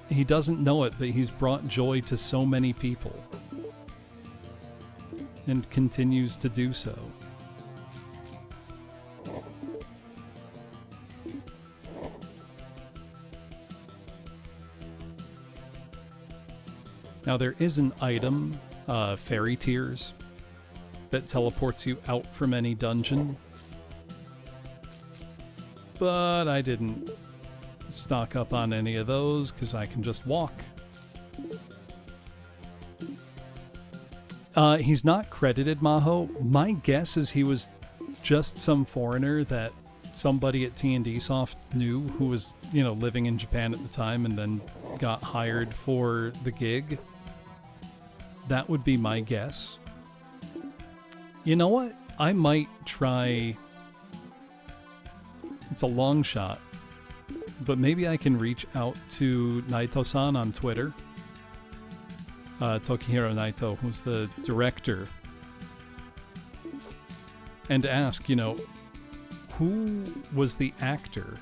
Speaker 2: he doesn't know it, but he's brought joy to so many people. And continues to do so. Now there is an item, Fairy Tears, that teleports you out from any dungeon. But I didn't stock up on any of those because I can just walk. He's not credited, Maho. My guess is he was just some foreigner that somebody at T&D Soft knew, who was, you know, living in Japan at the time and then got hired for the gig. That would be my guess. You know what? I might try... It's a long shot, but maybe I can reach out to Naito-san on Twitter. Tokihiro Naito, who's the director and ask, who was the actor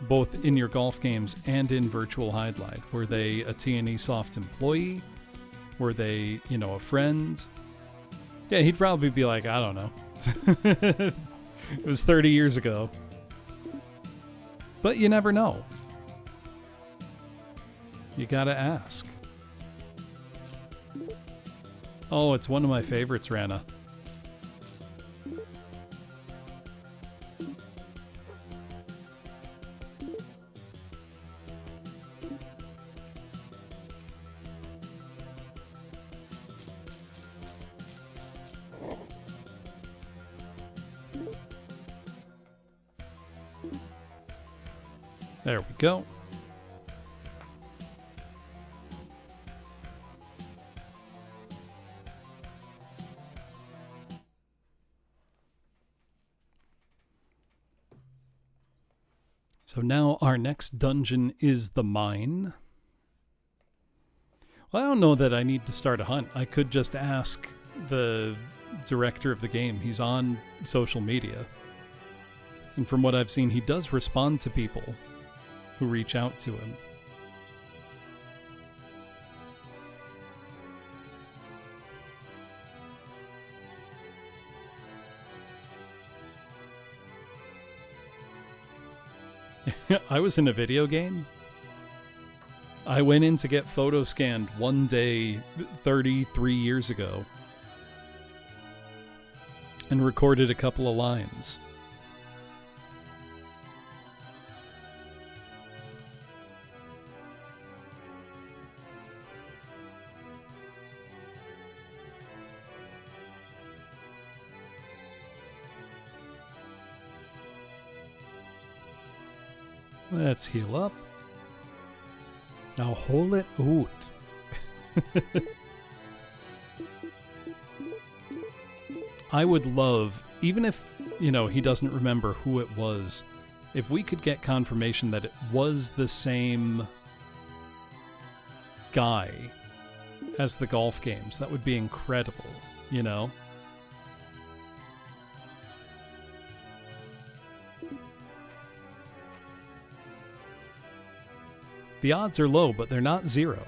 Speaker 2: both in your golf games and in Virtual Hydlide? Were they a T&E Soft employee? Were they, a friend? Yeah, he'd probably be like, I don't know. It was 30 years ago. But you never know. You gotta ask. Oh, it's one of my favorites, Rana. There we go. So now our next dungeon is the mine. Well, I don't know that I need to start a hunt. I could just ask the director of the game. He's on social media. And from what I've seen, he does respond to people who reach out to him. I was in a video game. I went in to get photo scanned one day 33 years ago and recorded a couple of lines. Let's heal up. Now hole it out. I would love, even if, he doesn't remember who it was, if we could get confirmation that it was the same guy as the golf games. That would be incredible, The odds are low, but they're not zero.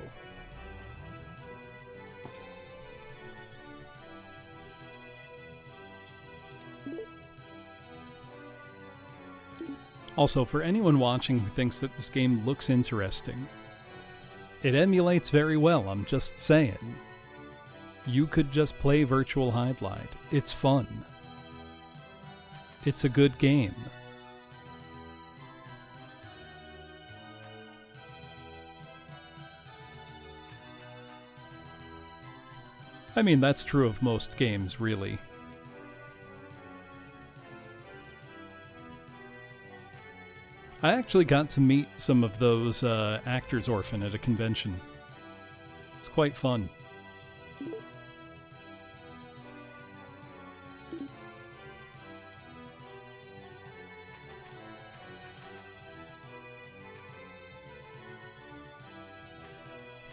Speaker 2: Also, for anyone watching who thinks that this game looks interesting, it emulates very well, I'm just saying. You could just play Virtual Hydlide. It's fun. It's a good game. I mean, that's true of most games, really. I actually got to meet some of those actors orphan at a convention. It's quite fun.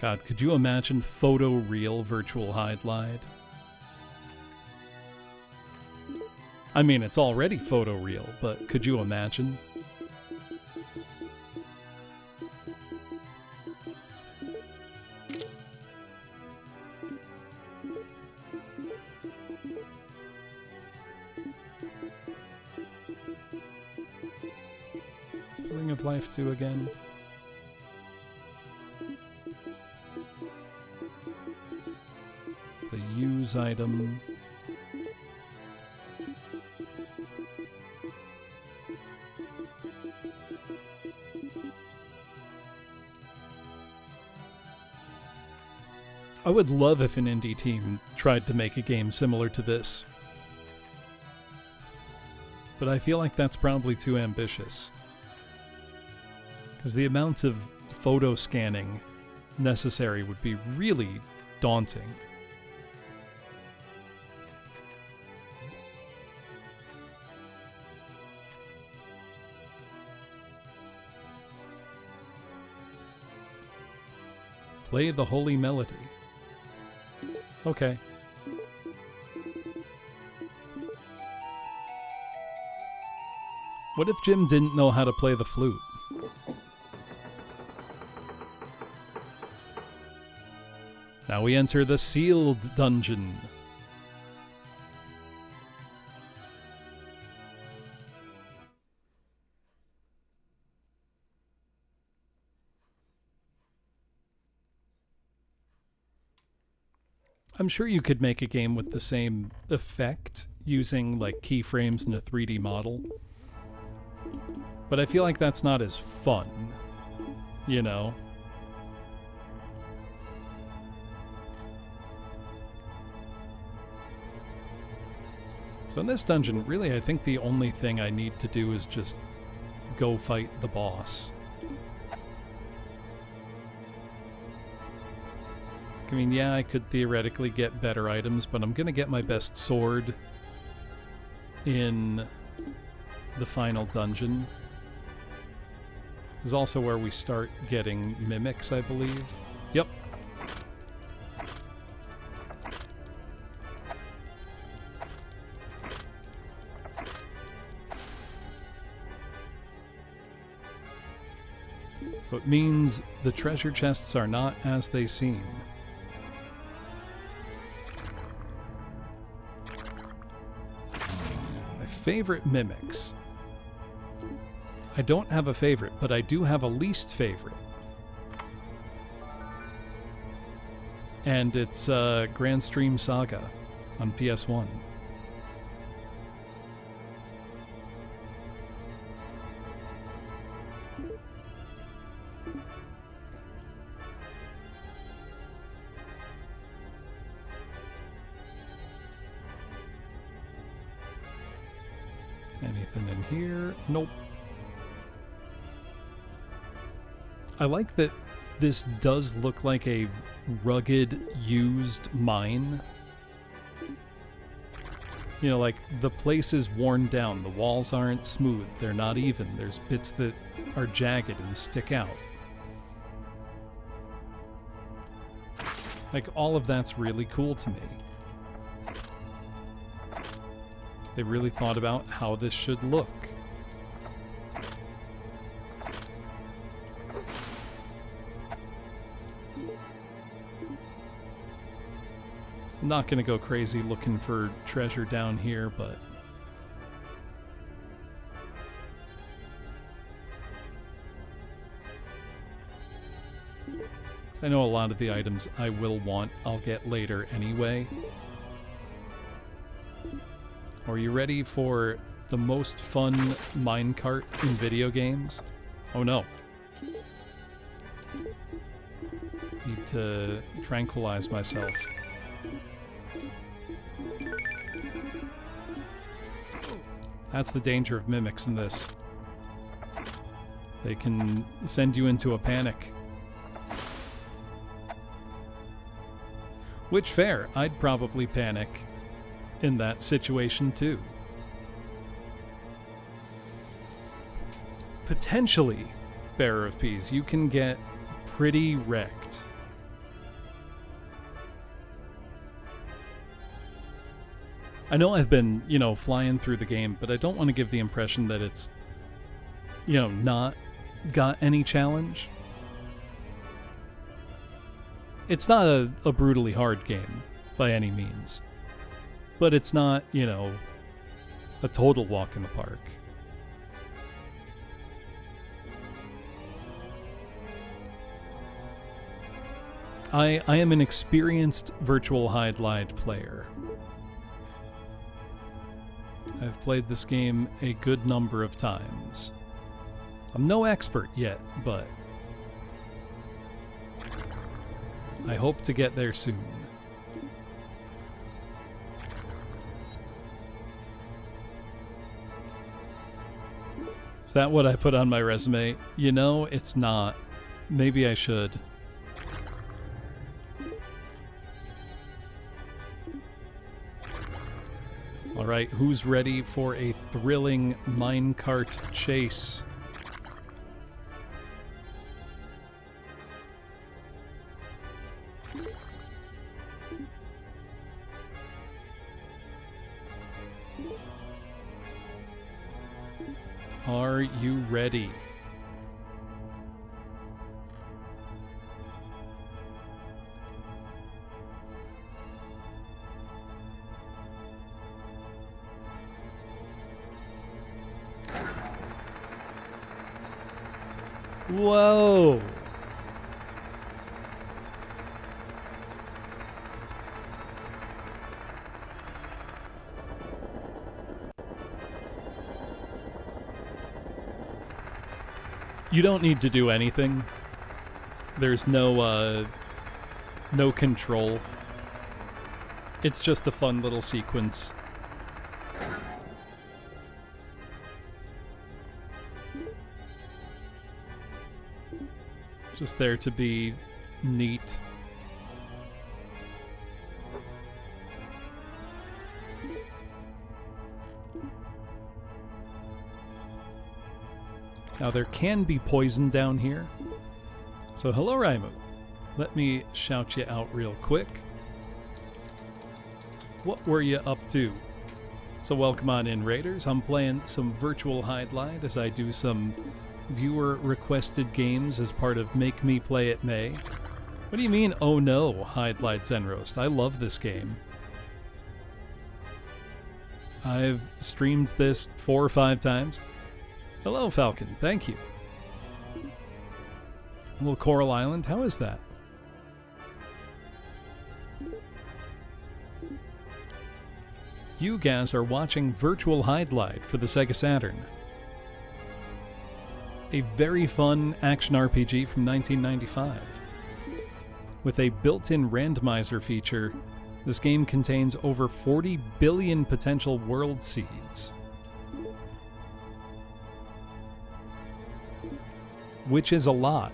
Speaker 2: God, could you imagine photoreal Virtual Hydlide? I mean, it's already photoreal, but could you imagine? What's the Ring of Life do again? The use item. I would love if an indie team tried to make a game similar to this. But I feel like that's probably too ambitious. Because the amount of photo scanning necessary would be really daunting. Play the Holy Melody. Okay. What if Jim didn't know how to play the flute? Now we enter the sealed dungeon. I'm sure you could make a game with the same effect using like keyframes in a 3D model. But I feel like that's not as fun, you know? So in this dungeon, really I think the only thing I need to do is just go fight the boss. I mean, yeah, I could theoretically get better items, but I'm gonna get my best sword in the final dungeon. This is also where we start getting mimics, I believe. Yep. So it means the treasure chests are not as they seem. My favorite mimics. I don't have a favorite, but I do have a least favorite. And it's Grand Stream Saga on PS1. Anything in here? Nope. I like that this does look like a rugged, used mine. You know, like, the place is worn down. The walls aren't smooth. They're not even. There's bits that are jagged and stick out. Like, all of that's really cool to me. They really thought about how this should look. I'm not going to go crazy looking for treasure down here, but I know a lot of the items I will want, I'll get later anyway. Are you ready for the most fun minecart in video games? Oh no. Need to tranquilize myself. That's the danger of mimics in this. They can send you into a panic. Which, fair, I'd probably panic in that situation too. Potentially, Bearer of Peas, you can get pretty wrecked. I know I've been, you know, flying through the game, but I don't want to give the impression that it's, you know, not got any challenge. It's not a brutally hard game, by any means. But it's not, you know, a total walk in the park. I am an experienced virtual Hydlide player. I've played this game a good number of times. I'm no expert yet, but I hope to get there soon. Is that what I put on my resume? You know, it's not. Maybe I should. Alright, who's ready for a thrilling minecart chase? Are you ready? Whoa! You don't need to do anything. There's no control. It's just a fun little sequence. Just there to be neat. Now there can be poison down here. So hello Raimu. Let me shout you out real quick. What were you up to? So welcome on in, Raiders. I'm playing some virtual Hydlide as I do some viewer requested games as part of Make Me Play It May. What do you mean, oh no, Hydlide Zenroast? I love this game. I've streamed this 4 or 5 times. Hello, Falcon. Thank you. Little Coral Island. How is that? You guys are watching Virtual Hydlide for the Sega Saturn. A very fun action RPG from 1995. With a built-in randomizer feature, this game contains over 40 billion potential world seeds. Which is a lot.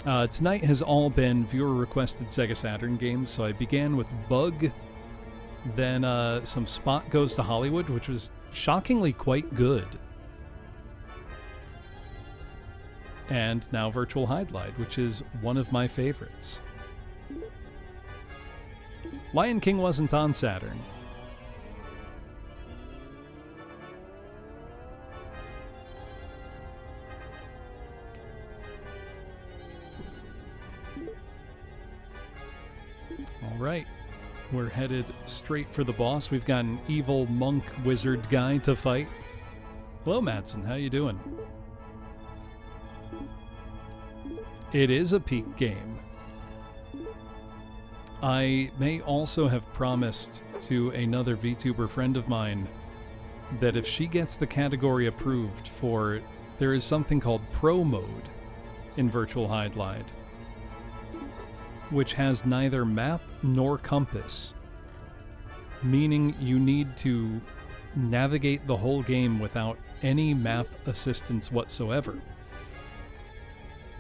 Speaker 2: Tonight has all been viewer-requested Sega Saturn games, so I began with Bug, then some Spot Goes to Hollywood, which was shockingly quite good. And now Virtual Hydlide, which is one of my favorites. Lion King wasn't on Saturn. Alright, we're headed straight for the boss. We've got an evil monk wizard guy to fight. Hello Madsen, how you doing? It is a peak game. I may also have promised to another VTuber friend of mine that if she gets the category approved for, there is something called Pro Mode in Virtual Hydlide, which has neither map nor compass, meaning you need to navigate the whole game without any map assistance whatsoever.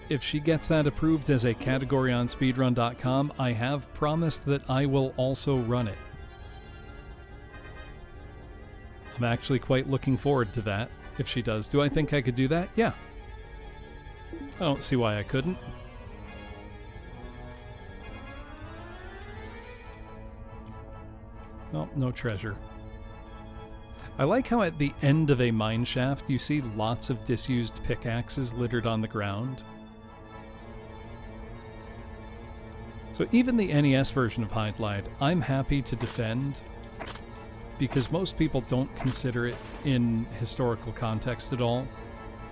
Speaker 2: If she gets that approved as a category on speedrun.com, I have promised that I will also run it. I'm actually quite looking forward to that, if she does. Do I think I could do that? Yeah. I don't see why I couldn't. Oh, no treasure. I like how at the end of a mine shaft you see lots of disused pickaxes littered on the ground. So even the NES version of Hydlide, I'm happy to defend, because most people don't consider it in historical context at all.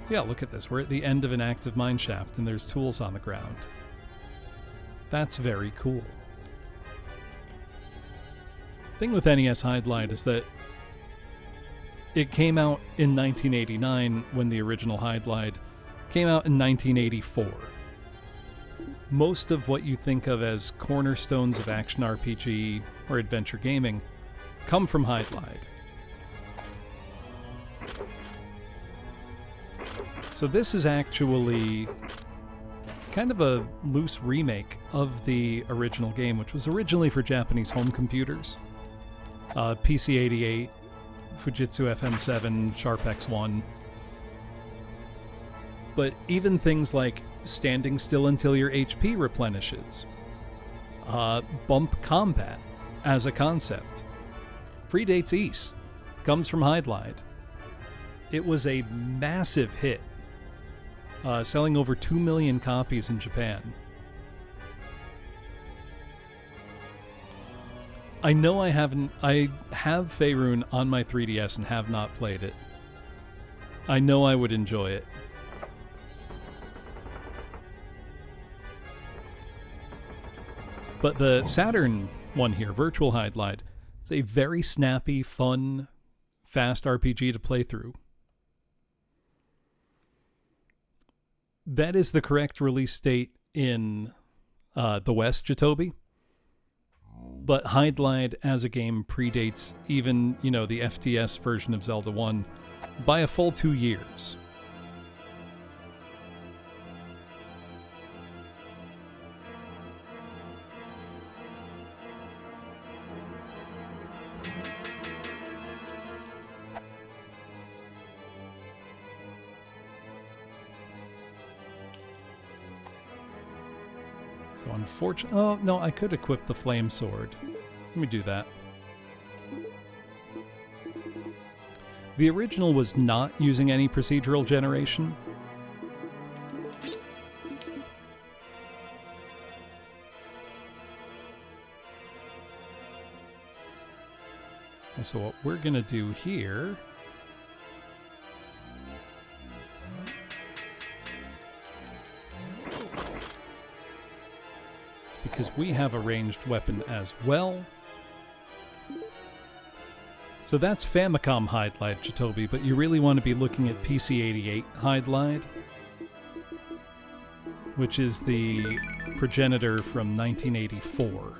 Speaker 2: Yeah, look at this. We're at the end of an active mine shaft and there's tools on the ground. That's very cool. Thing with NES Hydlide is that it came out in 1989 when the original Hydlide came out in 1984. Most of what you think of as cornerstones of action RPG or adventure gaming come from Hydlide. So this is actually kind of a loose remake of the original game, which was originally for Japanese home computers. PC-88, Fujitsu FM7, Sharp X1. But even things like standing still until your HP replenishes, bump combat as a concept, predates Ys, comes from Hydlide. it was a massive hit, selling over 2 million copies in Japan. I know I have Faerun on my 3DS and have not played it. I know I would enjoy it. But the Saturn one here, Virtual Hydlide, is a very snappy, fun, fast RPG to play through. That is the correct release date in the West, Jatobi. But Hydlide as a game predates even, the FTS version of Zelda 1 by a full 2 years. So unfortunately... Oh, no, I could equip the flame sword. Let me do that. The original was not using any procedural generation. So what we're going to do here... is because we have a ranged weapon as well. So that's Famicom Hydlide, Jatobi, but you really want to be looking at PC-88 Hydlide, which is the progenitor from 1984.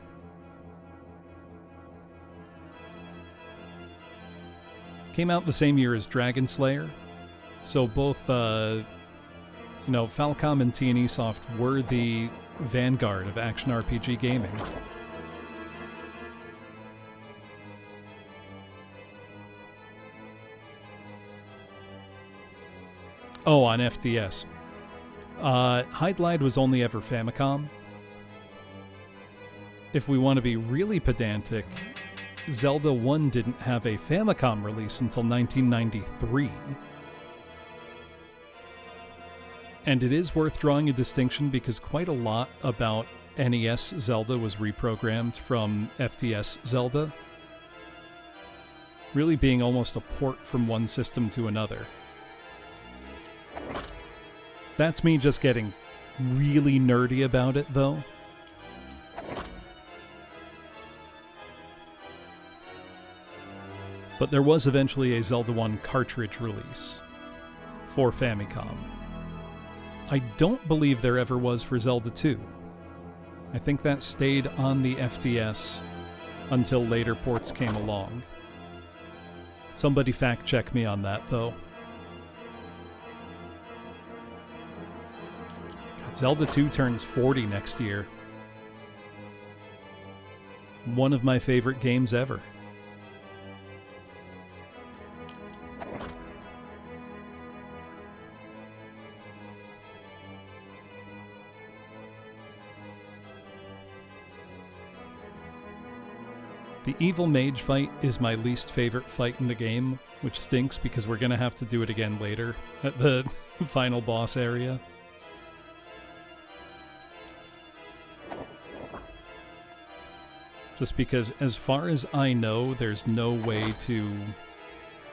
Speaker 2: Came out the same year as Dragon Slayer, so both, Falcom and T&E Soft were the vanguard of action RPG gaming. Oh, on FDS. Hydlide was only ever Famicom. If we want to be really pedantic, Zelda 1 didn't have a Famicom release until 1993. And it is worth drawing a distinction because quite a lot about NES Zelda was reprogrammed from FDS Zelda, really being almost a port from one system to another. That's me just getting really nerdy about it, though. But there was eventually a Zelda 1 cartridge release for Famicom. I don't believe there ever was for Zelda 2. I think that stayed on the FDS until later ports came along. Somebody fact check me on that, though. Zelda 2 turns 40 next year. One of my favorite games ever. The evil mage fight is my least favorite fight in the game, which stinks because we're going to have to do it again later at the final boss area. Just because, as far as I know, there's no way to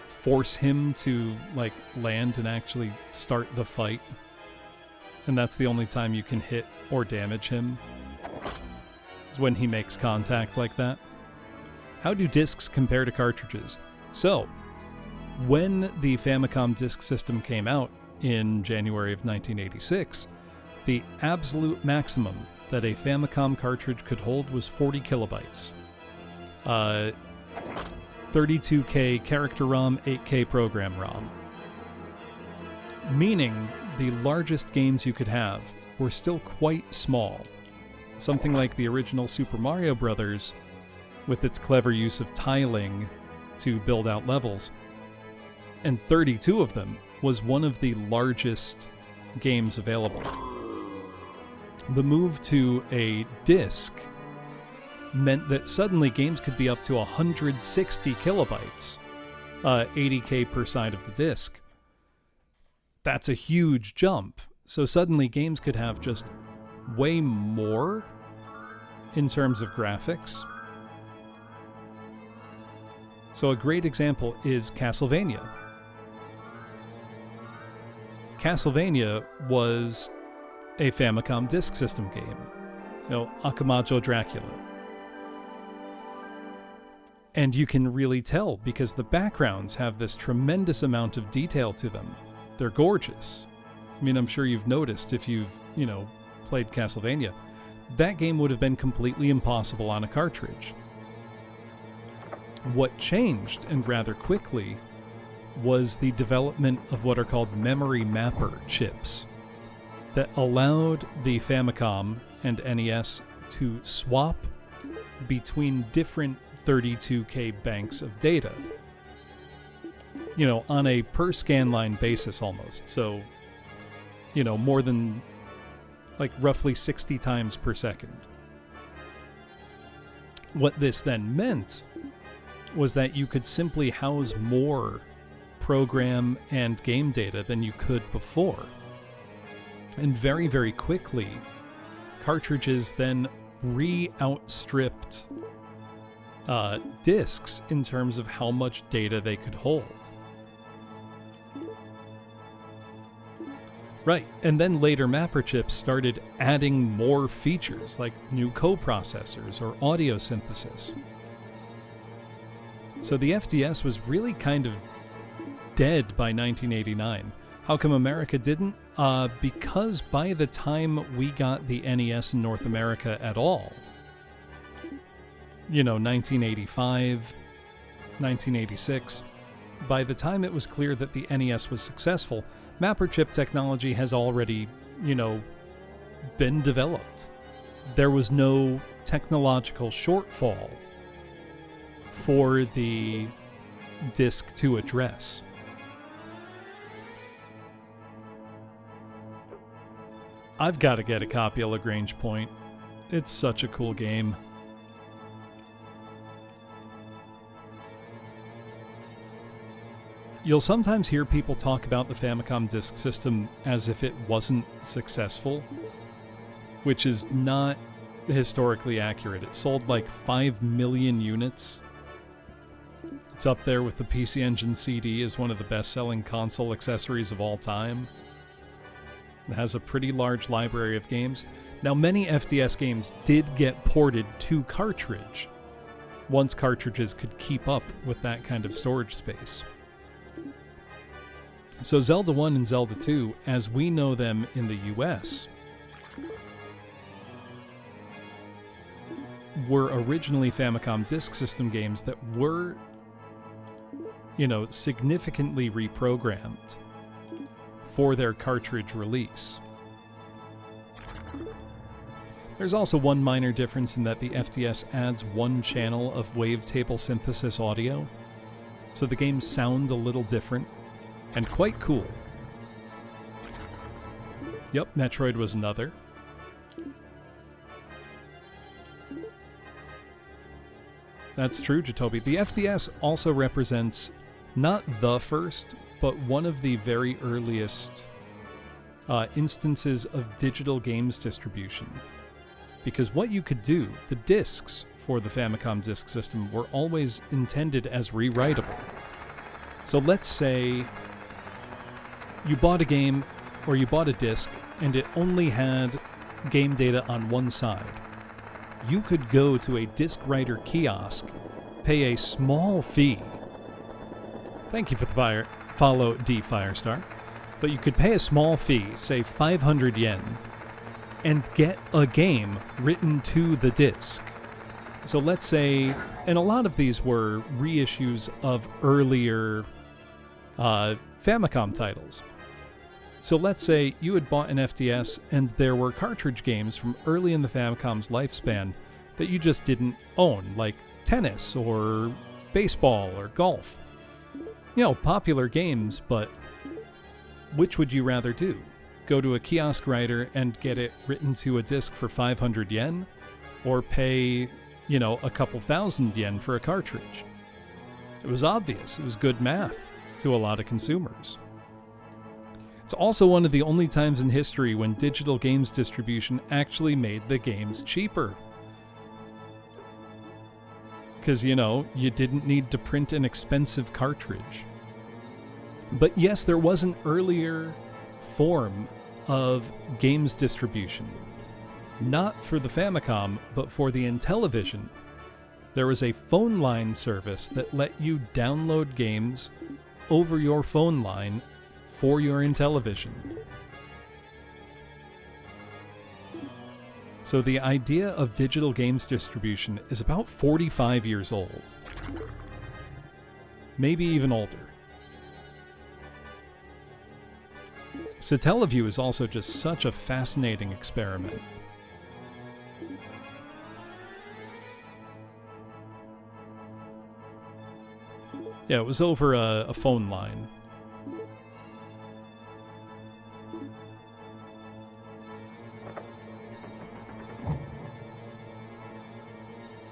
Speaker 2: force him to, land and actually start the fight. And that's the only time you can hit or damage him, is when he makes contact like that. How do discs compare to cartridges? So, when the Famicom disk system came out in January of 1986, the absolute maximum that a Famicom cartridge could hold was 40 kilobytes. 32K character ROM, 8K program ROM. Meaning the largest games you could have were still quite small. Something like the original Super Mario Bros., with its clever use of tiling to build out levels, and 32 of them was one of the largest games available. The move to a disc meant that suddenly games could be up to 160 kilobytes, 80K per side of the disc. That's a huge jump. So suddenly games could have just way more in terms of graphics. So a great example is Castlevania. Castlevania was a Famicom Disk System game. Akumajo Dracula. And you can really tell because the backgrounds have this tremendous amount of detail to them. They're gorgeous. I mean, I'm sure you've noticed if you've, played Castlevania. That game would have been completely impossible on a cartridge. What changed, and rather quickly, was the development of what are called memory mapper chips that allowed the Famicom and NES to swap between different 32K banks of data, on a per scan line basis almost. So, more than roughly 60 times per second. What this then meant was that you could simply house more program and game data than you could before. And very, very quickly, cartridges then outstripped discs in terms of how much data they could hold. Right, and then later mapper chips started adding more features like new coprocessors or audio synthesis. So the FDS was really kind of dead by 1989. How come America didn't? Because by the time we got the NES in North America at all, 1985, 1986, by the time it was clear that the NES was successful, mapper chip technology has already, been developed. There was no technological shortfall for the disc to address. I've got to get a copy of Lagrange Point. It's such a cool game. You'll sometimes hear people talk about the Famicom Disk System as if it wasn't successful, which is not historically accurate. It sold 5 million units. It's up there with the PC Engine CD as one of the best-selling console accessories of all time. It has a pretty large library of games. Now, many FDS games did get ported to cartridge once cartridges could keep up with that kind of storage space. So Zelda 1 and Zelda 2, as we know them in the US, were originally Famicom Disk System games that were, significantly reprogrammed for their cartridge release. There's also one minor difference in that the FDS adds one channel of wavetable synthesis audio, so the games sound a little different. And quite cool. Yep, Metroid was another. That's true, Jatobi. The FDS also represents not the first, but one of the very earliest instances of digital games distribution. Because what you could do, the discs for the Famicom Disk System were always intended as rewritable. So let's say you bought a game or you bought a disc and it only had game data on one side. You could go to a disc writer kiosk, pay a small fee. Thank you for the follow D Firestar. But you could pay a small fee, say 500 yen, and get a game written to the disc. So let's say, and a lot of these were reissues of earlier Famicom titles. So let's say you had bought an FDS and there were cartridge games from early in the Famicom's lifespan that you just didn't own, like tennis or baseball or golf. Popular games, but which would you rather do? Go to a kiosk writer and get it written to a disc for 500 yen? Or pay, a couple thousand yen for a cartridge? It was obvious. It was good math to a lot of consumers. It's It's also one of the only times in history when digital games distribution actually made the games cheaper. Because, you know, you didn't need to print an expensive cartridge. But yes, there was an earlier form of games distribution. Not for the Famicom, but for the Intellivision. There was a phone line service that let you download games over your phone line for your Intellivision. So the idea of digital games distribution is about 45 years old. Maybe even older. Satellaview is also just such a fascinating experiment. Yeah, it was over a phone line.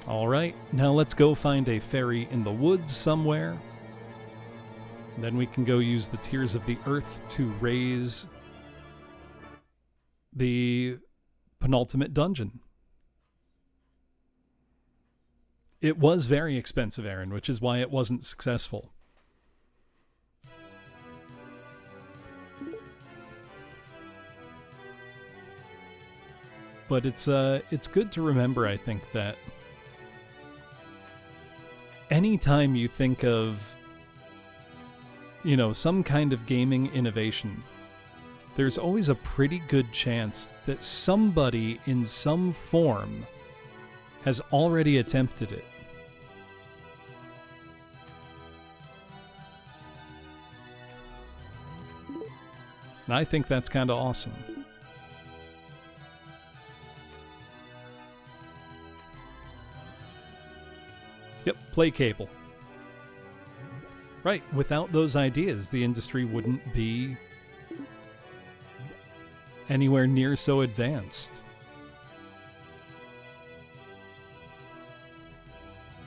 Speaker 2: Alright, now let's go find a ferry in the woods somewhere. Then we can go use the Tears of the Earth to raise the penultimate dungeon. It was very expensive, Aaron, which is why it wasn't successful. But it's good to remember, I think, that anytime you think of, you know, some kind of gaming innovation, there's always a pretty good chance that somebody in some form has already attempted it. And I think that's kind of awesome. Yep, play cable. Right, without those ideas, the industry wouldn't be anywhere near so advanced.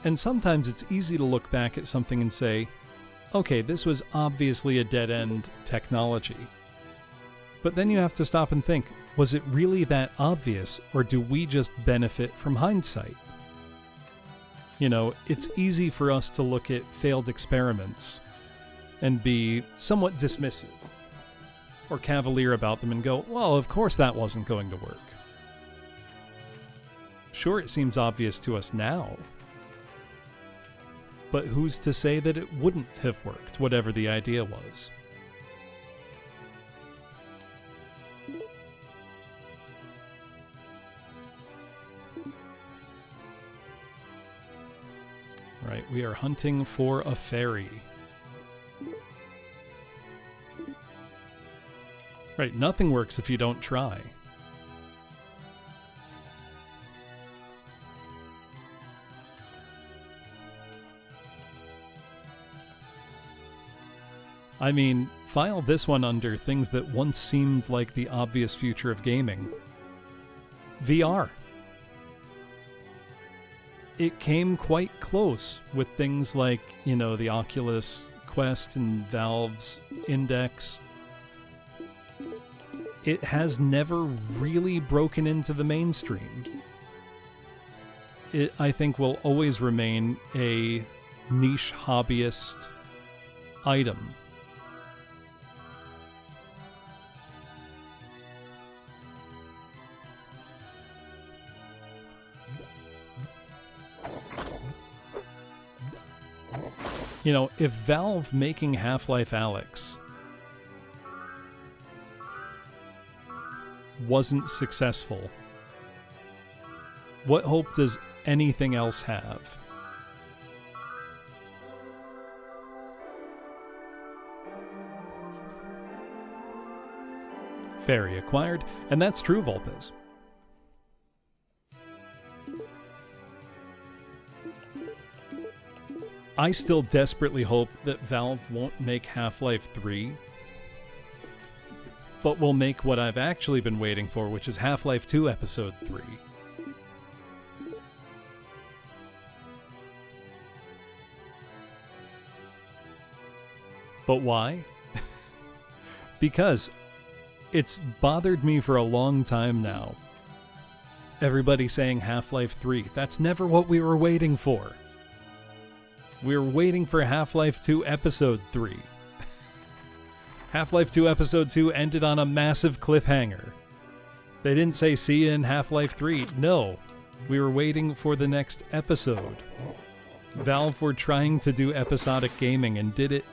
Speaker 2: And sometimes it's easy to look back at something and say, okay, this was obviously a dead-end technology. But then you have to stop and think, was it really that obvious, or do we just benefit from hindsight? You know, it's easy for us to look at failed experiments and be somewhat dismissive or cavalier about them and go, well, of course that wasn't going to work. Sure, it seems obvious to us now, but who's to say that it wouldn't have worked, whatever the idea was? Right, we are hunting for a ferry. Right, nothing works if you don't try. I mean, file this one under things that once seemed like the obvious future of gaming. VR. It came quite close with things like, you know, the Oculus Quest and Valve's Index. It has never really broken into the mainstream. It, I think, will always remain a niche hobbyist item. You know, if Valve making Half-Life Alyx wasn't successful, what hope does anything else have? Ferry acquired, and that's true, Volpez. I still desperately hope that Valve won't make Half-Life 3, but will make what I've actually been waiting for, which is Half-Life 2 Episode 3. But why? Because It's bothered me for a long time now. Everybody saying Half-Life 3. That's never what we were waiting for. We were waiting for Half-Life 2 Episode 3. Half-Life 2 Episode 2 ended on a massive cliffhanger. They didn't say see you in Half-Life 3. No. We were waiting for the next episode. Valve were trying to do episodic gaming and did it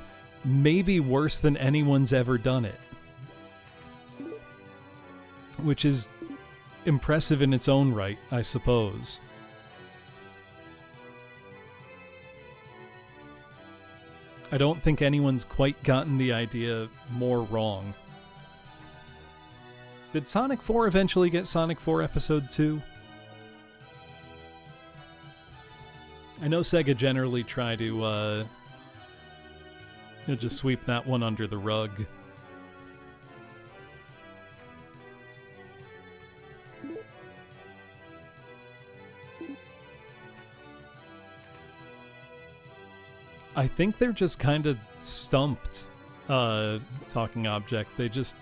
Speaker 2: maybe worse than anyone's ever done it. Which is impressive in its own right, I suppose. I don't think anyone's quite gotten the idea more wrong. Did Sonic 4 eventually get Sonic 4 Episode 2? I know Sega generally try to just sweep that one under the rug. I think they're just kind of stumped, Talking Object. They just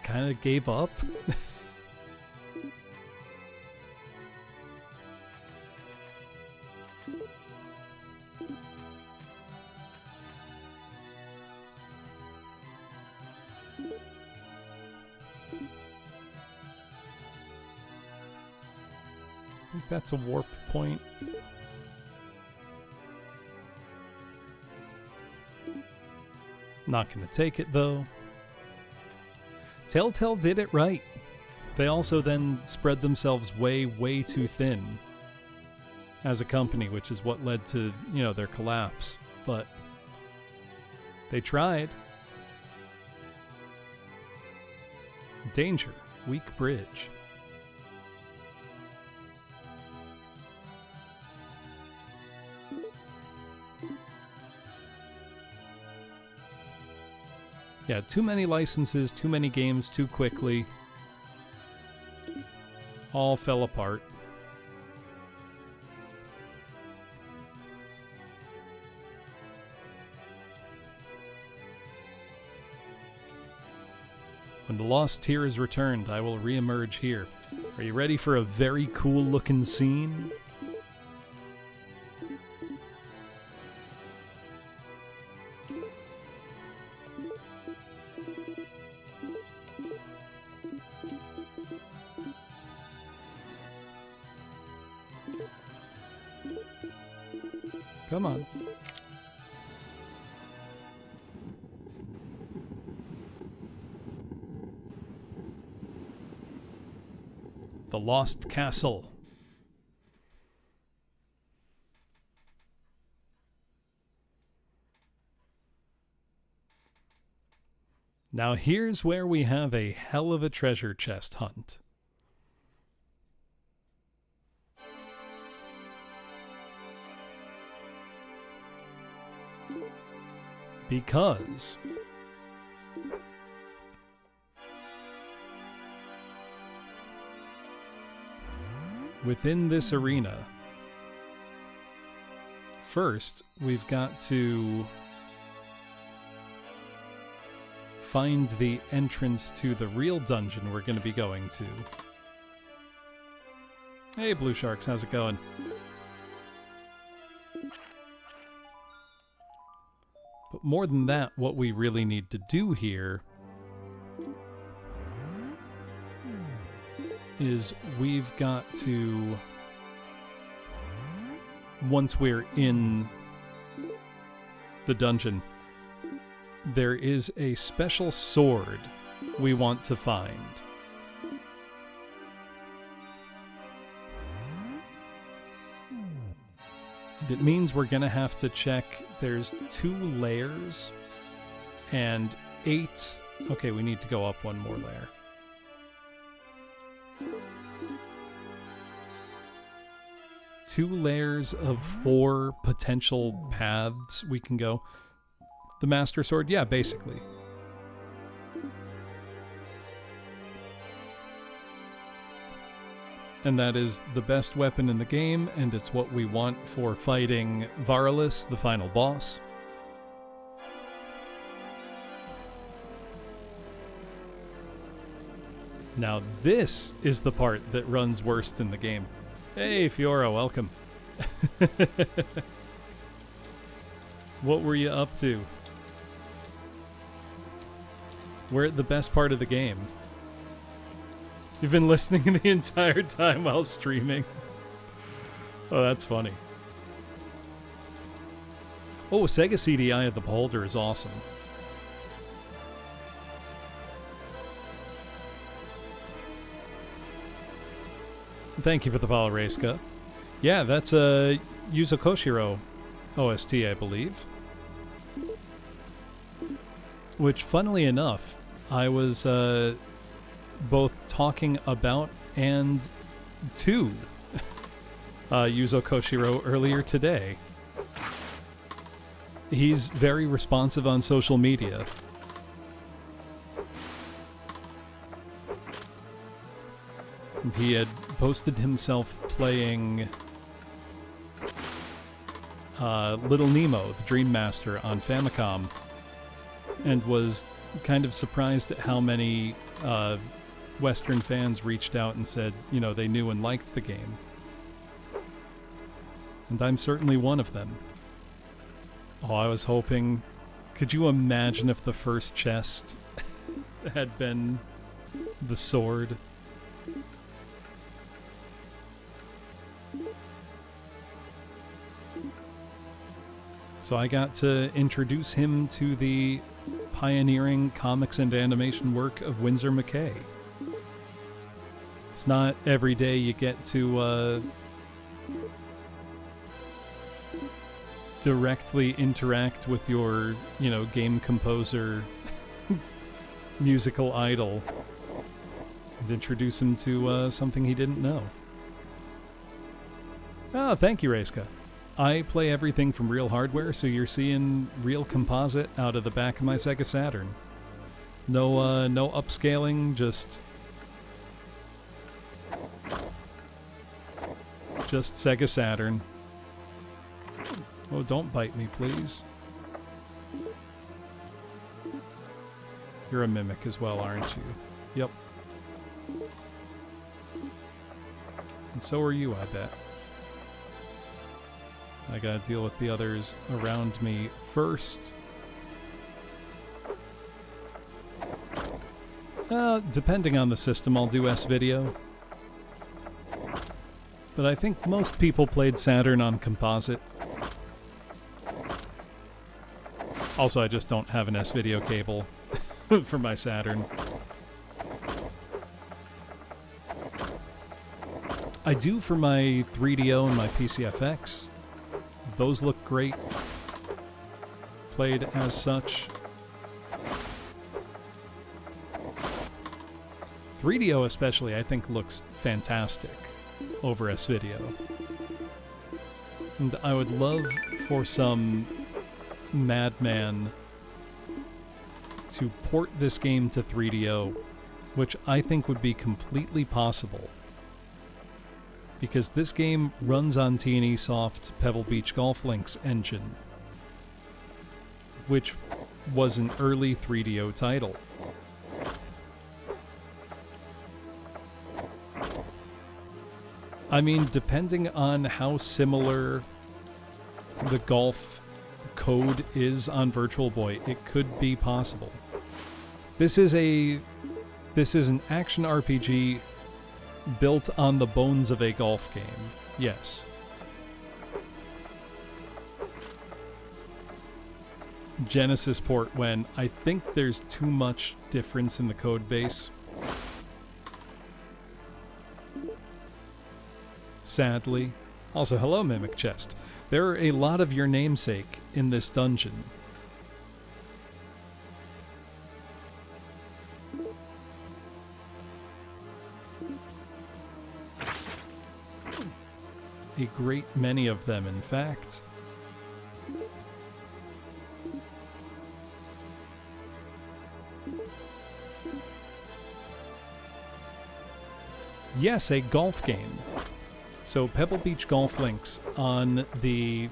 Speaker 2: kind of gave up. I think that's a warp point. Not going to take it, though. Telltale did it right. They also then spread themselves way, way too thin as a company, which is what led to, their collapse. But they tried. Danger. Weak bridge. Yeah, too many licenses, too many games too quickly. All fell apart. When the lost tier is returned, I will re-emerge here. Are you ready for a very cool looking scene? Come on. The Lost Castle. Now here's where we have a hell of a treasure chest hunt. Because within this arena, first we've got to find the entrance to the real dungeon we're going to be going to. Hey Blue Sharks, how's it going? But more than that, what we really need to do here is we've got to, once we're in the dungeon, there is a special sword we want to find. And it means we're going to have to check. There's 2 layers and 8. Okay, we need to go up one more layer. Two layers of 4 potential paths we can go. The Master Sword, yeah, basically. And that is the best weapon in the game, and it's what we want for fighting Varalus, the final boss. Now this is the part that runs worst in the game. Hey, Fiora, welcome. What were you up to? We're at the best part of the game. You've been listening the entire time while streaming. Oh, that's funny. Oh, Sega CDI of the Beholder is awesome. Thank you for the follow, Reiska. Yeah, that's a Yuzo Koshiro OST, I believe. Which, funnily enough, I was both talking about and to Yuzo Koshiro earlier today. He's very responsive on social media. And he had posted himself playing Little Nemo, the Dream Master, on Famicom, and was kind of surprised at how many Western fans reached out and said, you know, they knew and liked the game. And I'm certainly one of them. Oh, I was hoping... Could you imagine if the first chest had been the sword? So I got to introduce him to the pioneering comics and animation work of Winsor McKay. It's not every day you get to directly interact with your, you know, game composer musical idol and introduce him to something he didn't know. Oh, thank you, Reiska. I play everything from real hardware, so you're seeing real composite out of the back of my Sega Saturn. No, no upscaling, just Sega Saturn. Oh, don't bite me, please. You're a mimic as well, aren't you? Yep. And so are you, I bet. I gotta deal with the others around me first. Depending on the system, I'll do S-Video. But I think most people played Saturn on composite. Also, I just don't have an S-Video cable for my Saturn. I do for my 3DO and my PCFX. Those look great. Played as such. 3DO especially, I think, looks fantastic over S-Video. And I would love for some madman to port this game to 3DO, which I think would be completely possible. Because this game runs on T&E Soft's Pebble Beach Golf Links engine, which was an early 3DO title. I mean, depending on how similar the golf code is on Virtual Boy, it could be possible. This is an action RPG built on the bones of a golf game. Yes. Genesis port when I think there's too much difference in the code base. Sadly. Also, hello, Mimic Chest. There are a lot of your namesake in this dungeon. A great many of them, in fact. Yes, a golf game. So Pebble Beach Golf Links on the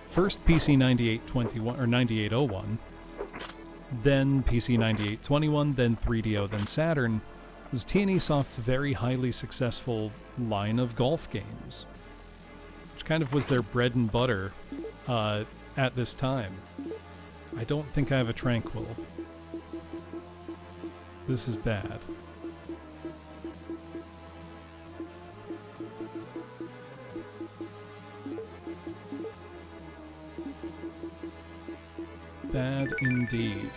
Speaker 2: first PC 9821 or 9801, then PC 9821, then 3DO, then Saturn, was TNE Soft's very highly successful line of golf games, which kind of was their bread and butter at this time. I don't think I have a Tranquil. This is bad. Bad indeed.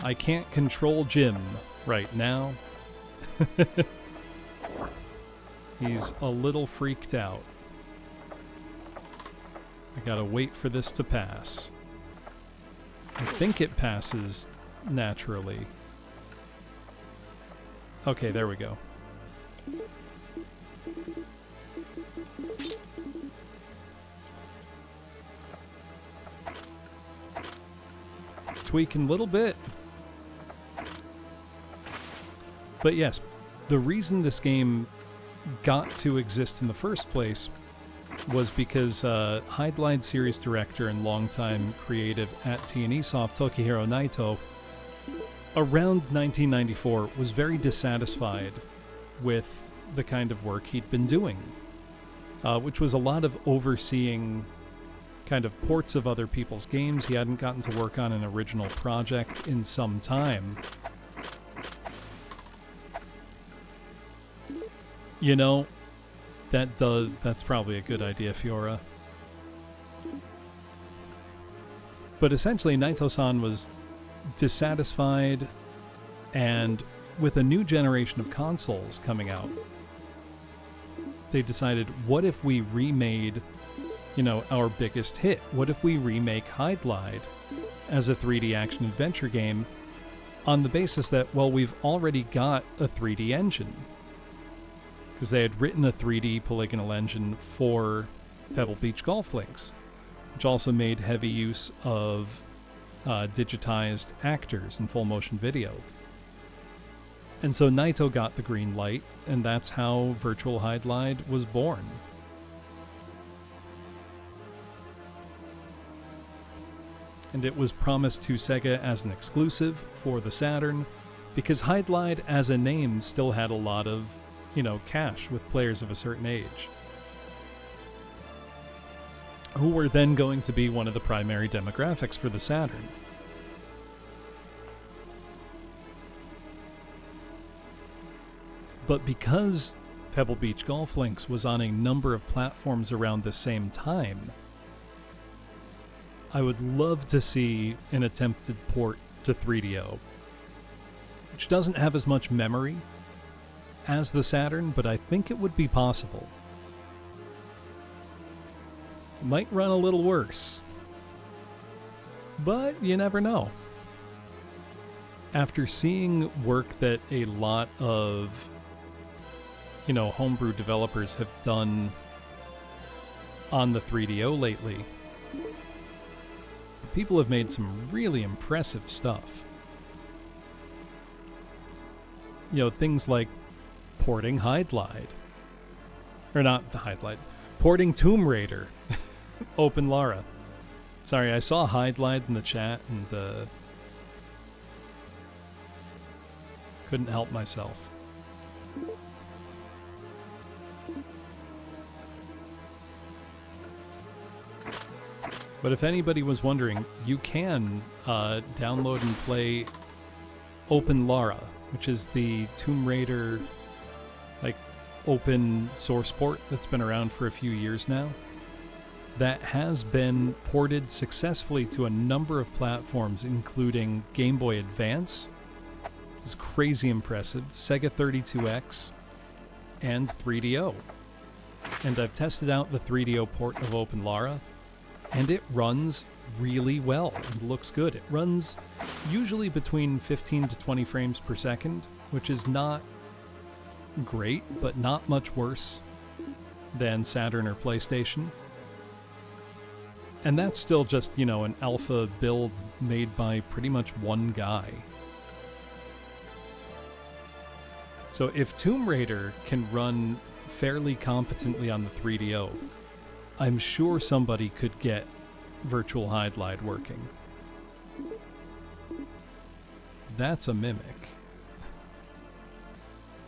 Speaker 2: I can't control Jim right now. He's a little freaked out. I gotta wait for this to pass. I think it passes naturally. Okay, there we go. It's tweaking a little bit. But yes, the reason this game got to exist in the first place was because Hydlide series director and longtime creative at TNE Soft, Tokihiro Naito, around 1994 was very dissatisfied with the kind of work he'd been doing, which was a lot of overseeing kind of ports of other people's games. He hadn't gotten to work on an original project in some time. You know, that's probably a good idea, Fiora. But essentially, Naito-san was dissatisfied, and with a new generation of consoles coming out, they decided, what if we remade, you know, our biggest hit? What if we remake Hydlide as a 3D action-adventure game on the basis that, well, we've already got a 3D engine? Because they had written a 3D polygonal engine for Pebble Beach Golf Links, which also made heavy use of digitized actors in full motion video. And so Naito got the green light, and that's how Virtual Hydlide was born. And it was promised to Sega as an exclusive for the Saturn, because Hydlide as a name still had a lot of, you know, cash with players of a certain age, who were then going to be one of the primary demographics for the Saturn. But because Pebble Beach Golf Links was on a number of platforms around the same time, I would love to see an attempted port to 3DO, which doesn't have as much memory as the Saturn, but I think it would be possible. It might run a little worse, but you never know. After seeing work that a lot of, you know, homebrew developers have done on the 3DO lately, people have made some really impressive stuff. You know, things like porting Hydlide. Or not the Hydlide. Porting Tomb Raider. Open Lara. Sorry, I saw Hydlide in the chat and couldn't help myself. But if anybody was wondering, you can download and play Open Lara, which is the Tomb Raider like open source port that's been around for a few years now, that has been ported successfully to a number of platforms, including Game Boy Advance, is crazy impressive, Sega 32X, and 3DO. And I've tested out the 3DO port of Open Lara, and it runs really well and looks good. It runs usually between 15 to 20 frames per second, which is not great, but not much worse than Saturn or PlayStation. And that's still just, you know, an alpha build made by pretty much one guy. So if Tomb Raider can run fairly competently on the 3DO, I'm sure somebody could get Virtual Hydlide working. That's a mimic.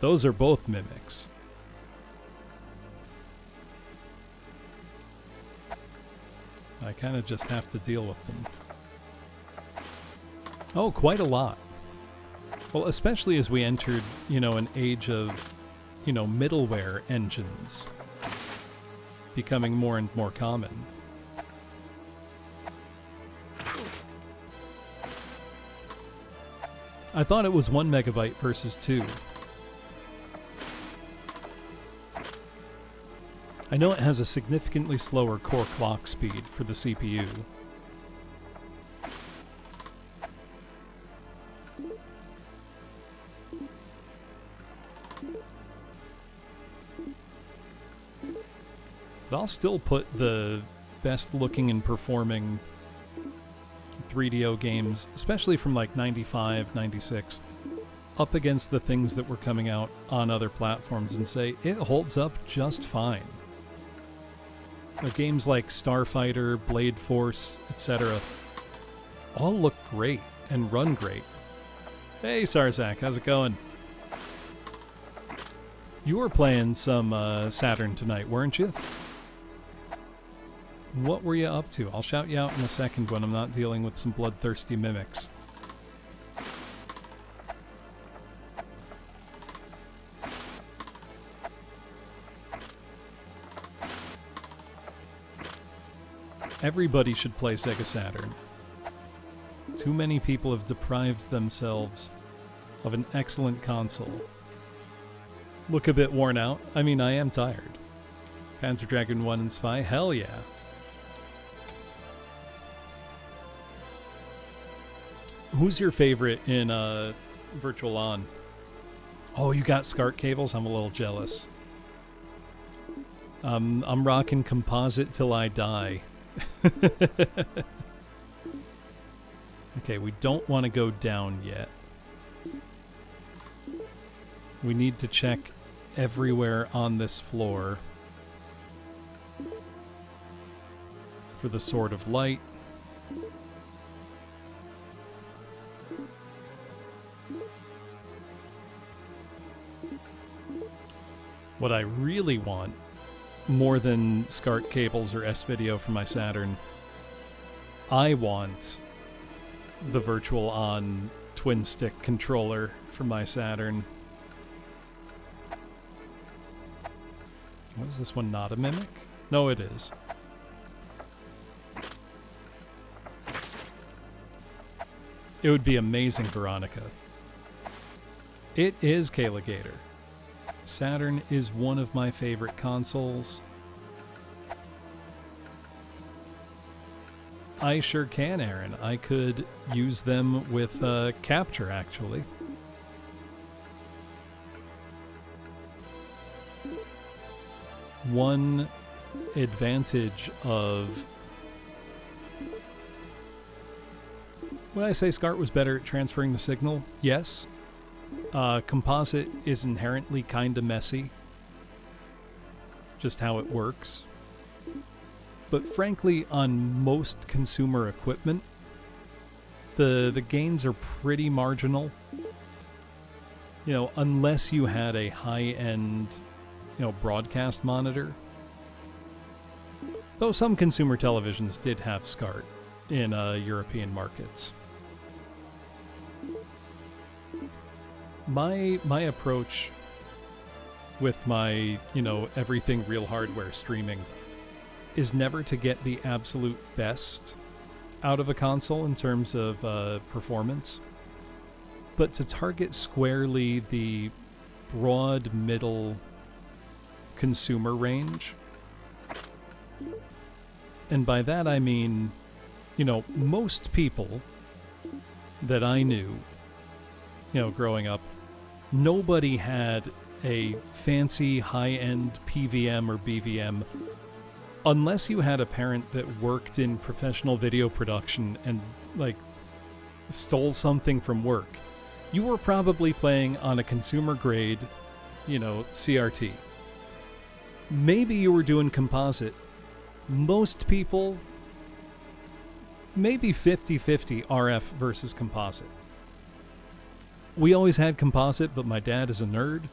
Speaker 2: Those are both mimics. I kind of just have to deal with them. Oh, quite a lot. Well, especially as we entered, an age of, middleware engines becoming more and more common. I thought it was 1 megabyte versus 2. I know it has a significantly slower core clock speed for the CPU. But I'll still put the best looking and performing 3DO games, especially from like 95, 96, up against the things that were coming out on other platforms and say it holds up just fine. Games like Starfighter, Blade Force, etc. all look great and run great. Hey Sarzak, how's it going? You were playing some Saturn tonight, weren't you? What were you up to? I'll shout you out in a second when I'm not dealing with some bloodthirsty mimics. Everybody should play Sega Saturn. Too many people have deprived themselves of an excellent console. Look a bit worn out. I mean, I am tired. Panzer Dragoon 1 and Spy? Hell yeah. Who's your favorite in Virtual On? Oh, you got SCART cables? I'm a little jealous. I'm rocking composite till I die. Okay, we don't want to go down yet. We need to check everywhere on this floor for the Sword of Light. What I really want, more than SCART cables or S-Video for my Saturn, I want the Virtual On twin stick controller for my Saturn. Was this one not a mimic? No, it is. It would be amazing, Veronica. It is Kayla Gator. Saturn is one of my favorite consoles. I sure can, Aaron. I could use them with Capture, actually. One advantage of... When I say SCART was better at transferring the signal, yes. Composite is inherently kind of messy. Just how it works. But frankly, on most consumer equipment, the gains are pretty marginal. You know, unless you had a high-end, broadcast monitor. Though some consumer televisions did have SCART in European markets. My approach with my, everything real hardware streaming is never to get the absolute best out of a console in terms of performance, but to target squarely the broad middle consumer range. And by that I mean, most people that I knew, growing up, nobody had a fancy high-end PVM or BVM unless you had a parent that worked in professional video production and, stole something from work. You were probably playing on a consumer-grade, CRT. Maybe you were doing composite. Most people, maybe 50-50 RF versus composite. We always had composite, but my dad is a nerd,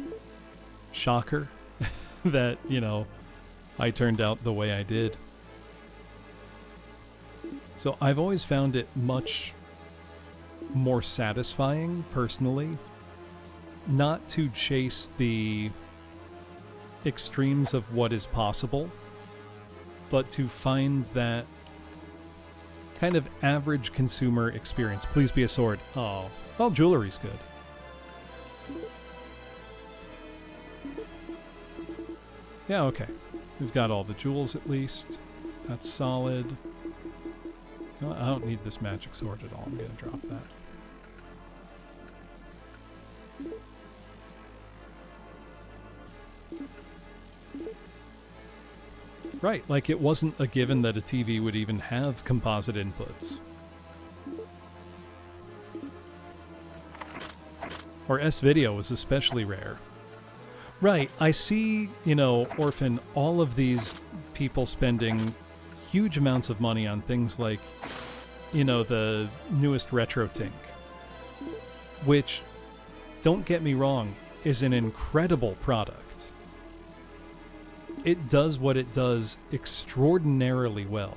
Speaker 2: shocker that, you know, I turned out the way I did. So I've always found it much more satisfying, personally, not to chase the extremes of what is possible, but to find that kind of average consumer experience. Please be a sword. Oh, well, jewelry's good. Yeah, okay. We've got all the jewels at least. That's solid. No, I don't need this magic sword at all. I'm going to drop that. Right, like it wasn't a given that a TV would even have composite inputs. Or S-Video was especially rare. Right, I see, you know, Orphan, all of these people spending huge amounts of money on things like, you know, the newest RetroTink, which, don't get me wrong, is an incredible product. It does what it does extraordinarily well.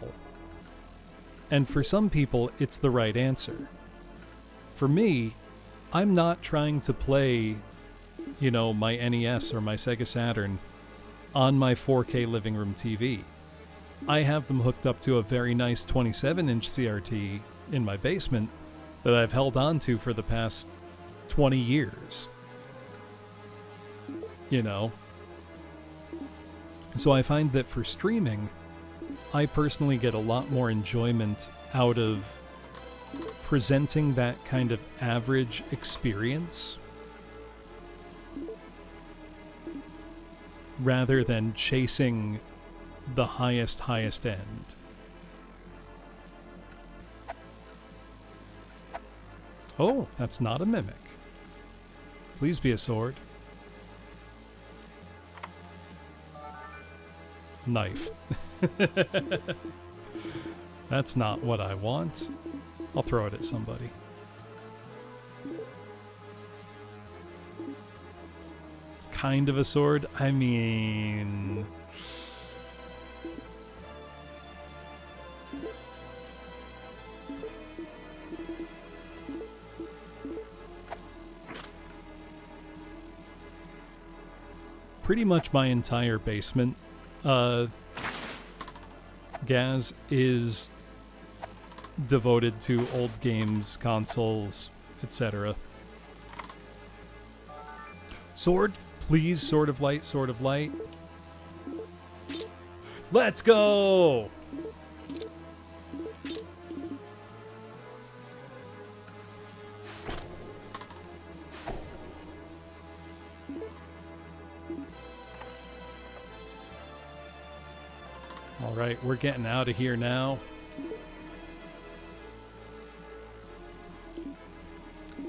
Speaker 2: And for some people, it's the right answer. For me, I'm not trying to play, you know, my NES or my Sega Saturn on my 4K living room TV. I have them hooked up to a very nice 27-inch CRT in my basement that I've held on to for the past 20 years. You know? So I find that for streaming, I personally get a lot more enjoyment out of presenting that kind of average experience rather than chasing the highest end. Oh, that's not a mimic. Please be a sword. Knife. That's not what I want. I'll throw it at somebody. It's kind of a sword. I mean... pretty much my entire basement, Gaz, is devoted to old games, consoles, etc. Sword, please, sword of light, sword of light. Let's go! Alright, we're getting out of here now.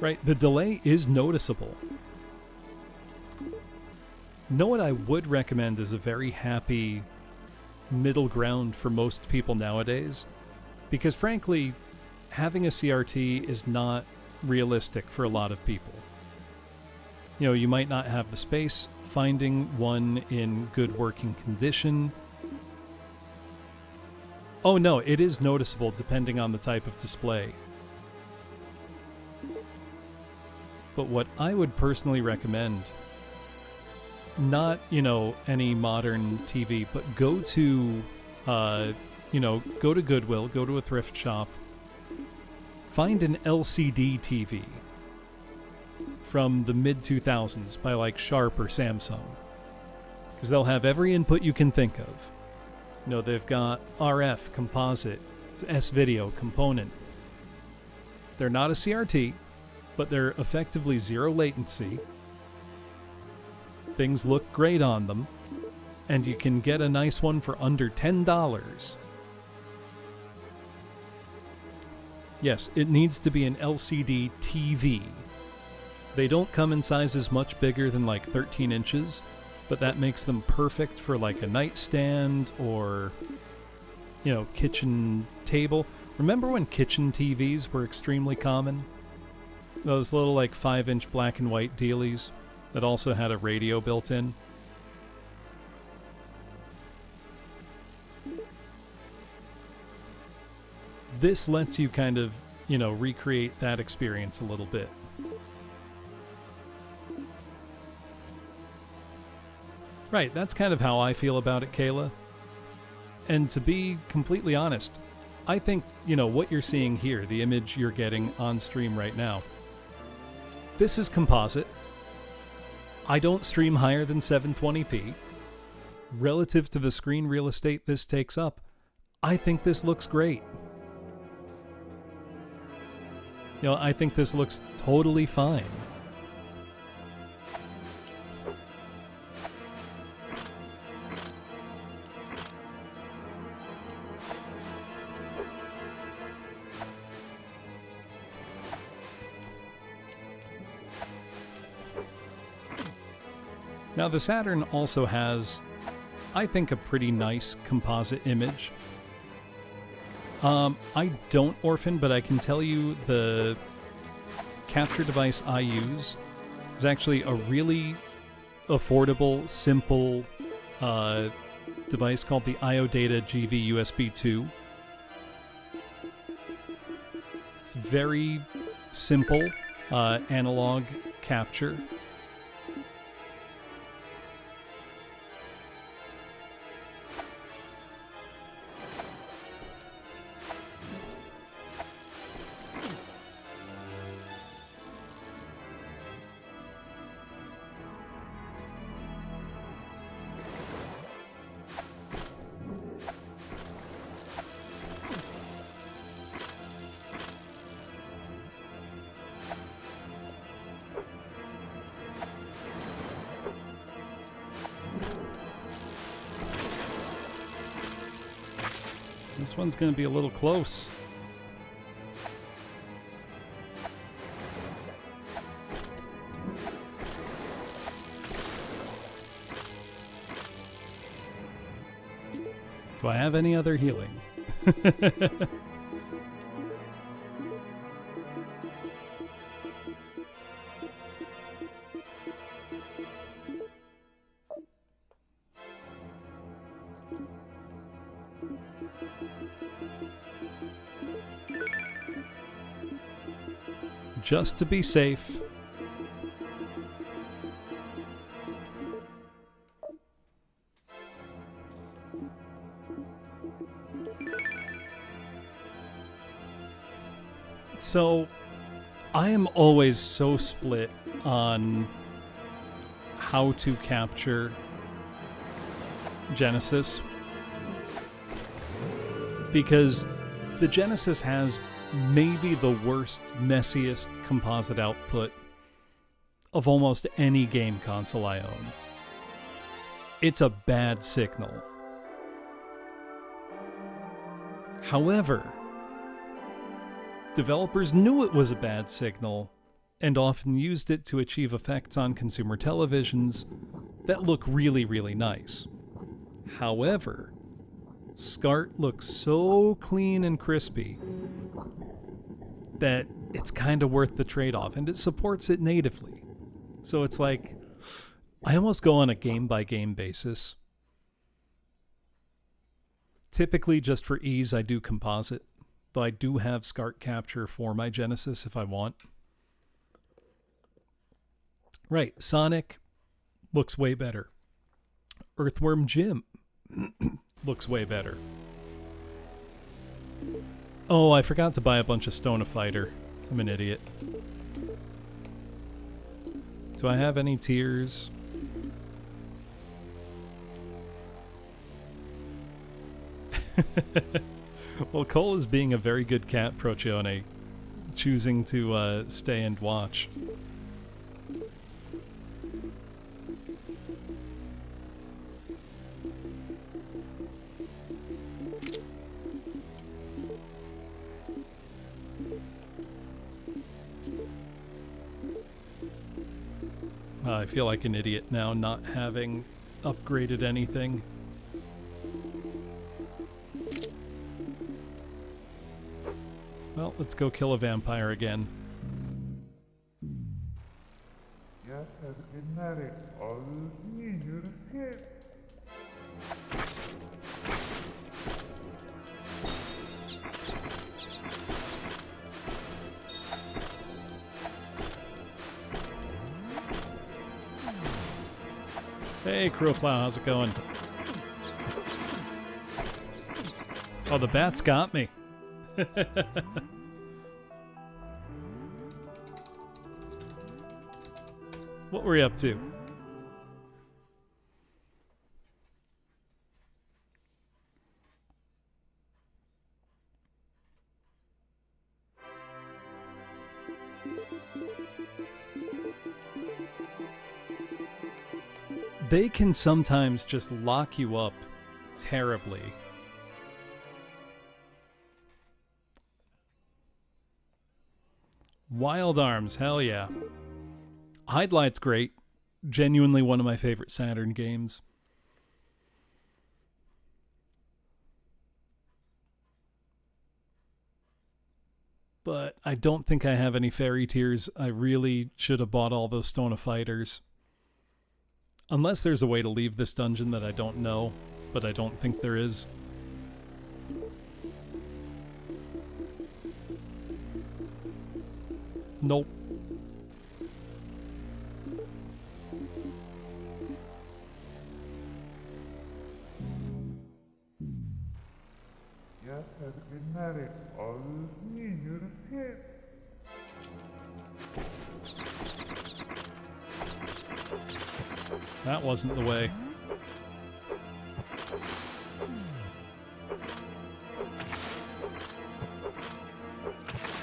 Speaker 2: Right, the delay is noticeable. Know what I would recommend is a very happy middle ground for most people nowadays, because frankly, having a CRT is not realistic for a lot of people. You know, you might not have the space. Finding one in good working condition. Oh no, it is noticeable depending on the type of display. But what I would personally recommend, not, you know, any modern TV, but go to, you know, go to Goodwill, go to a thrift shop, find an LCD TV from the mid-2000s by like Sharp or Samsung, because they'll have every input you can think of. You know, they've got RF, composite, S-Video, component. They're not a CRT, but they're effectively zero latency. Things look great on them, and you can get a nice one for under $10. Yes, it needs to be an LCD TV. They don't come in sizes much bigger than like 13 inches, but that makes them perfect for like a nightstand or, you know, kitchen table. Remember when kitchen TVs were extremely common? Those little like 5-inch black and white dealies that also had a radio built in. This lets you kind of, you know, recreate that experience a little bit. Right, that's kind of how I feel about it, Kayla. And to be completely honest, I think, you know, what you're seeing here, the image you're getting on stream right now, this is composite. I don't stream higher than 720p. Relative to the screen real estate this takes up, I think this looks great. You know, I think this looks totally fine. Now, the Saturn also has, I think, a pretty nice composite image. I don't orphan, but I can tell you the capture device I use is actually a really affordable, simple device called the IOData GV USB 2. It's very simple analog capture. This one's going to be a little close. Do I have any other healing? Just to be safe. So, I am always so split on how to capture Genesis, because the Genesis has maybe the worst, messiest composite output of almost any game console I own. It's a bad signal. However, developers knew it was a bad signal and often used it to achieve effects on consumer televisions that look really, really nice. However, SCART looks so clean and crispy that it's kind of worth the trade-off, and it supports it natively. So it's like, I almost go on a game-by-game basis. Typically, just for ease, I do composite, though I do have SCART capture for my Genesis if I want. Right, Sonic looks way better. Earthworm Jim looks way better. Oh, I forgot to buy a bunch of Stone of Fighter. I'm an idiot. Do I have any tears? Well, Cole is being a very good cat, Procione, choosing to stay and watch. I feel like an idiot now, not having upgraded anything. Well, let's go kill a vampire again.
Speaker 8: Yeah, have a good
Speaker 2: Hey, Crowflow, how's it going? Oh, the bats got me. What were you up to? They can sometimes just lock you up terribly. Wild Arms, hell yeah. Hydlide's great. Genuinely one of my favorite Saturn games. But I don't think I have any fairy tears. I really should have bought all those Stone of Fighters. Unless there's a way to leave this dungeon that I don't know, but I don't think there is. Nope. That wasn't the way.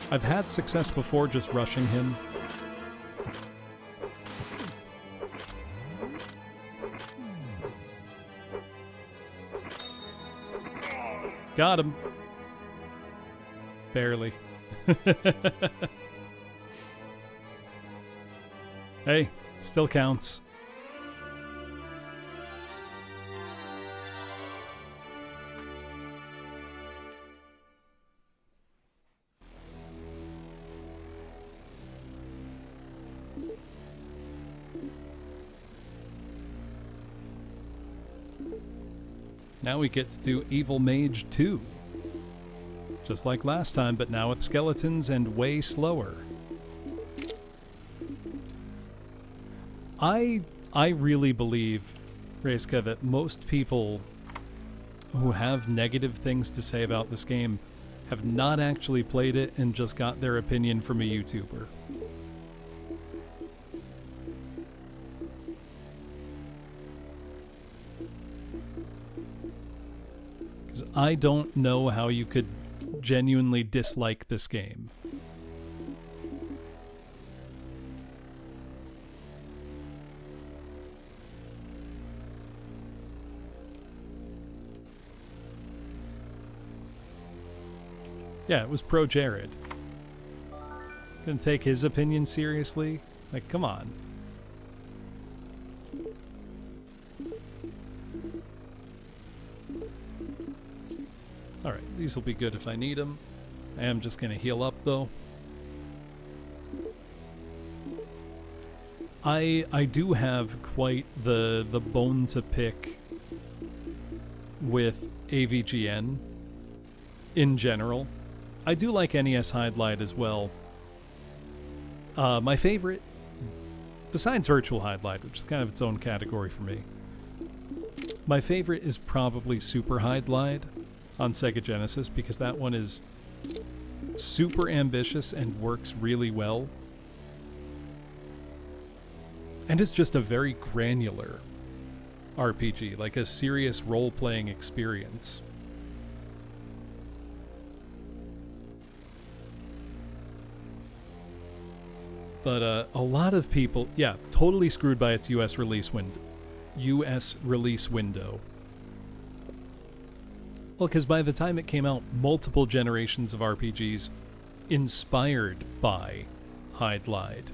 Speaker 2: I've had success before just rushing him. Got him. Barely. Hey, still counts. Now we get to do Evil Mage 2. Just like last time, but now with skeletons and way slower. I really believe, Reiska, that most people who have negative things to say about this game have not actually played it and just got their opinion from a YouTuber. Because I don't know how you could genuinely dislike this game. Yeah, it was pro Jared. Gonna take his opinion seriously? Like, come on. Alright, these will be good if I need them. I am just gonna heal up, though. I do have quite the bone to pick with AVGN in general. I do like NES Hydlide as well. My favorite, besides Virtual Hydlide, which is kind of its own category for me, my favorite is probably Super Hydlide on Sega Genesis, because that one is super ambitious and works really well. And it's just a very granular RPG, like a serious role-playing experience. But a lot of people, yeah, totally screwed by its US release window. Well, because by the time it came out, multiple generations of RPGs inspired by Hydlide,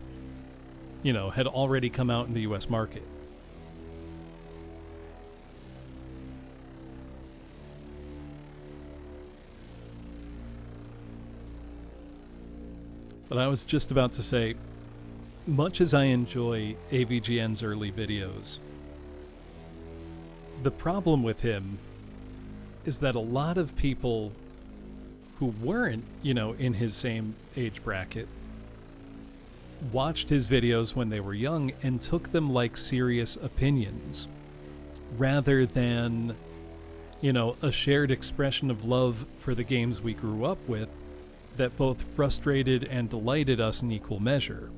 Speaker 2: you know, had already come out in the US market. But I was just about to say, much as I enjoy AVGN's early videos, the problem with him is that a lot of people who weren't, in his same age bracket watched his videos when they were young and took them like serious opinions rather than, a shared expression of love for the games we grew up with that both frustrated and delighted us in equal measure.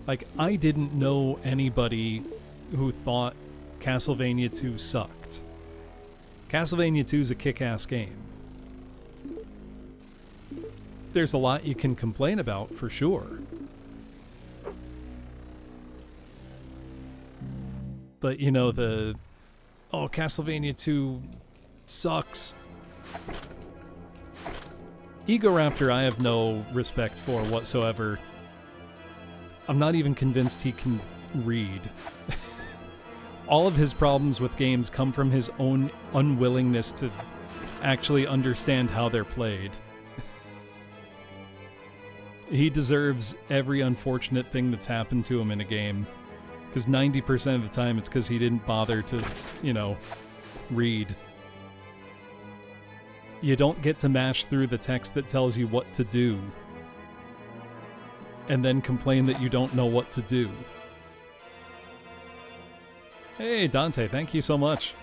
Speaker 2: Like, I didn't know anybody who thought Castlevania 2 sucked. Castlevania 2 is a kick-ass game. There's a lot you can complain about, for sure. But, Castlevania 2 sucks. Egoraptor I have no respect for whatsoever. I'm not even convinced he can read. All of his problems with games come from his own unwillingness to actually understand how they're played. He deserves every unfortunate thing that's happened to him in a game, because 90% of the time it's because he didn't bother to, read. You don't get to mash through the text that tells you what to do and then complain that you don't know what to do. Hey, Dante, thank you so much.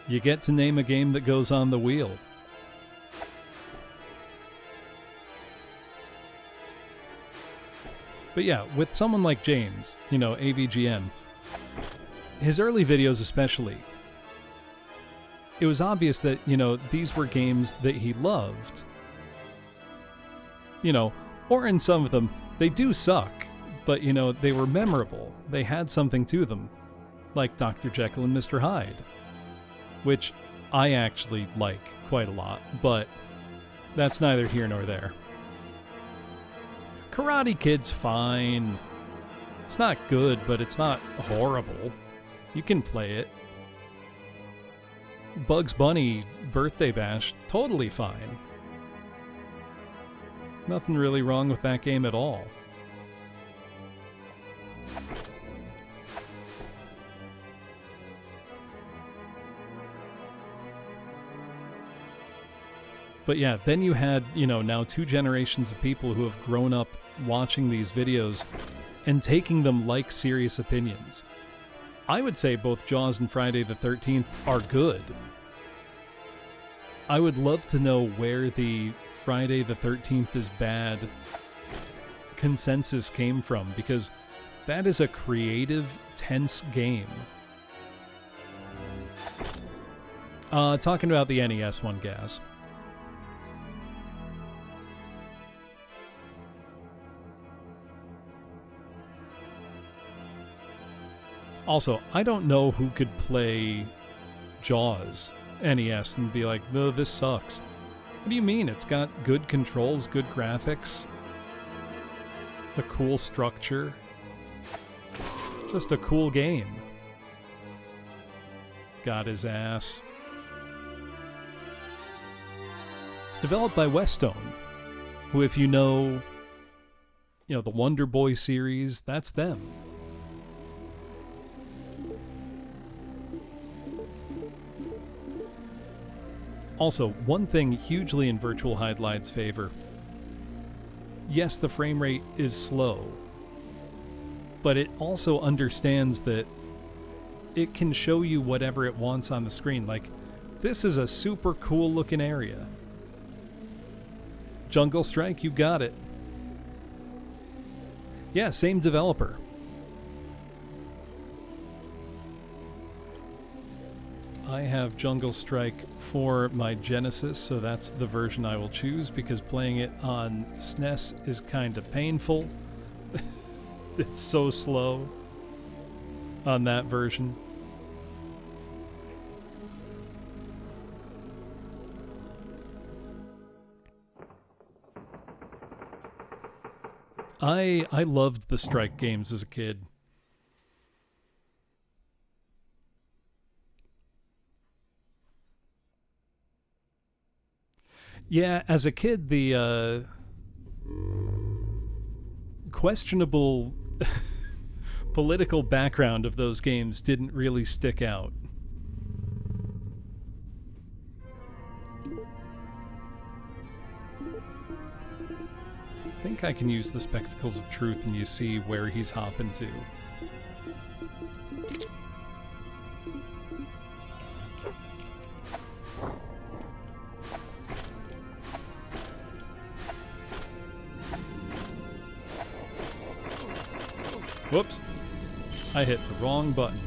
Speaker 2: You get to name a game that goes on the wheel. But yeah, with someone like James, AVGN, his early videos especially, it was obvious that, these were games that he loved. Or in some of them, they do suck, but, they were memorable. They had something to them, like Dr. Jekyll and Mr. Hyde, which I actually like quite a lot, but that's neither here nor there. Karate Kid's fine. It's not good, but it's not horrible. You can play it. Bugs Bunny Birthday Bash, totally fine. Nothing really wrong with that game at all. But yeah, then you had, now 2 generations of people who have grown up watching these videos and taking them like serious opinions. I would say both Jaws and Friday the 13th are good. I would love to know where the Friday the 13th is bad consensus came from, because that is a creative, tense game. Talking about the NES one, Gaz. Also, I don't know who could play Jaws NES and be like, no, this sucks. What do you mean? It's got good controls, good graphics, a cool structure. Just a cool game. Got his ass. It's developed by Westone, who, if you know, the Wonder Boy series, that's them. Also, one thing hugely in Virtual Hydlide's favor. Yes, the frame rate is slow, but it also understands that it can show you whatever it wants on the screen. Like, this is a super cool looking area. Jungle Strike, you got it. Yeah, same developer. I have Jungle Strike for my Genesis, so that's the version I will choose, because playing it on SNES is kind of painful. It's so slow on that version. I loved the Strike games as a kid. Yeah, as a kid, the questionable political background of those games didn't really stick out. I think I can use the Spectacles of Truth and you see where he's hopping to. Whoops. I hit the wrong button.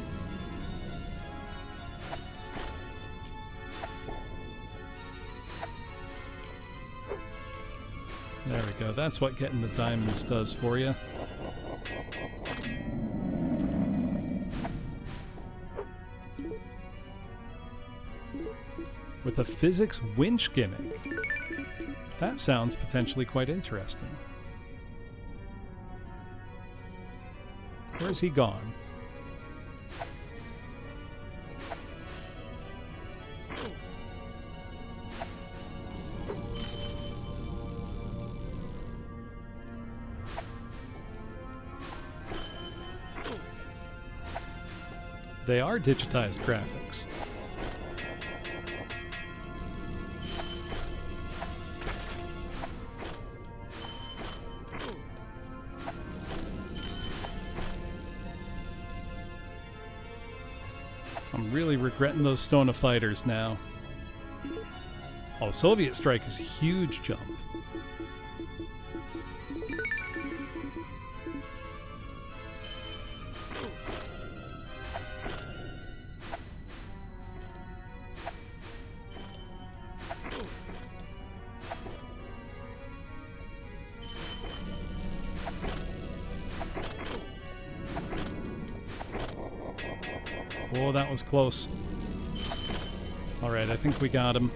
Speaker 2: There we go. That's what getting the diamonds does for you. With a physics winch gimmick. That sounds potentially quite interesting. Where's he gone? They are digitized graphics. I'm really regretting those Stone of Fighters now. Oh, Soviet Strike is a huge jump. Oh, that was close. Alright, I think we got him.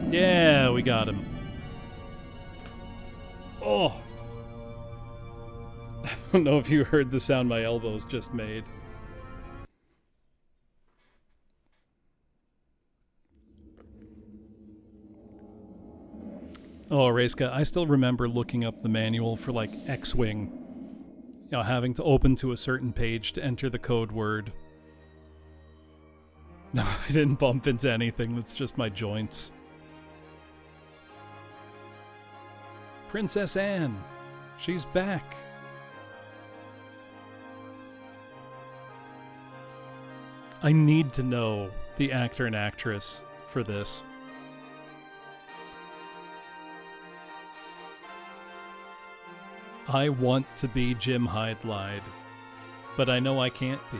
Speaker 2: Yeah, we got him. Oh! I don't know if you heard the sound my elbows just made. Oh, Rayska, I still remember looking up the manual for, like, X-Wing. You know, having to open to a certain page to enter the code word. No, I didn't bump into anything. That's just my joints. Princess Anne. She's back. I need to know the actor and actress for this. I want to be Jim Hydlide, but I know I can't be.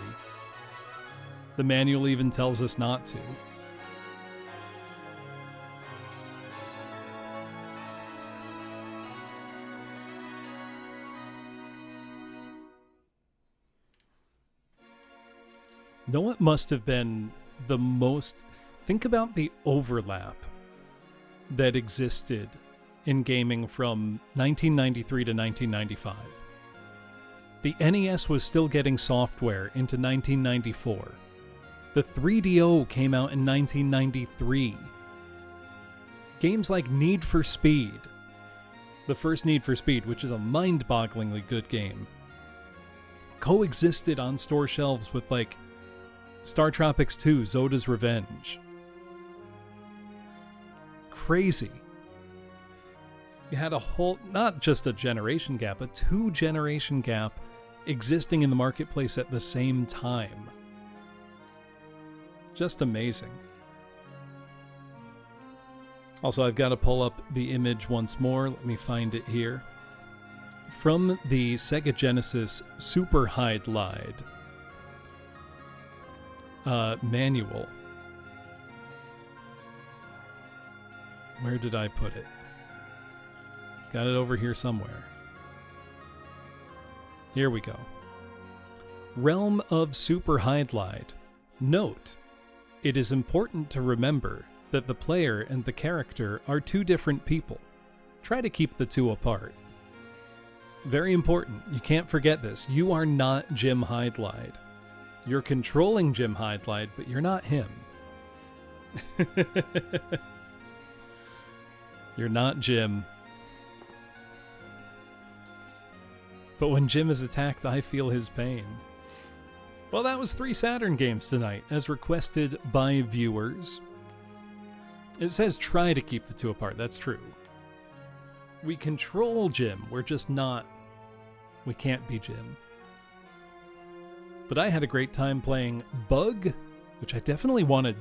Speaker 2: The manual even tells us not to. Know what must have been the most... Think about the overlap that existed in gaming from 1993 to 1995. The NES was still getting software into 1994. The 3DO came out in 1993. Games like Need for Speed, the first Need for Speed, which is a mind-bogglingly good game, coexisted on store shelves with, like, Star Tropics 2, Zoda's Revenge. Crazy. You had a whole, not just a generation gap, a 2-generation gap existing in the marketplace at the same time. Just amazing. Also, I've got to pull up the image once more. Let me find it here. From the Sega Genesis Super Hydlide manual. Where did I put it? Got it over here somewhere. Here we go. Realm of Super Hydlide. Note, it is important to remember that the player and the character are two different people. Try to keep the two apart. Very important. You can't forget this. You are not Jim Hydlide. You're controlling Jim Hydlide, but you're not him. You're not Jim. But when Jim is attacked, I feel his pain. Well, that was 3 Saturn games tonight, as requested by viewers. It says try to keep the 2 apart, that's true. We control Jim, we're just not... We can't be Jim. But I had a great time playing Bug, which I definitely want to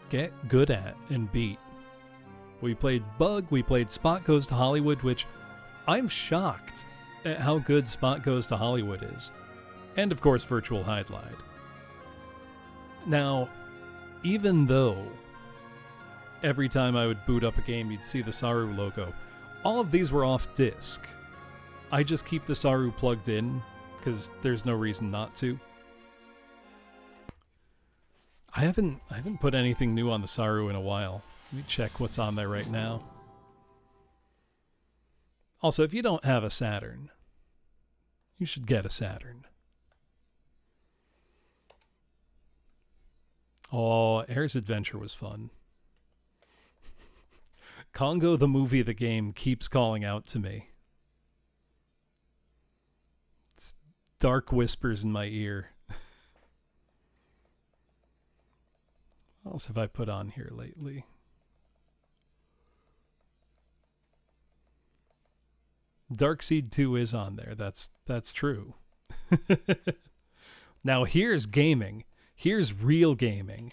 Speaker 2: get good at and beat. We played Bug, we played Spot Goes to Hollywood, which I'm shocked at how good Spot Goes to Hollywood is. And of course, Virtual Hydlide. Now, even though every time I would boot up a game, you'd see the Saru logo, all of these were off disk. I just keep the Saru plugged in, because there's no reason not to. I haven't put anything new on the Saru in a while. Let me check what's on there right now. Also, if you don't have a Saturn, you should get a Saturn. Oh, Air's Adventure was fun. Congo the movie, the game, keeps calling out to me. It's dark whispers in my ear. What else have I put on here lately? Darkseid 2 is on there. That's true. Now here's gaming. Here's real gaming.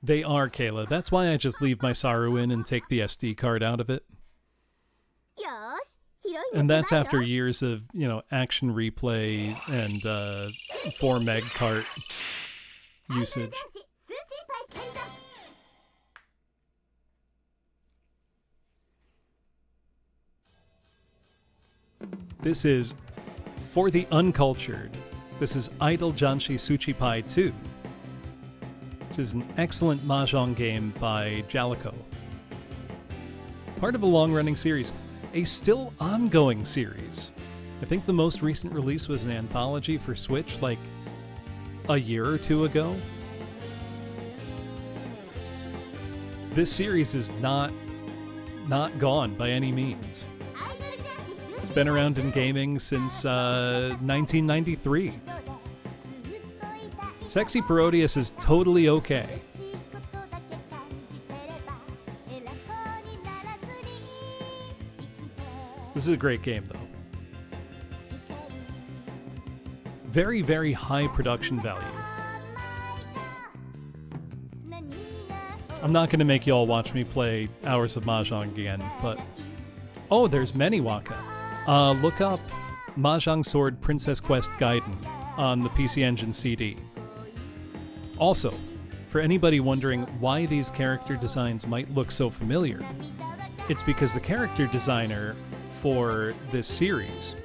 Speaker 2: They are, Kayla. That's why I just leave my Saru in and take the SD card out of it. And that's after years of, you know, action replay and 4 meg cart usage. This is, for the uncultured, this is Idle Janshi Suchipai 2, which is an excellent mahjong game by Jalico. Part of a long-running series, a still ongoing series. I think the most recent release was an anthology for Switch, like a year or 2 ago. This series is not gone by any means. It's been around in gaming since 1993. Sexy Parodius is totally okay. This is a great game, though. Very, very high production value. I'm not going to make you all watch me play Hours of Mahjong again, but... Oh, there's Meniwaka. Look up Mahjong Sword Princess Quest Gaiden on the PC Engine CD. Also, for anybody wondering why these character designs might look so familiar, it's because the character designer for this series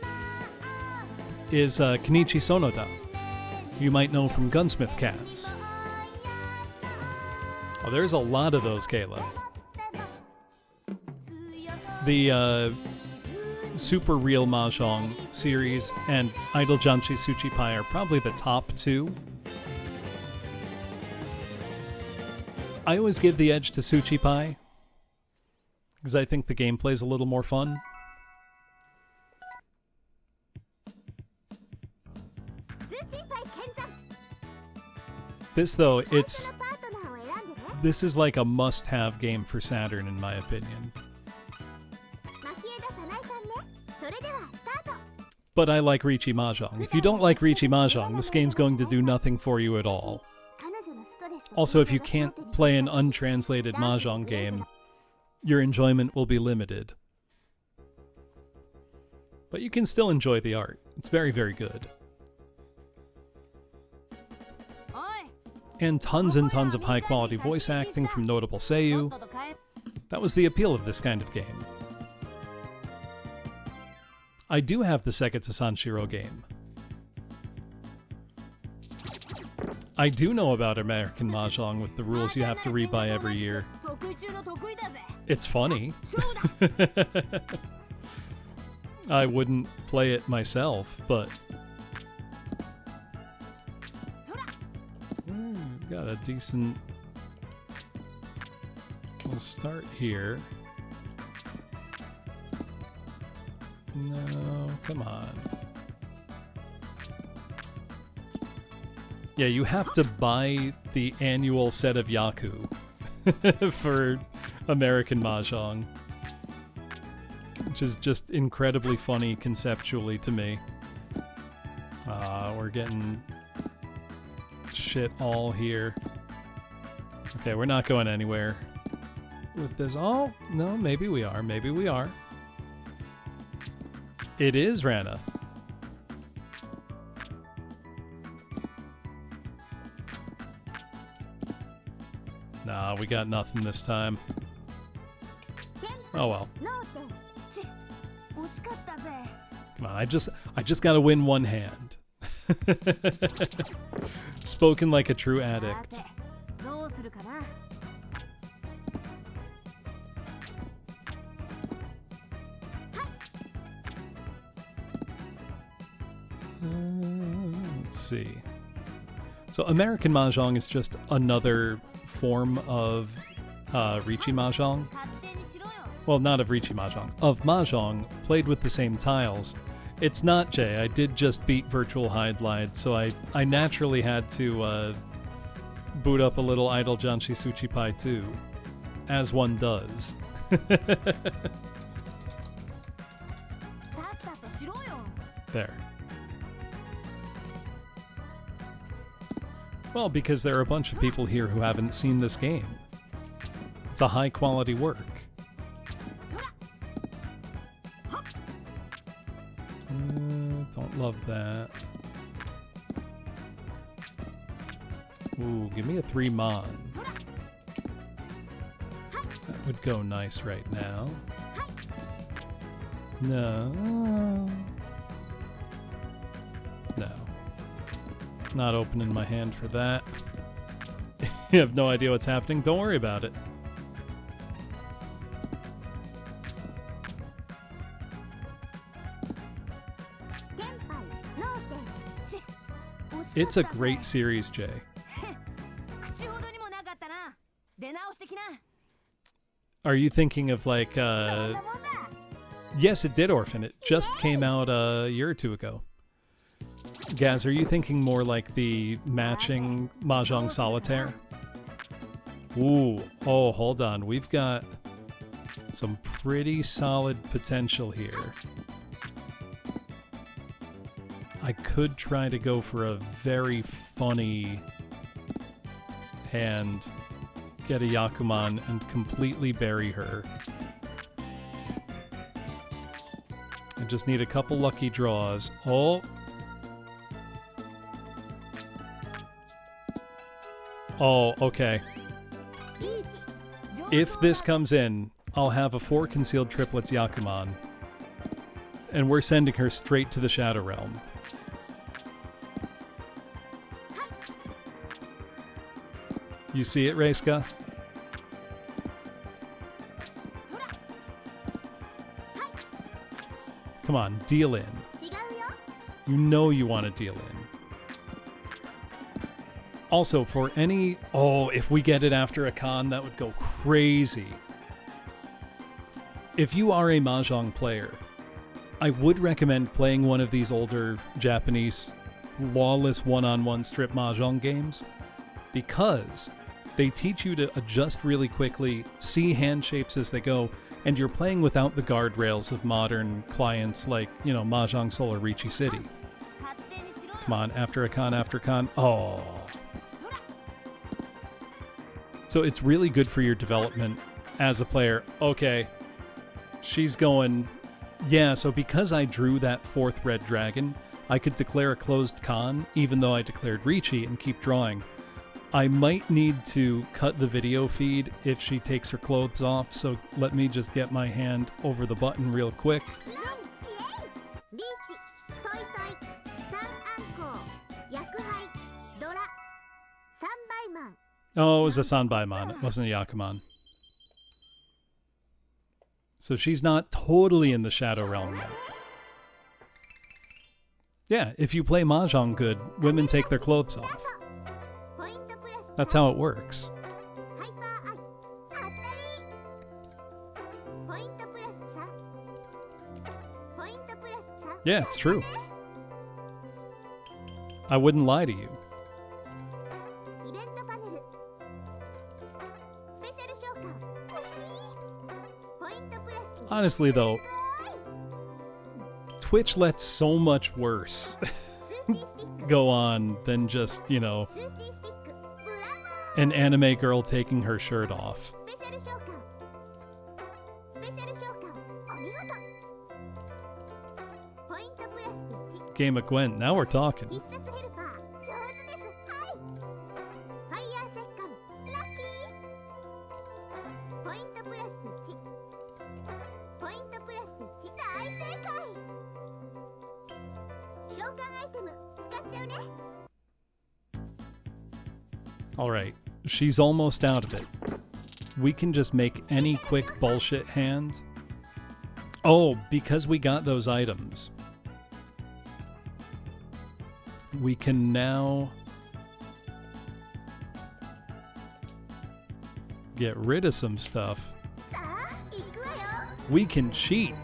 Speaker 2: is Kenichi Sonoda, who you might know from Gunsmith Cats. Oh, there's a lot of those, Kayla. The Super Real Mahjong series and Idle Janshi Suchipai are probably the top 2. I always give the edge to Suchipai because I think the gameplay's a little more fun. This, though, this is like a must-have game for Saturn, in my opinion. But I like Riichi Mahjong. If you don't like Riichi Mahjong, this game's going to do nothing for you at all. Also, if you can't play an untranslated Mahjong game, your enjoyment will be limited. But you can still enjoy the art. It's very, very good. And tons of high-quality voice acting from notable seiyuu. That was the appeal of this kind of game. I do have the Seketsu Sanshiro game. I do know about American Mahjong with the rules you have to rebuy every year. It's funny. I wouldn't play it myself, but got a decent. We'll start here. No, come on. Yeah, you have to buy the annual set of Yaku for American Mahjong, which is just incredibly funny conceptually to me. We're getting shit all here. Okay, we're not going anywhere with this. Oh, no, maybe we are. Maybe we are. It is Rana. Nah, we got nothing this time. Oh well. Come on, I just gotta win one hand. Spoken like a true addict. Let's see. So American Mahjong is just another form of Riichi Mahjong. Well, not of Riichi Mahjong. Of Mahjong, played with the same tiles. It's not, Jay. I did just beat Virtual Hydlide, so I naturally had to boot up a little Idle Janshi Suchi Pai too, as one does. There. Well, because there are a bunch of people here who haven't seen this game. It's a high quality work. Don't love that. Ooh, give me a 3 mon. That would go nice right now. No. No. Not opening my hand for that. You have no idea what's happening? Don't worry about it. It's a great series, Jay. Are you thinking of like, yes, it did orphan. It just came out a year or two ago. Gaz, are you thinking more like the matching Mahjong Solitaire? Ooh, oh, hold on. We've got some pretty solid potential here. I could try to go for a very funny hand, get a Yakuman, and completely bury her. I just need a couple lucky draws. Oh! Oh, okay. If this comes in, I'll have a 4 concealed triplets Yakuman, and we're sending her straight to the Shadow Realm. You see it, Reiska? Come on, deal in. You know you want to deal in. Also, for any... Oh, if we get it after a con, that would go crazy. If you are a Mahjong player, I would recommend playing one of these older Japanese lawless one-on-one strip Mahjong games, because they teach you to adjust really quickly, see hand shapes as they go, and you're playing without the guardrails of modern clients like, you know, Mahjong Soul or Riichi City. Come on, after a con, after con. Oh. So it's really good for your development as a player. Okay, she's going... Yeah, so because I drew that 4th red dragon, I could declare a closed con, even though I declared Riichi, and keep drawing. I might need to cut the video feed if she takes her clothes off, so let me just get my hand over the button real quick. Oh, it was a Sanbaimon. It wasn't a Yakuman. So she's not totally in the Shadow Realm yet. Yeah, if you play Mahjong good, women take their clothes off. That's how it works. Yeah, it's true. I wouldn't lie to you. Honestly, though, Twitch lets so much worse go on than just, you know, an anime girl taking her shirt off. Game of Gwent, now we're talking. Alright, she's almost out of it. We can just make any quick bullshit hand. Oh, because we got those items, we can now get rid of some stuff. We can cheat.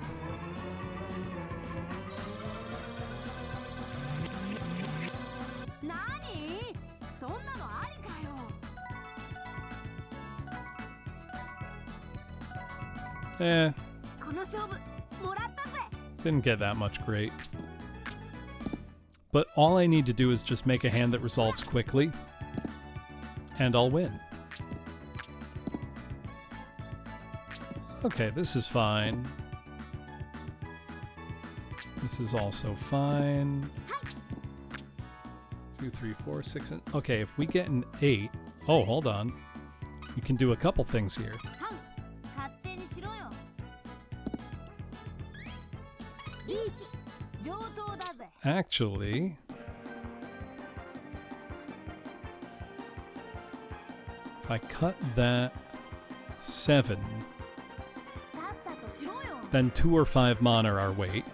Speaker 2: Didn't get that much great. But all I need to do is just make a hand that resolves quickly, and I'll win. Okay, this is fine. This is also fine. 2, 3, 4, 6, and... Okay, if we get an 8... Oh, hold on. We can do a couple things here. Actually, if I cut that 7, then 2 or 5 mon are our weight.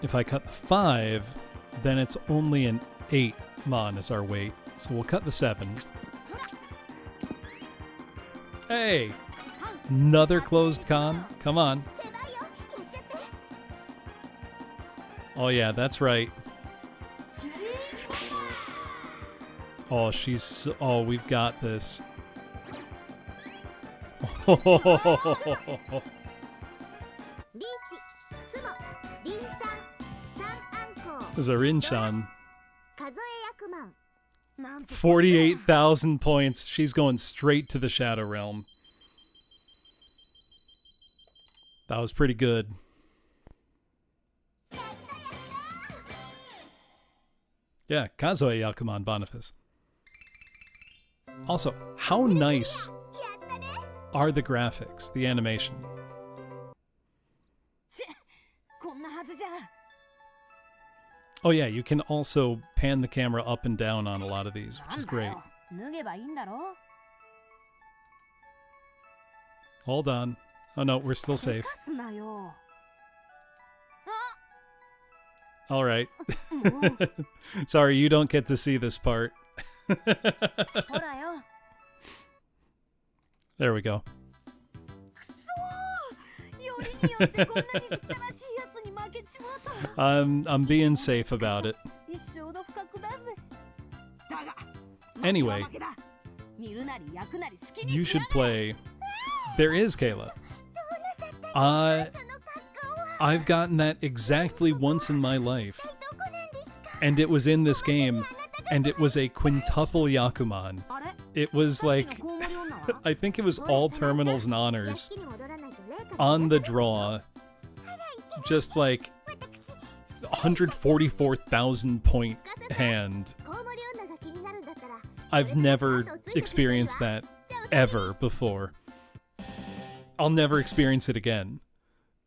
Speaker 2: If I cut the 5, then it's only an 8 mon as our weight. So we'll cut the 7. Hey! Another closed con? Come on. Oh yeah, that's right. Oh, she's... Oh, we've got this. There's a Rinshan. 48,000 points. She's going straight to the Shadow Realm. That was pretty good. Yeah, Kazuya Yakuman Boniface. Also, how nice are the graphics, the animation? Oh yeah, you can also pan the camera up and down on a lot of these, which is great. Hold on. Oh no, we're still safe. Alright. Sorry, you don't get to see this part. There we go. I'm being safe about it. Anyway, you should play... There is Kayla. I've gotten that exactly once in my life. And it was in this game. And it was a quintuple Yakuman. It was like... I think it was all terminals and honors. On the draw. Just like... 144,000 point hand. I've never experienced that ever before. I'll never experience it again.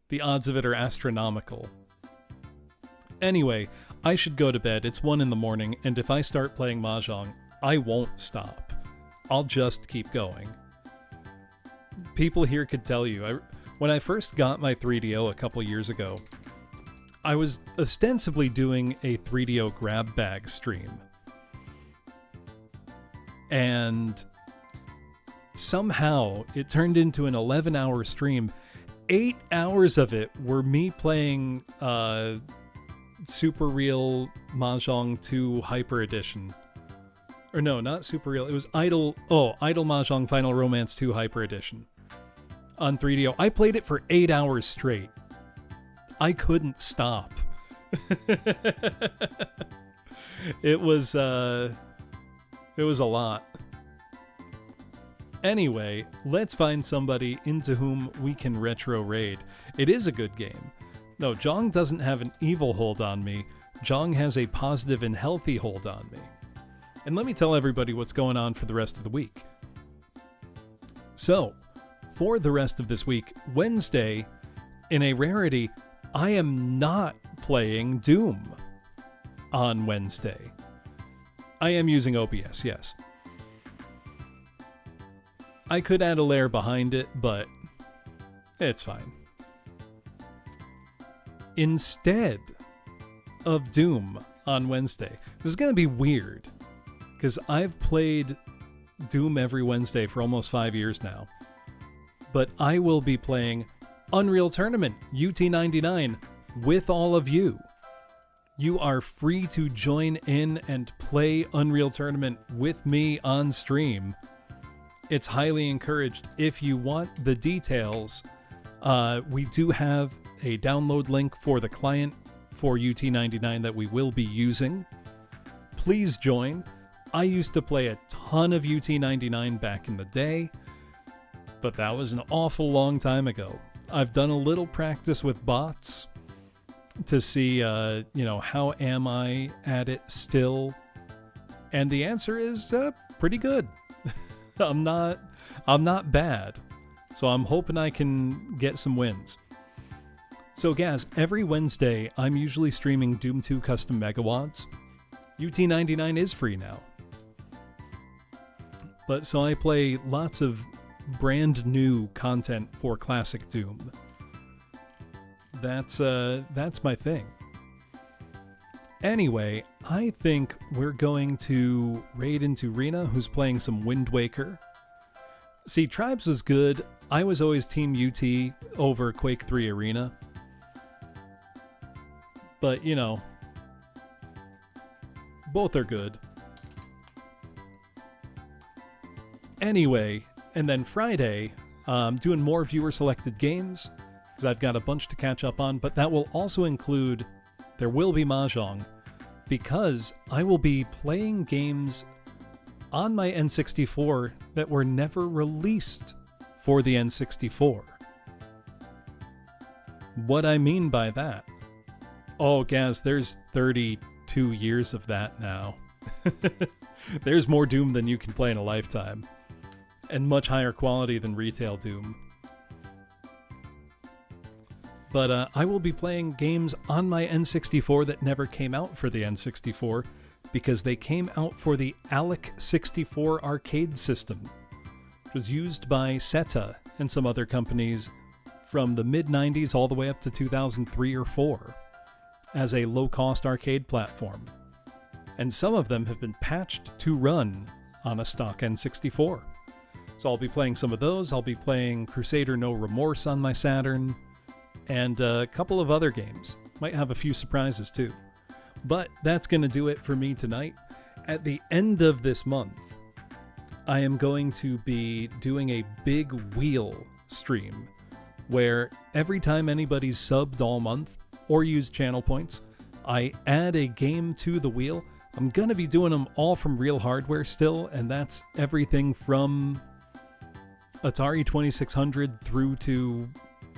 Speaker 2: The odds of it are astronomical. Anyway, I should go to bed. It's 1 in the morning, and if I start playing Mahjong, I won't stop. I'll just keep going. People here could tell you, when I first got my 3DO a couple years ago, I was ostensibly doing a 3DO grab bag stream. And somehow it turned into an 11-hour stream. 8 hours of it were me playing Super Real Mahjong 2 Hyper Edition. Or no, not Super Real. It was Idle Mahjong Final Romance 2 Hyper Edition on 3DO. I played it for 8 hours straight. I couldn't stop. It was a lot. Anyway, let's find somebody into whom we can retro raid. It is a good game. No, Jong doesn't have an evil hold on me. Jong has a positive and healthy hold on me. And let me tell everybody what's going on for the rest of the week. So, for the rest of this week, Wednesday, in a rarity, I am not playing Doom on Wednesday. I am using OBS, yes. I could add a layer behind it, but it's fine. Instead of Doom on Wednesday, this is going to be weird, because I've played Doom every Wednesday for almost 5 years now, but I will be playing Unreal Tournament UT99 with all of you. You are free to join in and play Unreal Tournament with me on stream. It's highly encouraged. If you want the details, we do have a download link for the client for UT99 that we will be using. Please join. I used to play a ton of UT99 back in the day, but that was an awful long time ago. I've done a little practice with bots to see, how am I at it still? And the answer is pretty good. I'm not bad. So I'm hoping I can get some wins. So Gaz, every Wednesday I'm usually streaming Doom 2 Custom Megawatts. UT99 is free now. But so I play lots of brand new content for classic Doom. That's my thing. Anyway, I think we're going to raid into Rena, who's playing some Wind Waker. See, Tribes was good. I was always Team UT over Quake 3 Arena. But, both are good. Anyway, and then Friday, I'm doing more viewer-selected games, because I've got a bunch to catch up on, but that will also include, there will be Mahjong, because I will be playing games on my N64 that were never released for the N64. What I mean by that? Oh, Gaz, there's 32 years of that now. There's more Doom than you can play in a lifetime. And much higher quality than retail Doom. But I will be playing games on my N64 that never came out for the N64, because they came out for the ALEC 64 arcade system, which was used by SETA and some other companies from the mid-90s all the way up to 2003 or 4 as a low-cost arcade platform. And some of them have been patched to run on a stock N64. So I'll be playing some of those. I'll be playing Crusader No Remorse on my Saturn, and a couple of other games. Might have a few surprises too. But that's going to do it for me tonight. At the end of this month, I am going to be doing a big wheel stream where every time anybody's subbed all month or used channel points, I add a game to the wheel. I'm going to be doing them all from real hardware still, and that's everything from Atari 2600 through to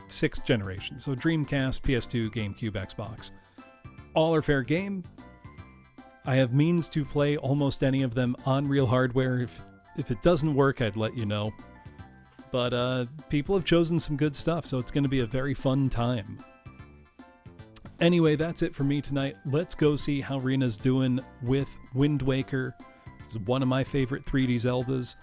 Speaker 2: 6th generation. So Dreamcast, PS2, GameCube, Xbox. All are fair game. I have means to play almost any of them on real hardware. If it doesn't work, I'd let you know. But people have chosen some good stuff, so it's going to be a very fun time. Anyway, that's it for me tonight. Let's go see how Rena's doing with Wind Waker. It's one of my favorite 3D Zeldas.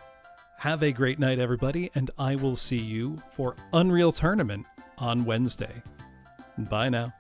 Speaker 2: Have a great night, everybody, and I will see you for Unreal Tournament on Wednesday. Bye now.